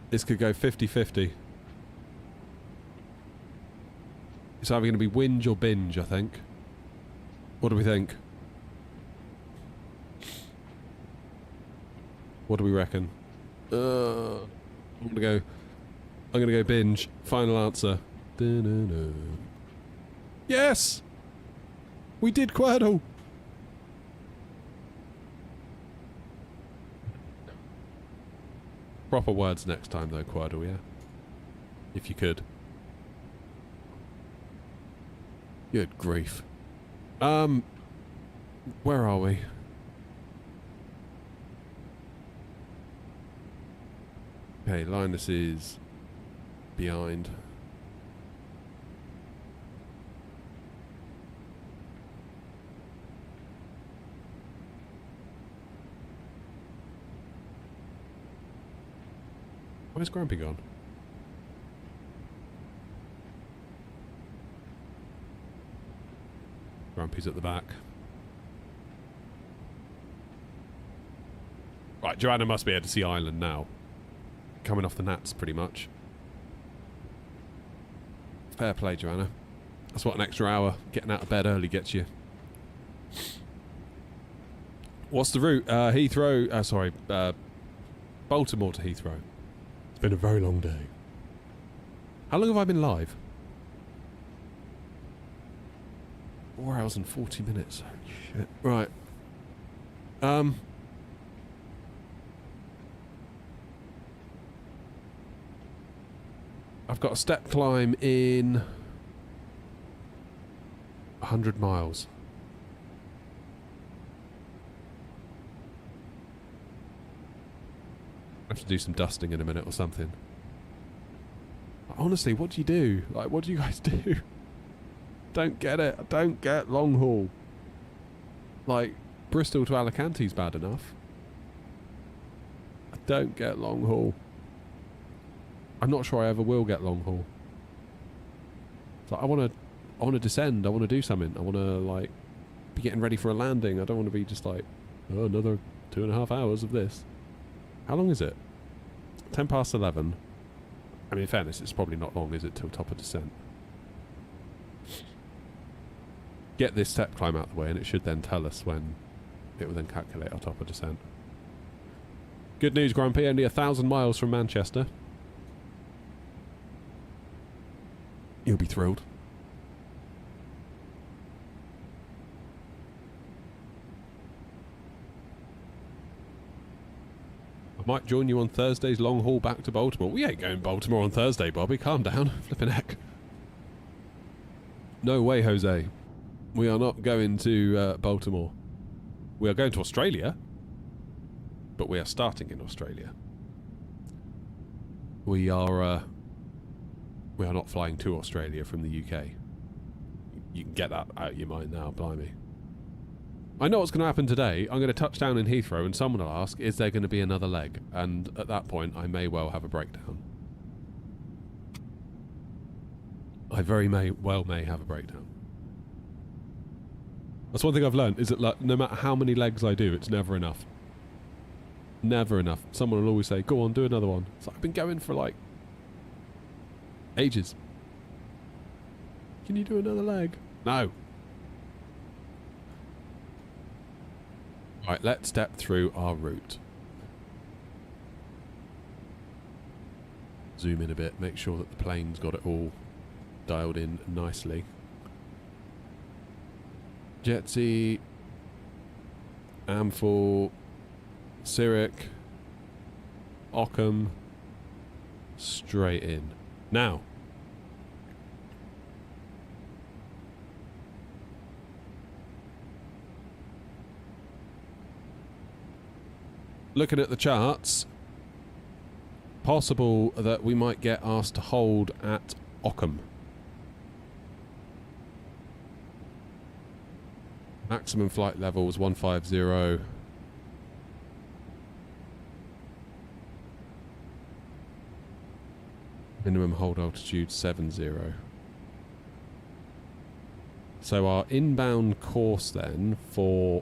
This could go 50-50. It's either going to be whinge or binge, I think. What do we think? What do we reckon? I'm gonna go binge. Final answer. Da-na-na. Yes! We did Querdle! Proper words next time though, Querdle, yeah? If you could. Good grief. Where are we? Okay, Linus is behind. Where's Grumpy gone? Grumpy's at the back. Right, Joanna must be able to see Island now. Coming off the Nats, pretty much. Fair play, Joanna. That's what an extra hour getting out of bed early gets you. What's the route? Heathrow... sorry, Baltimore to Heathrow. It's been a very long day. How long have I been live? 4 hours and 40 minutes. Shit. Right. I've got a step climb in 100 miles. I have to do some dusting in a minute or something. Honestly, what do you do? Like, what do you guys do? Don't get it. I don't get long haul. Like, Bristol to Alicante's bad enough. I don't get long haul. I'm not sure I ever will get long haul. So I want to descend. I want to do something. I want to, like, be getting ready for a landing. I don't want to be just like, oh, another 2.5 hours of this. How long is it? 10 past 11. I mean, in fairness, it's probably not long, is it, till top of descent? Get this step climb out of the way, and it should then tell us when it will then calculate our top of descent. Good news, Grumpy. Only 1,000 miles from Manchester. You'll be thrilled. I might join you on Thursday's long haul back to Baltimore. We ain't going Baltimore on Thursday, Bobby. Calm down. Flippin' heck. No way, Jose. We are not going to Baltimore. We are going to Australia, but we are starting in Australia. We are not flying to Australia from the UK. You can get that out of your mind now, blimey. I know what's going to happen today. I'm going to touch down in Heathrow and someone will ask, is there going to be another leg? And at that point, I may well have a breakdown. I very well may have a breakdown. That's one thing I've learned, is that, like, no matter how many legs I do, it's never enough. Never enough. Someone will always say, go on, do another one. So I've been going for, like, ages. Can you do another leg? No. Right, let's step through our route. Zoom in a bit, make sure that the plane's got it all dialed in nicely. Jetsy, Amphel, Cyric, Ockham, straight in. Now, looking at the charts, possible that we might get asked to hold at Ockham. Maximum flight level was 150. Minimum hold altitude 70. So our inbound course then for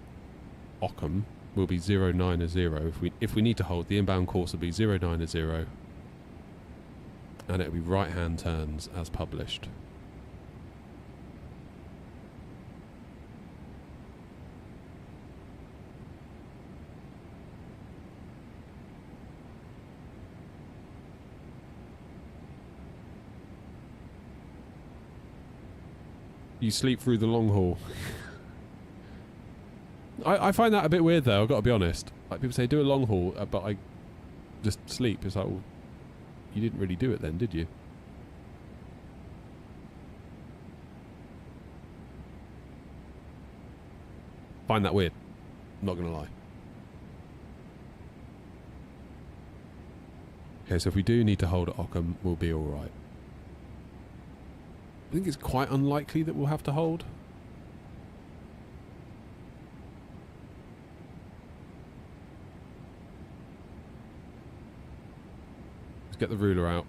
Ockham will be 090. If we need to hold, the inbound course will be 090, and it'll be right-hand turns as published. You sleep through the long haul. I find that a bit weird though, I've got to be honest. Like, people say do a long haul, but I just sleep. It's like, well, you didn't really do it then, did you? Find that weird. I'm not going to lie. Okay, so if we do need to hold at Ockham, we'll be alright. I think it's quite unlikely that we'll have to hold. Let's get the ruler out.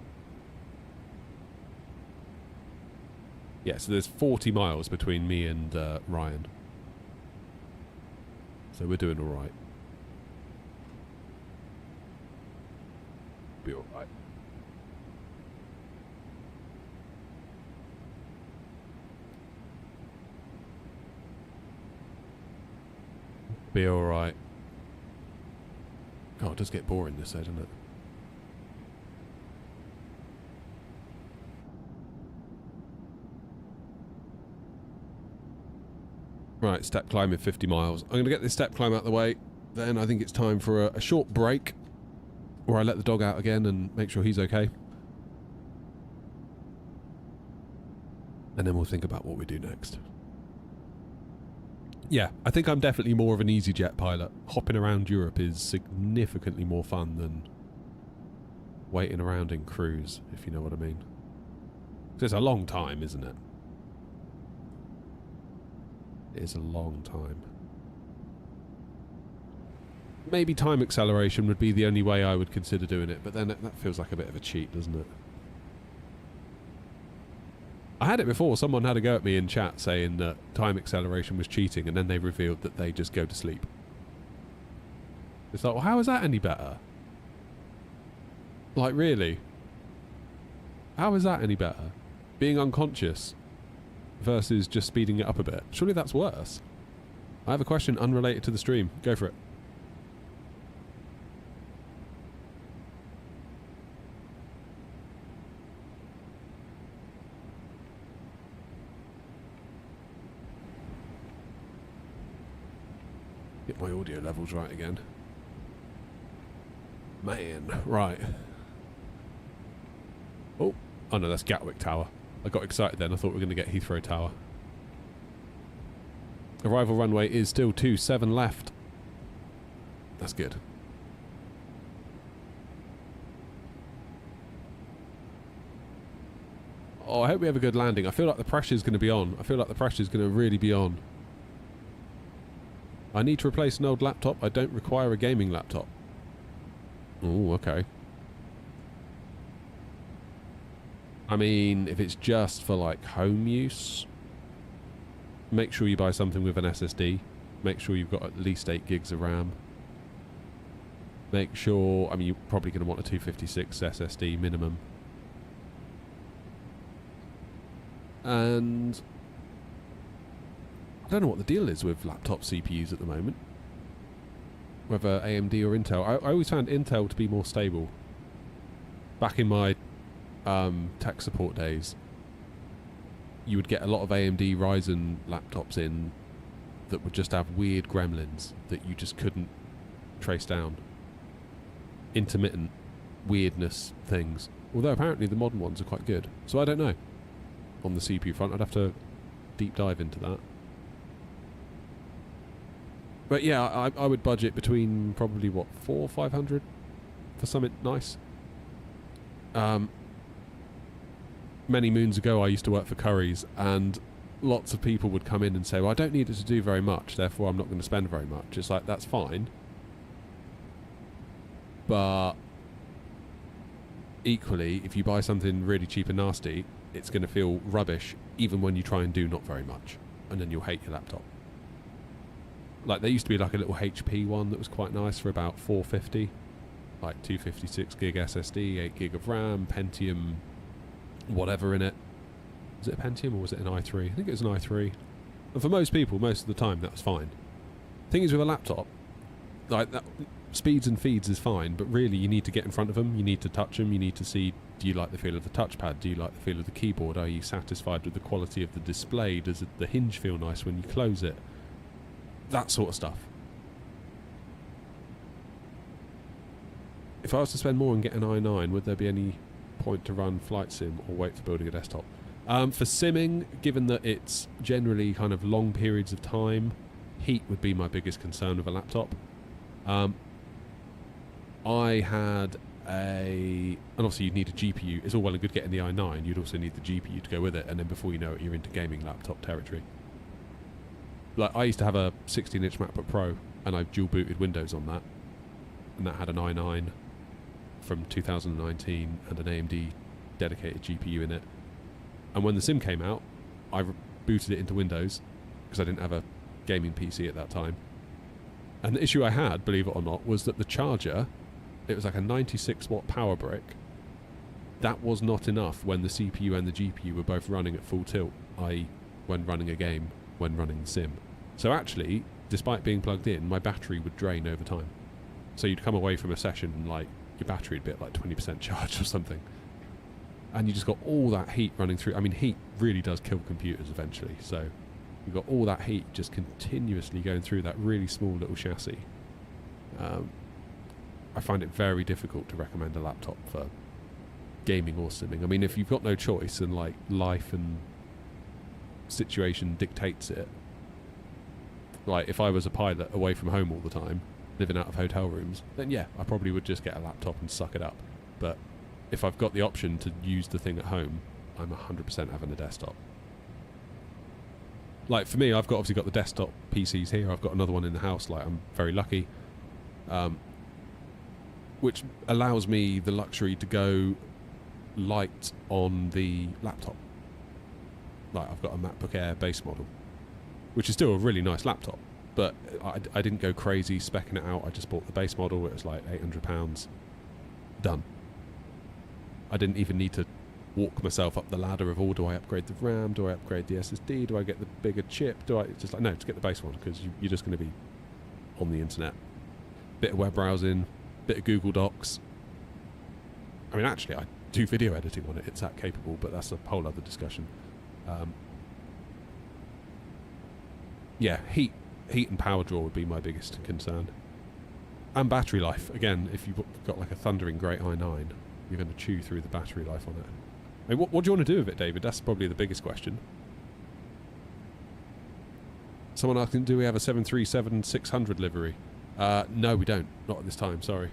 Yeah, so there's 40 miles between me and Ryan. So we're doing alright. Be alright. Be alright. God, it does get boring this side, doesn't it? Right, step climbing 50 miles. I'm going to get this step climb out of the way. Then I think it's time for a short break where I let the dog out again and make sure he's okay. And then we'll think about what we do next. Yeah, I think I'm definitely more of an EasyJet pilot. Hopping around Europe is significantly more fun than waiting around in cruise, if you know what I mean. 'Cause it's a long time, isn't it? It is a long time. Maybe time acceleration would be the only way I would consider doing it, but then that feels like a bit of a cheat, doesn't it? I had it before. Someone had a go at me in chat saying that time acceleration was cheating, and then they revealed that they just go to sleep. It's like, well, how is that any better? Like, really? How is that any better? Being unconscious versus just speeding it up a bit. Surely that's worse. I have a question unrelated to the stream. Go for it. Get my audio levels right again. Man, right. Oh no, that's Gatwick Tower. I got excited then. I thought we were going to get Heathrow Tower. Arrival runway is still 27 left. That's good. Oh, I hope we have a good landing. I feel like the pressure's going to be on. I feel like the pressure's going to really be on. I need to replace an old laptop. I don't require a gaming laptop. Oh, okay. I mean, if it's just for like home use, make sure you buy something with an SSD. Make sure you've got at least 8 gigs of RAM. Make sure, I mean, you're probably going to want a 256 SSD minimum. And I don't know what the deal is with laptop CPUs at the moment. Whether AMD or Intel. I always found Intel to be more stable. Back in my tech support days, you would get a lot of AMD Ryzen laptops in that would just have weird gremlins that you just couldn't trace down. Intermittent weirdness things. Although apparently the modern ones are quite good. So I don't know. On the CPU front, I'd have to deep dive into that. But yeah, I would budget between probably, what, 400 or 500 for something nice. Many moons ago, I used to work for Currys, and lots of people would come in and say, well, I don't need it to do very much, therefore I'm not going to spend very much. It's like, that's fine. But equally, if you buy something really cheap and nasty, it's going to feel rubbish even when you try and do not very much, and then you'll hate your laptop. Like, there used to be like a little HP one that was quite nice for about $450, like 256 gig SSD, 8 gig of RAM, Pentium, whatever in it. Was it a Pentium or was it an i3? I think it was an i3. And for most people, most of the time, that was fine. Thing is, with a laptop, like that, speeds and feeds is fine, but really you need to get in front of them, you need to touch them, you need to see, do you like the feel of the touchpad, do you like the feel of the keyboard, are you satisfied with the quality of the display, does the hinge feel nice when you close it, that sort of stuff. If I was to spend more on getting an i9, would there be any point to run flight sim or wait for building a desktop? For simming, given that it's generally kind of long periods of time, heat would be my biggest concern with a laptop. I had and obviously you'd need a GPU. It's all well and good getting the i9, you'd also need the GPU to go with it, and then before you know it, you're into gaming laptop territory. Like, I used to have a 16-inch MacBook Pro, and I dual booted Windows on that, and that had an i9 from 2019 and an AMD dedicated GPU in it. And when the sim came out, I booted it into Windows because I didn't have a gaming PC at that time. And the issue I had, believe it or not, was that the charger, it was like a 96 watt power brick. That was not enough when the CPU and the GPU were both running at full tilt, i.e. when running a game, when running the sim. So actually, despite being plugged in, my battery would drain over time. So you'd come away from a session and like your battery would be at like 20% charge or something. And you just got all that heat running through. I mean, heat really does kill computers eventually, so You've got all that heat just continuously going through that really small little chassis. I find it very difficult to recommend a laptop for gaming or simming. I mean, if you've got no choice and like life and situation dictates it, like if I was a pilot away from home all the time, living out of hotel rooms, then yeah, I probably would just get a laptop and suck it up. But if I've got the option to use the thing at home, I'm 100% having a desktop. Like for me, I've obviously got the desktop PCs here. I've got another one in the house. Like I'm very lucky, which allows me the luxury to go light on the laptop. Like I've got a MacBook Air base model, which is still a really nice laptop, but I didn't go crazy specking it out. I just bought the base model. It was like £800. Done. I didn't even need to walk myself up the ladder of, do I upgrade the RAM? Do I upgrade the SSD? Do I get the bigger chip? Do I just like, no, just get the base one, because you're just going to be on the internet. Bit of web browsing, bit of Google Docs. I mean, actually, I do video editing on it. It's that capable, but that's a whole other discussion. Yeah, heat and power draw would be my biggest concern. And battery life. Again, if you've got like a thundering great i9, you're going to chew through the battery life on it. I mean, what do you want to do with it, David? That's probably the biggest question. Someone asking, do we have a 737-600 livery? No, we don't. Not at this time, sorry.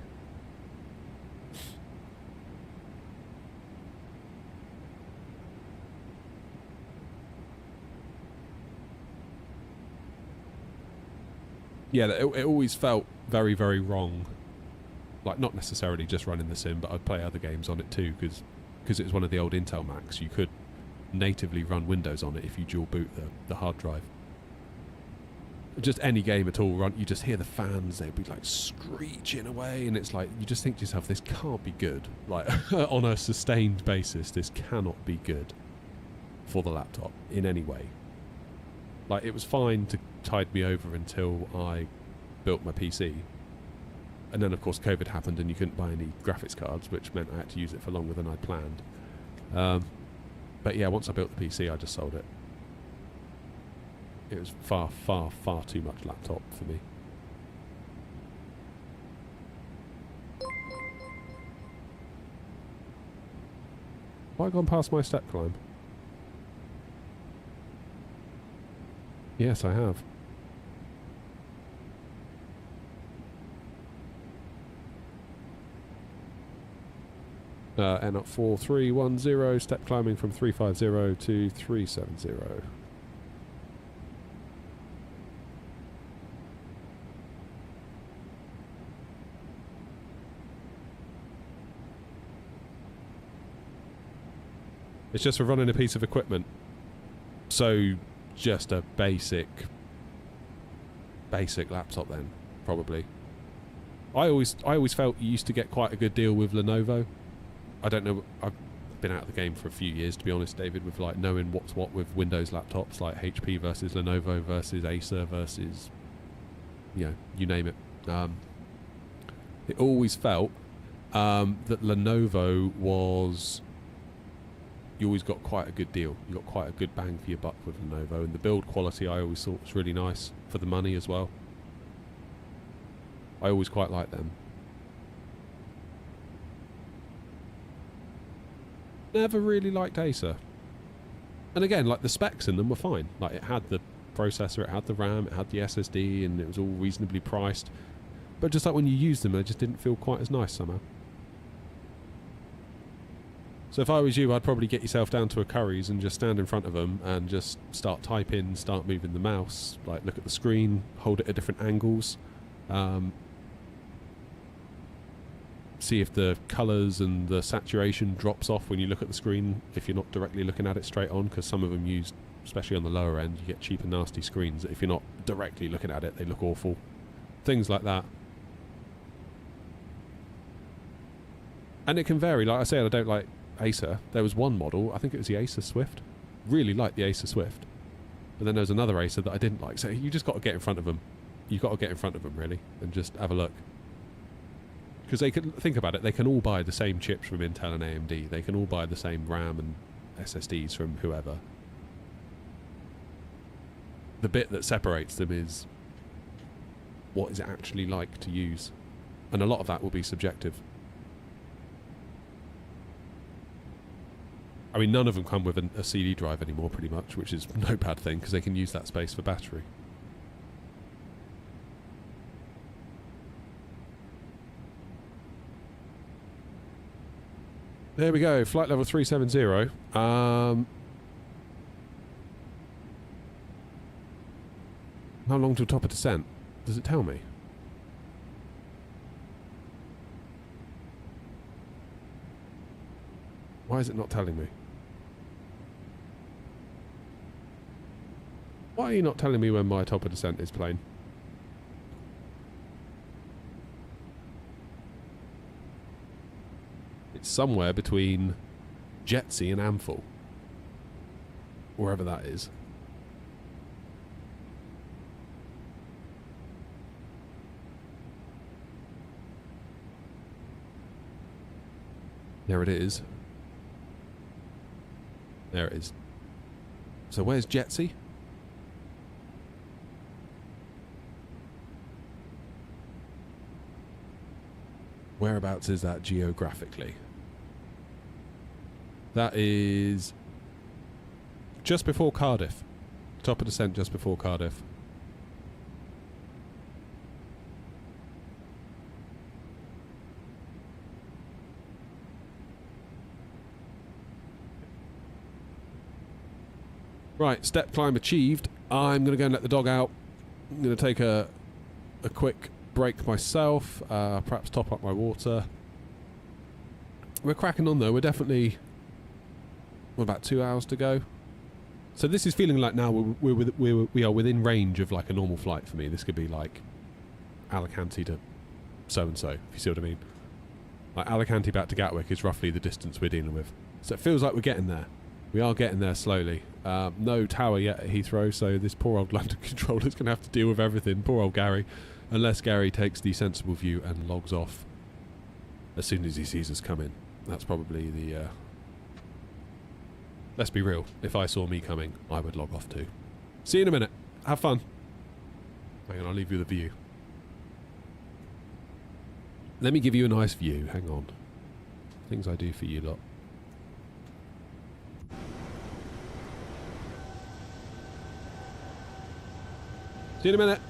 Yeah, it always felt very, very wrong. Like, not necessarily just running the sim, but I'd play other games on it too, because it was one of the old Intel Macs. You could natively run Windows on it if you dual boot the hard drive. Just any game at all, you just hear the fans, they'd be like screeching away, and it's like, you just think to yourself, this can't be good. Like, on a sustained basis, this cannot be good for the laptop in any way. Like, it was fine to tide me over until I built my PC. And then, of course, COVID happened and you couldn't buy any graphics cards, which meant I had to use it for longer than I'd planned. But yeah, once I built the PC, I just sold it. It was far, far, far too much laptop for me. Have I gone past my step climb? Yes, I have. N 4310, step climbing from 350 to 370. It's just for running a piece of equipment. So just a basic laptop then, probably. I always felt you used to get quite a good deal with Lenovo. I don't know, I've been out of the game for a few years, to be honest, David, with like knowing what's what with Windows laptops, like HP versus Lenovo versus Acer versus, you know, you name it. It always felt that Lenovo was, you always got quite a good deal. You got quite a good bang for your buck with Lenovo, and the build quality I always thought was really nice for the money as well. I always quite liked them. Never really liked Acer. And again, like the specs in them were fine. Like it had the processor, it had the RAM, it had the SSD, and it was all reasonably priced. But just like when you used them, they just didn't feel quite as nice somehow. So if I was you, I'd probably get yourself down to a Curry's and just stand in front of them and just start typing, start moving the mouse, like look at the screen, hold it at different angles. See if the colours and the saturation drops off when you look at the screen if you're not directly looking at it straight on, because some of them use, especially on the lower end, you get cheap and nasty screens that if you're not directly looking at it, they look awful. Things like that. And it can vary. Like I said, I don't like Acer. There was one model, I think it was the Acer Swift. Really liked the Acer Swift. But then there was another Acer that I didn't like. So you just got to get in front of them. You've got to get in front of them, really, and just have a look. Because they can, think about it, they can all buy the same chips from Intel and AMD. They can all buy the same RAM and SSDs from whoever. the bit that separates them is what is it actually like to use, and a lot of that will be subjective. I mean, none of them come with a CD drive anymore, pretty much, which is no bad thing because they can use that space for battery. There we go, flight level 370. How long till top of descent? Does it tell me? Why is it not telling me? Why are you not telling me when my top of descent is, plane? It's somewhere between Jetsy and Amphel. Wherever that is. There it is. There it is. So where's Jetsy? Whereabouts is that geographically? That is just before Cardiff. Top of descent just before Cardiff. Right, step climb achieved. I'm going to go and let the dog out. I'm going to take a quick break myself, perhaps top up my water. We're cracking on though. We're definitely, about 2 hours to go. So this is feeling like now we are within range of like a normal flight for me. This could be like Alicante to so-and-so, if you see what I mean. Like Alicante back to Gatwick is roughly the distance we're dealing with. So it feels like we're getting there. We are getting there slowly. No tower yet at Heathrow, so this poor old London controller is going to have to deal with everything. Poor old Gary. Unless Gary takes the sensible view and logs off as soon as he sees us come in. That's probably the... Let's be real. If I saw me coming, I would log off too. See you in a minute. Have fun. Hang on, I'll leave you the view. Let me give you a nice view. Hang on. Things I do for you lot. See you in a minute.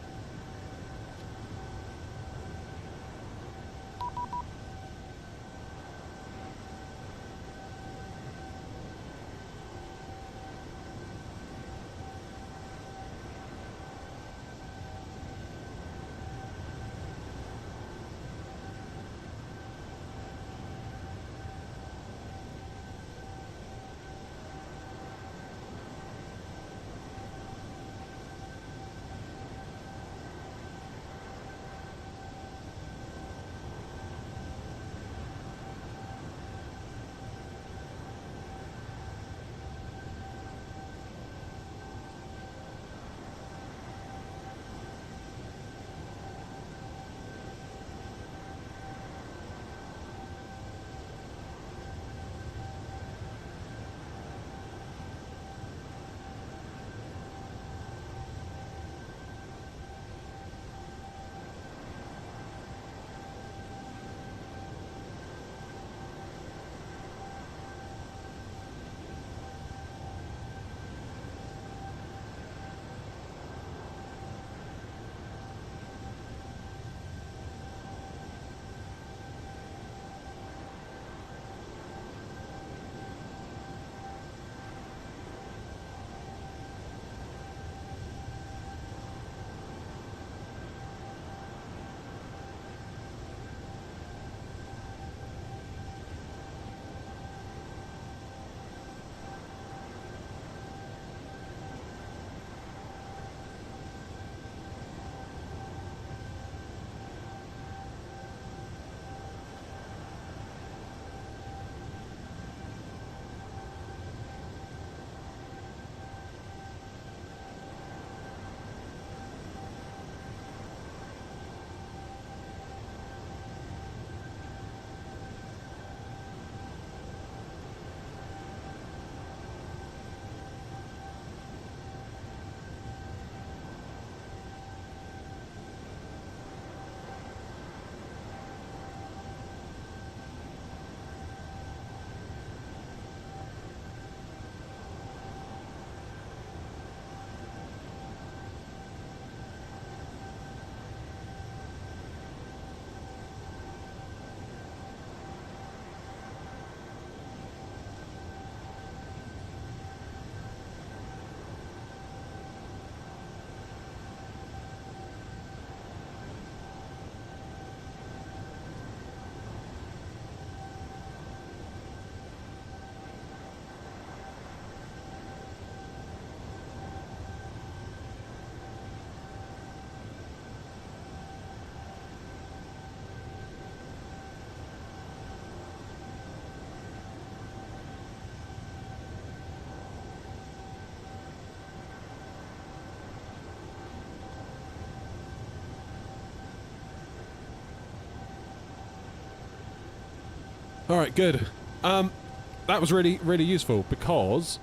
All right, good. That was really, really useful because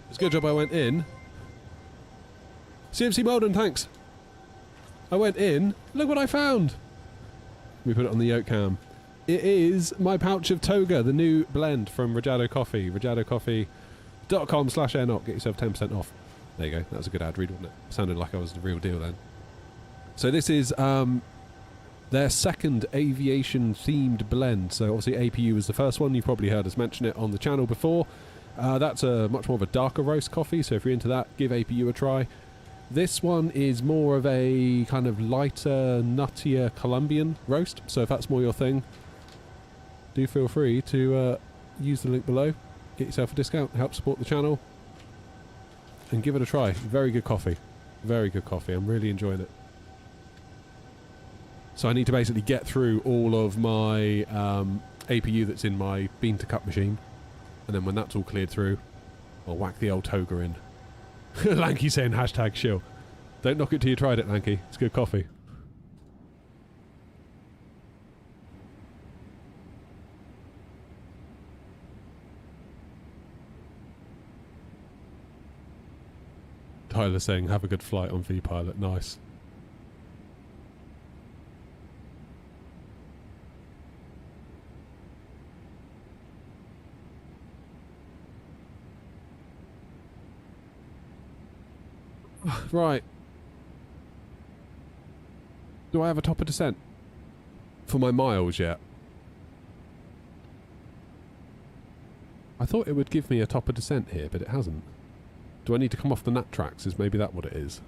it's a good job I went in. CMC Molden, thanks. I went in. Look what I found. We put it on the yoke cam. It is my pouch of Toga, the new blend from Rajado Coffee. RajadoCoffee.com/airknock. Get yourself 10% off. There you go. That was a good ad read, wasn't it? Sounded like I was the real deal then. So this is their second aviation-themed blend. So obviously APU was the first one. You've probably heard us mention it on the channel before. That's a much more of a darker roast coffee, so if you're into that, give APU a try. This one is more of a kind of lighter, nuttier Colombian roast, so if that's more your thing, do feel free to use the link below, get yourself a discount, help support the channel, and give it a try. Very good coffee. Very good coffee. I'm really enjoying it. So I need to basically get through all of my APU that's in my bean to cup machine, and then when that's all cleared through, I'll whack the old Toga in. Lanky saying hashtag shill. Don't knock it till you tried it, Lanky. It's good coffee. Tyler saying have a good flight on V-Pilot. Nice. Right. Do I have a top of descent for my miles yet? I thought it would give me a top of descent here, but it hasn't. Do I need to come off the nat tracks? Is maybe that what it is?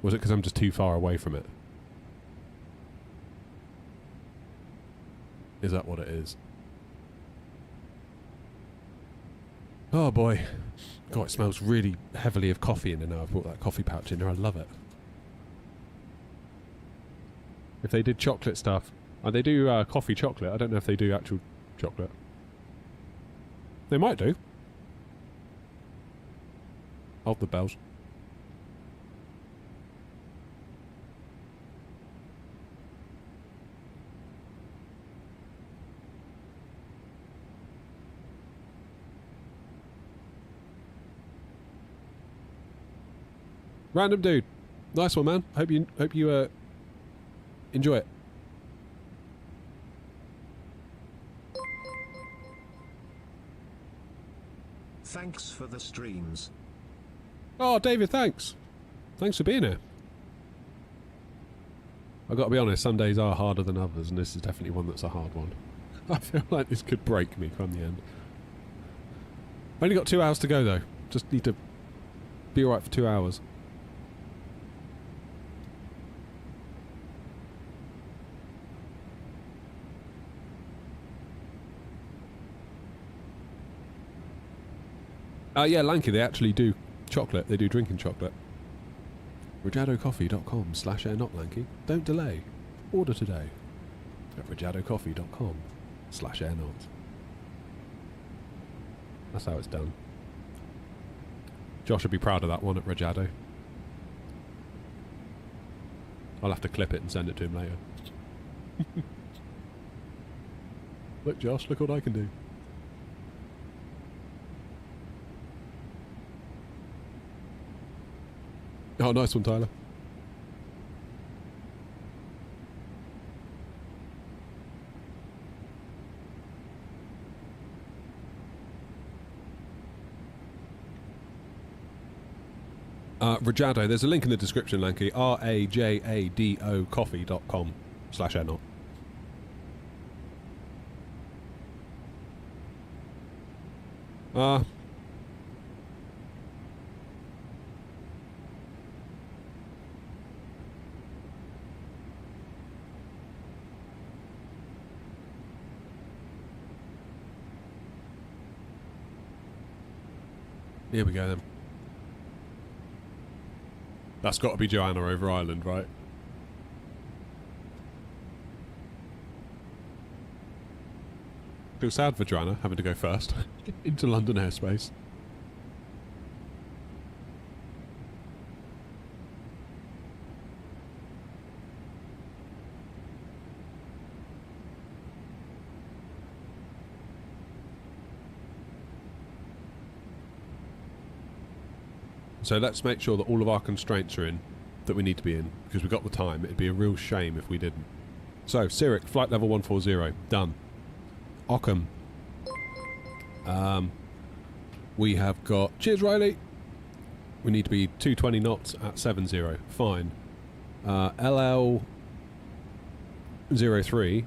Was it because I'm just too far away from it? Is that what it is? Oh boy. God, it smells really heavily of coffee in there now. I've brought that coffee pouch in there. I love it. If they did chocolate stuff... they do coffee chocolate. I don't know if they do actual chocolate. They might do. Hold the bells. Random dude, nice one, man. Hope you enjoy it. Thanks for the streams. Oh, David, thanks. Thanks for being here. I've got to be honest, some days are harder than others, and this is definitely one that's a hard one. I feel like this could break me come the end. Only got 2 hours to go, though. Just need to be alright for 2 hours. Yeah, Lanky, they actually do chocolate. They do drinking chocolate. RajadoCoffee.com/airknock, Lanky. Don't delay. Order today at RajadoCoffee.com/airknock. That's how it's done. Josh would be proud of that one at Rajado. I'll have to clip it and send it to him later. Look, Josh, look what I can do. Oh, nice one, Tyler. Rajado, there's a link in the description, Lanky. RAJADO coffee.com/airknock. Here we go then. That's got to be Joanna over Ireland, right? Feel sad for Joanna having to go first into London airspace. So let's make sure that all of our constraints are in that we need to be in, because we've got the time. It'd be a real shame if we didn't. So, Cyric, flight level 140, done. Ockham. We have got... Cheers, Riley! We need to be 220 knots at 70. Fine. LL03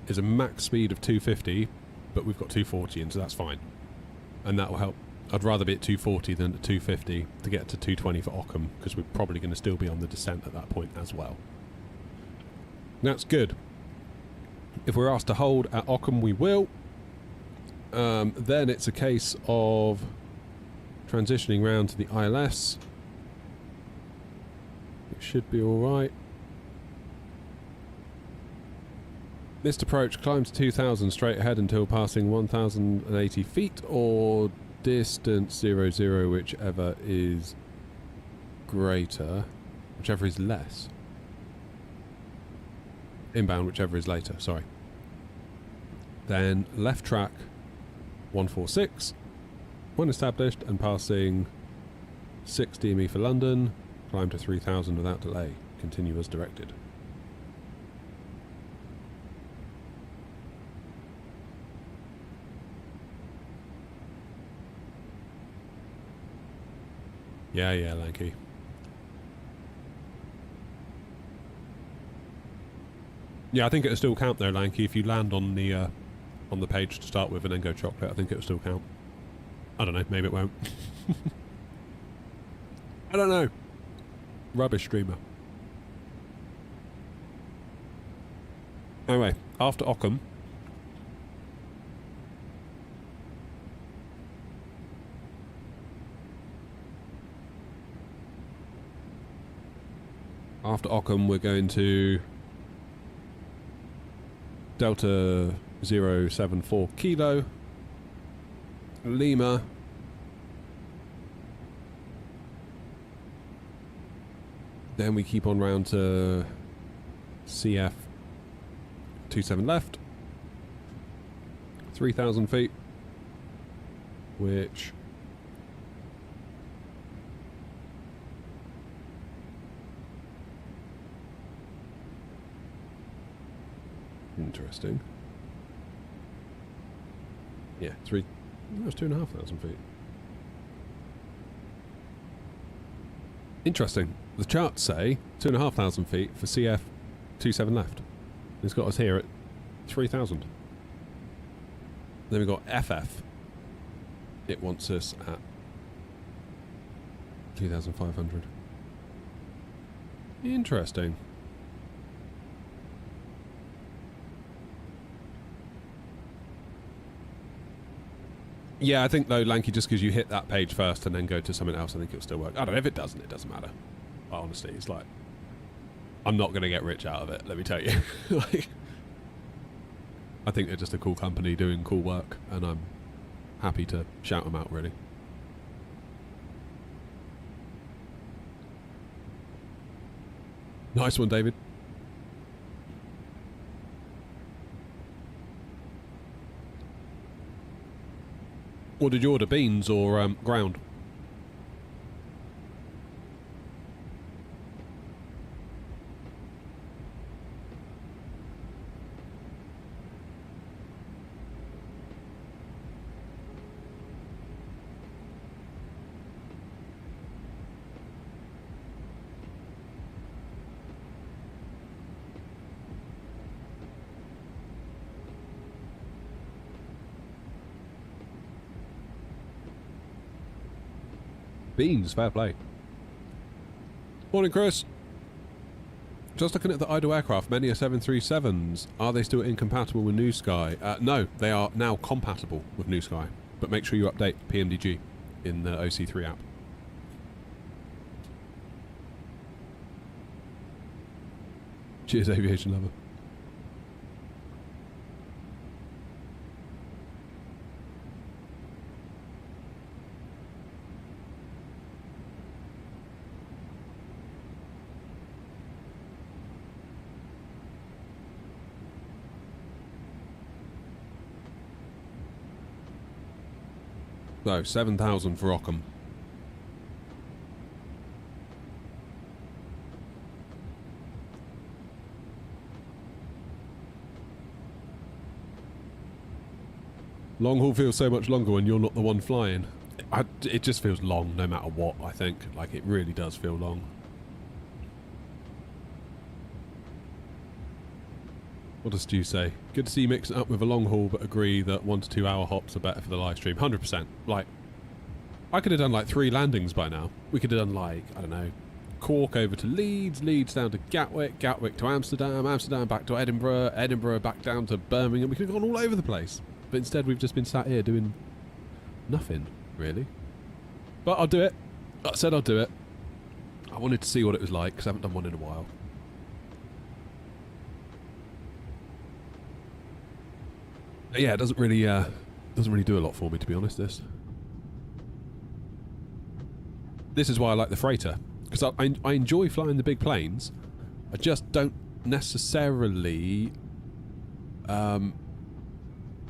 is a max speed of 250, but we've got 240 in, so that's fine. And that will help. I'd rather be at 240 than at 250 to get to 220 for Ockham, because we're probably going to still be on the descent at that point as well. That's good. If we're asked to hold at Ockham, we will. Then it's a case of transitioning round to the ILS. It should be alright. Missed approach, climb to 2,000 straight ahead until passing 1,080 feet, or distance 00, whichever is greater, whichever is less. Inbound, whichever is later, sorry. Then left track 146, when established and passing 6 DME for London, climb to 3,000 without delay, continue as directed. Yeah, Lanky. Yeah, I think it'll still count though, Lanky, if you land on the page to start with and then go chocolate. I think it'll still count. I don't know, maybe it won't. I don't know. Rubbish streamer. Anyway, after Ockham, we're going to Delta 074 Kilo, Lima, then we keep on round to CF 27 left, 3,000 feet, which interesting. Yeah, that's 2,500 feet. Interesting. The charts say 2,500 feet for CF 27 left. It's got us here at 3,000. Then we've got FF. It wants us at 2,500. Interesting. Yeah, I think though, Lanky, just because you hit that page first and then go to something else, I think it'll still work. I don't know, if it doesn't, it doesn't matter. But honestly, it's like, I'm not going to get rich out of it, let me tell you. Like, I think they're just a cool company doing cool work, and I'm happy to shout them out, really. Nice one, David. What did you order, beans or ground? Beans, fair play. Morning, Chris. Just looking at the idle aircraft, many are 737s. Are they still incompatible with New Sky? No, they are now compatible with New Sky. But make sure you update PMDG in the OC3 app. Cheers, aviation lover. So, 7,000 for Ockham. Long haul feels so much longer when you're not the one flying. It just feels long no matter what, I think. Like, it really does feel long. What does Stu say? Good to see you mix it up with a long haul, but agree that 1 to 2 hour hops are better for the live stream. 100%. Like, I could have done like 3 landings by now. We could have done like, I don't know, Cork over to Leeds, Leeds down to Gatwick, Gatwick to Amsterdam, Amsterdam back to Edinburgh, Edinburgh back down to Birmingham. We could have gone all over the place. But instead we've just been sat here doing nothing, really. But I'll do it. I said I'll do it. I wanted to see what it was like, because I haven't done one in a while. But yeah, it doesn't really do a lot for me, to be honest, This is why I like the freighter. Because I enjoy flying the big planes. I just don't necessarily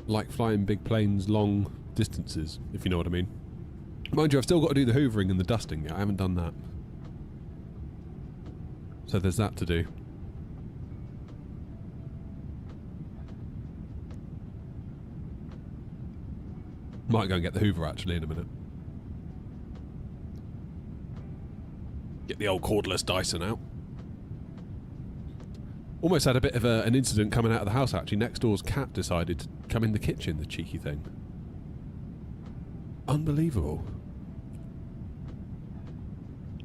like flying big planes long distances, if you know what I mean. Mind you, I've still got to do the hoovering and the dusting yet. I haven't done that. So there's that to do. Might go and get the hoover actually in a minute. Get the old cordless Dyson out. Almost had a bit of an incident coming out of the house actually. Next door's cat decided to come in the kitchen, the cheeky thing. Unbelievable.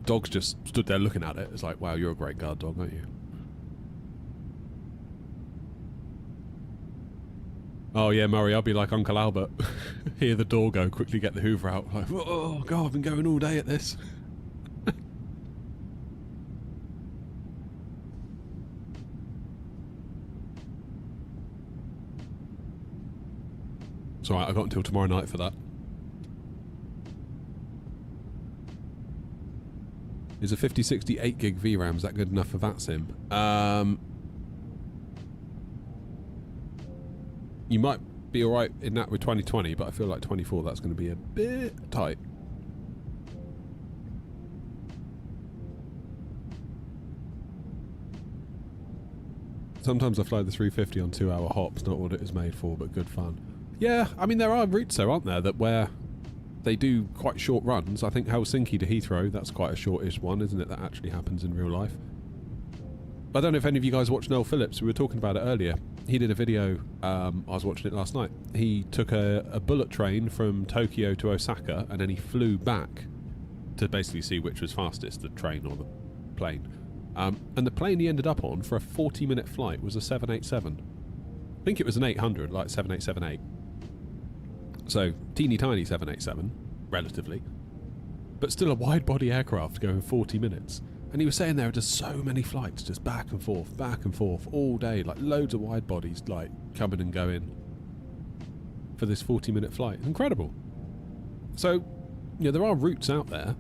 Dog's just stood there looking at it. It's like, wow, you're a great guard dog, aren't you? Oh yeah, Murray, I'll be like Uncle Albert. Hear the door go, quickly get the hoover out. Like, oh God, I've been going all day at this. It's alright, I've got until tomorrow night for that. Is a 5060 8GB VRAM, is that good enough for VATSIM? You might be alright in that with 2020, but I feel like 24 that's going to be a bit tight. Sometimes I fly the 350 on 2-hour hops, not what it is made for, but good fun. Yeah, I mean there are routes though, aren't there, that where they do quite short runs. I think Helsinki to Heathrow, that's quite a shortish one, isn't it, that actually happens in real life. I don't know if any of you guys watched Noel Phillips, we were talking about it earlier. He did a video, I was watching it last night. He took a bullet train from Tokyo to Osaka and then he flew back to basically see which was fastest, the train or the plane. And the plane he ended up on for a 40-minute flight was a 787. I think it was an 800, like 7878. So, teeny tiny 787, relatively. But still a wide-body aircraft going 40 minutes. And he was saying there are just so many flights, just back and forth, all day. Like, loads of wide bodies, like, coming and going for this 40-minute flight. Incredible. So, yeah, there are routes out there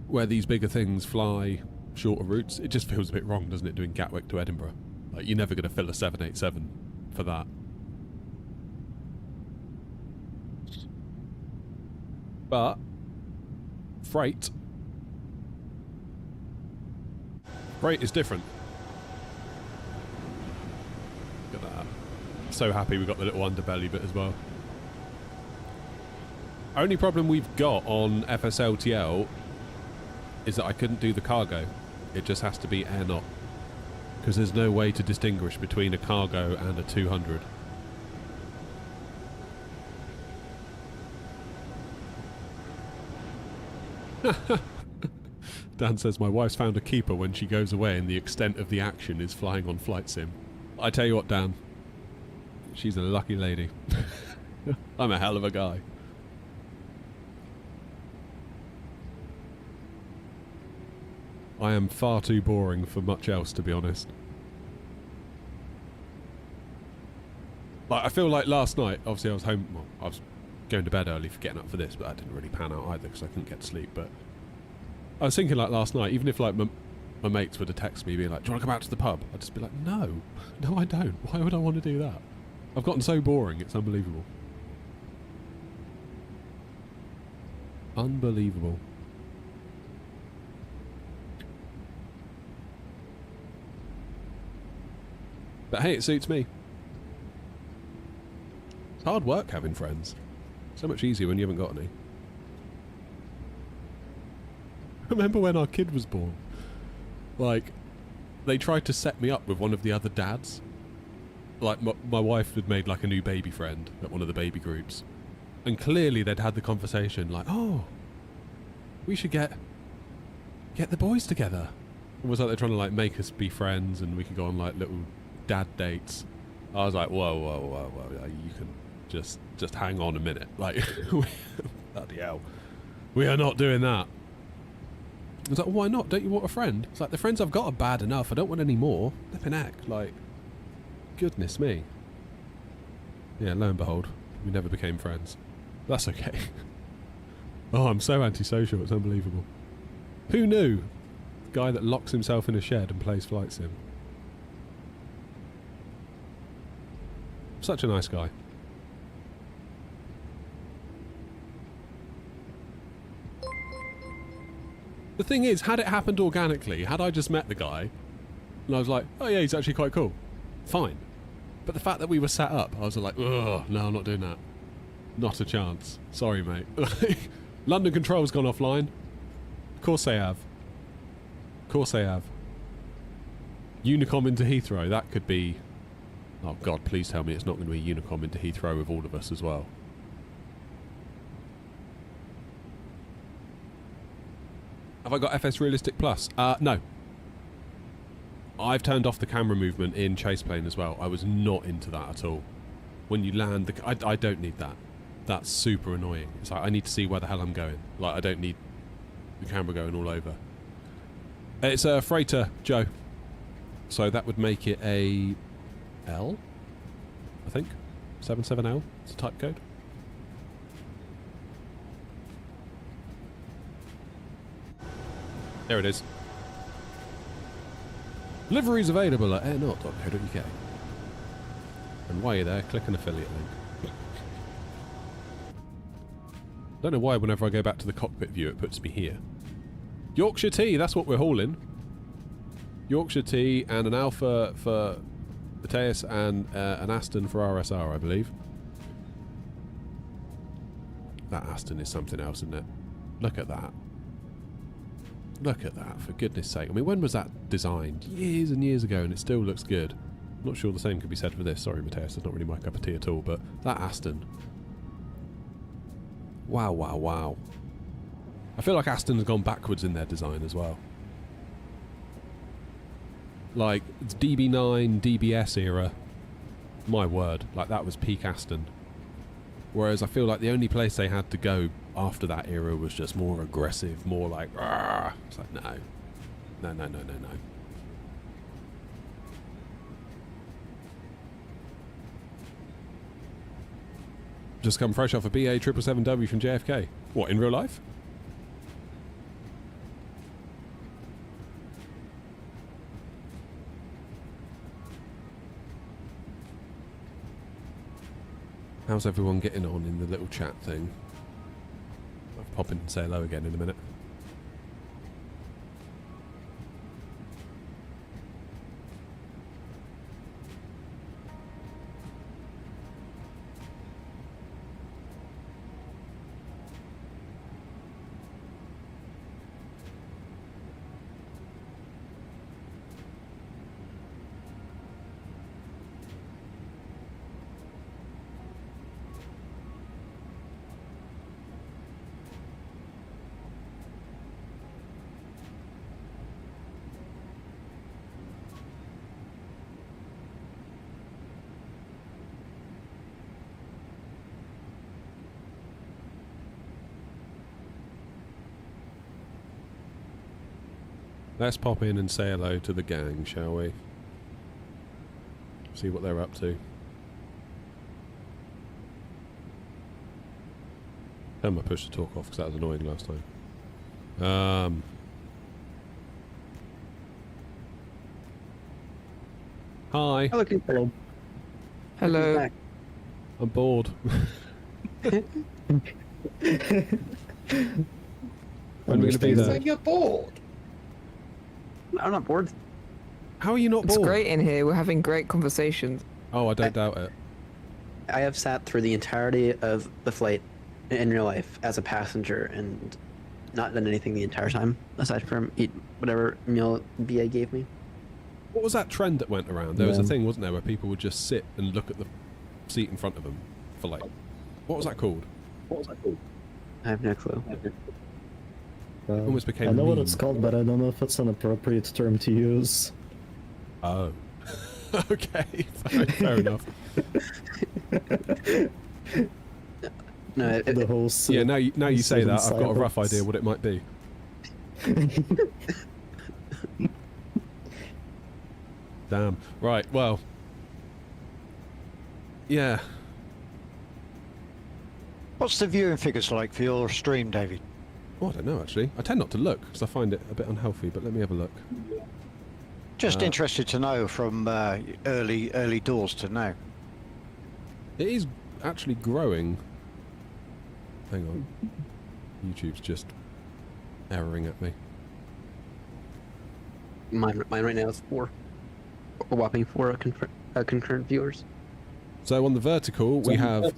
where these bigger things fly shorter routes. It just feels a bit wrong, doesn't it, doing Gatwick to Edinburgh? Like, you're never going to fill a 787 for that. But freight is different. Look at that. So happy we got the little underbelly bit as well. Only problem we've got on FSLTL is that I couldn't do the cargo. It just has to be air not. Because there's no way to distinguish between a cargo and a 200. Dan says, my wife's found a keeper when she goes away and the extent of the action is flying on flight sim. I tell you what, Dan. She's a lucky lady. I'm a hell of a guy. I am far too boring for much else, to be honest. Like, I feel like last night, obviously I was home, well, I was going to bed early for getting up for this, but that didn't really pan out either because I couldn't get to sleep. But I was thinking, like, last night, even if like my mates would have texted me being like, do you want to come out to the pub? I'd just be like, no I don't. Why would I want to do that? I've gotten so boring, it's unbelievable. Unbelievable. But hey, it suits me. It's hard work having friends. So much easier when you haven't got any. Remember when our kid was born? Like, they tried to set me up with one of the other dads. Like, my wife had made like a new baby friend at one of the baby groups. And clearly they'd had the conversation like, oh, we should get the boys together. It was like they're trying to like make us be friends and we could go on like little dad dates. I was like, whoa, you can just hang on a minute. Like, bloody hell. We are not doing that. I was like, why not? Don't you want a friend? It's like, the friends I've got are bad enough. I don't want any more. Flipping heck. Like, goodness me. Yeah, lo and behold, we never became friends. That's okay. Oh, I'm so antisocial, it's unbelievable. Who knew? The guy that locks himself in a shed and plays flight sim. Such a nice guy. The thing is, had it happened organically, had I just met the guy, and I was like, oh yeah, he's actually quite cool, fine. But the fact that we were set up, I was like, ugh, no, I'm not doing that. Not a chance. Sorry, mate. London Control's gone offline. Of course they have. Of course they have. Unicom into Heathrow, that could be... Oh God, please tell me it's not going to be Unicom into Heathrow with all of us as well. Have I got FS Realistic Plus? No. I've turned off the camera movement in Chase Plane as well. I was not into that at all. When you land, I don't need that. That's super annoying. It's like, I need to see where the hell I'm going. Like, I don't need the camera going all over. It's a freighter, Joe. So that would make it a L, I think. 77L. It's a type code. There it is. Liveries available at airnaut.co.uk. And while you're there, click an affiliate link. Don't know why whenever I go back to the cockpit view it puts me here. Yorkshire tea, that's what we're hauling. Yorkshire tea and an Alpha for Mateus and an Aston for RSR, I believe. That Aston is something else, isn't it? Look at that. Look at that, for goodness sake. I mean, when was that designed? Years and years ago, and it still looks good. I'm not sure the same could be said for this. Sorry, Mateus, it's not really my cup of tea at all, but that Aston. Wow, wow, wow. I feel like Aston has gone backwards in their design as well. Like, it's DB9, DBS era. My word, like that was peak Aston. Whereas I feel like the only place they had to go after that era was just more aggressive, more like, Argh. It's like, no. No, no, no, no, no. Just come fresh off a BA 777W from JFK. What, in real life? How's everyone getting on in the little chat thing? I'll pop in and say hello again in a minute. Let's pop in and say hello to the gang, shall we? See what they're up to. Turn my push to talk off because that was annoying last time. Hi. Hello. Hello. Hello. I'm bored. When are we going to be there? You're bored. I'm not bored. How are you not It's bored? great in here. We're having great conversations. Oh, I don't doubt it. I have sat through the entirety of the flight in real life as a passenger and not done anything the entire time aside from eat whatever meal BA gave me. What was that trend that went around? There was a thing, wasn't there, where people would just sit and look at the seat in front of them for like, what was that called? I have no clue. Almost became I know a what meme. it's called, but I don't know if it's an appropriate term to use. Oh. Okay, fair enough. No, The whole yeah, now you say that, I've got a rough silence. idea what it might be. Damn. Right, well. Yeah. What's the viewing figures like for your stream, David? Oh, I don't know, actually. I tend not to look, because I find it a bit unhealthy, but let me have a look. Just interested to know from early doors to now. It is actually growing. Hang on. YouTube's just erroring at me. Mine right now is 4. A whopping 4 concurrent viewers. So on the vertical, we have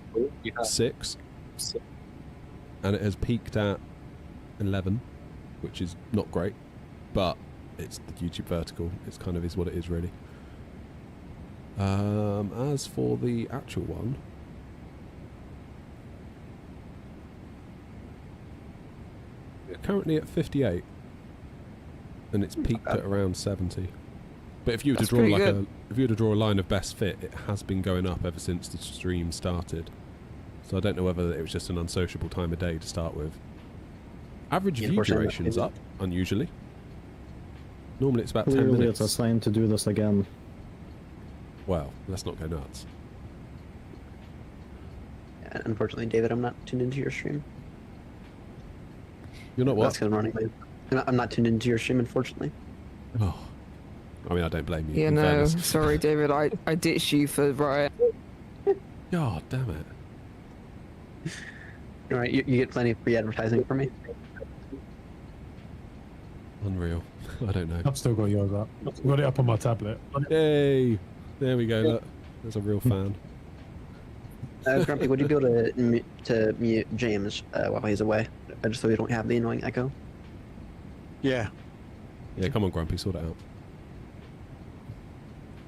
6. And it has peaked at 11, which is not great. But it's the YouTube vertical. It's kind of is what it is, really. As for the actual one... we're currently at 58. And it's peaked at around 70. But if you were to draw if you were to draw a line of best fit, it has been going up ever since the stream started. So I don't know whether it was just an unsociable time of day to start with. Average view duration's up, unusually. Normally it's about 10 Clearly minutes. it's a sign to do this again. Well, let's not go nuts. Unfortunately, David, I'm not tuned into your stream. You're not what? That's 'cause I'm running late. I'm not tuned into your stream, unfortunately. Oh. I mean, I don't blame you. Yeah, in no, fairness. sorry, David. I ditched you for Riot. God damn it. Alright, you get plenty of free advertising from me. Unreal. I don't know. I've still got yours up. I've got it up on my tablet. Yay! There we go, look. There's a real fan. Grumpy, would you be able to mute James while he's away? Just so we don't have the annoying echo? Yeah. Yeah, come on, Grumpy, sort it out.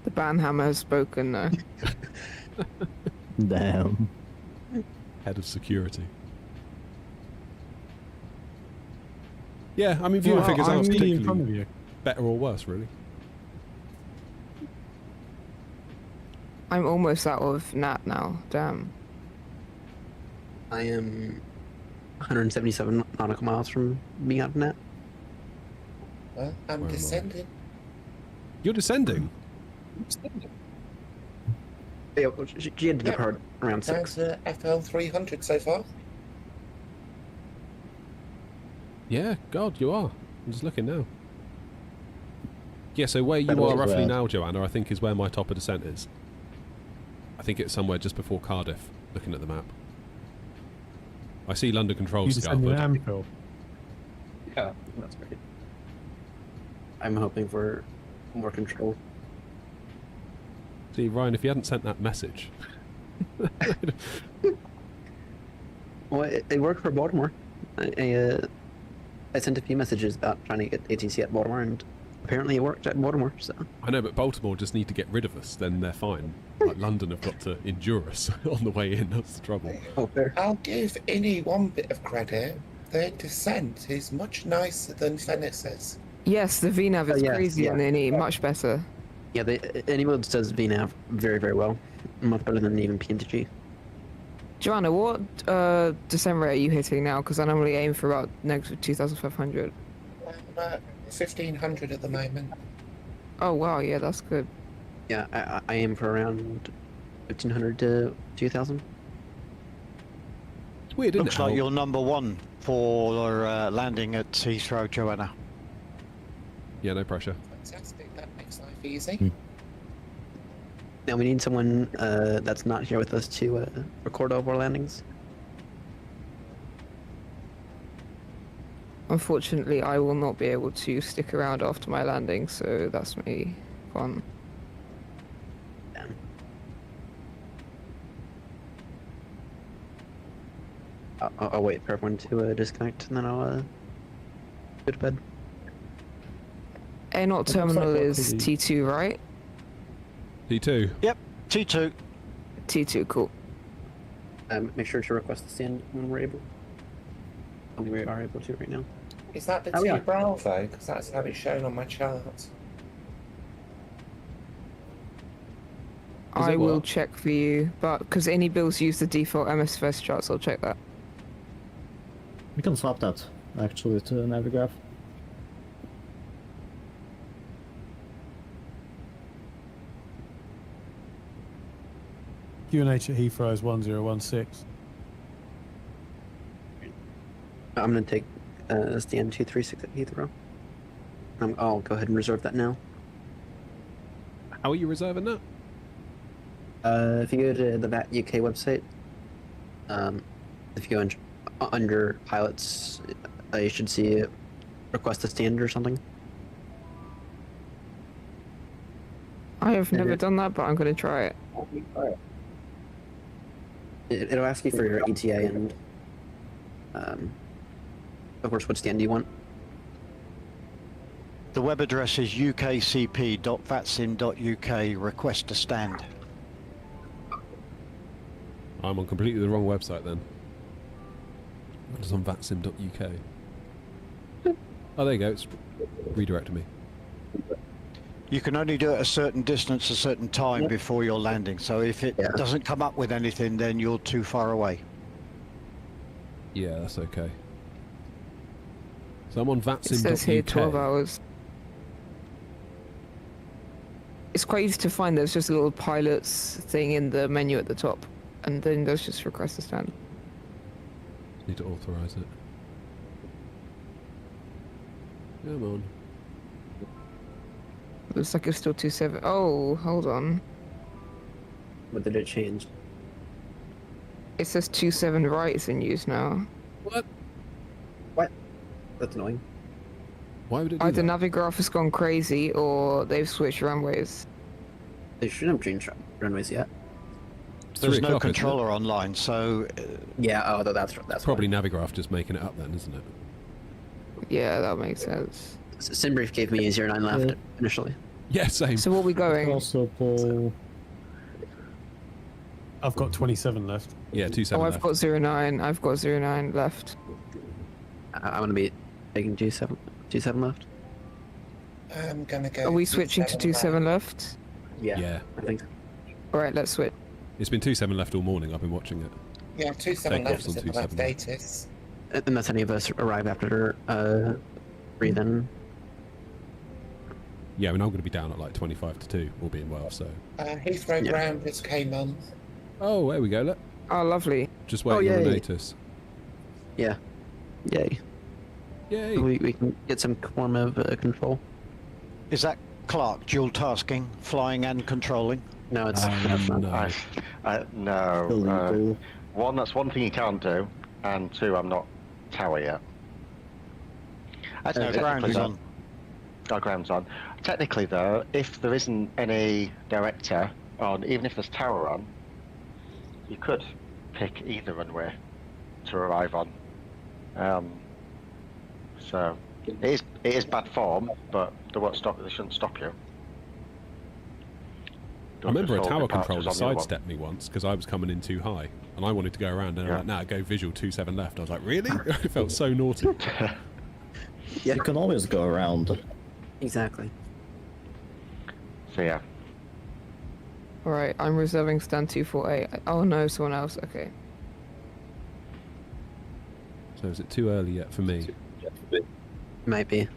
The banhammer has spoken now. Damn. Head of security. Yeah, I mean, viewing Well, figures I'm aren't really in front of particularly you. better or worse, really. I'm almost out of Nat now. Damn. I am 177 nautical miles from being out of net. Well, I'm Where am I? descending. You're descending? Yeah, well, she had to depart around Down 6. to FL 300 so far. Yeah, God, you are. I'm just looking now. Yeah, so where you That are was roughly rad. now, Joanna, I think is where my top of descent is. I think it's somewhere just before Cardiff, looking at the map. I see London You controls just send an scoured. Amphil. Yeah, that's great. I'm hoping for more control. See, Ryan, if you hadn't sent that message... Well, it worked for Baltimore. I sent a few messages about trying to get ATC at Baltimore, and apparently it worked at Baltimore, so... I know, but Baltimore just need to get rid of us, then they're fine. Like, London have got to endure us on the way in, that's the trouble. Oh, fair. I'll give any one bit of credit. Their descent is much nicer than Venice's. Yes, the VNAV is yes, crazy yeah. and any much better. Yeah, Anymodes does VNAV very, very well. Much better than even PNTG. Joanna, what descent rate are you hitting now? Because I normally aim for about negative 2,500. I'm at 1,500 at the moment. Oh, wow, yeah, that's good. Yeah, I aim for around 1,500 to 2,000. It's weird, isn't Looks it? like how- you're number 1 for landing at Heathrow, Joanna. Yeah, no pressure. Fantastic, that makes life easy. Now we need someone that's not here with us to record all of our landings. Unfortunately, I will not be able to stick around after my landing, so that's me. Fun. I'll wait for everyone to disconnect, and then I'll go to bed. Airnaut terminal is T2, right? T2. Yep, T2. T2, cool. Make sure to request the stand when we're able. When we are able to right now. Is that the Oh, yeah. 2 Bravo? Because that's how it's shown on my chart. I will check for you, but because any bills use the default MSFS charts, I'll check that. We can swap that, actually, to Navigraph. QNH at Heathrow is 1016. I'm going to take stand 236 at Heathrow. I'll go ahead and reserve that now. How are you reserving that? If you go to the VAT UK website, if you go under pilots, you should see request a stand or something. I have never done that, but I'm going to try it. It'll ask you for your ETA and, of course, what stand do you want? The web address is ukcp.vatsim.uk. Request a stand. I'm on completely the wrong website then. It's on vatsim.uk. Oh, there you go. It's redirected me. You can only do it a certain distance, a certain time before you're landing. So if it doesn't come up with anything, then you're too far away. Yeah, that's okay. So I'm on vatsim.uk. It says here 12 hours. It's quite easy to find. There's just a little pilots thing in the menu at the top, and then there's just request a stand. Need to authorize it. Come on. Looks like it's still 27. Oh, hold on. What did it change? It says 27 right is in use now. What? What? That's annoying. Why would it do Either that? Navigraph has gone crazy or they've switched runways. They shouldn't have changed runways yet. There's no controller online, so... Yeah, oh, that's probably Navigraph just making it up then, isn't it? Yeah, that makes sense. Simbrief gave me a 09 left initially. Yeah, same. So what are we going? Also, Paul... I've got 27 left. Yeah, 27 Oh, left. I've got 09. I've got 09 left. I'm going to be taking 27 left. I'm gonna go. Are we switching to 27 left? Yeah. I think. Alright, let's switch. It's been 27 left all morning. I've been watching it. Yeah, 27 Take left offs is on in the left 27. status. Unless any of us arrive after 3, then. Yeah, I mean, I'm going to be down at like 25 to 2, all being well, so... Heathrow ground just came on. Oh, there we go, look. Oh, lovely. Just waiting on the yay. notice. Yeah. Yay. Yay. We can get some form of control. Is that Clark dual tasking, flying and controlling? No, it's not. No. No. One, that's one thing you can't do, and 2, I'm not tower yet. No, ground is on. Our ground's on. Technically, though, if there isn't any director on, even if there's tower on, you could pick either runway to arrive on. So it is bad form, but they shouldn't stop you. I remember a tower controller departures on the other one. sidestepped me once because I was coming in too high and I wanted to go around and I'm like, nah, go visual 27 left. I was like, really? It felt so naughty. You can always go around. Exactly. So yeah. Alright, I'm reserving stand 248. Oh no, someone else. Okay. So is it too early yet for me? Might be.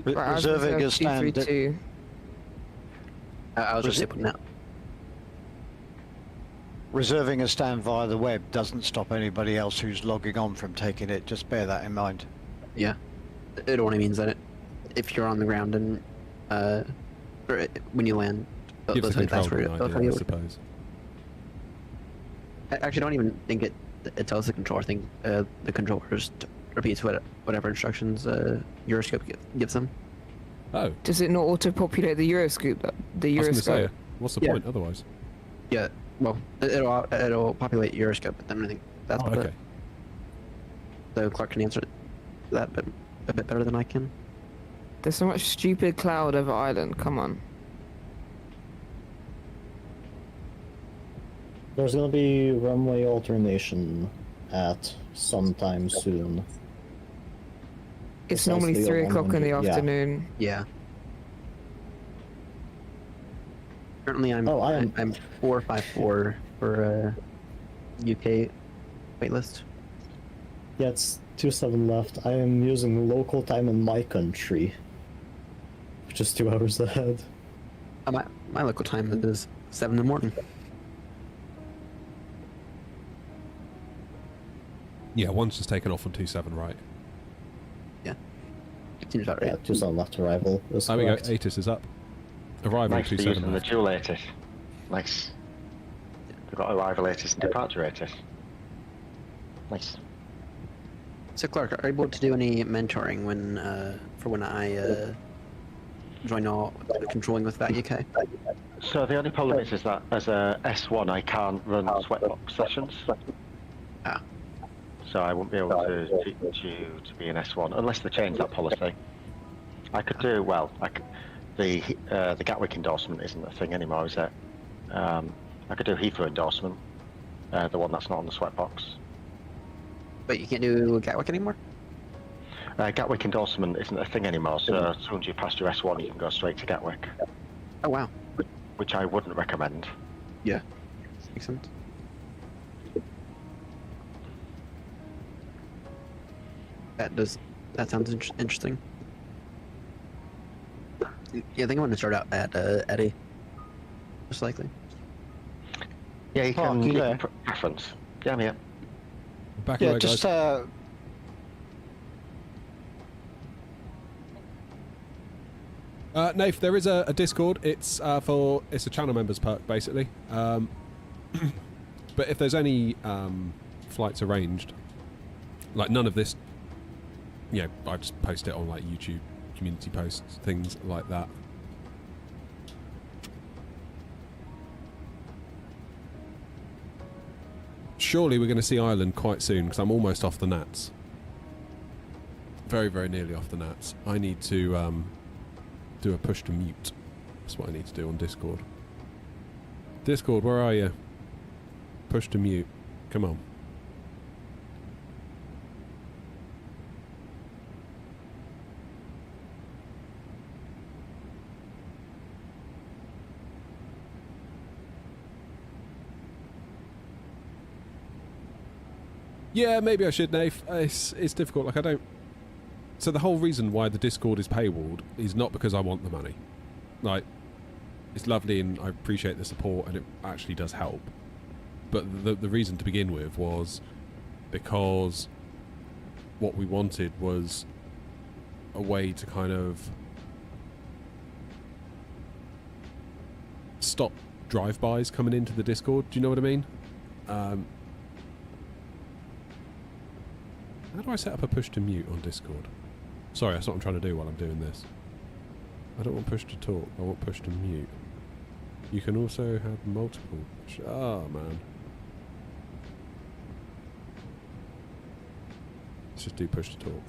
Right, I've Reserving a reserved stand. 232. I was just putting that. Reserving a stand via the web doesn't stop anybody else who's logging on from taking it. Just bear that in mind. Yeah. It only means that if you're on the ground and or when you land, Gives the that's controller where an idea, I suppose. I actually don't even think it tells the controller. I think the controller just repeats whatever instructions Euroscope gives them. Oh. Does it not auto-populate the Euroscope? The I was Euroscope? going to say, what's the point otherwise? Yeah. Well, it'll populate Euroscope, but then I think That's okay. So Clark can answer that a bit better than I can. There's so much stupid cloud over Ireland. Come on. There's gonna be runway alternation at sometime soon. It's normally Precisely 3 at o'clock in the 100, yeah. afternoon. Yeah. Currently, I'm 454 for UK waitlist. Yeah, it's 27 left. I am using local time in my country, which is 2 hours ahead. My local time is 7 in the morning. Yeah, one's just taken off on 27, right? Yeah. Seems about right. Yeah, 27 left arrival. There we go. Atis is up. Arrival Nice, 27 using the left. dual ATIS. Nice. We've got arrival ATIS and departure ATIS. Nice. So Clark, are you able to do any mentoring when I join all controlling with that UK? So the only problem is that as a S1 I can't run sweatbox sessions. Ah. So I won't be able to teach you to be an S1 unless they change that policy. I could do well. The Gatwick endorsement isn't a thing anymore, is it? I could do Heathrow endorsement, the one that's not on the sweatbox. But you can't do Gatwick anymore? Gatwick endorsement isn't a thing anymore, so as soon as you pass your S1 you can go straight to Gatwick. Oh wow. Which I wouldn't recommend. Yeah. Makes sense. That sounds interesting. Yeah, I think I'm going to start out at Eddie. Most likely. Yeah, you can you get there? preference. Yeah, I'm here. Back Yeah, away, just guys. Nath, there is a Discord. It's it's a channel members perk basically. But if there's any flights arranged, like none of this, I just post it on like YouTube community posts, things like that. Surely we're going to see Ireland quite soon because I'm almost off the Nats. Very, very nearly off the Nats. I need to do a push to mute. That's what I need to do on Discord. Discord, where are you? Push to mute. Come on. Yeah, maybe I should, Nath. It's difficult. Like, I don't... So the whole reason why the Discord is paywalled is not because I want the money. Like, it's lovely and I appreciate the support and it actually does help. But the reason to begin with was because what we wanted was a way to kind of stop drive-bys coming into the Discord. Do you know what I mean? How do I set up a push to mute on Discord? Sorry, that's what I'm trying to do while I'm doing this. I don't want push to talk, I want push to mute. You can also have multiple push. Oh, man. Let's just do push to talk.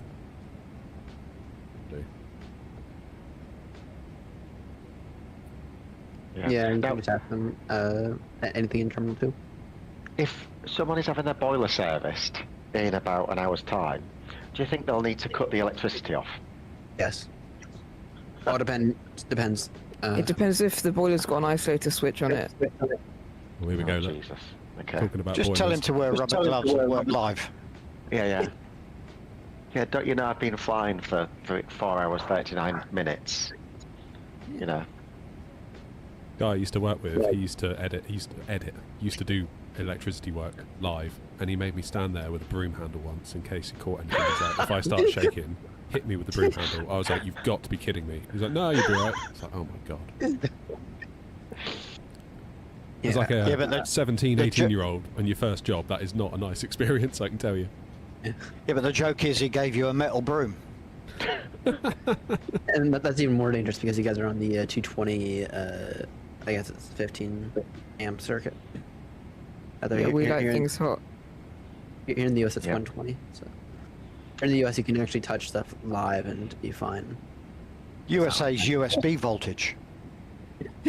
Do. Yeah, and you can ask them anything in terminal 2. If someone is having their boiler serviced in about an hour's time, do you think they'll need to cut the electricity off? Yes. Oh, depends. It depends if the boiler's got an isolator switch on it. Well, here we go. Look. Jesus. Okay. Talking about Just boilers. tell him to wear rubber gloves and work live. Yeah. Yeah, don't you know I've been flying for 4 hours, 39 minutes? You know. Guy I used to work with, he used to do electricity work live, and he made me stand there with a broom handle once in case he caught anything. He's like, if I start shaking, hit me with the broom handle. I was like, you've got to be kidding me. He's like, no, you'll be right. It's like, oh my god. It's like a 17, 18-year-old on your first job. That is not a nice experience, I can tell you. Yeah, but the joke is he gave you a metal broom. And that's even more dangerous because you guys are on the 220, I guess it's 15 amp circuit. Yeah, we like things hot. Here in the US, it's Yeah. 120. So in the US, you can actually touch stuff live and be fine. USA's USB voltage. Yeah.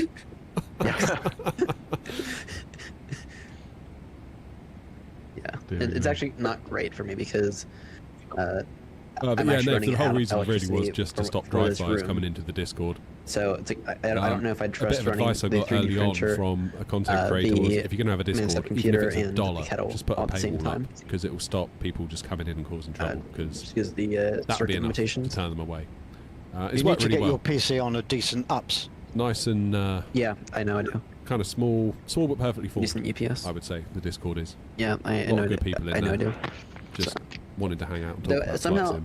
It's actually not great for me because but I'm yeah, actually no, running the whole out of reason really was electricity just to stop for this drive-bys room. coming into the Discord. So it's like, I don't know if I'd A trust bit of running advice I the got 3D early on printer, from a content creator was, if you're going to have a MSFS Discord, even computer if it's and $1, the kettle just put a all at the same paywall time. up, because it will stop people just coming in and causing trouble, because the that would be circuit enough limitations. to turn them away. It's You need worked to really get well. your PC on a decent ups. Nice and yeah, I know I do. kind of small but perfectly formed. Decent UPS. I would say the Discord is. Yeah, I a lot know of I good do. people in I know I there. do. Just wanted to hang out and talk Though about somehow flight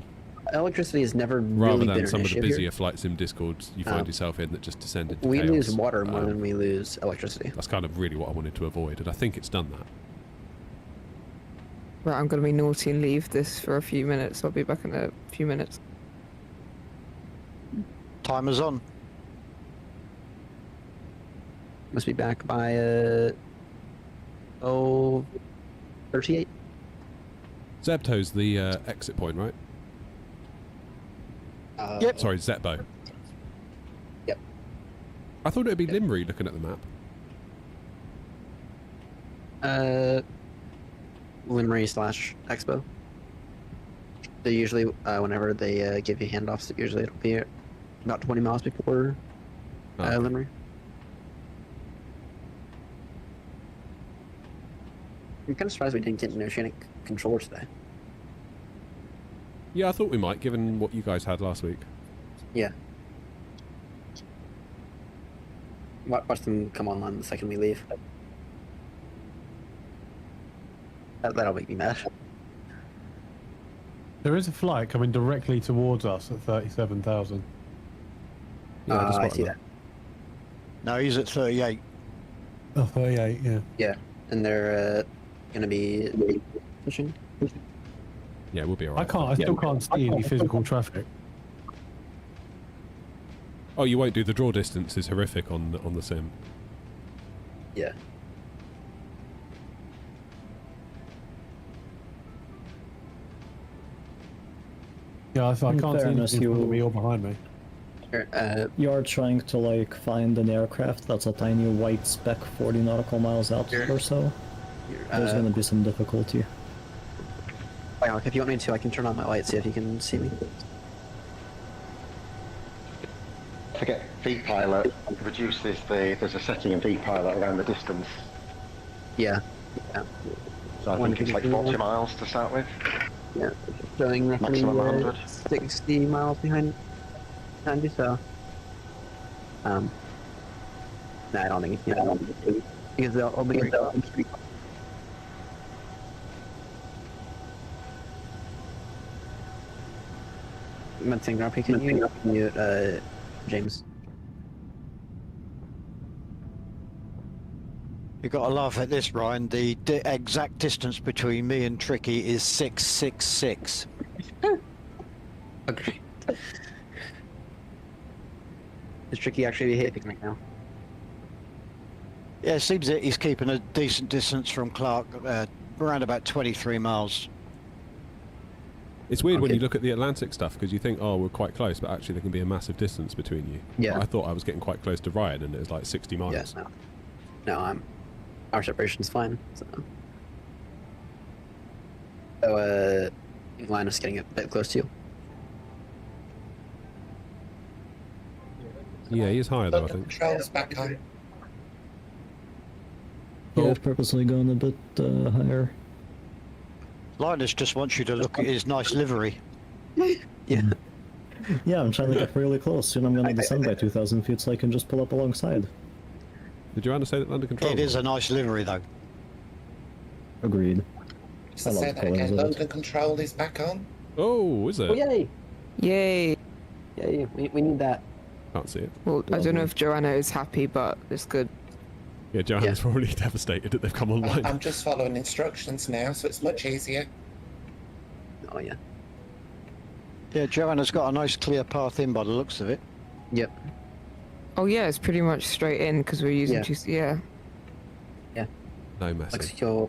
sim. electricity has never Rather really than been some an of the issue busier here. flight sim Discords you find yourself in that just descend into We chaos. lose water more than we lose electricity. That's kind of really what I wanted to avoid, and I think it's done that. Right, I'm going to be naughty and leave this for a few minutes. I'll be back in a few minutes. Timer's on. Must be back by 38. Zebto's the exit point, right? Yep. Sorry, Zetbo. Yep. I thought it would be Limbury looking at the map. Limbury / Expo. They usually, whenever they give you handoffs, usually it'll be about 20 miles before Limbury. I'm kind of surprised we didn't get an oceanic controller today. Yeah, I thought we might, given what you guys had last week. Yeah. Watch them come online the second we leave. That'll make me mad. There is a flight coming directly towards us at 37,000. Yeah, I see that. No, he's at 38. Oh, 38, yeah. Yeah, and they're going to be pushing. Yeah, we'll be alright. I still can't see any physical traffic. Oh, you won't do the draw distance is horrific on the sim. Yeah. Yeah, I can't see fairness, anything in front of me or behind me. You're trying to like find an aircraft that's a tiny white speck 40 nautical miles out or so. There's gonna be some difficulty. Wow, if you want me to, I can turn on my light, see if you can see me. Forget V-Pilot reduces there's a setting in V-Pilot around the distance. Yeah. Yeah. So I think it's like 40 miles to start with. Yeah. Showing roughly Maximum 100. 60 miles behind you, so... No, I don't think it's... Because I'll be... Can you mute, James? You got to laugh at this, Ryan. The exact distance between me and Tricky is 666. Okay. Is Tricky actually behaving right now? Yeah, it seems that he's keeping a decent distance from Clark, around about 23 miles. It's weird when you look at the Atlantic stuff, because you think, oh, we're quite close, but actually there can be a massive distance between you. Yeah. I thought I was getting quite close to Ryan, and it was like 60 miles. Yes, no, our separation's fine, so... So, Linus getting a bit close to you. Yeah, he is higher though, I think. Controls back on. Yeah, I've purposely gone a bit higher. Linus just wants you to look at his nice livery. Yeah. Yeah, I'm trying to get really close. Soon I'm gonna descend by 2,000 feet so I can just pull up alongside. Did Joanna say that under control? It is a nice livery, though. Agreed. So say that again, London control is back on. Oh, is it? Oh, yay! Yay! Yay, we need that. Can't see it. Well, I don't know if Joanna is happy, but it's good. Yeah, Joanna's probably devastated that they've come online. I'm just following instructions now, so it's much easier. Oh, yeah. Yeah, Joanna's got a nice clear path in by the looks of it. Yep. Oh yeah, it's pretty much straight in because we're using Yeah. yeah. Yeah. No messing. Looks like you're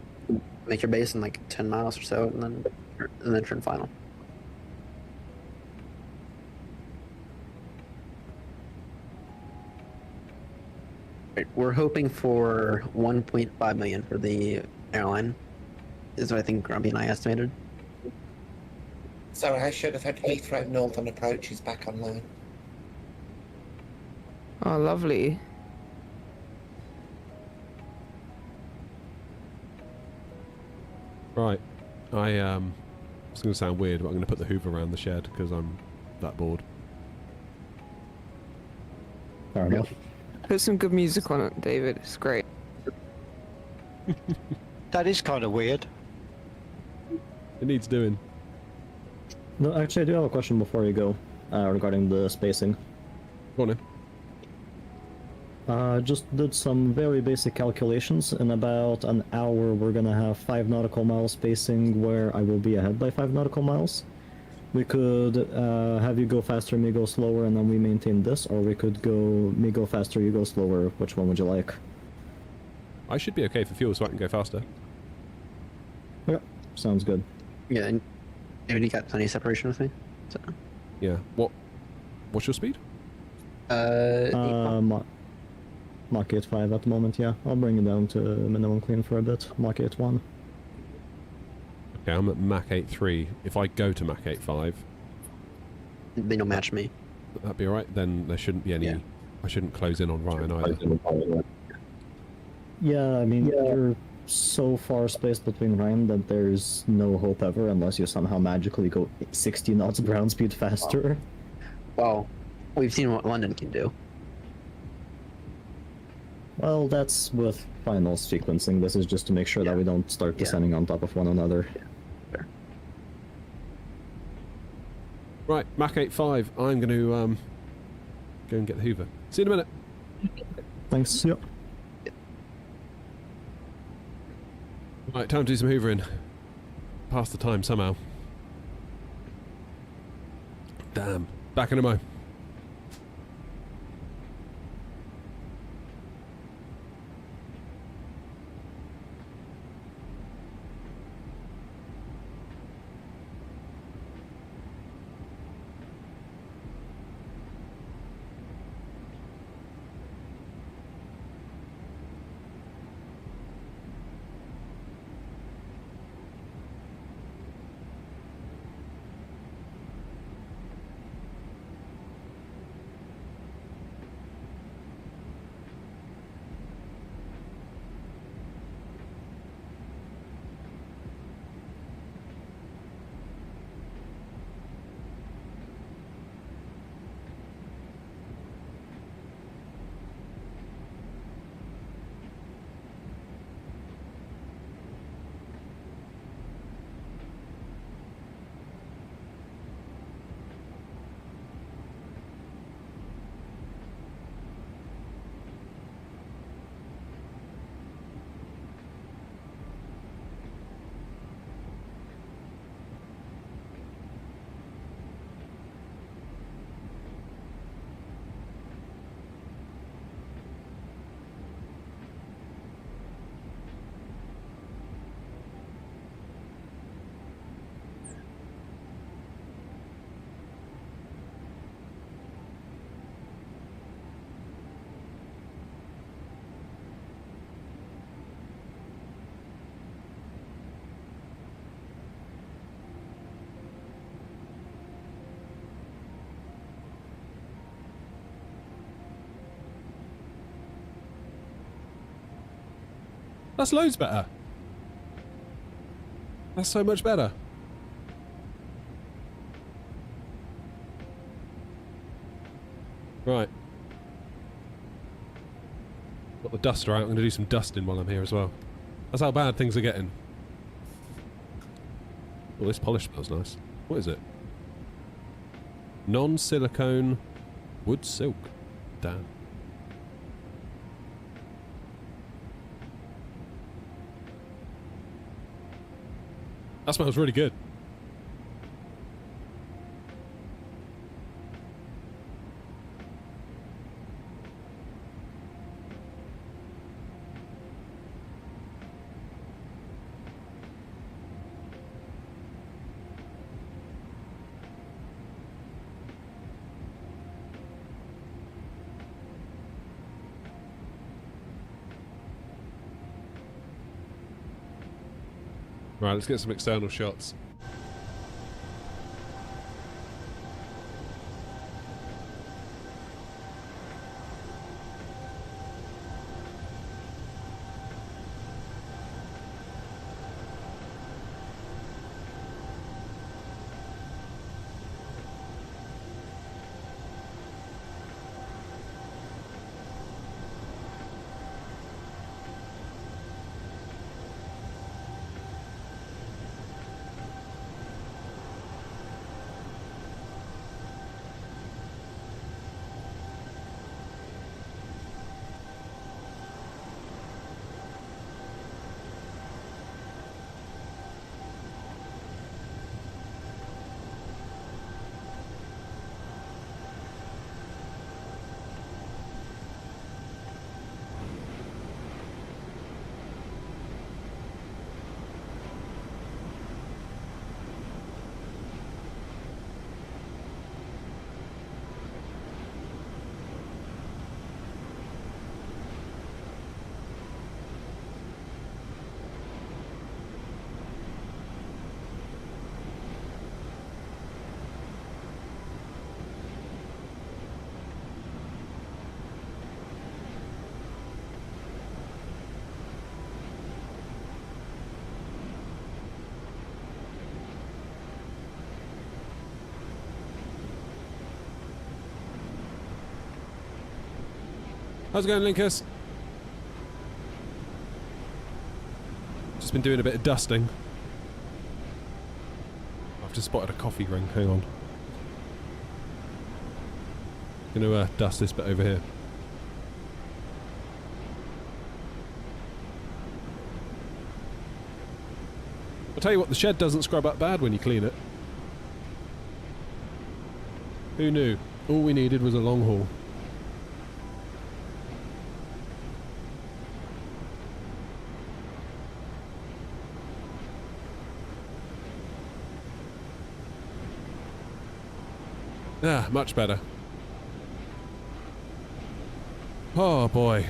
make your base in like 10 miles or so, and then turn final. Right, we're hoping for 1.5 million for the airline, is what I think Grumpy and I estimated. Sorry, I should have had Heathrow Northern approaches back online. Oh, lovely. Right. It's going to sound weird, but I'm going to put the Hoover around the shed because I'm that bored. Fair enough. Put some good music on it, David. It's great. That is kind of weird. It needs doing. No, actually, I do have a question before you go regarding the spacing. Go on in. Just did some very basic calculations. In about an hour, we're gonna have 5 nautical miles spacing where I will be ahead by 5 nautical miles. We could have you go faster, me go slower, and then we maintain this, or we could go me go faster, you go slower. Which one would you like? I should be okay for fuel, so I can go faster. Yeah, sounds good. Yeah, and David, you got plenty of separation with me. So. Yeah. What's your speed? Mach 8.5 at the moment, yeah. I'll bring it down to minimum clean for a bit. Mach 8.1. Okay, I'm at Mach 8.3. If I go to Mach 8.5... They don't match me. That'd be alright, then there shouldn't be any... Yeah. I shouldn't close in on Ryan either. Yeah, I mean, you're so far spaced between Ryan that there's no hope ever unless you somehow magically go 60 knots ground speed faster. Well, we've seen what London can do. Well, that's with final sequencing. This is just to make sure that we don't start descending on top of one another. Fair. Right, Mach 8.5. I'm going to go and get the Hoover. See you in a minute. Thanks, yep. Right, time to do some hoovering. Pass the time somehow. Damn. Back in a mo. That's loads better. That's so much better. Right. Got the duster out. I'm going to do some dusting while I'm here as well. That's how bad things are getting. Oh, this polish smells nice. What is it? Non-silicone wood silk. Damn. That smells really good. Right, let's get some external shots. How's it going, Linkus? Just been doing a bit of dusting. I've just spotted a coffee ring. Hang on. Gonna dust this bit over here. I'll tell you what, the shed doesn't scrub up bad when you clean it. Who knew? All we needed was a long haul. Ah, much better. Oh boy.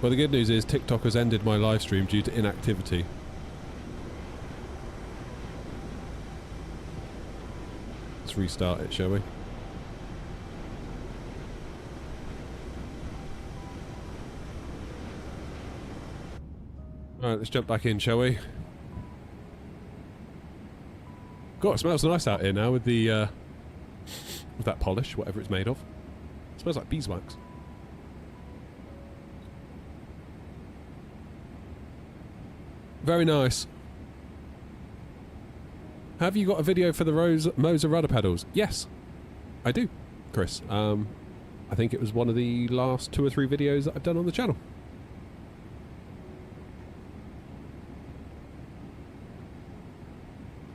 Well, the good news is TikTok has ended my live stream due to inactivity. Let's restart it, shall we? Alright, let's jump back in, shall we? God, it smells nice out here now with the with that polish, whatever it's made of. It smells like beeswax. Very nice. Have you got a video for the Moser rudder pedals? Yes, I do, Chris. I think it was one of the last 2 or 3 videos that I've done on the channel.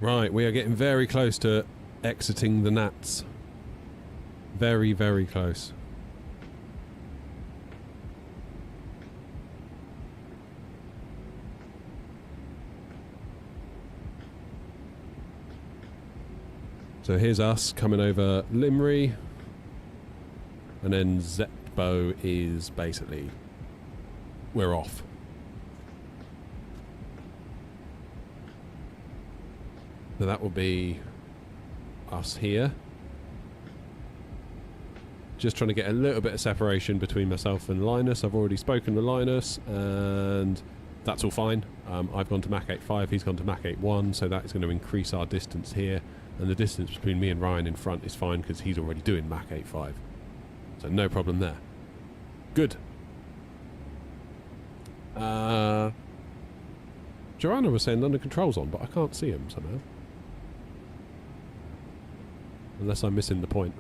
Right, we are getting very close to exiting the Nats. Very, very close. So here's us coming over Limray. And then Zetbo is basically... we're off. So that will be us here. Just trying to get a little bit of separation between myself and Linus. I've already spoken to Linus and that's all fine. I've gone to Mach 8.5, he's gone to Mach 8.1, so that is going to increase our distance here. And the distance between me and Ryan in front is fine because he's already doing Mach 8.5. So no problem there. Good. Joanna was saying London Control's on, but I can't see him somehow. Unless I'm missing the point.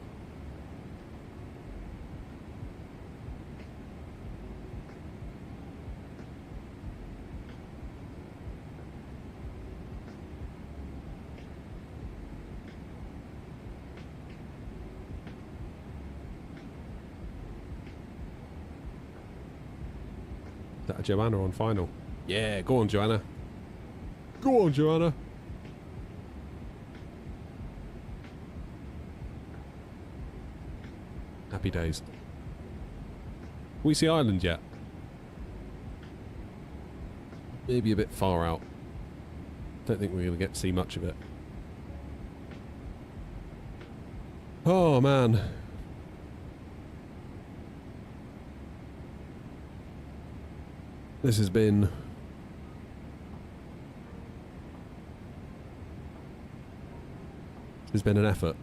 Is that a Joanna on final? Yeah, go on, Joanna. Go on, Joanna. Happy days. We see Island yet? maybe a bit far out. Don't think we're going to get to see much of it. Oh man. This has been an effort.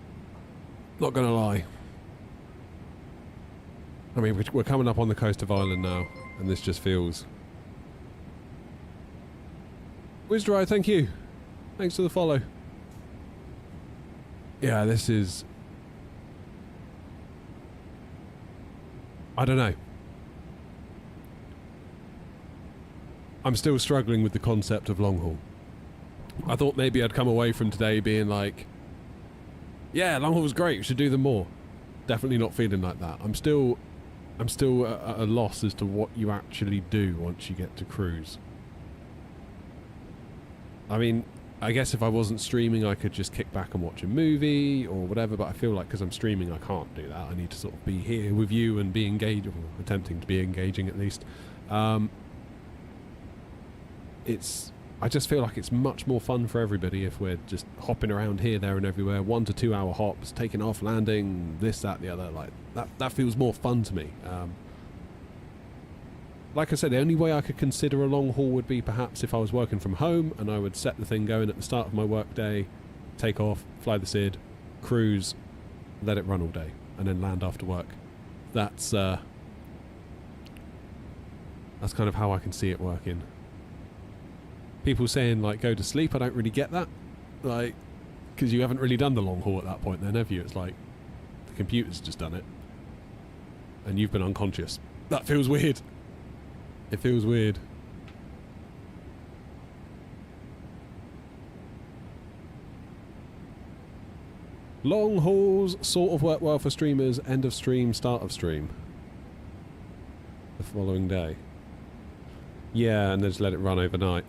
Not gonna lie. I mean, we're coming up on the coast of Ireland now, and this just feels... Wizdry, thank you. Thanks for the follow. Yeah, this is... I don't know. I'm still struggling with the concept of long haul. I thought maybe I'd come away from today being like, yeah, long haul was great, we should do them more. Definitely not feeling like that. I'm still at a loss as to what you actually do once you get to cruise. I mean, I guess if I wasn't streaming I could just kick back and watch a movie or whatever, but I feel like because I'm streaming I can't do that. I need to sort of be here with you and be engaged, or attempting to be engaging at least. I just feel like it's much more fun for everybody if we're just hopping around here, there and everywhere, 1 to 2 hour hops, taking off, landing, this, that, the other. Like that feels more fun to me. Like I said, the only way I could consider a long haul would be perhaps if I was working from home and I would set the thing going at the start of my work day, take off, fly the SID, cruise, let it run all day, and then land after work. That's kind of how I can see it working. People saying, like, go to sleep, I don't really get that. Like, because you haven't really done the long haul at that point then, have you? It's like, the computer's just done it. And you've been unconscious. That feels weird. It feels weird. Long hauls sort of work well for streamers. End of stream, start of stream. The following day. Yeah, and then just let it run overnight.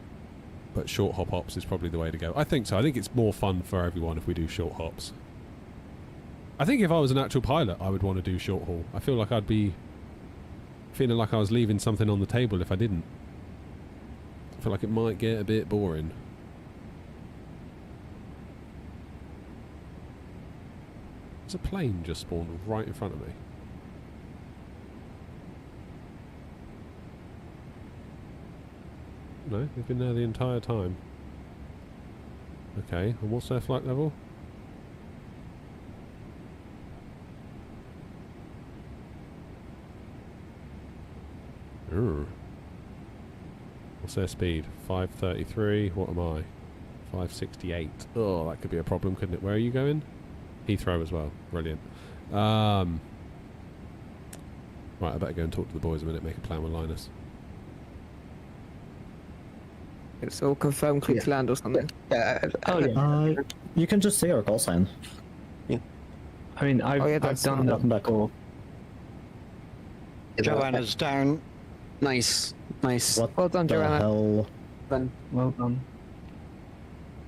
But short hops is probably the way to go. I think so. I think it's more fun for everyone if we do short hops. I think if I was an actual pilot, I would want to do short haul. I feel like I'd be feeling like I was leaving something on the table if I didn't. I feel like it might get a bit boring. There's a plane just spawned right in front of me. No, they've been there the entire time. Okay, and what's their flight level? Urgh. What's their speed? 533. What am I? 568. Oh, that could be a problem, couldn't it? Where are you going? Heathrow as well. Brilliant. Right, I better go and talk to the boys a minute, make a plan with Linus. It's all confirmed quick land or something. You can just say our call sign. Yeah. I mean, I've done that. Back all. Joanna's down. Nice. What well done, the Joanna. hell? Well done.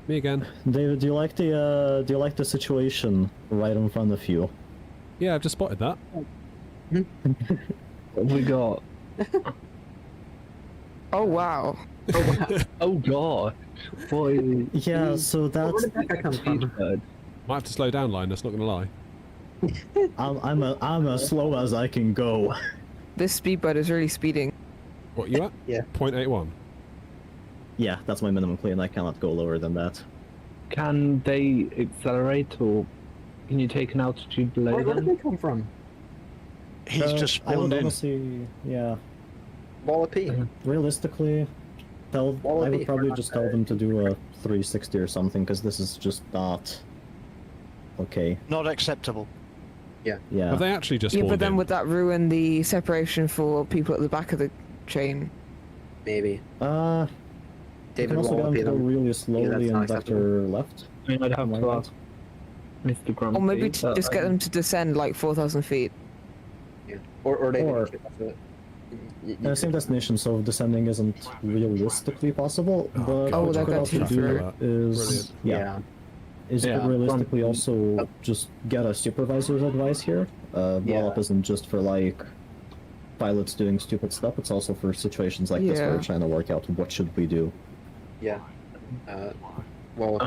Me again. David, do you like the situation right in front of you? Yeah, I've just spotted that. What have we got? Oh wow. Oh god. Boy. Yeah, so that's. Might have to slow down, Linus, not gonna lie. I'm as slow as I can go. This speedboat is really speeding. What you at? Yeah. 0.81. Yeah, that's my minimum clean. I cannot go lower than that. Can they accelerate, or can you take an altitude below Where them? did they come from? He's just I would spawned in. honestly, yeah. Wallopy. Realistically, I would probably just tell them to do a 360 or something, because this is just not okay. Not acceptable. Yeah. Yeah. Have they actually just Yeah, spawned but then in? would that ruin the separation for people at the back of the chain? Maybe. You David can also get them Wallopy to go them. really that's slowly not and vector left. I mean, I'd have to ask Mr. Grumpy. Or maybe but, just get them to descend like 4,000 feet. Yeah. Or they Or- Same destination, so descending isn't realistically possible, but God. Oh, what you they're could going also to do through. is... Yeah. Is Yeah, you could realistically from- also just get a supervisor's advice here. Wallop isn't just for like pilots doing stupid stuff. It's also for situations like this where Yeah. we're trying to work out what should we do. Yeah. Well,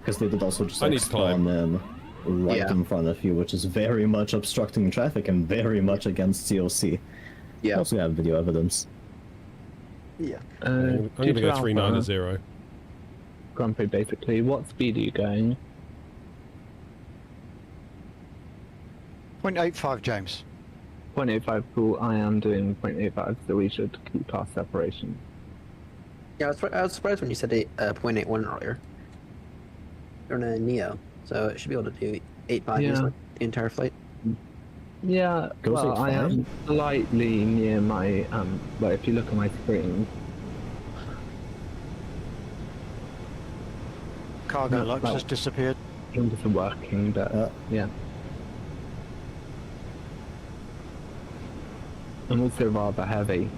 Because they did also just I like need to climb. spawn in right Yeah. in front of you, which is very much obstructing traffic and very much against COC. Yeah. Also have video evidence. Yeah. I'm going to go 390. Grand Prix, basically. What speed are you going? 0.85, James. 0.85, cool. I am doing 0.85, so we should keep our separation. Yeah, I was surprised when you said 0.81 earlier. You're in a Neo, so it should be able to do 8.5 Yeah. easily the entire flight. Yeah, Goes well, I 8.5? am slightly near my, well, if you look at my screen, Cargo No, lux well- has disappeared. things are working, but yeah. I'm also rather heavy,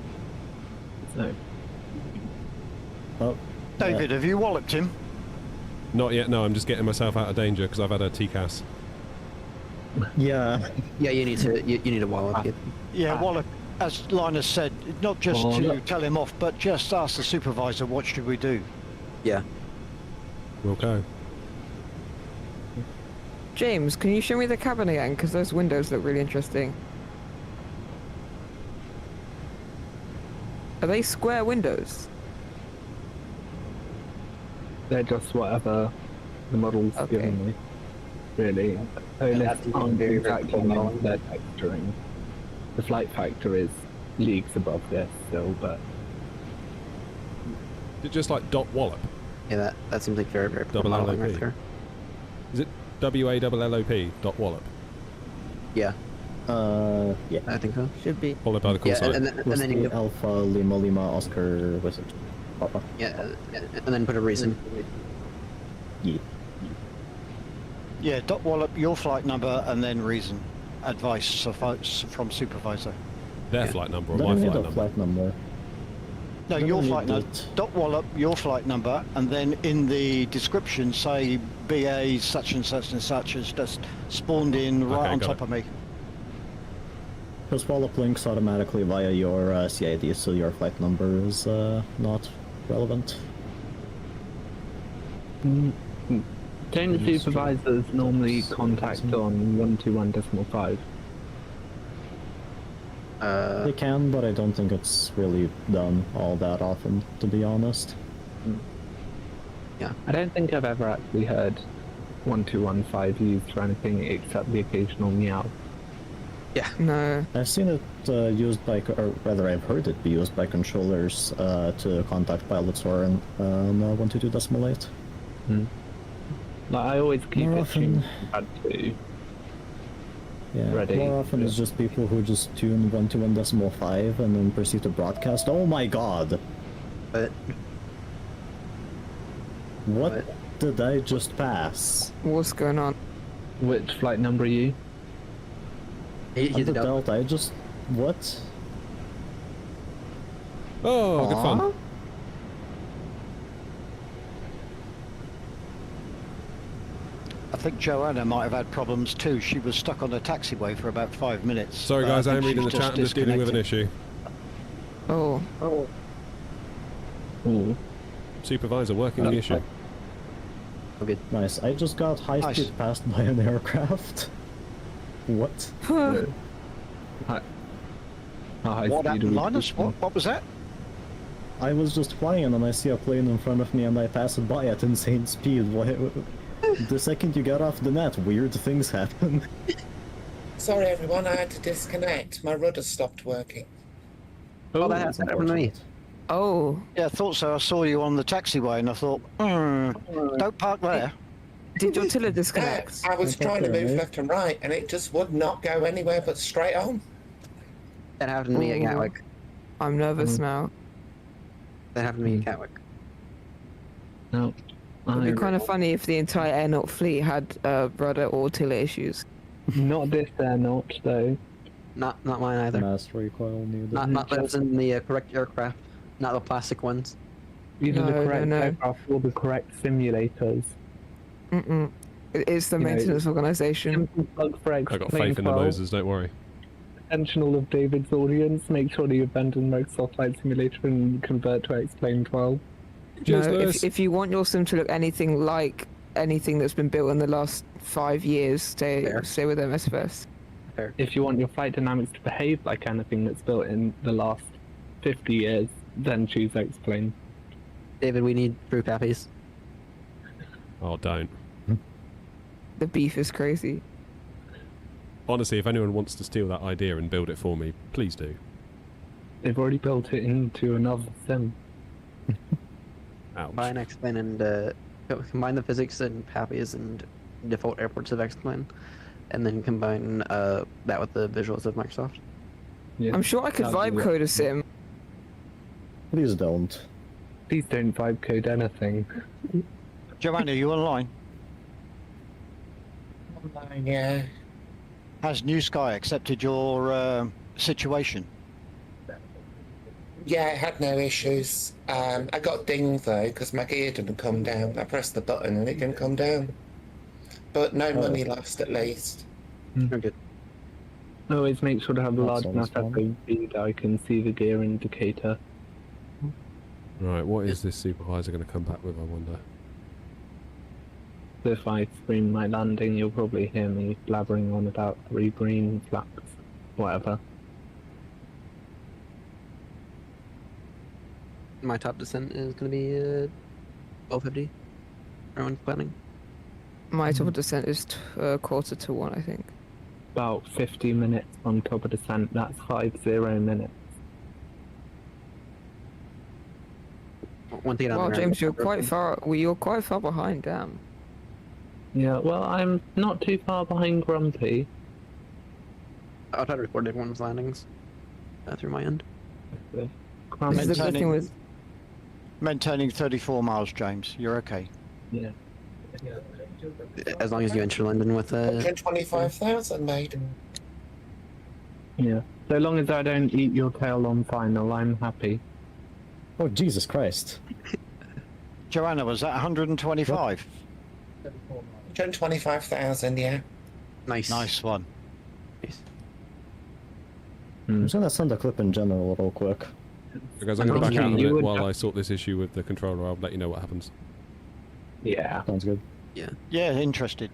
so. Oh, David, have you walloped him? Not yet, no, I'm just getting myself out of danger because I've had a TCAS. yeah. Yeah, you need to you need to wall up. Yeah, wallop. As Linus said, not just Oh, to look. tell him off, but just ask the supervisor what should we do. Yeah. We'll go. James, can you show me the cabin again? Because those windows look really interesting. Are they square windows? They're just whatever the model's Okay. given me, really. Only that's aren't very, very exactly cool model. linked to their texturing. The flight factor is leagues above this still, but Is it just like dot wallop? Yeah, that seems like very, very poor Double modeling LOP. right there. Is it WALLOP dot wallop? Yeah, Yeah. I think so. Should be. Followed by the call Yeah, sign. and then you Whiskey, go, Alpha, Lima, Lima, Oscar, was it? Papa. yeah, and then put a reason. Yeah. Yeah, dot wallop your flight number and then reason. Advice from supervisor. Their flight number or Don't my need flight a number? flight number. No, Don't your need flight number. that. Dot wallop your flight number, and then in the description say BA such and such has just spawned in right Okay, on got top it. of me. Because wallop links automatically via your CID, so your flight number is not relevant. don't supervisors normally contact on 121.5? They can, but I don't think it's really done all that often, to be honest. Yeah. I don't think I've ever actually heard 1215 used for anything except the occasional meow. Yeah. No. I've seen it used by, or rather, I've heard it be used by controllers to contact pilots who are on 122.8. Like, I always keep More it often- tuned at 2. Yeah, Ready. more often it's just people who just tune 121.5 and then proceed to broadcast. Oh my god! But What did I just pass? What's going on? Which flight number are you? he's I'm a the Delta. Delta, I just... What? Oh, good fun. I think Joanna might have had problems too. She was stuck on the taxiway for about 5 minutes. Sorry but I guys, I think am reading the she's chat, I'm just dealing with an disconnected. issue. Oh. Ooh. Supervisor working the issue. Nice, I just got high-speed passed by an aircraft. What? How high What speed happened, are we Linus? speaking? What was that? I was just flying and then I see a plane in front of me and I pass it by at insane speed. The second you get off the net, weird things happen. Sorry, everyone, I had to disconnect. My rudder stopped working. Oh, that happened to me. Oh. Yeah, I thought so. I saw you on the taxiway and I thought, don't park there. Did your tiller disconnect? I was trying to move left and right, and it just would not go anywhere but straight on. That happened to me at Ooh. Gatwick. I'm nervous now. That happened to me at Gatwick. No. It'd be kind of funny if the entire Air Naught fleet had rudder or tiller issues. Not this Air Naught, though. Not mine either. Mass recoil needed. Not those in the correct aircraft. Not the plastic ones. Either the No, correct no. aircraft or the correct simulators. It's the You know, maintenance organisation. Simple plug for I got faith in the Moses, don't worry. intentional of David's audience. Make sure that you abandon Microsoft Flight Simulator and convert to X-Plane 12. No, if you want your sim to look anything like anything that's been built in the last 5 years, stay with MSFS. If you want your flight dynamics to behave like anything that's built in the last 50 years, then choose X-Plane. David, we need brew pappies. Oh, don't. The beef is crazy. Honestly, if anyone wants to steal that idea and build it for me, please do. They've already built it into another sim. Ouch. Combine X-Plane and combine the physics and pappies and default airports of X-Plane, and then combine that with the visuals of Microsoft. Yeah. I'm sure I could vibe code a sim. Please don't. Please don't vibe code anything. Joanna, you online? Online, yeah. Has New Sky accepted your situation? Yeah, it had no issues. I got dinged though because my gear didn't come down. I pressed the button and it didn't come down. But no money lost at least. Good. Always make sure to have a large enough FOV that I can see the gear indicator. Right, what is this supervisor going to come back with, I wonder? So if I scream my landing, you'll probably hear me blabbering on about 3 green flaps, whatever. My top descent is going to be 1250. Everyone's planning. My top of descent is 1:45, I think. About 50 minutes on top of descent, that's 50 minutes. One thing Wow, James, you're quite far. Well, you're quite far behind. Damn. Yeah, well, I'm not too far behind Grumpy. I'll try to record everyone's landings through my end. Maintaining 34 miles, James. You're okay. Yeah. As long as you enter London with 125,000 made. Yeah. So long as I don't eat your tail on final, I'm happy. Oh, Jesus Christ. Joanna, was that 125? 125,000, yeah. Nice. Nice one. Nice. I'm just gonna send a clip in general real quick. Because I'm going to back out of it while I sort this issue with the controller. I'll let you know what happens. Yeah. Sounds good. Yeah. Yeah, interested.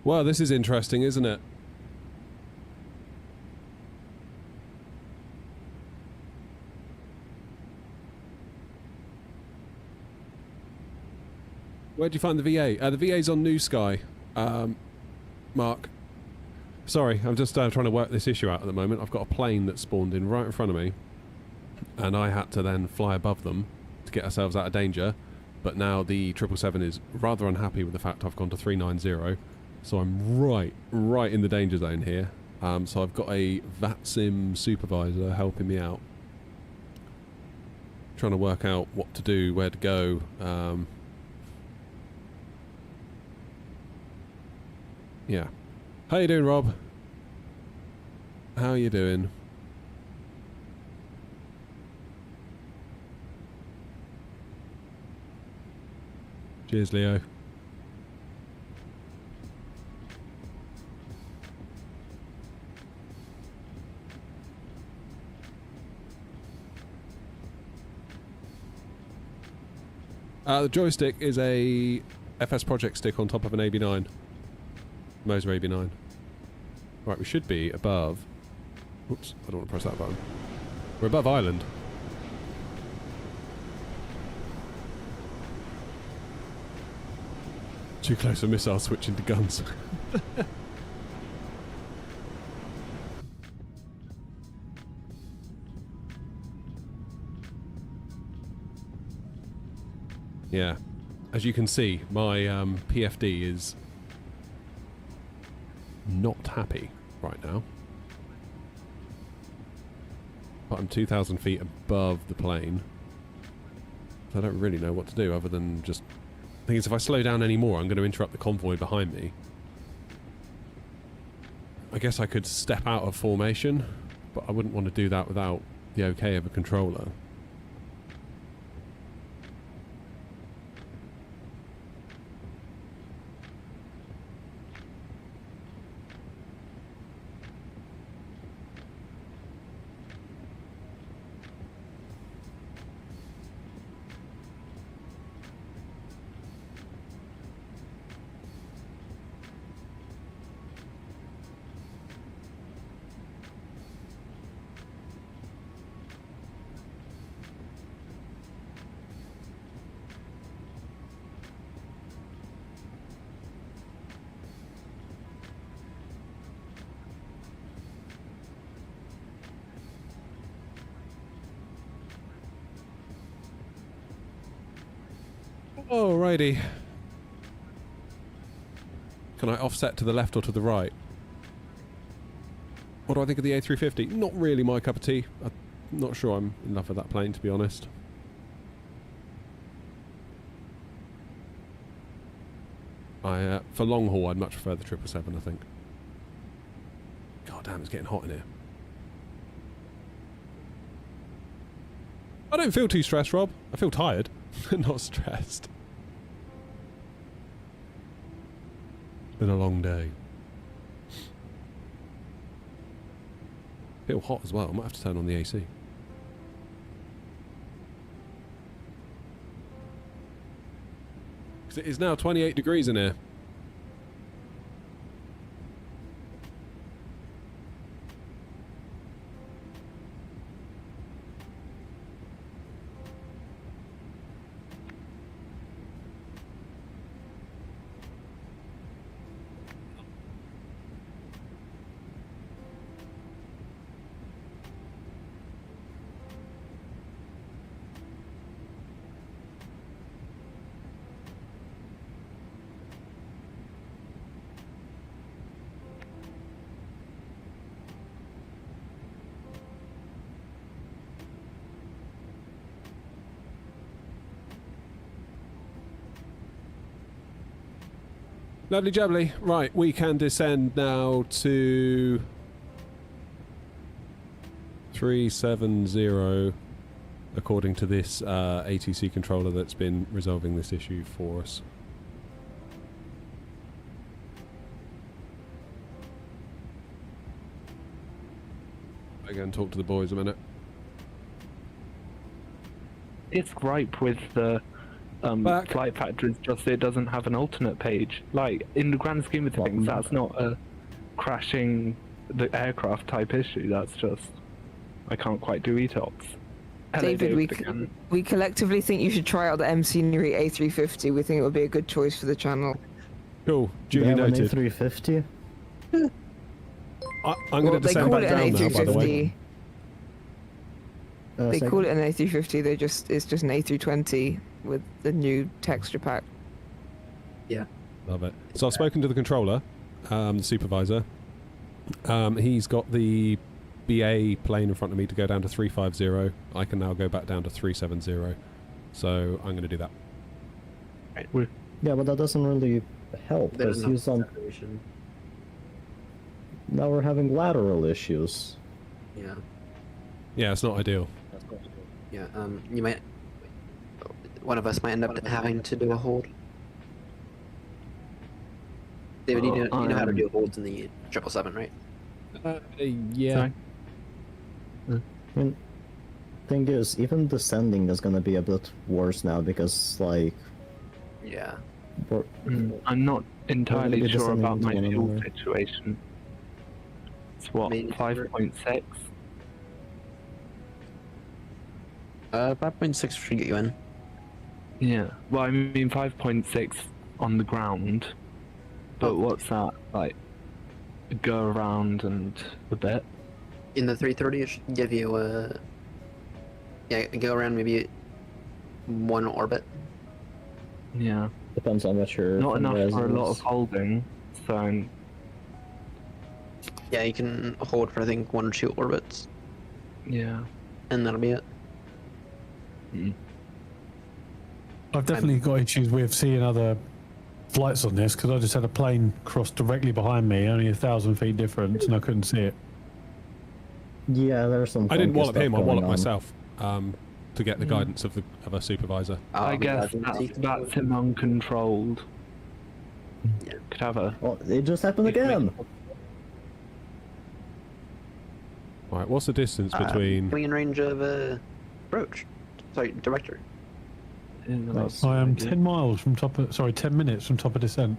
Well, this is interesting, isn't it? Where'd you find the VA? The VA's on New Sky, Mark. Sorry, I'm just trying to work this issue out at the moment. I've got a plane that spawned in right in front of me, and I had to then fly above them to get ourselves out of danger. But now the 777 is rather unhappy with the fact I've gone to 390, so I'm right in the danger zone here. So I've got a VATSIM supervisor helping me out, trying to work out what to do, where to go. Yeah. How you doing, Rob? How you doing? Cheers, Leo. The joystick is a FS Project stick on top of an AB9. Moser AB9. Right, we should be above... Oops, I don't want to press that button. We're above Ireland. Too close for missiles switching to guns. Yeah. As you can see, my PFD is not happy right now. But I'm 2,000 feet above the plane. I don't really know what to do other than just... The thing is, if I slow down any more, I'm going to interrupt the convoy behind me. I guess I could step out of formation, but I wouldn't want to do that without the okay of a controller. Alrighty. Can I offset to the left or to the right? What do I think of the A350? Not really my cup of tea. I'm not sure I'm in love with that plane, to be honest. For long haul, I'd much prefer the 777, I think. God damn, it's getting hot in here. I don't feel too stressed, Rob. I feel tired, not stressed. It's been a long day. Feel hot as well. I might have to turn on the AC. Because it is now 28 degrees in here. Lovely jubbly. Right, we can descend now to 370 according to this ATC controller that's been resolving this issue for us. I go and talk to the boys a minute. It's gripe with the flight factor is just it doesn't have an alternate page. Like, in the grand scheme of things, that's not a crashing the aircraft type issue. That's just I can't quite do ETOPS. David, we collectively think you should try out the M Scenery A350. We think it would be a good choice for the channel. Cool. Duly noted. A350. I'm going to descend back down now, by the way. They call it an A350. It's just an A320 with the new texture pack. Yeah. Love it. So I've spoken to the controller, the supervisor. He's got the BA plane in front of me to go down to 350. I can now go back down to 370. So I'm going to do that. Right. Yeah, but that doesn't really help because he's on. Now we're having lateral issues. Yeah. Yeah, it's not ideal. Yeah. You might. One of us might end up having to do a hold. David, you know how to do holds in the 777, right? Yeah. Sorry? I mean, thing is, even descending is gonna be a bit worse now because, like... Yeah. I'm not entirely sure about my fuel situation. It's what, 5.6? 5.6 should get you in. Yeah, well, I mean 5.6 on the ground, but what's that, like, go around and a bit? In the 330, it should give you a... Yeah, go around maybe one orbit. Yeah. Depends on what you're... Not enough for a lot of holding, so... Yeah, you can hold for, I think, 1 or 2 orbits. Yeah. And that'll be it. I've definitely got issues with seeing other flights on this because I just had a plane cross directly behind me, only 1,000 feet difference, and I couldn't see it. Yeah, there's some. I didn't funky wallop stuff him, I going walloped on. myself to get the guidance of a supervisor. I guess that's him uncontrolled. Yeah. Could have a. Oh, it just happened again. Right, what's the distance between? Coming in range of approach. Sorry, director. I am 10 miles from top of, sorry, 10 minutes from top of descent.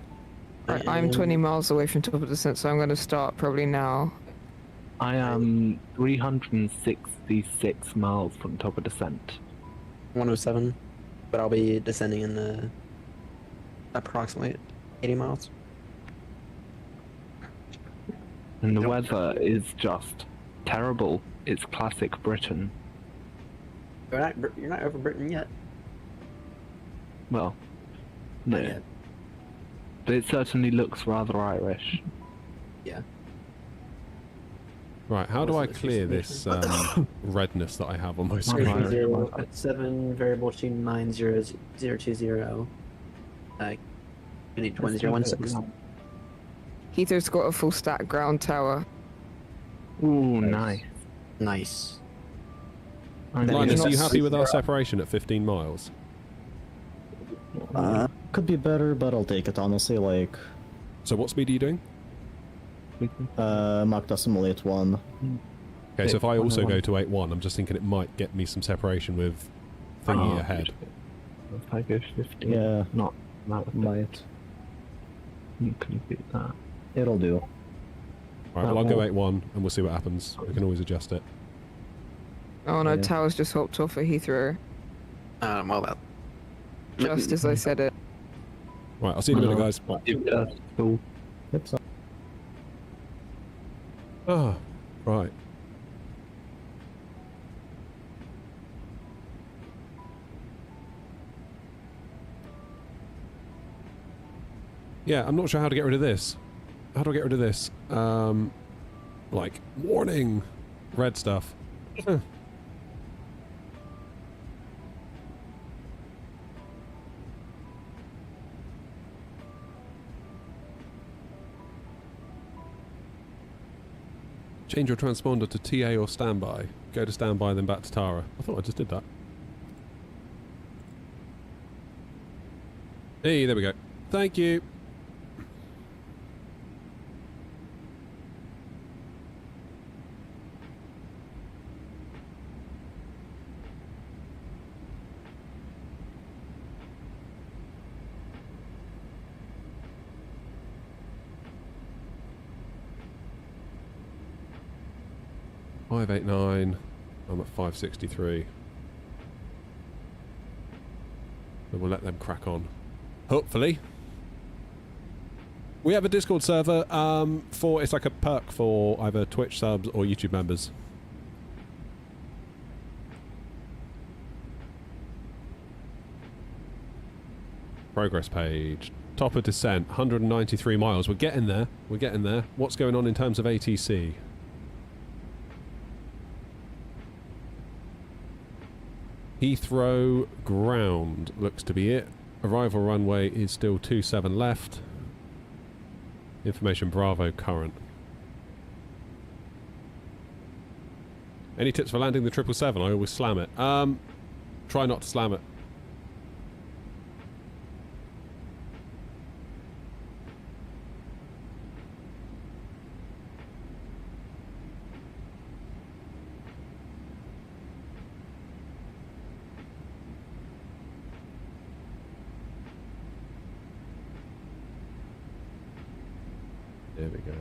Right, I'm 20 miles away from top of descent, so I'm going to start probably now. I am 366 miles from top of descent. 107, but I'll be descending in approximately 80 miles. And the weather is just terrible. It's classic Britain. You're not over Britain yet. Well, no. But it certainly looks rather Irish. Yeah. Right, how do I clear this redness that I have on my screen? 7 variable 29020. You need 1016. Heather's got a full stack ground tower. Ooh, nice. Nice. Linus, are you happy with our separation at 15 miles? Could be better, but I'll take it, honestly, like... So what speed are you doing? Mach decimal 8.1. Okay, so if I also go to 8.1, I'm just thinking it might get me some separation with thingy ahead. If I go 15, Yeah. not that Might. You can beat that. It'll do. Right, well, I'll go 8.1 and we'll see what happens. We can always adjust it. Oh no, tower's just hopped off at Heathrow. Well, that. Just as I said it. Right, I'll see you in a minute, guys. Cool. Yep, so. Ah, right. Yeah, I'm not sure how to get rid of this. How do I get rid of this? Like, warning! Red stuff. Change your transponder to TA or standby. Go to standby, then back to Tara. I thought I just did that. Hey, there we go. Thank you. .589. I'm at 563. So we'll let them crack on. Hopefully. We have a Discord server for, it's like a perk for either Twitch subs or YouTube members. Progress page. Top of descent, 193 miles. We're getting there. We're getting there. What's going on in terms of ATC? Heathrow ground looks to be it. Arrival runway is still 27 left. Information Bravo current. Any tips for landing the 777? I always slam it. Try not to slam it. There we go.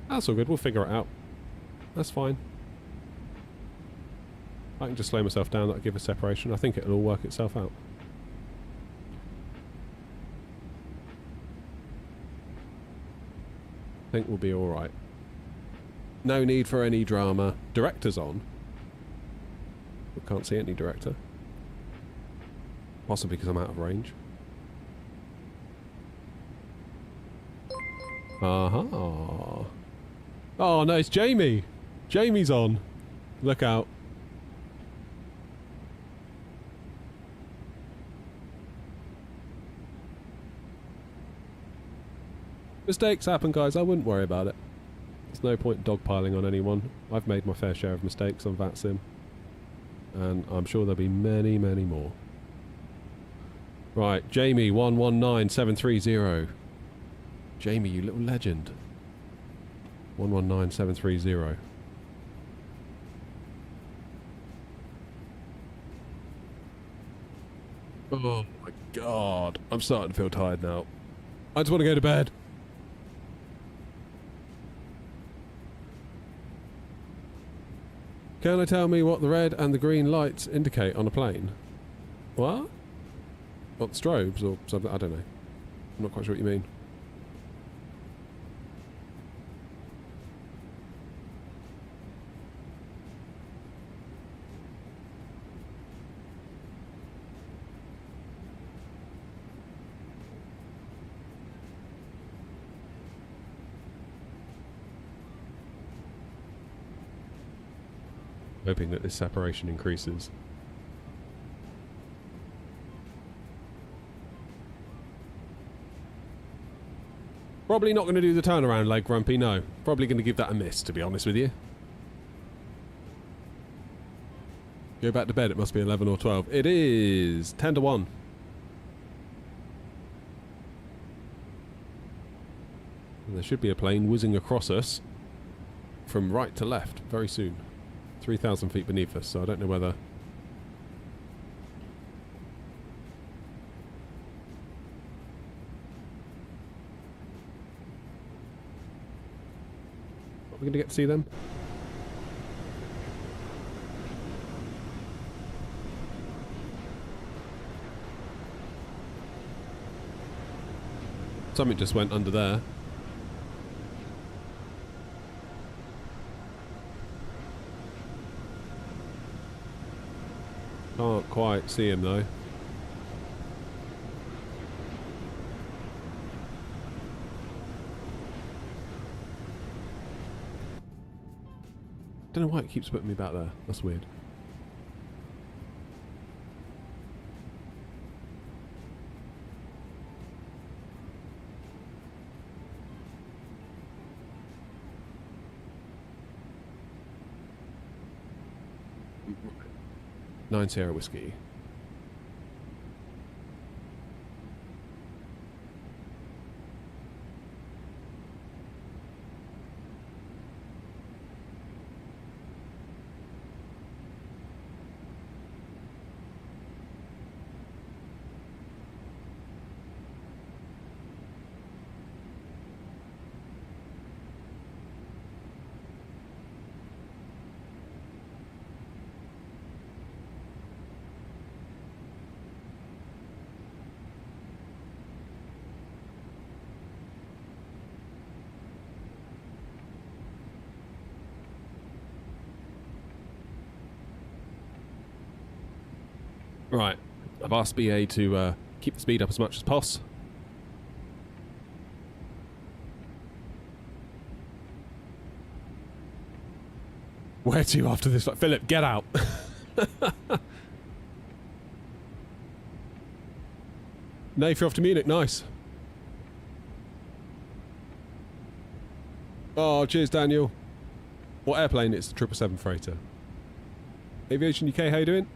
That's all good, we'll figure it out. That's fine. I can just slow myself down, that'll give a separation. I think it'll all work itself out. I think we'll be alright. No need for any drama. Director's on. We can't see any director. Possibly because I'm out of range. Aha. Oh no, it's Jamie. Jamie's on. Look out. Mistakes happen, guys. I wouldn't worry about it. There's no point dogpiling on anyone. I've made my fair share of mistakes on VATSIM. And I'm sure there'll be many, many more. Right, Jamie 119730. Jamie, you little legend. 119730. Oh my god. I'm starting to feel tired now. I just want to go to bed. Can I tell me what the red and the green lights indicate on a plane? What? What, strobes or something? I don't know. I'm not quite sure what you mean. Hoping that this separation increases. Probably not going to do the turnaround leg, Grumpy, no. Probably going to give that a miss, to be honest with you. Go back to bed, it must be 11 or 12. It is 10 to 1. And there should be a plane whizzing across us from right to left very soon. 3,000 feet beneath us, so I don't know whether... Are we going to get to see them? Something just went under there. Can't quite see him though. Don't know why it keeps putting me back there. That's weird. Nine Sierra Whiskey. Right, I've asked BA to keep the speed up as much as possible. Where to after this? Philip, get out! Nath, you're off to Munich, nice. Oh, cheers, Daniel. What airplane? It's the 777 freighter. Aviation UK, how you doing?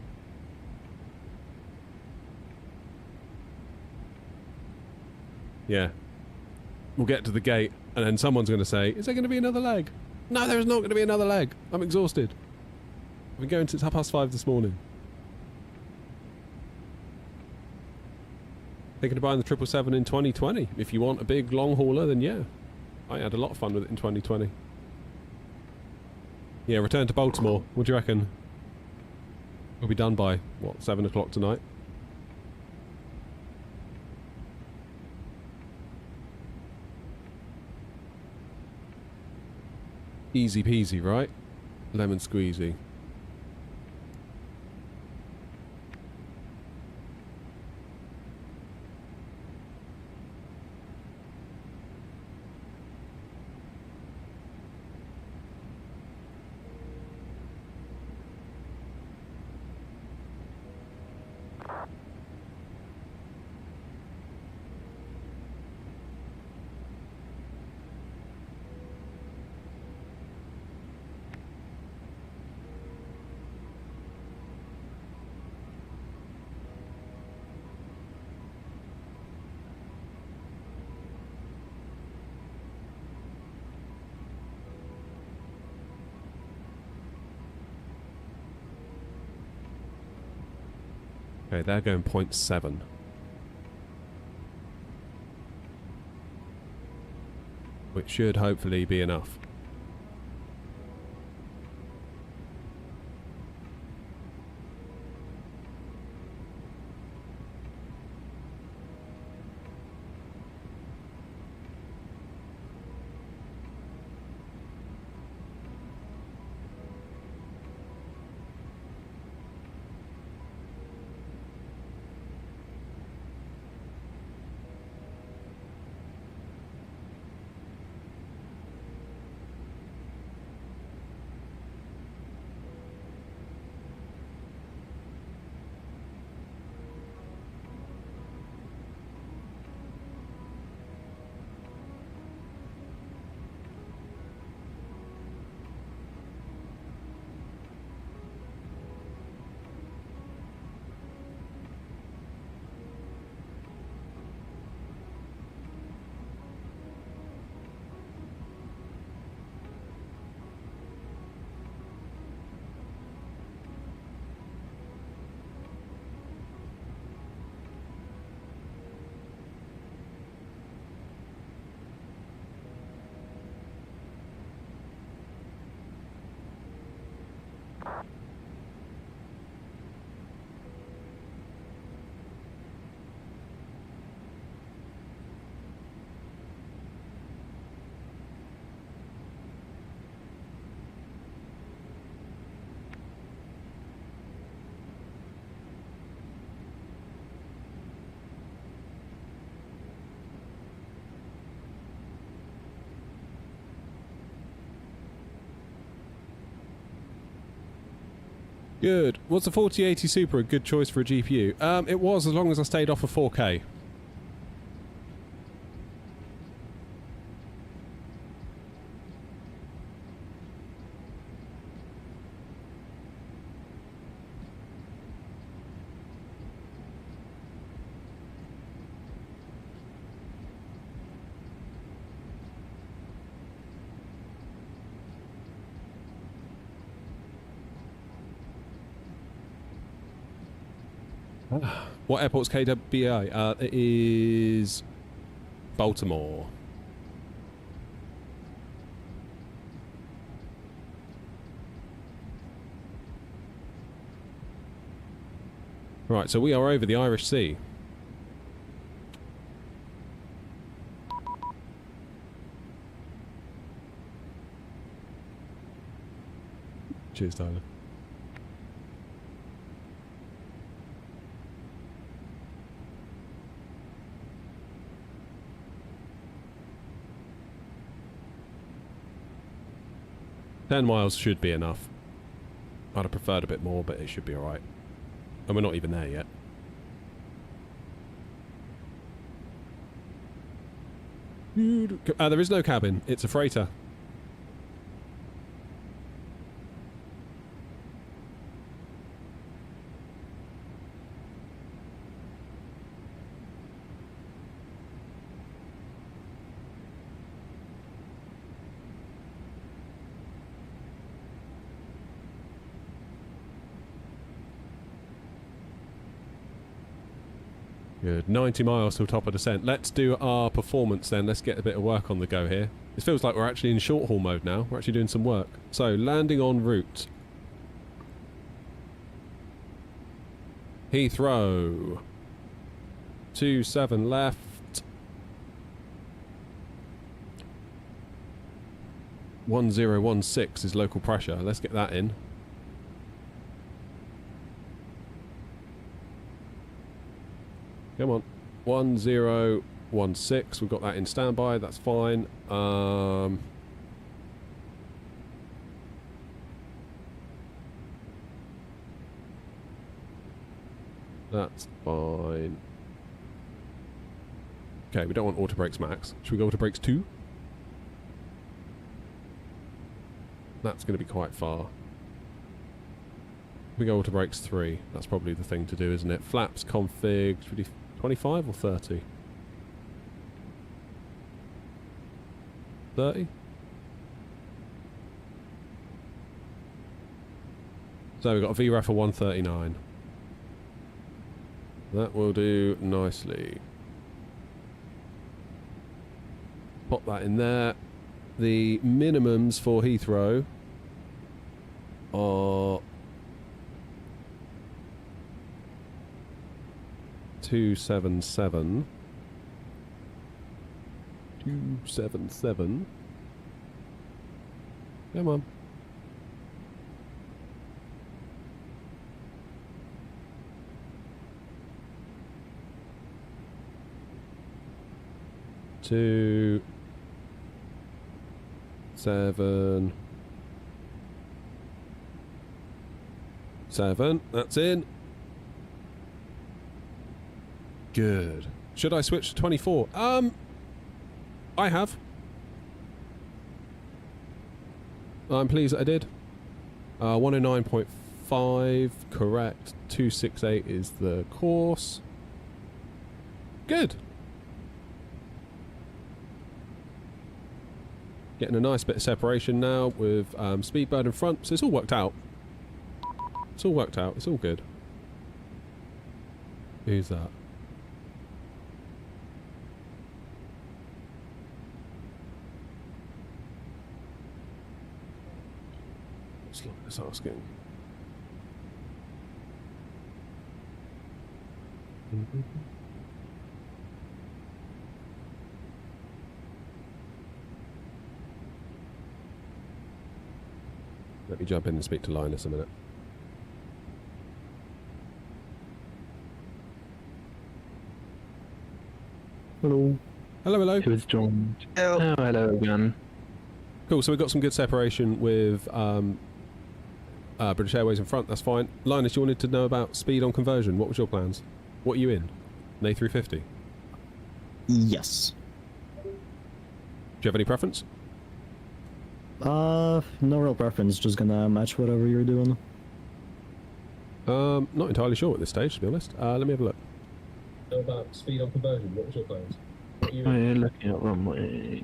Yeah. We'll get to the gate, and then someone's going to say, is there going to be another leg? No, there is not going to be another leg. I'm exhausted. I've been going since 5:30 this morning. Thinking of buying the 777 in 2020. If you want a big long hauler, then yeah. I had a lot of fun with it in 2020. Yeah, return to Baltimore. What do you reckon? We'll be done by, what, 7 o'clock tonight? Easy peasy, right? Lemon squeezy. Okay, they're going 0.7. Which should hopefully be enough. Good. Was the 4080 Super a good choice for a GPU? It was, as long as I stayed off of 4K. What airport's KWI? It is Baltimore. Right, so we are over the Irish Sea. Cheers, Tyler. $10 miles should be enough. I'd have preferred a bit more, but it should be alright. And we're not even there yet. There is no cabin. It's a freighter. Good. 90 miles till top of descent. Let's do our performance then. Let's get a bit of work on the go here. This feels like we're actually in short haul mode now. We're actually doing some work. So, landing en route. Heathrow. 27 left. .1016 is local pressure. Let's get that in. Come on. 1016. We've got that in standby. That's fine. That's fine. Okay, we don't want auto brakes max. Should we go auto brakes 2? That's going to be quite far. We go auto brakes 3. That's probably the thing to do, isn't it? Flaps config. Should we do 25 or 30? 30? So we've got a VRAF of 139. That will do nicely. Pop that in there. The minimums for Heathrow are 277. 277. Come on. Two, 7, 7. That's in. Good. Should I switch to 24? I have. I'm pleased that I did. 109.5, correct. 268 is the course. Good. Getting a nice bit of separation now with Speedbird in front, so it's all worked out. It's all worked out. It's all good. Who's that? What's Linus asking? Let me jump in and speak to Linus a minute. Hello. Hello, hello. Who has joined? Oh, hello again. Cool, so we've got some good separation with British Airways in front, that's fine. Linus, you wanted to know about speed on conversion. What was your plans? What are you in? An A350? Yes. Do you have any preference? No real preference, just gonna match whatever you're doing. Not entirely sure at this stage, to be honest. Let me have a look. About speed on conversion, what was your plans? We're looking at runway.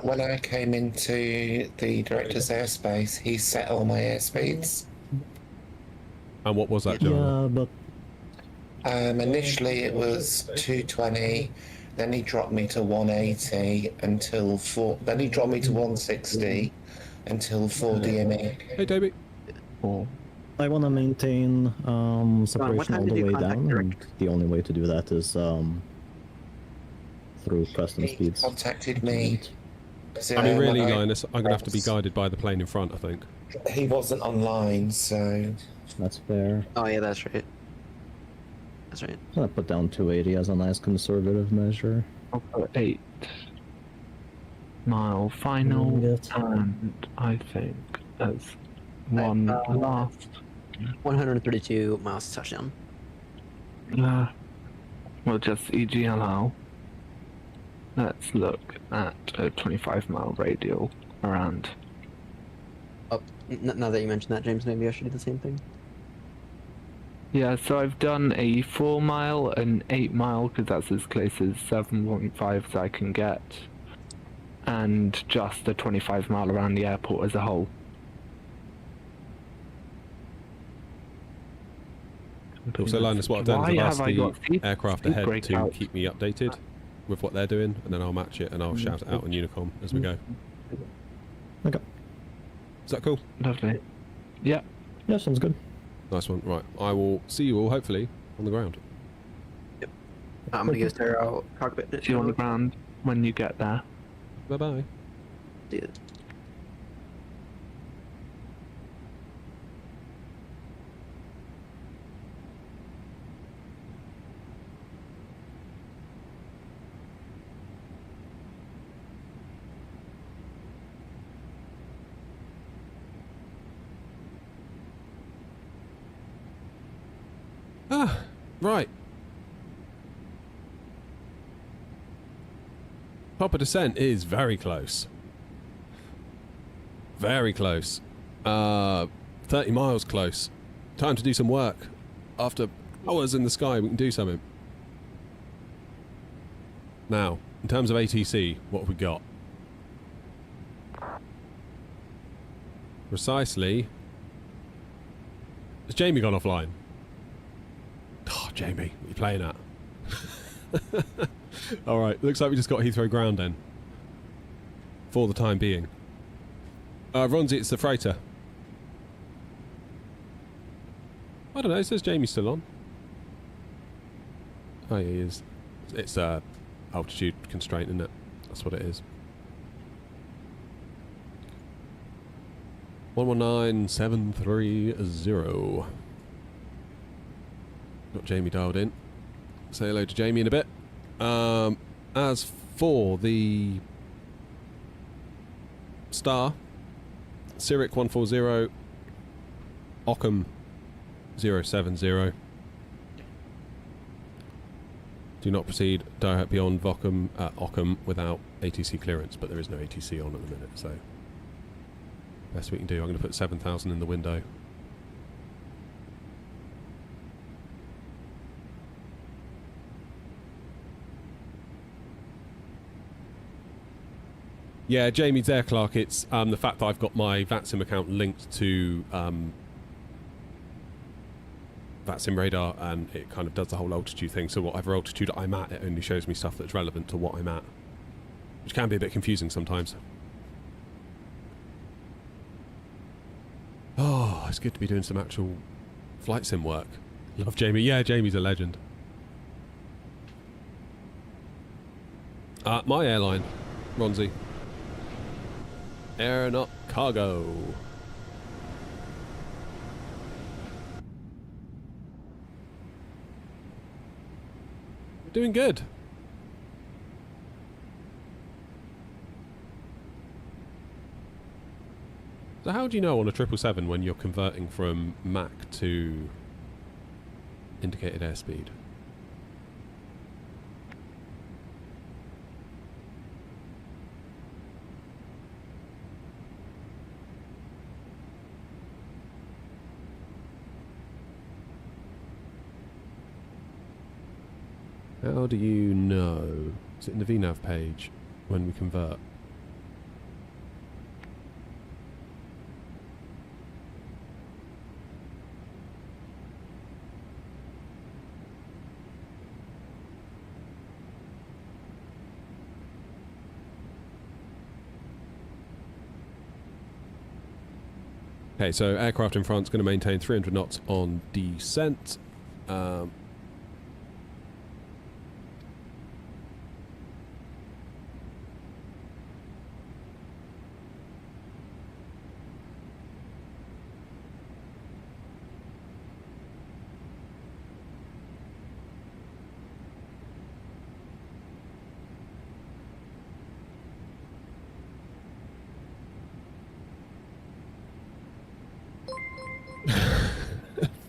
When I came into the director's airspace, he set all my airspeeds. And what was that, John? Yeah, but initially it was 220, then he dropped me to 180 until 4. Then he dropped me to 160 until 4 DME. Hey, Toby. I want to maintain separation all the way down, and the only way to do that is through custom He speeds. contacted me. I mean, really, Linus, I'm going to have to be guided by the plane in front, I think. He wasn't online, so... That's fair. Oh yeah, that's right. That's right. I'm gonna put down 280 as a nice conservative measure. I'll put 8 mile final, and I think as one last. 132 miles to touchdown. We'll just EGLL. Let's look at a 25-mile radial around. Oh, now that you mentioned that, James, maybe I should do the same thing. Yeah, so I've done a 4 mile and 8 mile because that's as close as 7.5 as I can get, and just a 25 mile around the airport as a whole. So, Linus, what I've done is I've asked the aircraft ahead to keep me updated with what they're doing, and then I'll match it and I'll shout it out on Unicom as we go. Okay. Is that cool? Lovely. Yeah. Yeah, sounds good. Nice one. Right, I will see you all, hopefully, on the ground. Yep. I'm going to go stare out cockpit. See you on the ground when you get there. Bye-bye. See you. Ah, right. Proper descent is very close. Very close. 30 miles close. Time to do some work. After hours in the sky, we can do something. Now, in terms of ATC, what have we got? Precisely. Has Jamie gone offline? Oh, Jamie, what are you playing at? Alright, looks like we just got Heathrow ground then. For the time being. Ronzi, it's the freighter. I don't know, it says Jamie's still on. Oh yeah, he is. It's altitude constraint, isn't it? That's what it is. 119730. Got Jamie dialed in. Say hello to Jamie in a bit. As for the Star, Cyric 140, Ockham 070. Do not proceed direct beyond Ockham without ATC clearance, but there is no ATC on at the minute, so best we can do. I'm going to put 7,000 in the window. Yeah, Jamie's there, Clark. It's the fact that I've got my VATSIM account linked to VATSIM radar, and it kind of does the whole altitude thing. So whatever altitude I'm at, it only shows me stuff that's relevant to what I'm at, which can be a bit confusing sometimes. Oh, it's good to be doing some actual flight sim work. Love Jamie. Yeah, Jamie's a legend. My airline, Ronzi. Air not cargo. We're doing good. So how do you know on a 777 when you're converting from Mach to indicated airspeed? How do you know? Is it in the VNav page when we convert? Okay, so aircraft in France going to maintain 300 knots on descent.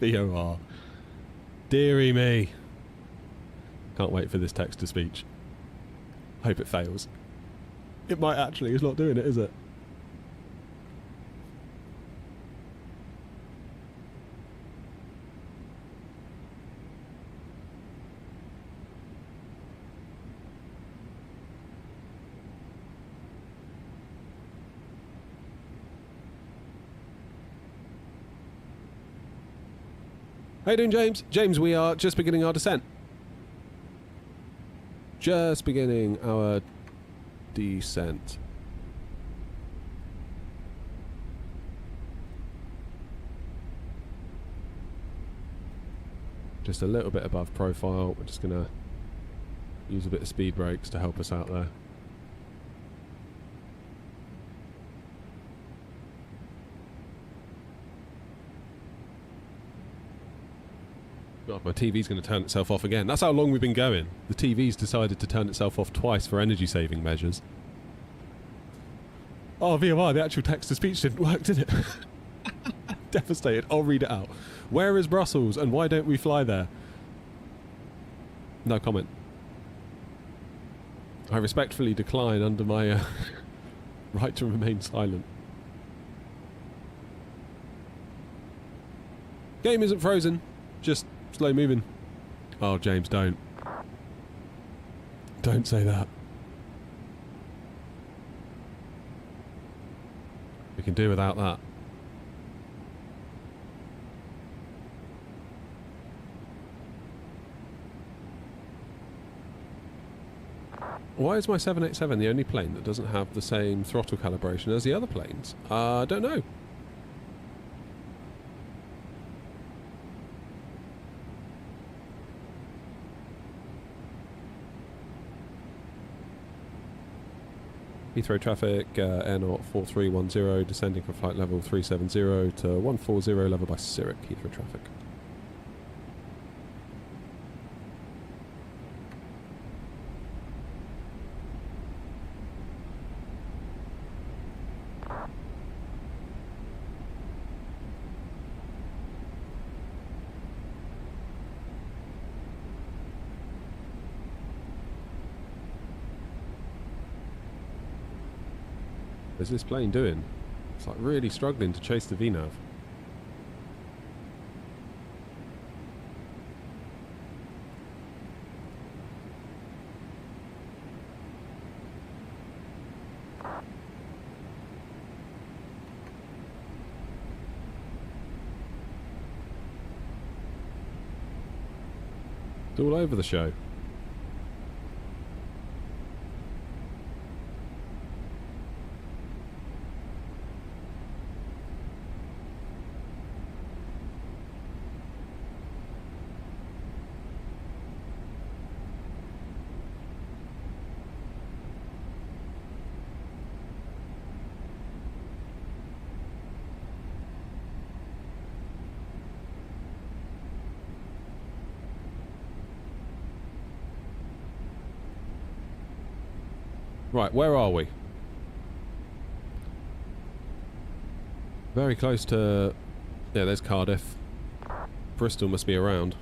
VOR. Deary me. Can't wait for this text-to-speech. Hope it fails. It might actually. It's not doing it, is it? How you doing, James? James, we are just beginning our descent. Just beginning our descent. Just a little bit above profile. We're just going to use a bit of speed brakes to help us out there. God, my TV's going to turn itself off again. That's how long we've been going. The TV's decided to turn itself off twice for energy saving measures. Oh, VOR, the actual text-to-speech didn't work, did it? Devastated. I'll read it out. Where is Brussels and why don't we fly there? No comment. I respectfully decline under my right to remain silent. Game isn't frozen. Just slow moving. Oh, James, don't. Don't say that. We can do without that. Why is my 787 the only plane that doesn't have the same throttle calibration as the other planes? I don't know. Heathrow traffic, Air 4310, descending from flight level 370 to 140 level by Zurich, Heathrow traffic. What's this plane doing? It's like really struggling to chase the VNAV. It's all over the show. Right, where are we? Very close to... Yeah, there's Cardiff. Bristol must be around.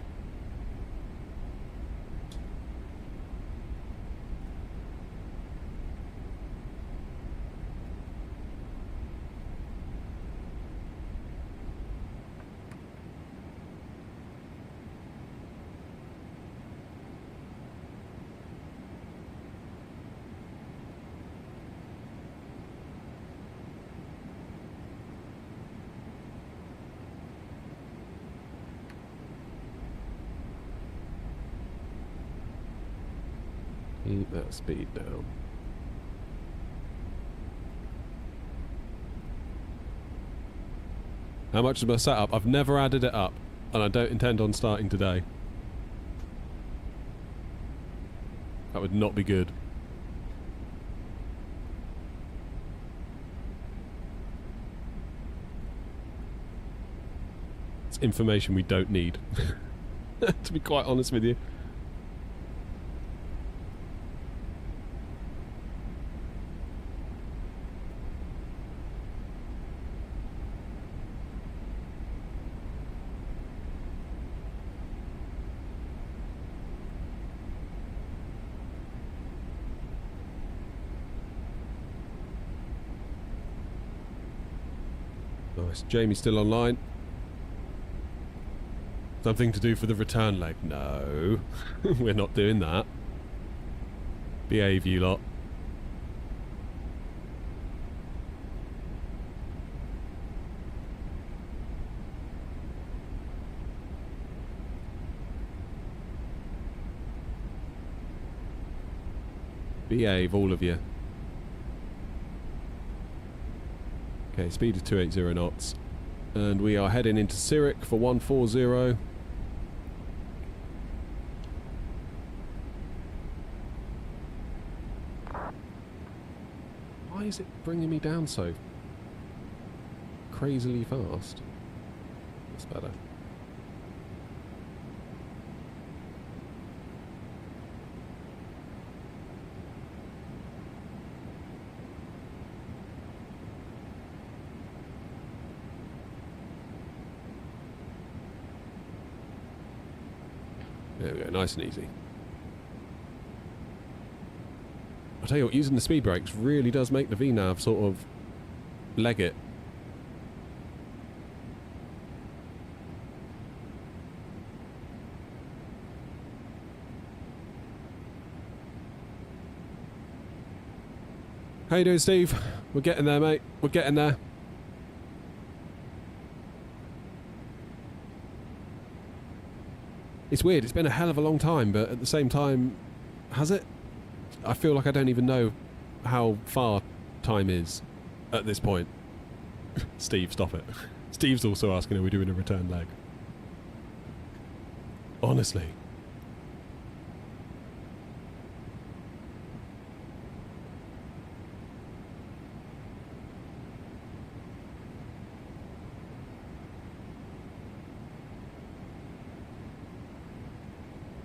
Keep that speed down. How much is my setup? I've never added it up, and I don't intend on starting today. That would not be good. It's information we don't need, to be quite honest with you. Nice. Jamie's still online. Something to do for the return leg? No. We're not doing that. Behave, you lot. Behave, all of you. Okay, speed is 280 knots. And we are heading into Zurich for 140. Why is it bringing me down so crazily fast? That's better. There we go, nice and easy. I'll tell you what, using the speed brakes really does make the VNAV sort of leg it. How you doing, Steve? We're getting there, mate. We're getting there. It's weird, it's been a hell of a long time, but at the same time, has it? I feel like I don't even know how far time is at this point. Steve, stop it. Steve's also asking, are we doing a return leg? Honestly.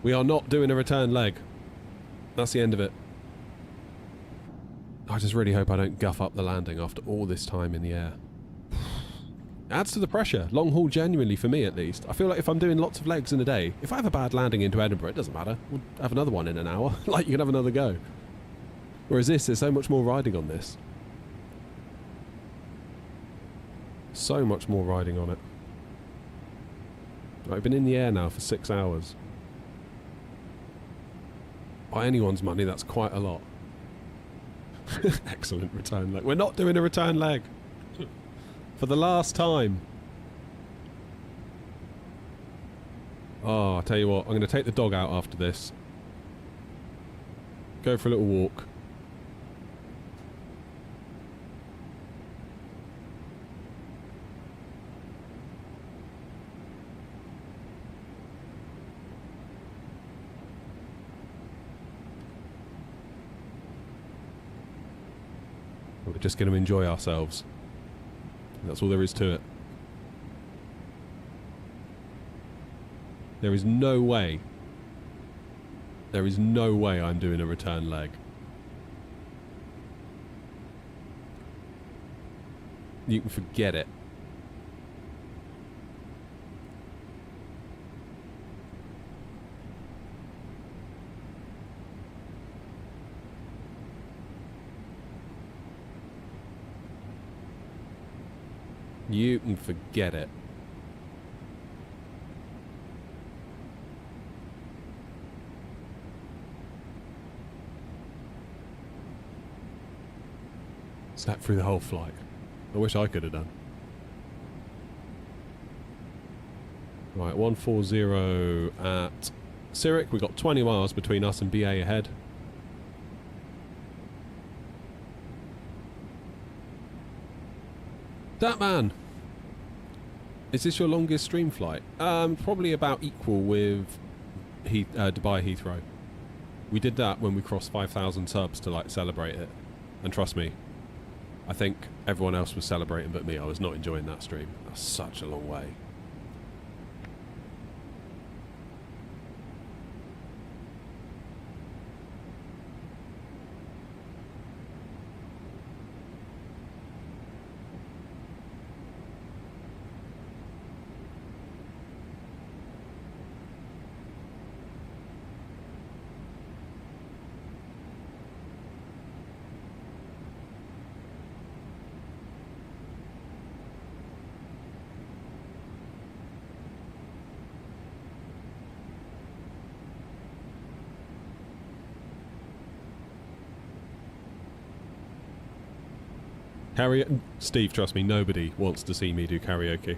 We are not doing a return leg. That's the end of it. I just really hope I don't guff up the landing after all this time in the air. Adds to the pressure. Long haul genuinely, for me at least. I feel like if I'm doing lots of legs in a day, if I have a bad landing into Edinburgh, it doesn't matter. We'll have another one in an hour. Like, you can have another go. Whereas this, there's so much more riding on this. So much more riding on it. I've been in the air now for 6 hours. By anyone's money, that's quite a lot. Excellent return leg. We're not doing a return leg. For the last time. Oh, I'll tell you what. I'm going to take the dog out after this. Go for a little walk. We're just going to enjoy ourselves. That's all there is to it. There is no way. There is no way I'm doing a return leg. You can forget it. You can forget it. Slept through the whole flight. I wish I could have done. Right, 140 at Zurich. We've got 20 miles between us and BA ahead. That man! Is this your longest stream flight? Probably about equal with Dubai Heathrow. We did that when we crossed 5,000 subs to like celebrate it. And trust me, I think everyone else was celebrating but me. I was not enjoying that stream. That's such a long way. Steve, trust me, nobody wants to see me do karaoke.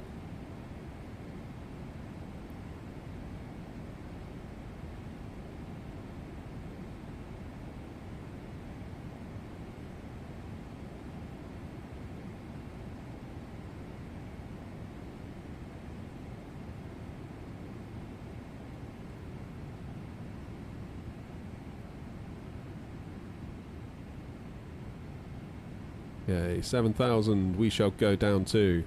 Yay, 7,000 we shall go down to.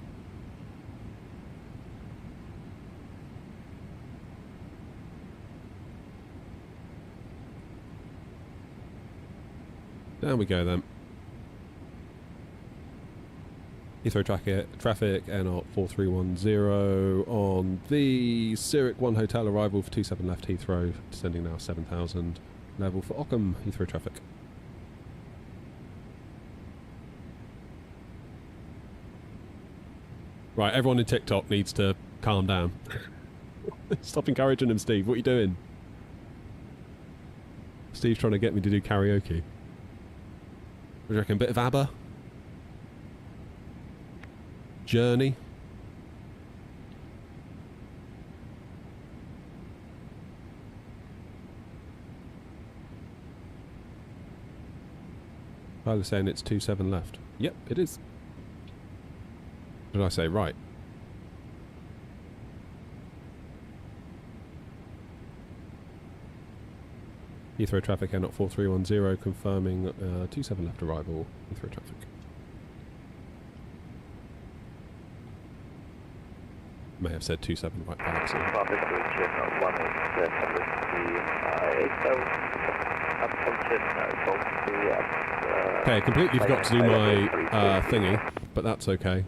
Down we go then. Heathrow traffic NR 4310 on the Zurich 1 hotel arrival for 27 left Heathrow, descending now 7,000 level for Ockham Heathrow traffic. Right, everyone in TikTok needs to calm down. Stop encouraging him, Steve. What are you doing? Steve's trying to get me to do karaoke. What do you reckon? A bit of ABBA? Journey? Tyler's saying it's 27 left. Yep, it is. Did I say right? Heathrow traffic, Air 4310, confirming 27 left arrival, Heathrow traffic. May have said 27 right by accident. Okay, completely forgot to do my thingy, but that's okay.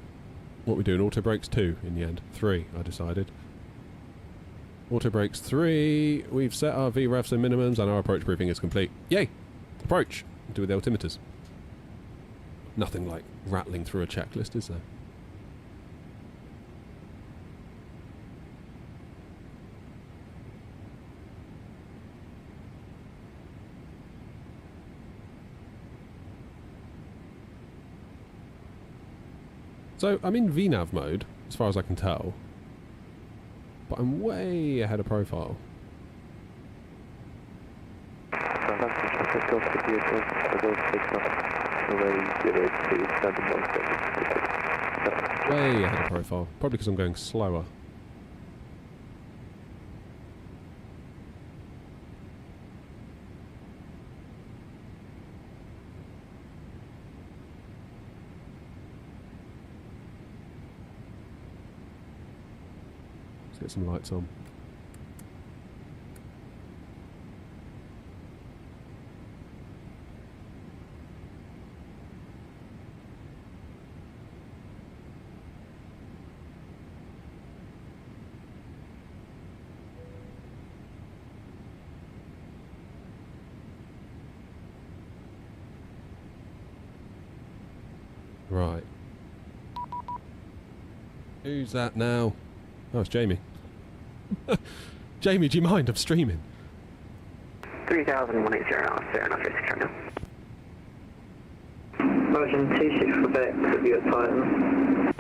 What are we doing? Auto brakes 2 in the end. 3, I decided. Auto brakes 3. We've set our VREFs and minimums, and our approach briefing is complete. Yay! Approach! Do with the altimeters. Nothing like rattling through a checklist, is there? So, I'm in VNAV mode, as far as I can tell. But I'm way ahead of profile. Way ahead of profile. Probably because I'm going slower. Get some lights on. Right. Who's that now? Oh, it's Jamie. Jamie, do you mind? I'm streaming. 30,180 knots, there, not 36 right now. Virgin 26 Quebec, could be at time.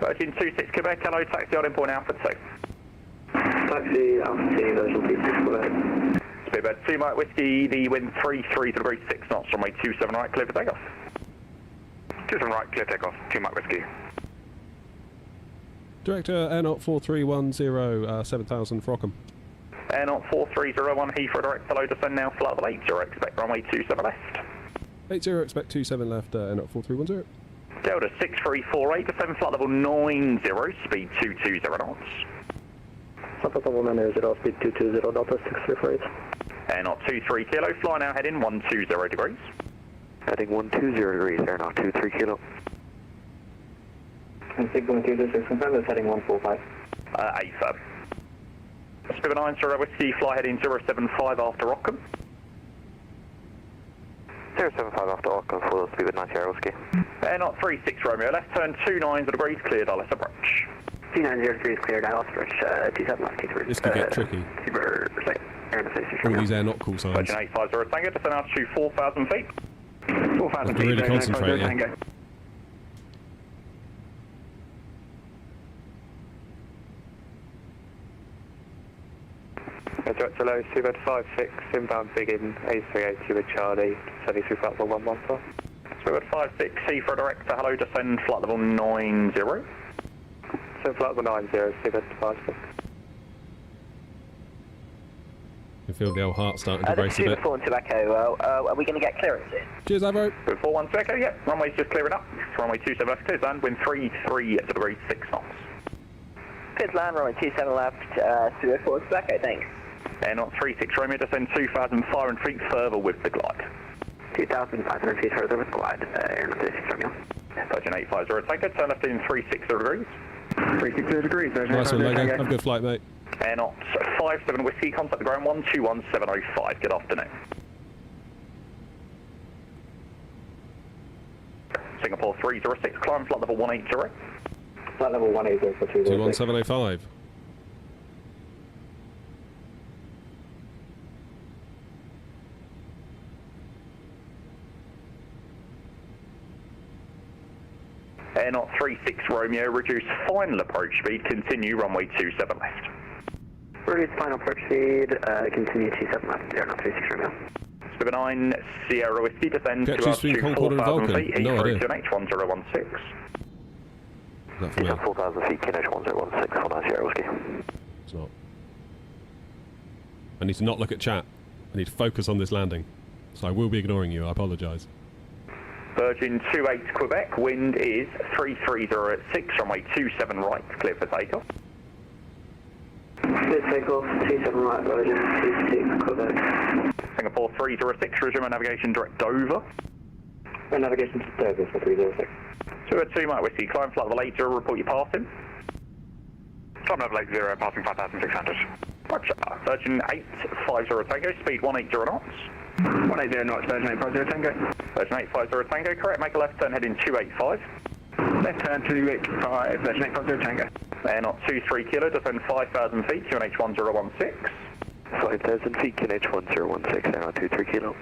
Virgin 26 Quebec, hello, taxi on point Alpha 2. Taxi Alpha 2, Virgin 26 Quebec. Speedbird 2 Mike Whiskey, the wind 33 to degree 6 knots, runway 27 right, clear for takeoff. 27 right, clear takeoff, 2 Mike Whiskey. Director, Air 4310, 7000 for Ockham. Air 4301, Heathrow direct, hello, descend now, flight level 80, expect runway 27 left. 80, expect 27 left, Air 4310. Delta 6348, descend flight level 90, speed 220 knots. Flight level 90, speed 220, Delta 6348. Air 23 kilo, fly now heading 120 degrees. Heading 120 degrees, Air 23 kilo. And 6.226 confirmed, that's heading 145. 8 firm. Speedbird 9 Sierra Whiskey, fly heading 075 after Ockham. 075 after Ockham for Speedbird 9 Sierra Whiskey. Air 36 Romeo, left turn 29 degrees, cleared, ILS approach. 290 degrees, cleared, ILS approach, 27 left, T3. This could get tricky. All these air not call signs. Virgin 850 Tango, descend altitude 4,000 feet. 4,000 feet, really concentrate, yeah. Tango. Director low, Seabird 56, inbound begin, A380 with Charlie, 73 flight level 114. Seabird 56, Heathrow director, hello, descend flight level 90. So flight level 90, Seabird 56. You feel the old heart starting to race a bit. 4 to Echo, are we going to get clearance in? Cheers, Avro. 41 to Echo, yeah, runway's just clearing up. Runway 27 left, clears land, wind 33 to degree 6 knots. Cleared land, runway 27 left, 304 to Echo, thanks. Air 36 Romeo, descend 2,500 feet further with the glide. 2,500 feet further with the glide, Air 36 Romeo. Virgin 850 Tango, turn left in 360 degrees. 360 degrees, Virgin Nice one, 850 Lego. Tango. Have a good flight, mate. Air 57 Whiskey, contact the ground 121705, good afternoon. Singapore 306, climb flight level 180. Flight level 180 for 21705. Air 36 Romeo, reduce final approach speed, continue runway 27 left. Reduce final approach speed, continue 27 left, Air 36 Romeo. Spirit 9, Sierra Whiskey, descend Get to to altitude between Concorde and 4,000 Vulcan. feet, No idea. Heathrow to H1016. Not for me. 4,000 feet, KNH1016, 49 Sierra Whiskey. It's not. I need to not look at chat. I need to focus on this landing. So I will be ignoring you, I apologise. Virgin 28 Quebec, wind is 330 at 6, runway 27 right, clear for takeoff. Clear takeoff, 27 right, Virgin 26 Quebec. Singapore 306, resume navigation direct Dover. Navigation to Dover for 306. 202 Mike Whiskey, climb flight level 80, report you passing. Climb level 80, passing 5,600. Roger. Virgin 850 Tango, speed 180 knots. 180 knots, Virgin 850 Tango. Virgin 850 Tango, correct, make a left turn heading 285. Left turn 285, Virgin 850 Tango. Air not 23 kilo, descend 5,000 feet, QNH 1016. 5,000 feet, KNH 1016, air 23 kilo.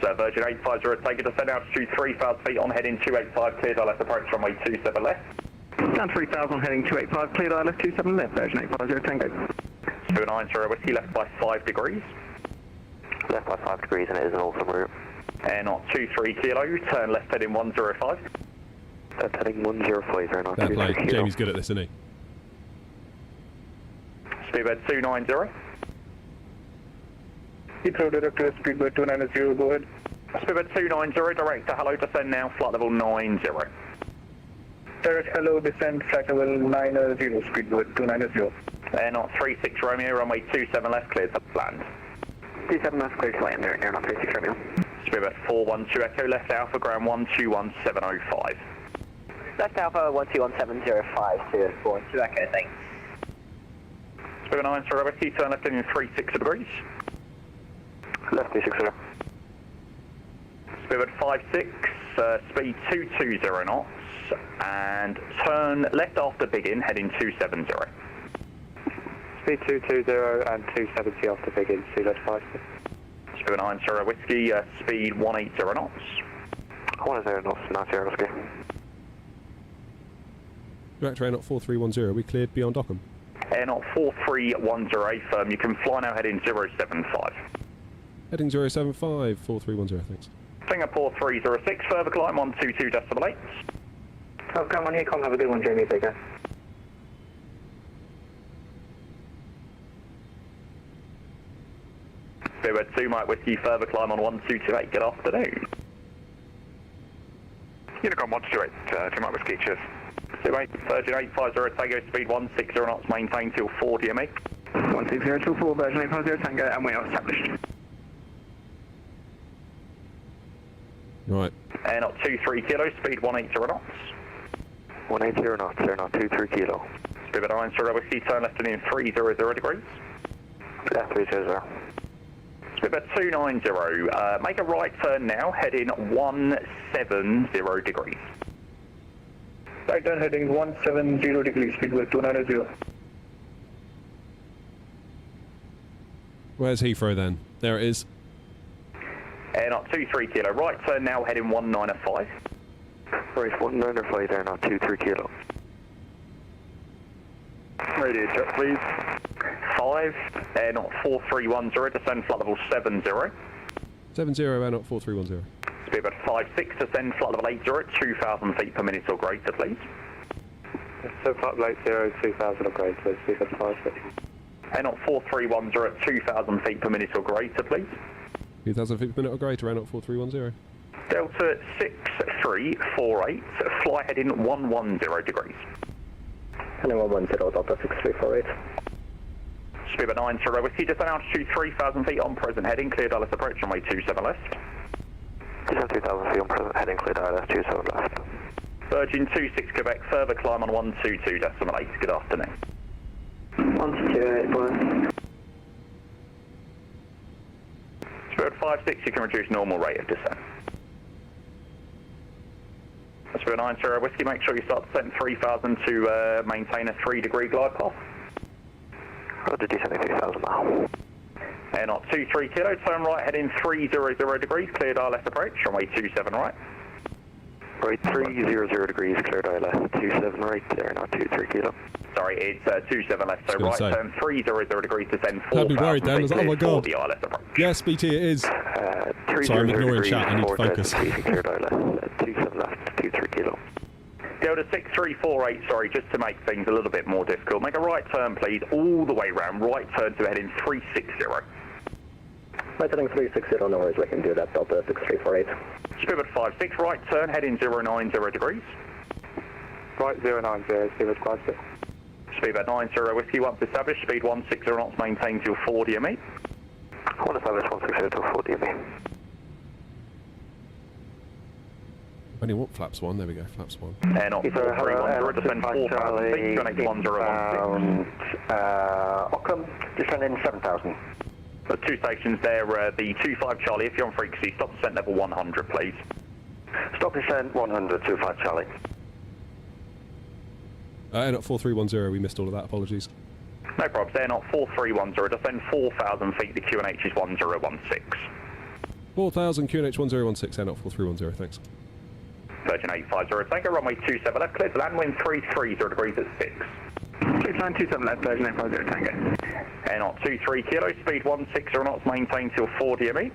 So Virgin 850 Tango, descend altitude 3,000 feet on heading 285, cleared ILS approach runway 27 left. Down 3,000 heading 285, cleared ILS 27 left, Virgin 850 Tango. 290 Whiskey, left by 5 degrees. Left by 5 degrees and it is an awesome route. Air not 23 kilo, turn left heading 105. Left heading 105, air not Fair 23 play. kilo. Jamie's good at this, isn't he? Speedbird 290. Heathrow director, Speedbird 290, go ahead. Speedbird 290, direct to hello, descend now, flight level 90. Direct hello, descend, flight level 90, Speedbird 290. Air not 36 Romeo, runway 27 left, cleared to land. 27 left, cleared to land, air not 36 Romeo. Speedbird 412 Echo, left Alpha, ground 121705. Left Alpha 121705 to 412 Echo, thanks. Speedbird 90 Whiskey, turn left heading 36 degrees. Left 360. Speedbird 56, speed 220 knots, and turn left after begin, heading 270. Speed 220 and 270 after begin, see left 5. Speedbird 90 Whiskey, speed 180 knots. 180 knots, 90 Whiskey. Direct air not 4310, we cleared beyond Dockham. Air not 4310, firm, you can fly now heading 075. Heading 075, 4310, thanks. Singapore 306, further climb 122.8. Oh, come on here, come have a good one, Jamie, take care. Speedbird 2 Mike Whiskey, further climb on 1228, good afternoon. Unicom 128, 2 Mike Whiskey, cheers. 28, Virgin 850 Tango, speed 160 knots, maintain till 4 DME. 16024, Virgin 850 Tango, and we are established. Right. Air not 23 kilo, speed 180 knots. 180 knots, air not 23 kilo. Speedbird 90 Whiskey, turn left and in 300 degrees. Left 300. Speedbird 290, make a right turn now, heading 170 degrees. Right turn heading 170 degrees, Speedbird 290. Where's Heathrow then? There it is. Air not 23 kilo, right turn now, heading 195. Right, 195, air not 23 kilo. Radio check, please. 5, air not 4310, descend flight level 70. 70, air not 4310. Speedbird 56, descend flight level 80 at 2,000 feet per minute or greater, please. So flight level 80, 2,000 or greater, Speedbird 56. Air not 4310 at 2,000 feet per minute or greater, please. 2,000 feet per minute or greater, air not 4310. Delta 6348, fly heading 110 degrees. Heading 110, Delta 6348. Speedbird 90 Whiskey, just an altitude 3,000 feet on present heading, cleared ILS approach runway 27 left. 2,000 feet on present heading, cleared ILS 27 left. Virgin 26 Quebec, further climb on 122.8, good afternoon. 128, boys. Spirit 56, you can reduce normal rate of descent. Spirit 90 Whiskey, make sure you start descent 3,000 to maintain a 3-degree glide path. Roger, descending 3,000 now. Air not 23 kilo, turn right heading 300 degrees, cleared ILS approach, runway 27 right. Right, 300 degrees, clear dial left, 27 right there, not 23 kilo. Sorry, it's 27 left, so right turn 300 degrees, descend 4,000 I'd be worried then. I was like, oh my god. The ILS approach. Yes, BT, it is. Sorry, I'm ignoring chat. I need to focus. Clear dial left, 27 left, 23 kilo. Delta 6348, sorry, just to make things a little bit more difficult. Make a right turn, please, all the way round. Right turn to heading 360. Right heading 360, no worries, we can do that, Delta 6348. Spirit 56, right turn, heading 090 degrees. Right, 090, Spirit 56. Speedbird 90 Whiskey, once established, speed 160 knots, maintain till 4 DME. 1 established, 160 till 4 DME. Only what? Flaps 1, there we go, flaps 1. Air not 4310, descend 4,000 feet, connect 1016. Ockham, descending 7,000. There's 2 stations there, the 25 Charlie, if you're on frequency, stop descent level 100, please. Stop descent 100, 25 Charlie. Air not 4310, we missed all of that, apologies. No probs, Air not 4310, descend 4,000 feet, the QNH is 1016. 4,000 QNH 1016, Air not 4310, thanks. Virgin 850, Tango, runway 27 left, clear to land, wind 330 degrees at 6. Please land 27 left, Virgin 850, Tango. Air not 23 kilos, speed 160 knots, maintain till 4 DME.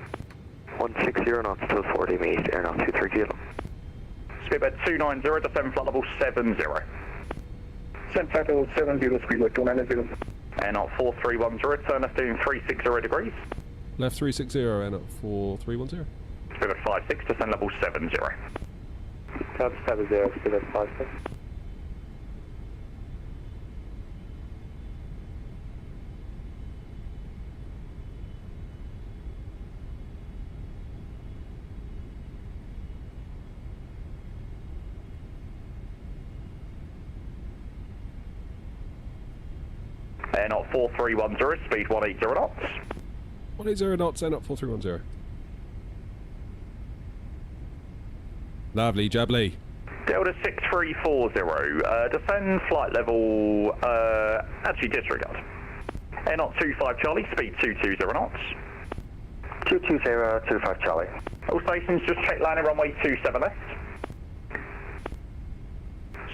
160 knots till 4 DME, air not 23 kilo. Speedbird 290, descend flight level 70. Descend flight level 70, speedbird 290. Air not 4310, turn left in 360 degrees. Left 360, air not 4310. Speedbird 56, descend level 70. Cab 70, speedbird 56. Air not 4310, speed 180 knots. 180 knots, air not 4310. Lovely, jubbly. Delta 6340, descend flight level, actually disregard. Air not 25 Charlie, speed 220 knots. 220, 25 Charlie. All stations, just check landing runway 27 left.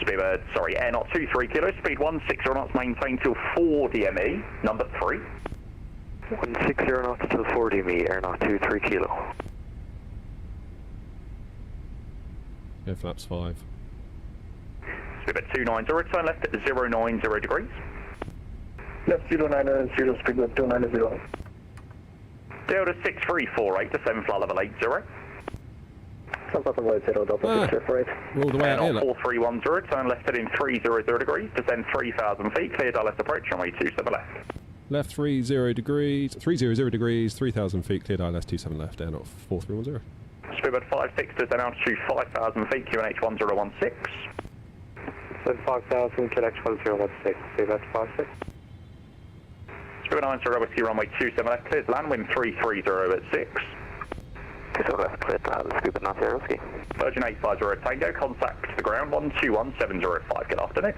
Speedbird, sorry, Air not 23 kilos, speed 160 knots, maintain till 4 DME, number 3. 160 knots till 4 DME, air not 23 kilo. Yeah, flaps 5. Speedbird 290, return left at 090 degrees. Left 090, speedbird 290. Delta 6348, descend flight level 80. Delta 6348. We're all the way out here, look. 4310, turn left heading 300 degrees, descend 3,000 feet, clear ILS approach, runway 27 left. Left 30 degrees, 300 degrees, 3,000 feet, cleared ILS 27 left, air not 4310. Speedbird 56, descend altitude 5,000 feet, QNH 1016. Descend 5,000, QNH 1016, Speedbird 56. Speedbird 90, Whiskey, runway 27 left, clears land, wind 330 at 6. 27 left, clear to have Speedbird 90, Whiskey. Virgin 850 Tango, contact the ground 121705, good afternoon.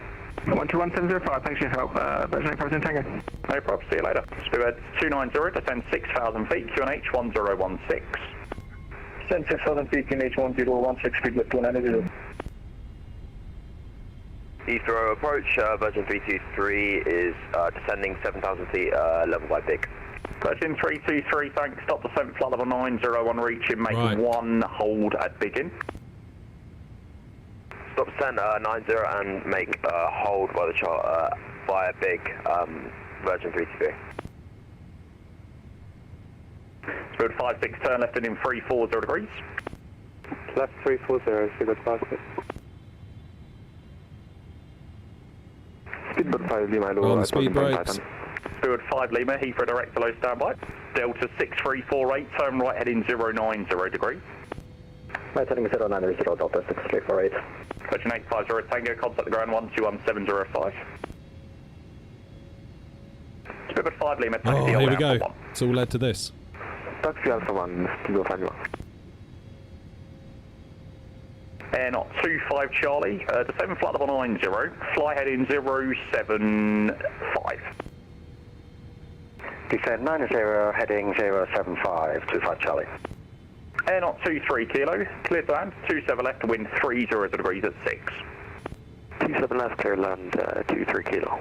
121705, thanks for your help, Virgin 850 Tango. No problem, see you later. Speedbird 290, descend 6,000 feet, QNH 1016. Descend 6,000 feet, QNH 1016, Speedbird 290. Heathrow approach, Virgin 323 is descending 7,000 feet, level by big. Virgin 323, thanks, stop descent flight level 901, reaching, make Right. 1 hold at Biggin. Stop descent 90 and make hold by the chart via big, Virgin 323. Speedbird 56, turn left in 340 degrees. Left 340, Speedbird 56. Speedbird 5 Lima, On the speed brakes. Speedbird 5 Lima, Heathrow direct to low standby. Delta 6348, turn right heading 090 degrees. Right heading 090, Delta 6348. Virgin 850 Tango, contact the ground 121705. Speedbird 5 Lima, taxi Oh, here we Alpha go. 1. It's all led to this. Taxi Alpha 1, Kilo Tango. Air not 25 Charlie, descend flight level 90, fly heading 075. Descend 90, heading 075, 25 Charlie. Air not 23 kilo, clear to land, 27 left, wind 30 degrees at 6. 27 left, clear land, 23 kilo.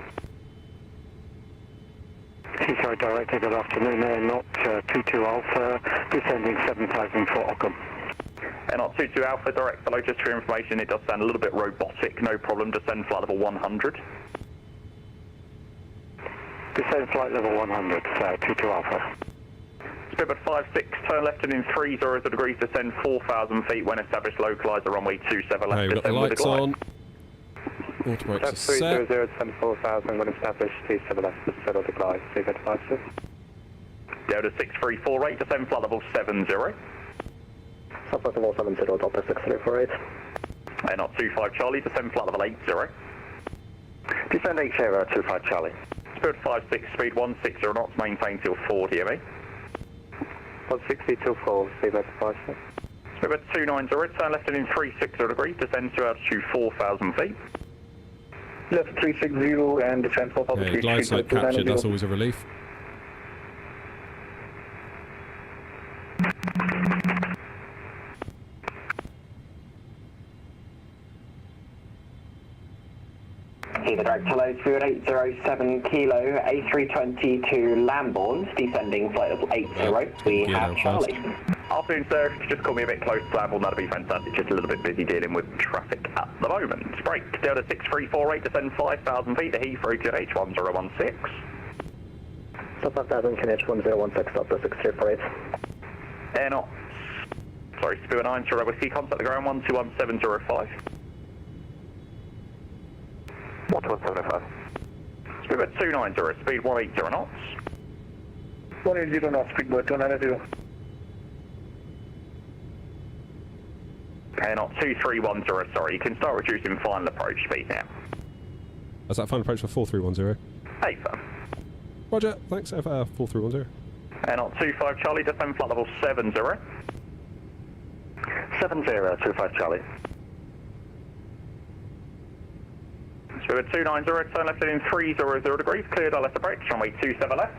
Seaside director, good afternoon, Air not 22 Alpha, descending 7,000 for Ockham. Air not 22 Alpha, direct below, just for your information, it does sound a little bit robotic, no problem, descend flight level 100. Descend flight level 100, 22 Alpha. Spirit 56, turn left and in 30 degrees, descend 4,000 feet when established, localise the runway 27 left, Hey, we've got the descend with lights glide. on. Auto brakes are set. 300, descend 4,000 when established, 27 left, settle the glide, Seabed 56. Delta 6348, descend flight level 70. Flight level 70, Delta 6348. Air not 25 Charlie, descend flight level 80. Descend 80, 25 Charlie. Spirit 56, speed 160 knots, maintain till 4 DME. 160 till 4, Seabed 56. Spirit 290, turn left and in 360 degrees, descend to altitude 4,000 feet. Left 360 and descend 4,000 Yeah, feet. glide slope captured, that's always a relief. Either direct hello, Spirit 807 kilo, A320 to Lambourne, descending flight level 80. We have Charlie. Afternoon, sir. If you could just call me a bit close to Lambourne, that'd be fantastic. Just a little bit busy dealing with traffic at the moment. Break, Delta 6348, descend 5,000 feet to Heathrow, QNH 1016. Stop 5,000, QNH 1016, Delta 6348. Air not. Sorry, Spirit 9, Sierra Whiskey, contact the ground 121705. 1275. Spirit 290, speed 180 knots. 180 knots, speed 290. Air not 2310, sorry, you can start reducing final approach speed now. That's that final approach for 4310. Hey, firm. Roger, thanks, 4310. Air not 25 Charlie, descend flight level 70. 25 Charlie. Spirit 290, turn left in 300 degrees, cleared our left approach, runway 27 left.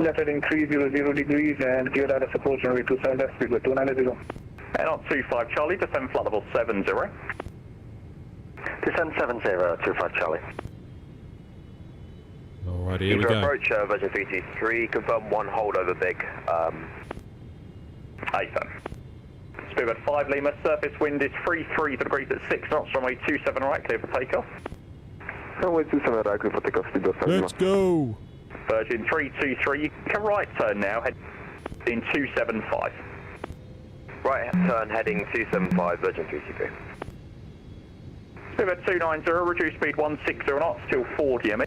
Left heading 300 degrees and cleared out of approach, runway 27 left, speed 290. Air not 25 Charlie, descend flight level 70. Descend 70, 25 Charlie. Alrighty, here we go. Approach, Virgin 323, confirm one holdover big. AFM. Spirit 5 Lima, surface wind is 33 degrees at 6 knots, runway 27 right, clear for takeoff. Runway 27 right, clear for takeoff, speed 7. Let's go! Virgin 323, you can right turn now, head in 275. Right turn heading 275, Virgin 323. Spirit 290, reduce speed 160 knots till 4 DME.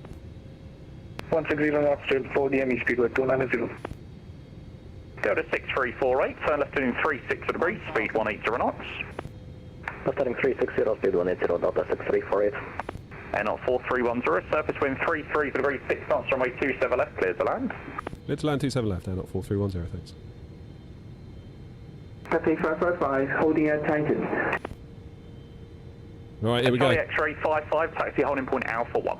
160 knots till 4 DME, speed 290. Delta 6348, turn left in 360 degrees, speed 180 knots. Left heading 360, speed 180, Delta 6348. Air not 4310, surface wind 33 degrees, 6 knots, runway 27 left, clears to land. Let's land 27 left, not 4310, thanks. Cathay 555, holding at Titan. Alright, here we go. X-ray 55, taxi holding point Alpha 1.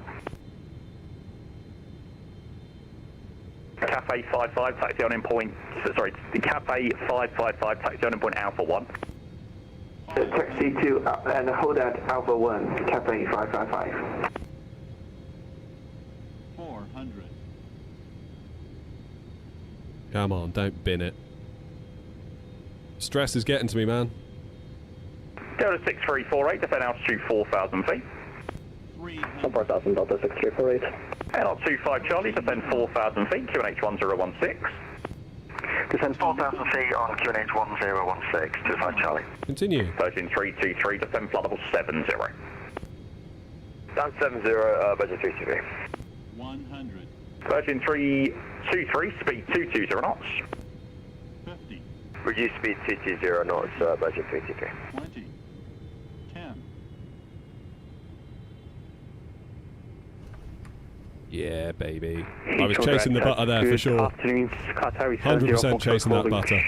Cafe 55, taxi holding point, sorry, Cafe 555, taxi holding point Alpha 1. Taxi to and hold at Alpha 1, Cafe 555. 400. Come on, don't bin it. Stress is getting to me, man. Delta 6348, defend altitude 4,000 feet. 4,000, Delta 6348. Air not 25 Charlie, descend 4,000 feet, QNH 1016. Descend 4,000 feet on QNH 1016, 25 Charlie. Continue. Virgin 323, descend flight level 70. Down 70, Virgin 323. 100. Virgin 323, speed 220 knots. 50. Reduce speed 220 knots, Virgin 323. 20. 10. Yeah, baby. I was chasing the butter there for sure. 100% chasing that butter.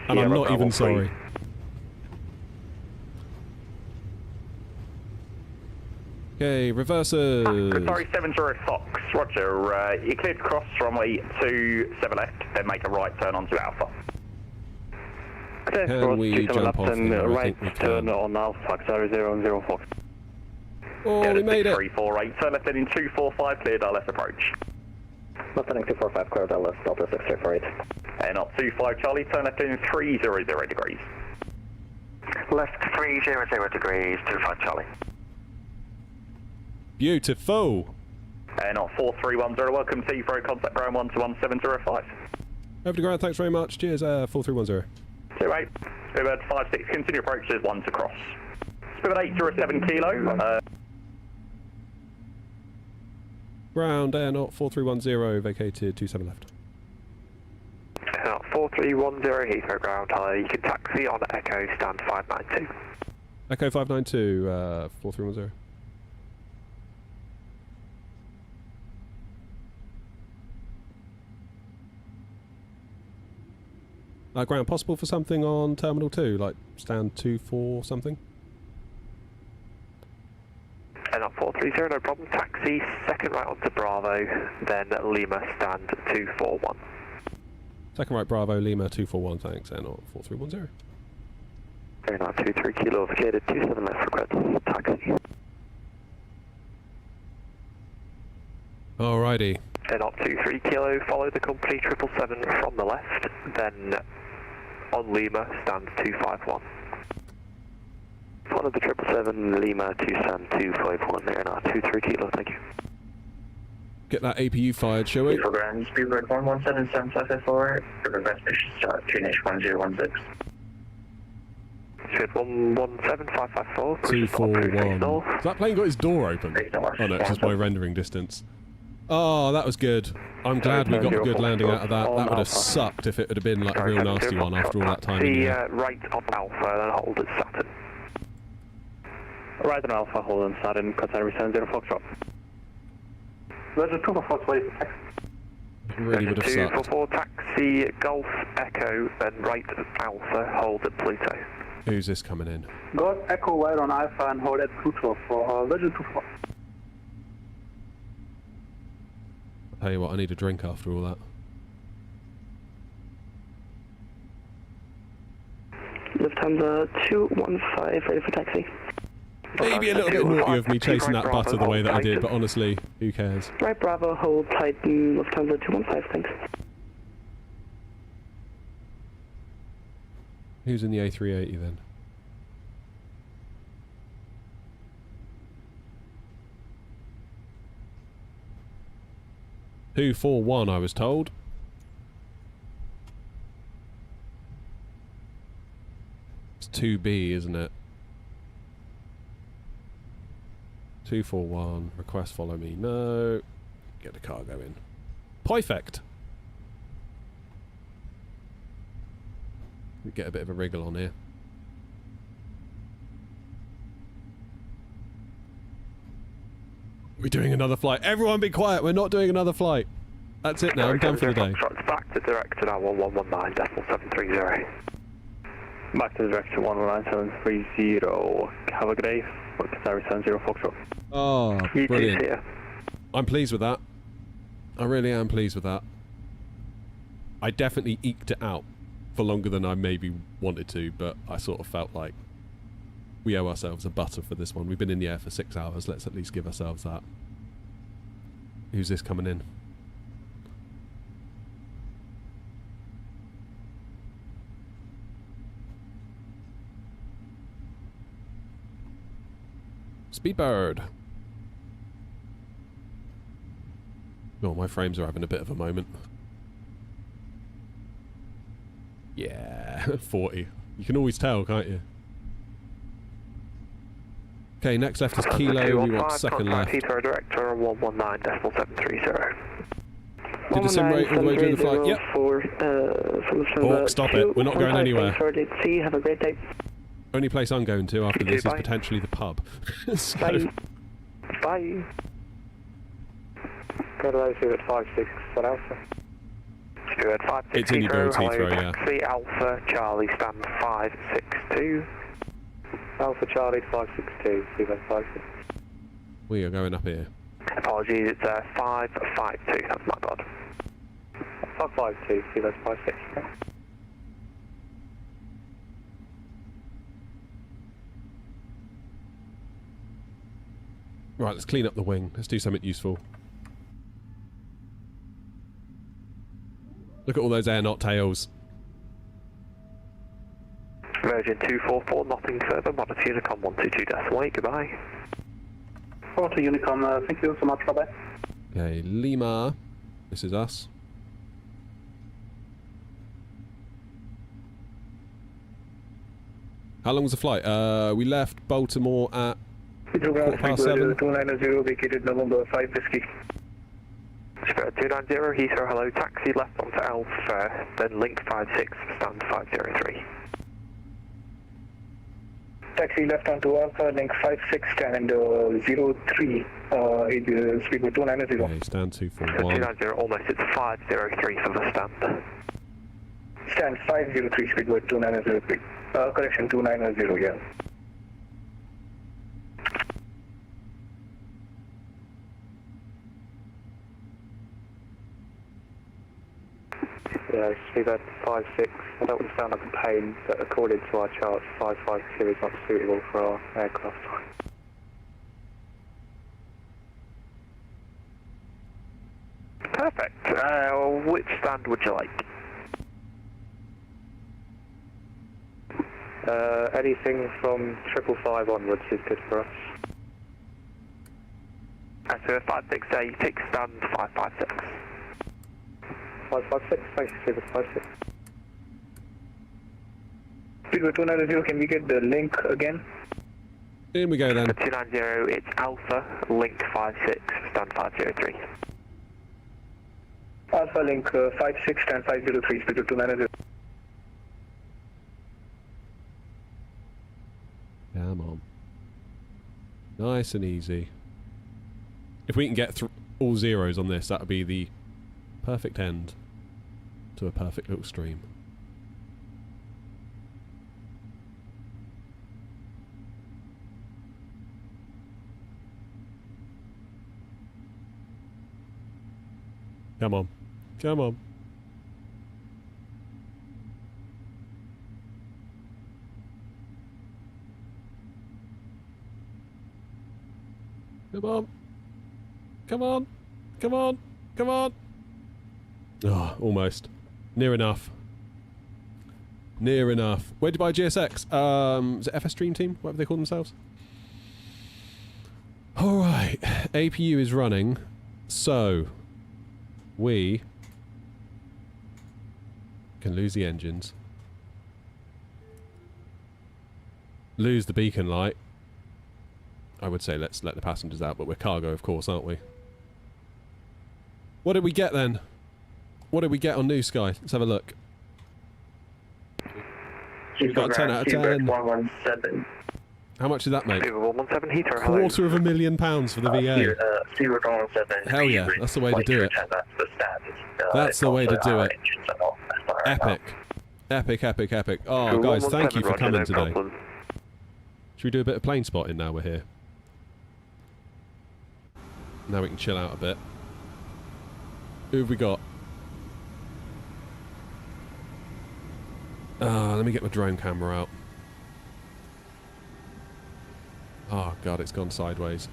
And I'm not even sorry. Okay, reverses. Sorry, 70 Fox, roger. You cleared cross runway 27 left, then make a right turn onto Alpha. Can we jump off here? I think we turn can. on Alpha, 004 Fox. Oh, we made it. 348, turn left in 245, cleared LS approach. Left heading 245, cleared LS, Delta 6348. And up 25 Charlie, turn left in 300 degrees. Left 300 degrees, 25 Charlie. Beautiful. And up 4310, welcome to Heathrow, contact ground 1211705. Over to ground, thanks very much. Cheers, 4310. 28, Speedbird 56, continue approaches 1 to cross. Speedbird 807 kilo, Ground, air not 4310, vacated 27 left. 4310 Heathrow ground, you can taxi on Echo stand 592. Echo 592, 4310. Ground, possible for something on Terminal 2, like stand 24 something? And up 430, no problem. Taxi, second right onto Bravo, then Lima, stand 241. Second right, Bravo, Lima, 241, thanks, and not 4310. Very not 23 kilo, vacated 27 left, request taxi. Alrighty. And up 23 kilo, follow the company 777 from the left, then on Lima, stand 251. Follow the 777 Lima to stand 251 there now, 23 kilo, thank you. Get that APU fired, shall we? For ground, Speedbird 117754, request mission start, Tunish 1016. Speed 117554, 241. Has that plane got his door open? Oh no, it's just my rendering distance. Oh, that was good. I'm glad we got a good landing out of that. That would have sucked if it would have been like a real nasty one after all that time. The right on Alpha, then hold at Saturn. Right on Alpha, hold on Saturn, Qatar 70 Foxtrot. There's a 2 for Fox, wait for taxi. Really would have sucked. 244 taxi, Golf, Echo, then right at Alpha, hold at Pluto. Who's this coming in? Golf, Echo, right on Alpha and hold at Pluto for Virgin 24. I'll tell you what, I need a drink after all that. Lufthansa 215, ready for taxi. Maybe a little bit naughty of me chasing that butter the way that I did, but honestly, who cares? Right, Bravo, hold tight, Lufthansa 215, thanks. Who's in the A380 then? (241) I was told. It's 2B, isn't it? 241, request follow me, no. Get the cargo in. Perfect. We get a bit of a wriggle on here. We're doing another flight. Everyone be quiet, we're not doing another flight. That's it now, I'm done for the day. Back to director now, 1119.730. Back to director 119730. Have a good day. Qatar 70 Foxtrot. Oh, brilliant. I'm pleased with that. I really am pleased with that. I definitely eked it out for longer than I maybe wanted to, but I sort of felt like we owe ourselves a butter for this one. We've been in the air for 6 hours. Let's at least give ourselves that. Who's this coming in? Speedbird. Oh, my frames are having a bit of a moment. Yeah, 40. You can always tell, can't you? Okay, next left is Kilo. We want second left. Heathrow director 119.730. Did the sim rate all the way during the flight? Yep. Oh, stop it. We're not going anywhere. Have a great day. Only place I'm going to after this is potentially the pub. So. Bye. Bye. Go to Spirit 56 for Alpha. Spirit 56 it's in your Heathrow, yeah. Taxi Alpha Charlie stand 562. Alpha Charlie 562, Spirit 56. We are going up here. Apologies, it's 552, that's my bad. 552, Spirit 56. Right, let's clean up the wing. Let's do something useful. Look at all those air knot tails. Virgin 244, nothing further. Monitor Unicom 122.8, goodbye. Monitor Unicom, thank you so much, bye-bye. Okay, Lima. This is us. How long was the flight? We left Baltimore at 7:15. 290, vacated November 5 Whiskey. Spirit 290, Heathrow, hello, taxi left onto Alpha, then link 56, stand 503. Taxi left onto Alpha, link 56, stand 03, speedboat 290. Okay, stand 241. 290, almost, it's 503 for the stand. Stand 503, speedboat 290, correction 290, yeah. Yeah, speedboat 56. I don't want to sound like a pain, but according to our charts, 552 is not suitable for our aircraft. Perfect. Which stand would you like? Anything from 555 onwards is good for us. So 568, take stand 556. 556, thanks, Speedboat 56. Speedboat 290, can we get the link again? In we go then. 290, it's Alpha, link 56, stand 503. Alpha, link 56, stand 503, Speedboat 290. Come on. Nice and easy. If we can get through all zeros on this, that would be the perfect end to a perfect little stream. Come on. Come on. Come on. Come on. Come on. Come on. Oh, almost. Near enough. Near enough. Where did you buy GSX? Is it FS Dream Team? Whatever they call themselves? Alright. APU is running. So, we can lose the engines. Lose the beacon light. I would say let's let the passengers out, but we're cargo, of course, aren't we? What did we get then? What did we get on New Sky? Let's have a look. We got a 10 out of 10. 117. How much did that make? 117 Heathrow, hello. £250,000 for the VA. Speedboat 117. Hell yeah, that's the way to do it. That's the way to do it. Epic. Epic, epic, epic. Oh, guys, thank you for coming today. Should we do a bit of plane spotting now we're here? Now we can chill out a bit. Who have we got? Let me get my drone camera out. Oh god, it's gone sideways.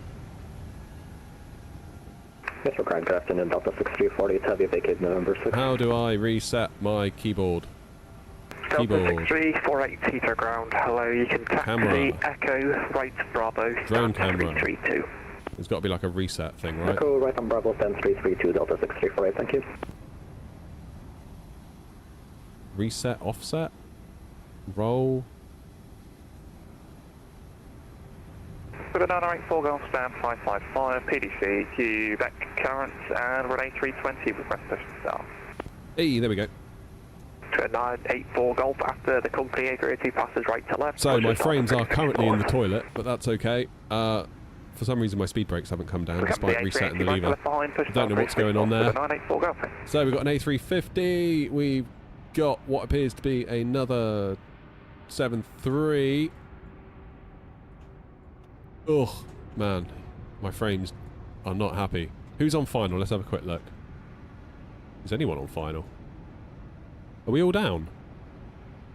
Yes, we're current drafting in Delta 6340, it's heavy vacated November 6. How do I reset my keyboard? Delta 6348 Heathrow ground, hello, you can taxi Camera. Echo, right Bravo, Drone stand camera. 332. There's got to be like a reset thing, right? Echo, right on Bravo, stand 332, Delta 6348, thank you. Reset, offset, roll. With a 984 Golf stand 555, PDC, Quebec currents, and Renee 320 with rest station staff. Hey, there we go. To a 984 Golf after the company A380 passes right to left. So my frames are currently in the toilet, but that's okay. For some reason my speed brakes haven't come down despite resetting the lever. Don't know what's going on there. So we've got an A350, we've got what appears to be another 7.3. Ugh, man, my frames are not happy. Who's on final? Let's have a quick look. Is anyone on final? Are we all down?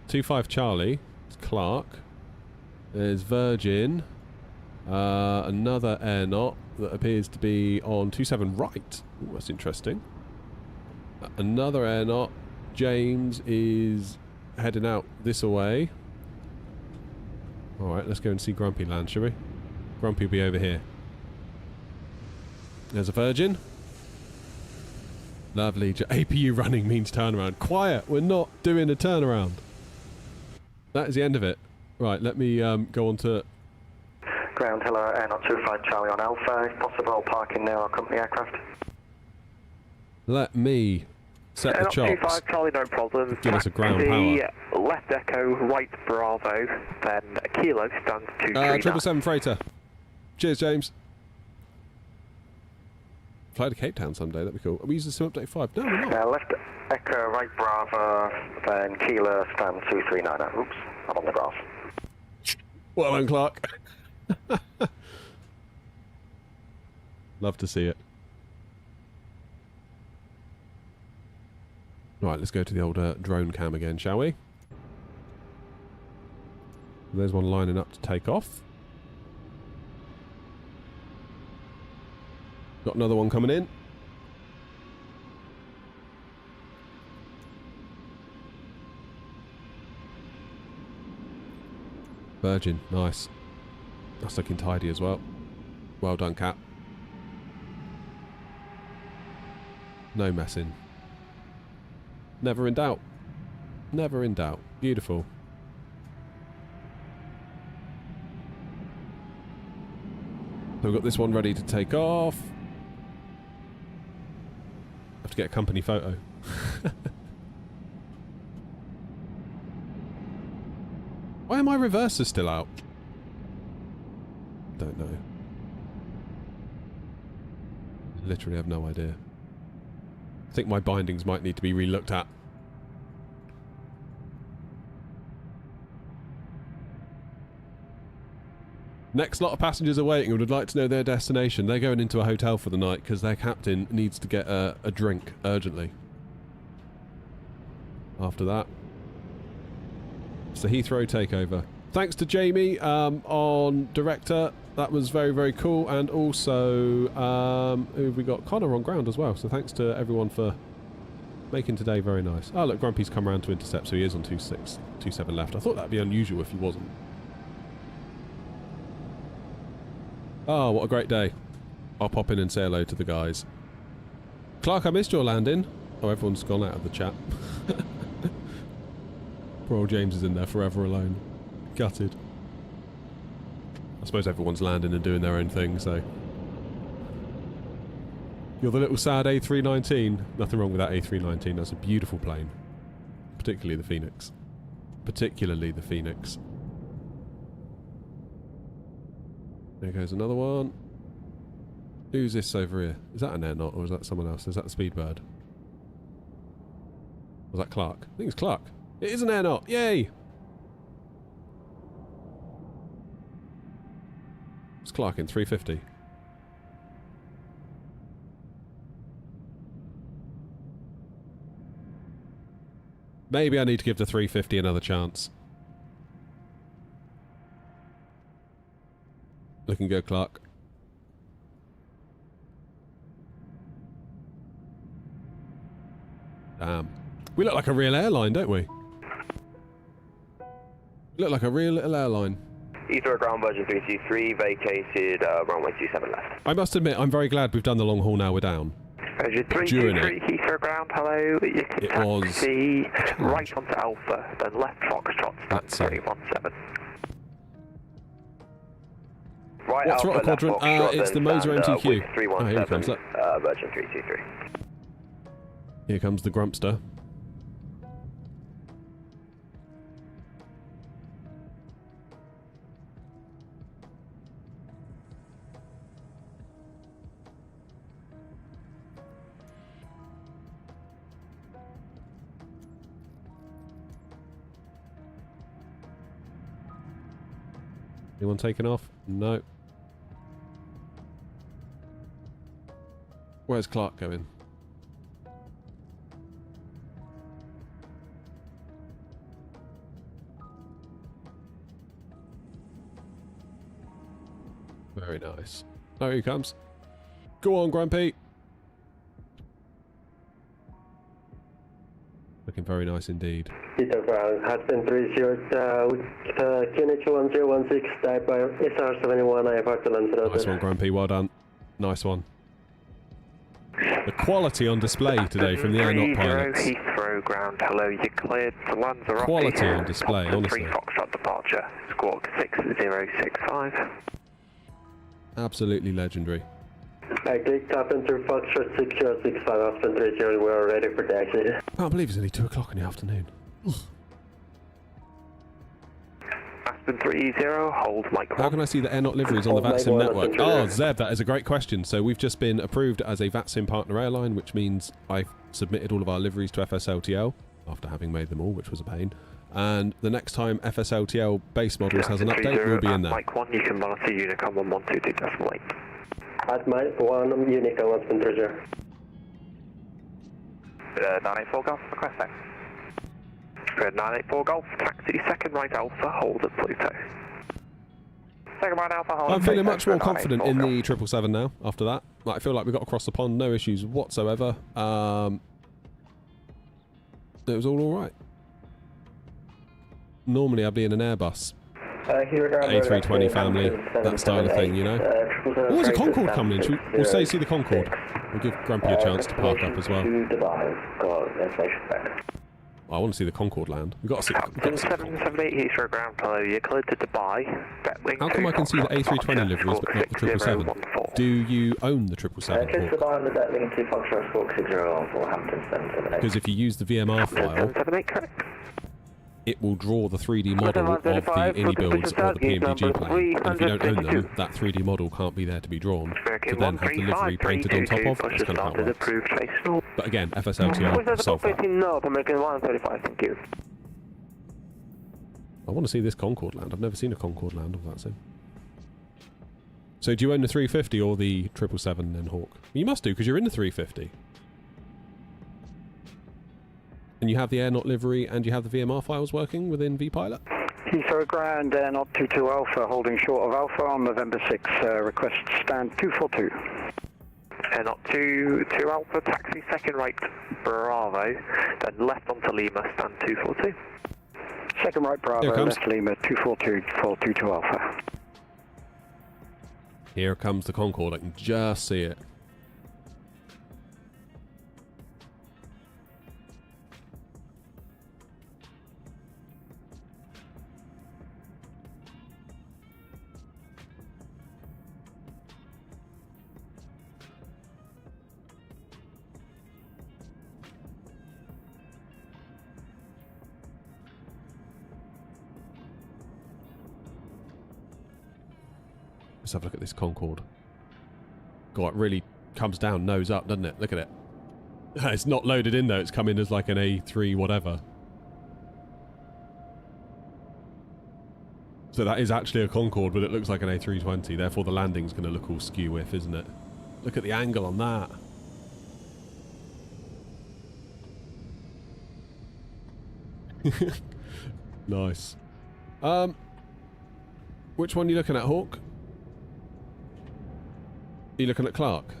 2-5 Charlie. It's Clark. There's Virgin. Another air knot. that appears to be on 27 right. Ooh, that's interesting. Another air knot. James is heading out this way. Alright, let's go and see Grumpy land, shall we? Grumpy will be over here. There's a Virgin. Lovely. APU running means turnaround. Quiet! We're not doing a turnaround. That is the end of it. Right, let me go on to... Ground, hello, Air Not 25 Charlie on Alpha. If possible, parking near our company aircraft. Let me set the chops. 25 Charlie, no problem. Give us a ground power. Left Echo, right Bravo, then Kilo stands 239. 777 freighter. Cheers, James. Fly to Cape Town someday, that'd be cool. Are we using Sim Update 5? No, we're not. Left Echo, right Bravo, then Kilo stands 239. Oops, I'm on the graph. Well done, Clark. Love to see it. Right, let's go to the old drone cam again, shall we? There's one lining up to take off. Got another one coming in. Virgin, nice. That's looking tidy as well. Well done, Cap. No messing. Never in doubt. Never in doubt. Beautiful. So we've got this one ready to take off. Have to get a company photo. Why are my reversers still out? Don't know. Literally have no idea. I think my bindings might need to be re-looked at. Next lot of passengers are waiting and would like to know their destination. They're going into a hotel for the night because their captain needs to get a drink urgently. After that, it's the Heathrow takeover. Thanks to Jamie on Director. That was very, very cool. And also, we got Connor on ground as well. So thanks to everyone for making today very nice. Oh, look, Grumpy's come around to intercept, so he is on 27 left. I thought that'd be unusual if he wasn't. Oh, what a great day. I'll pop in and say hello to the guys. Clark, I missed your landing. Oh, everyone's gone out of the chat. Poor old James is in there forever alone. Gutted. I suppose everyone's landing and doing their own thing, so... You're the little sad A319. Nothing wrong with that A319. That's a beautiful plane. Particularly the Phoenix. Particularly the Phoenix. There goes another one. Who's this over here? Is that an air knot or is that someone else? Is that the Speedbird? Was that Clark? I think it's Clark. It is an air knot. Yay! It's Clark in 350. Maybe I need to give the 350 another chance. Looking good, Clark. Damn. We look like a real airline, don't we? We look like a real little airline. Heathrow ground Virgin 323, vacated runway 27 left. I must admit, I'm very glad we've done the long haul now we're down. Virgin 323, Heathrow ground, hello. You can taxi right onto Alpha, then left Foxtrot, that's 317. Right, what's Alpha, Rotter Quadrant? It's the Moser MTQ. 317, oh, here he comes. Look. Virgin 323. Here comes the Grumpster. Anyone taking off? No. Where's Clark going? Very nice. Oh, here he comes. Go on, Grumpy. Looking very nice indeed. Peter Brown, Hudson 30, QNH 1016, type by SR71, I have to Lanzarote. Nice one, Grumpy. Well done. Nice one. The quality on display today from the airNot pilots. Heathrow ground, hello, you cleared to Lanzarote. Quality on display, honestly. 3 Foxtrot departure, squawk 6065. Absolutely legendary. I clicked up into Foxtrot 6065, Aspen 30, we're ready for taxi. I can't believe it's only 2 o'clock in the afternoon. Aspen 30, hold mic 1. How can I see the airNot liveries on the VATSIM network? Oh, Zeb, that is a great question. So we've just been approved as a VATSIM partner airline, which means I've submitted all of our liveries to FSLTL after having made them all, which was a pain. And the next time FSLTL base models has an update, we'll be in there. Mic 1, you can monitor Unicom 1122.8. At mic 1, Unicom Aspen 30. 984 Golf, request that. 984 Golf, taxi, second right Alpha, hold at Pluto. Second right Alpha, hold I'm at feeling Pluto, much more confident in the 984 777 now, after that. Like, I feel like we got across the pond, no issues whatsoever. It was all alright. Normally I'd be in an Airbus. A320 family, that style of thing, you know. Oh, there's a Concorde coming in. We'll say see the Concorde. We'll give Grumpy a chance to park up as well. I want to see the Concorde land. We've got to see. 778 Heathrow ground, hello, you're cleared to Dubai. How come I can see the A320 liveries but not the 777? Do you own the 777? Because if you use the VMR file, it will draw the 3D model of the Anybuilds or the PMDG plane. And if you don't own them, that 3D model can't be there to be drawn to then have the livery painted on top of. That's kind of how it works. But again, FSLTL, solve that. American 135, thank you. I want to see this Concorde land. I've never seen a Concorde land of that sim. So do you own the 350 or the 777 then, Hawk? You must do, because you're in the 350. And you have the airNot livery and you have the VMR files working within vPilot? Heathrow ground, airNot 22 Alpha, holding short of Alpha on November 6. Request stand 242. airNot 2 Alpha, taxi, second right Bravo, then left onto Lima, stand 242. Second right Bravo, left Lima, 242, 422 Alpha. Here comes the Concorde, I can just see it. Let's have a look at this Concorde. God, it really comes down nose up, doesn't it? Look at it. It's not loaded in though, it's come in as like an A3 whatever. So that is actually a Concorde, but it looks like an A320, therefore the landing's going to look all skew-whiff, isn't it? Look at the angle on that. Nice. Which one are you looking at, Hawk? Are you looking at Clark?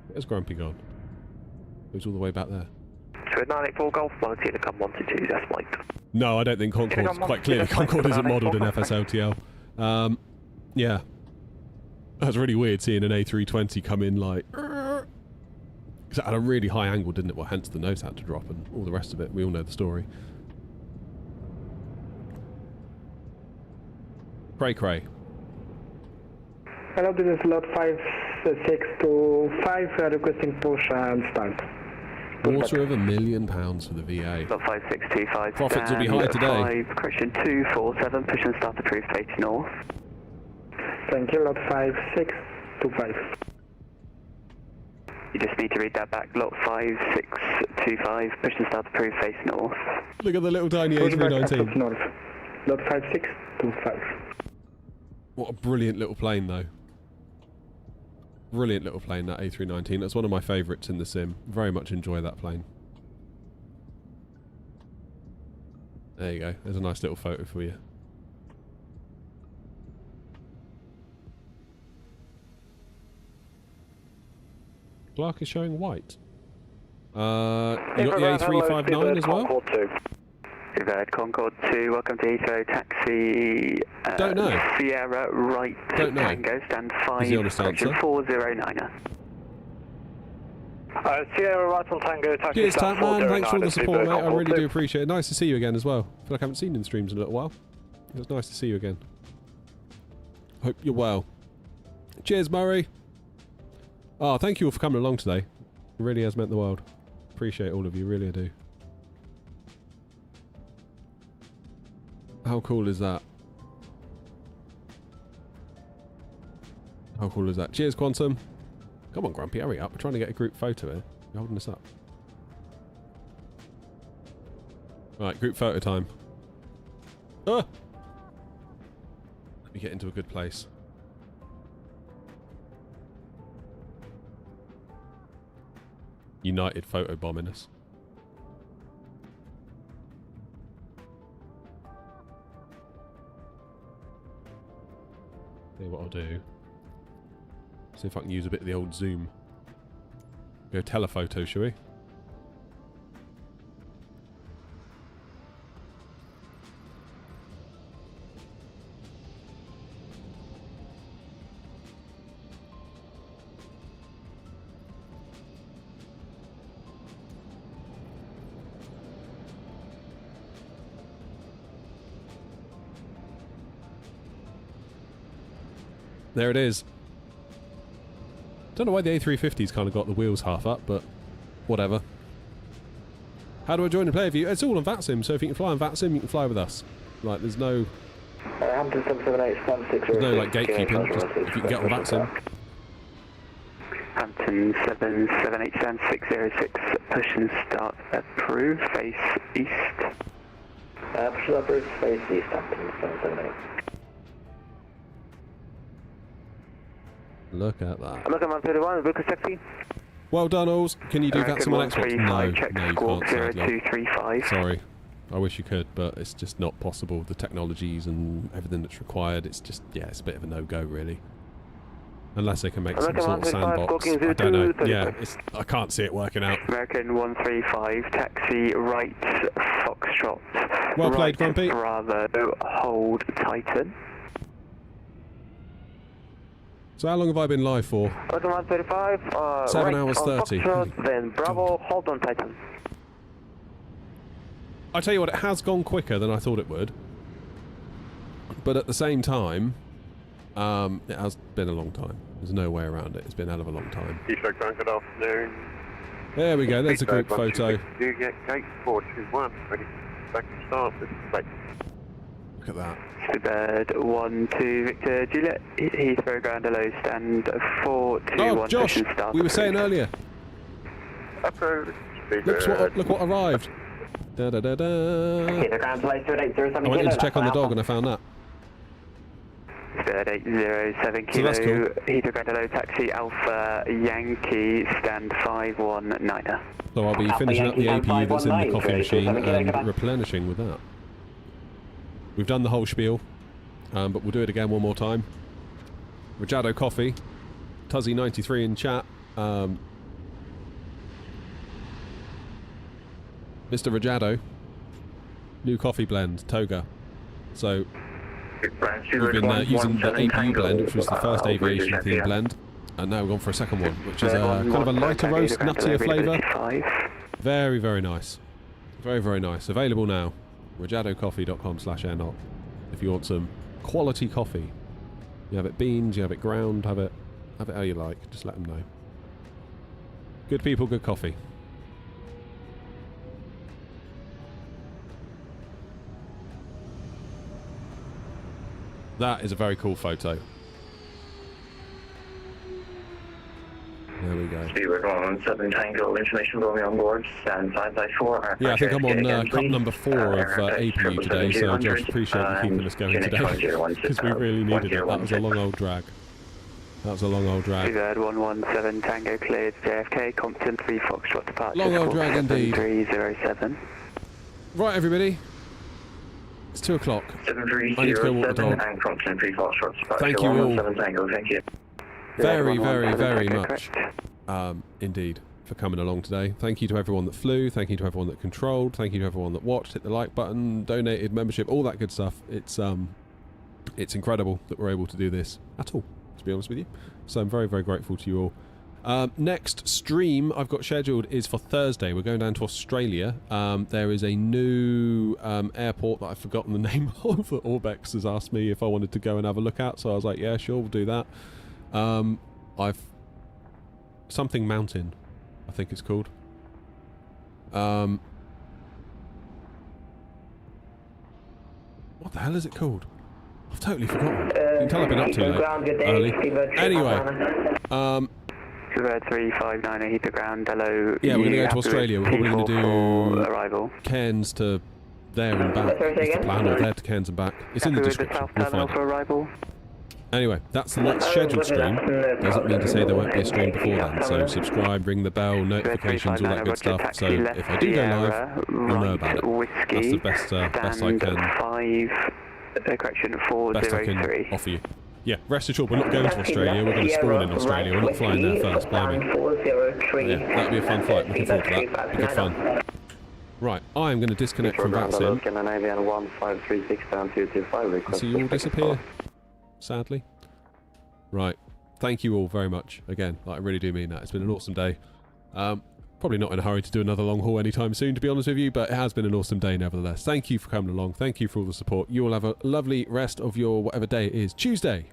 Where's Grumpy gone? Who's all the way back there? So 984 Golf, monitor to come 122, that's Mike. No, I don't think Concorde's quite clear. Concorde isn't modelled in FSLTL. Yeah. That's really weird seeing an A320 come in like... Because it had a really high angle, didn't it? Well, hence the nose had to drop and all the rest of it. We all know the story. Cray. Hello, this is lot 562 requesting push and start. £250,000 for the VA. Lot 5625. Profits will be high today. Correction 247, push and start approved, face north. Thank you, lot 5625. You just need to read that back. Lot 5625, push and start approved, face north. Look at the little tiny A319. North. Lot 5625. What a brilliant little plane, though. Brilliant little plane, that A319. That's one of my favourites in the sim. Very much enjoy that plane. There you go. There's a nice little photo for you. Clark is showing white. You got the A359 as well? Concord Concorde 2, welcome to Heathrow, taxi... Don't know. Sierra right Don't know. Tango, stand 5, Is the honest answer. 409er. Sierra right on Tango, taxi Cheers, stand Tatman. Thanks for all the 409, support, mate. I Concorde really 2. do appreciate it. Nice to see you again as well. I feel like I haven't seen you in streams in a little while. It was nice to see you again. Hope you're well. Cheers, Murray. Oh, thank you all for coming along today. It really has meant the world. Appreciate all of you, really I do. How cool is that? How cool is that? Cheers, Quantum. Come on, Grumpy, hurry up. We're trying to get a group photo here. You're holding us up. Right, group photo time. Ah! Let me get into a good place. United photo bombing us. See what I'll do. See if I can use a bit of the old zoom. Go telephoto, shall we? There it is. Don't know why the A350's kind of got the wheels half up, but whatever. How do I join and play with you? It's all on VATSIM, so if you can fly on VATSIM, you can fly with us. Like, there's no... Hampton 778 There's no, like, gatekeeping. Just, if you can get on VATSIM. Hampton 778 606, push and start approved, face east. Push and approved, face east, Hampton 778. Look at that. I'm looking at 131, Lucas taxi. Well done, Alls. Can you do American VATSIM on Xbox? No, 135, check no, you squawk can't, sadly. 0235. Sorry. I wish you could, but it's just not possible. The technologies and everything that's required, it's just, yeah, it's a bit of a no-go, really. Unless they can make some sort of sandbox. I don't know. Yeah, I can't see it working out. American 135, taxi right, Foxtrot. Well played, right, Grumpy. Bravo, hold Titan. So how long have I been live for? American 135, 7 right hours on 30. Foxtrot, then Bravo, hold on Titan. I tell you what, it has gone quicker than I thought it would. But at the same time, it has been a long time. There's no way around it. It's been a hell of a long time. Heathrow, good afternoon. There we go, there's a group photo. Do you get gate 421 ready back to start this plate? Look at that. Bird 1-2 Victor Juliet, Heathrow ground hello, stand 421. Oh, Josh, we were saying earlier. Approved. Look what arrived. Da da da da. I went in to check on the dog and I found that. Bird 807 So kilo, that's cool. Heathrow ground hello, taxi Alpha Yankee, stand 519er. So I'll be finishing up the APU that's in the coffee machine and replenishing with that. We've done the whole spiel, but we'll do it again one more time. Rajado Coffee, Tuzzy93 in chat. Mr. Rajado, new coffee blend, Toga. So we've been using the APU blend, which was the first aviation themed blend, and now we've gone for a second one, which is kind of a lighter roast, nuttier flavour. Very, very nice. Very, very nice. Available now. rajadocoffee.com/airnot if you want some quality coffee. You have it beans, you have it ground, have it how you like. Just let them know. Good people, good coffee. That is a very cool photo. There we go. We're going on 7 Tango, information going on board, stand 5/4. Yeah, I think I'm on cup number 4 of APU today, so Josh, appreciate you keeping us going today, because we really needed it. That was a long old drag. That was a long old drag. Bird 117 Tango cleared JFK, Compton 3 Foxtrot departure. Long old drag indeed. 7307. Right, everybody. It's 2 o'clock. I need to go walk the dog. Thank you all. Thank you. Very, very, very much. indeed, for coming along today. Thank you to everyone that flew. Thank you to everyone that controlled. Thank you to everyone that watched, hit the like button, donated, membership, all that good stuff. It's incredible that we're able to do this at all, to be honest with you. So I'm very, very grateful to you all. Next stream I've got scheduled is for Thursday. We're going down to Australia. There is a new airport that I've forgotten the name of that Orbex has asked me if I wanted to go and have a look at. So I was like, yeah, sure, we'll do that. Something Mountain, I think it's called. What the hell is it called? I've totally forgotten. You can tell I've been up too late. Early. Anyway. 359 hit the ground, hello. Yeah, we're going to go to Australia. We're probably going to do arrival. Cairns to there and back. Is the plan, or there to Cairns and back. It's in the description. We'll find it. Anyway, that's the next scheduled stream. Doesn't mean to say there won't be a stream before then. So subscribe, ring the bell, notifications, all that good stuff. So if I do go live, you'll know about it. That's the best I can. Best I can offer you. Yeah, rest assured, we're not going to Australia. We're going to spawn in Australia. We're not flying there first, blimey. Yeah, that'll be a fun flight. Looking forward to that. Be good fun. Right, I am going to disconnect from VATSIM. So you all disappear, sadly. Right, thank you all very much again. I really do mean that. It's been an awesome day. Probably not in a hurry to do another long haul anytime soon, to be honest with you, but it has been an awesome day nevertheless. Thank you for coming along. Thank you for all the support. You all have a lovely rest of your whatever day it is. Tuesday.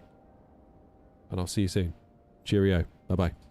And I'll see you soon. Cheerio. Bye-bye.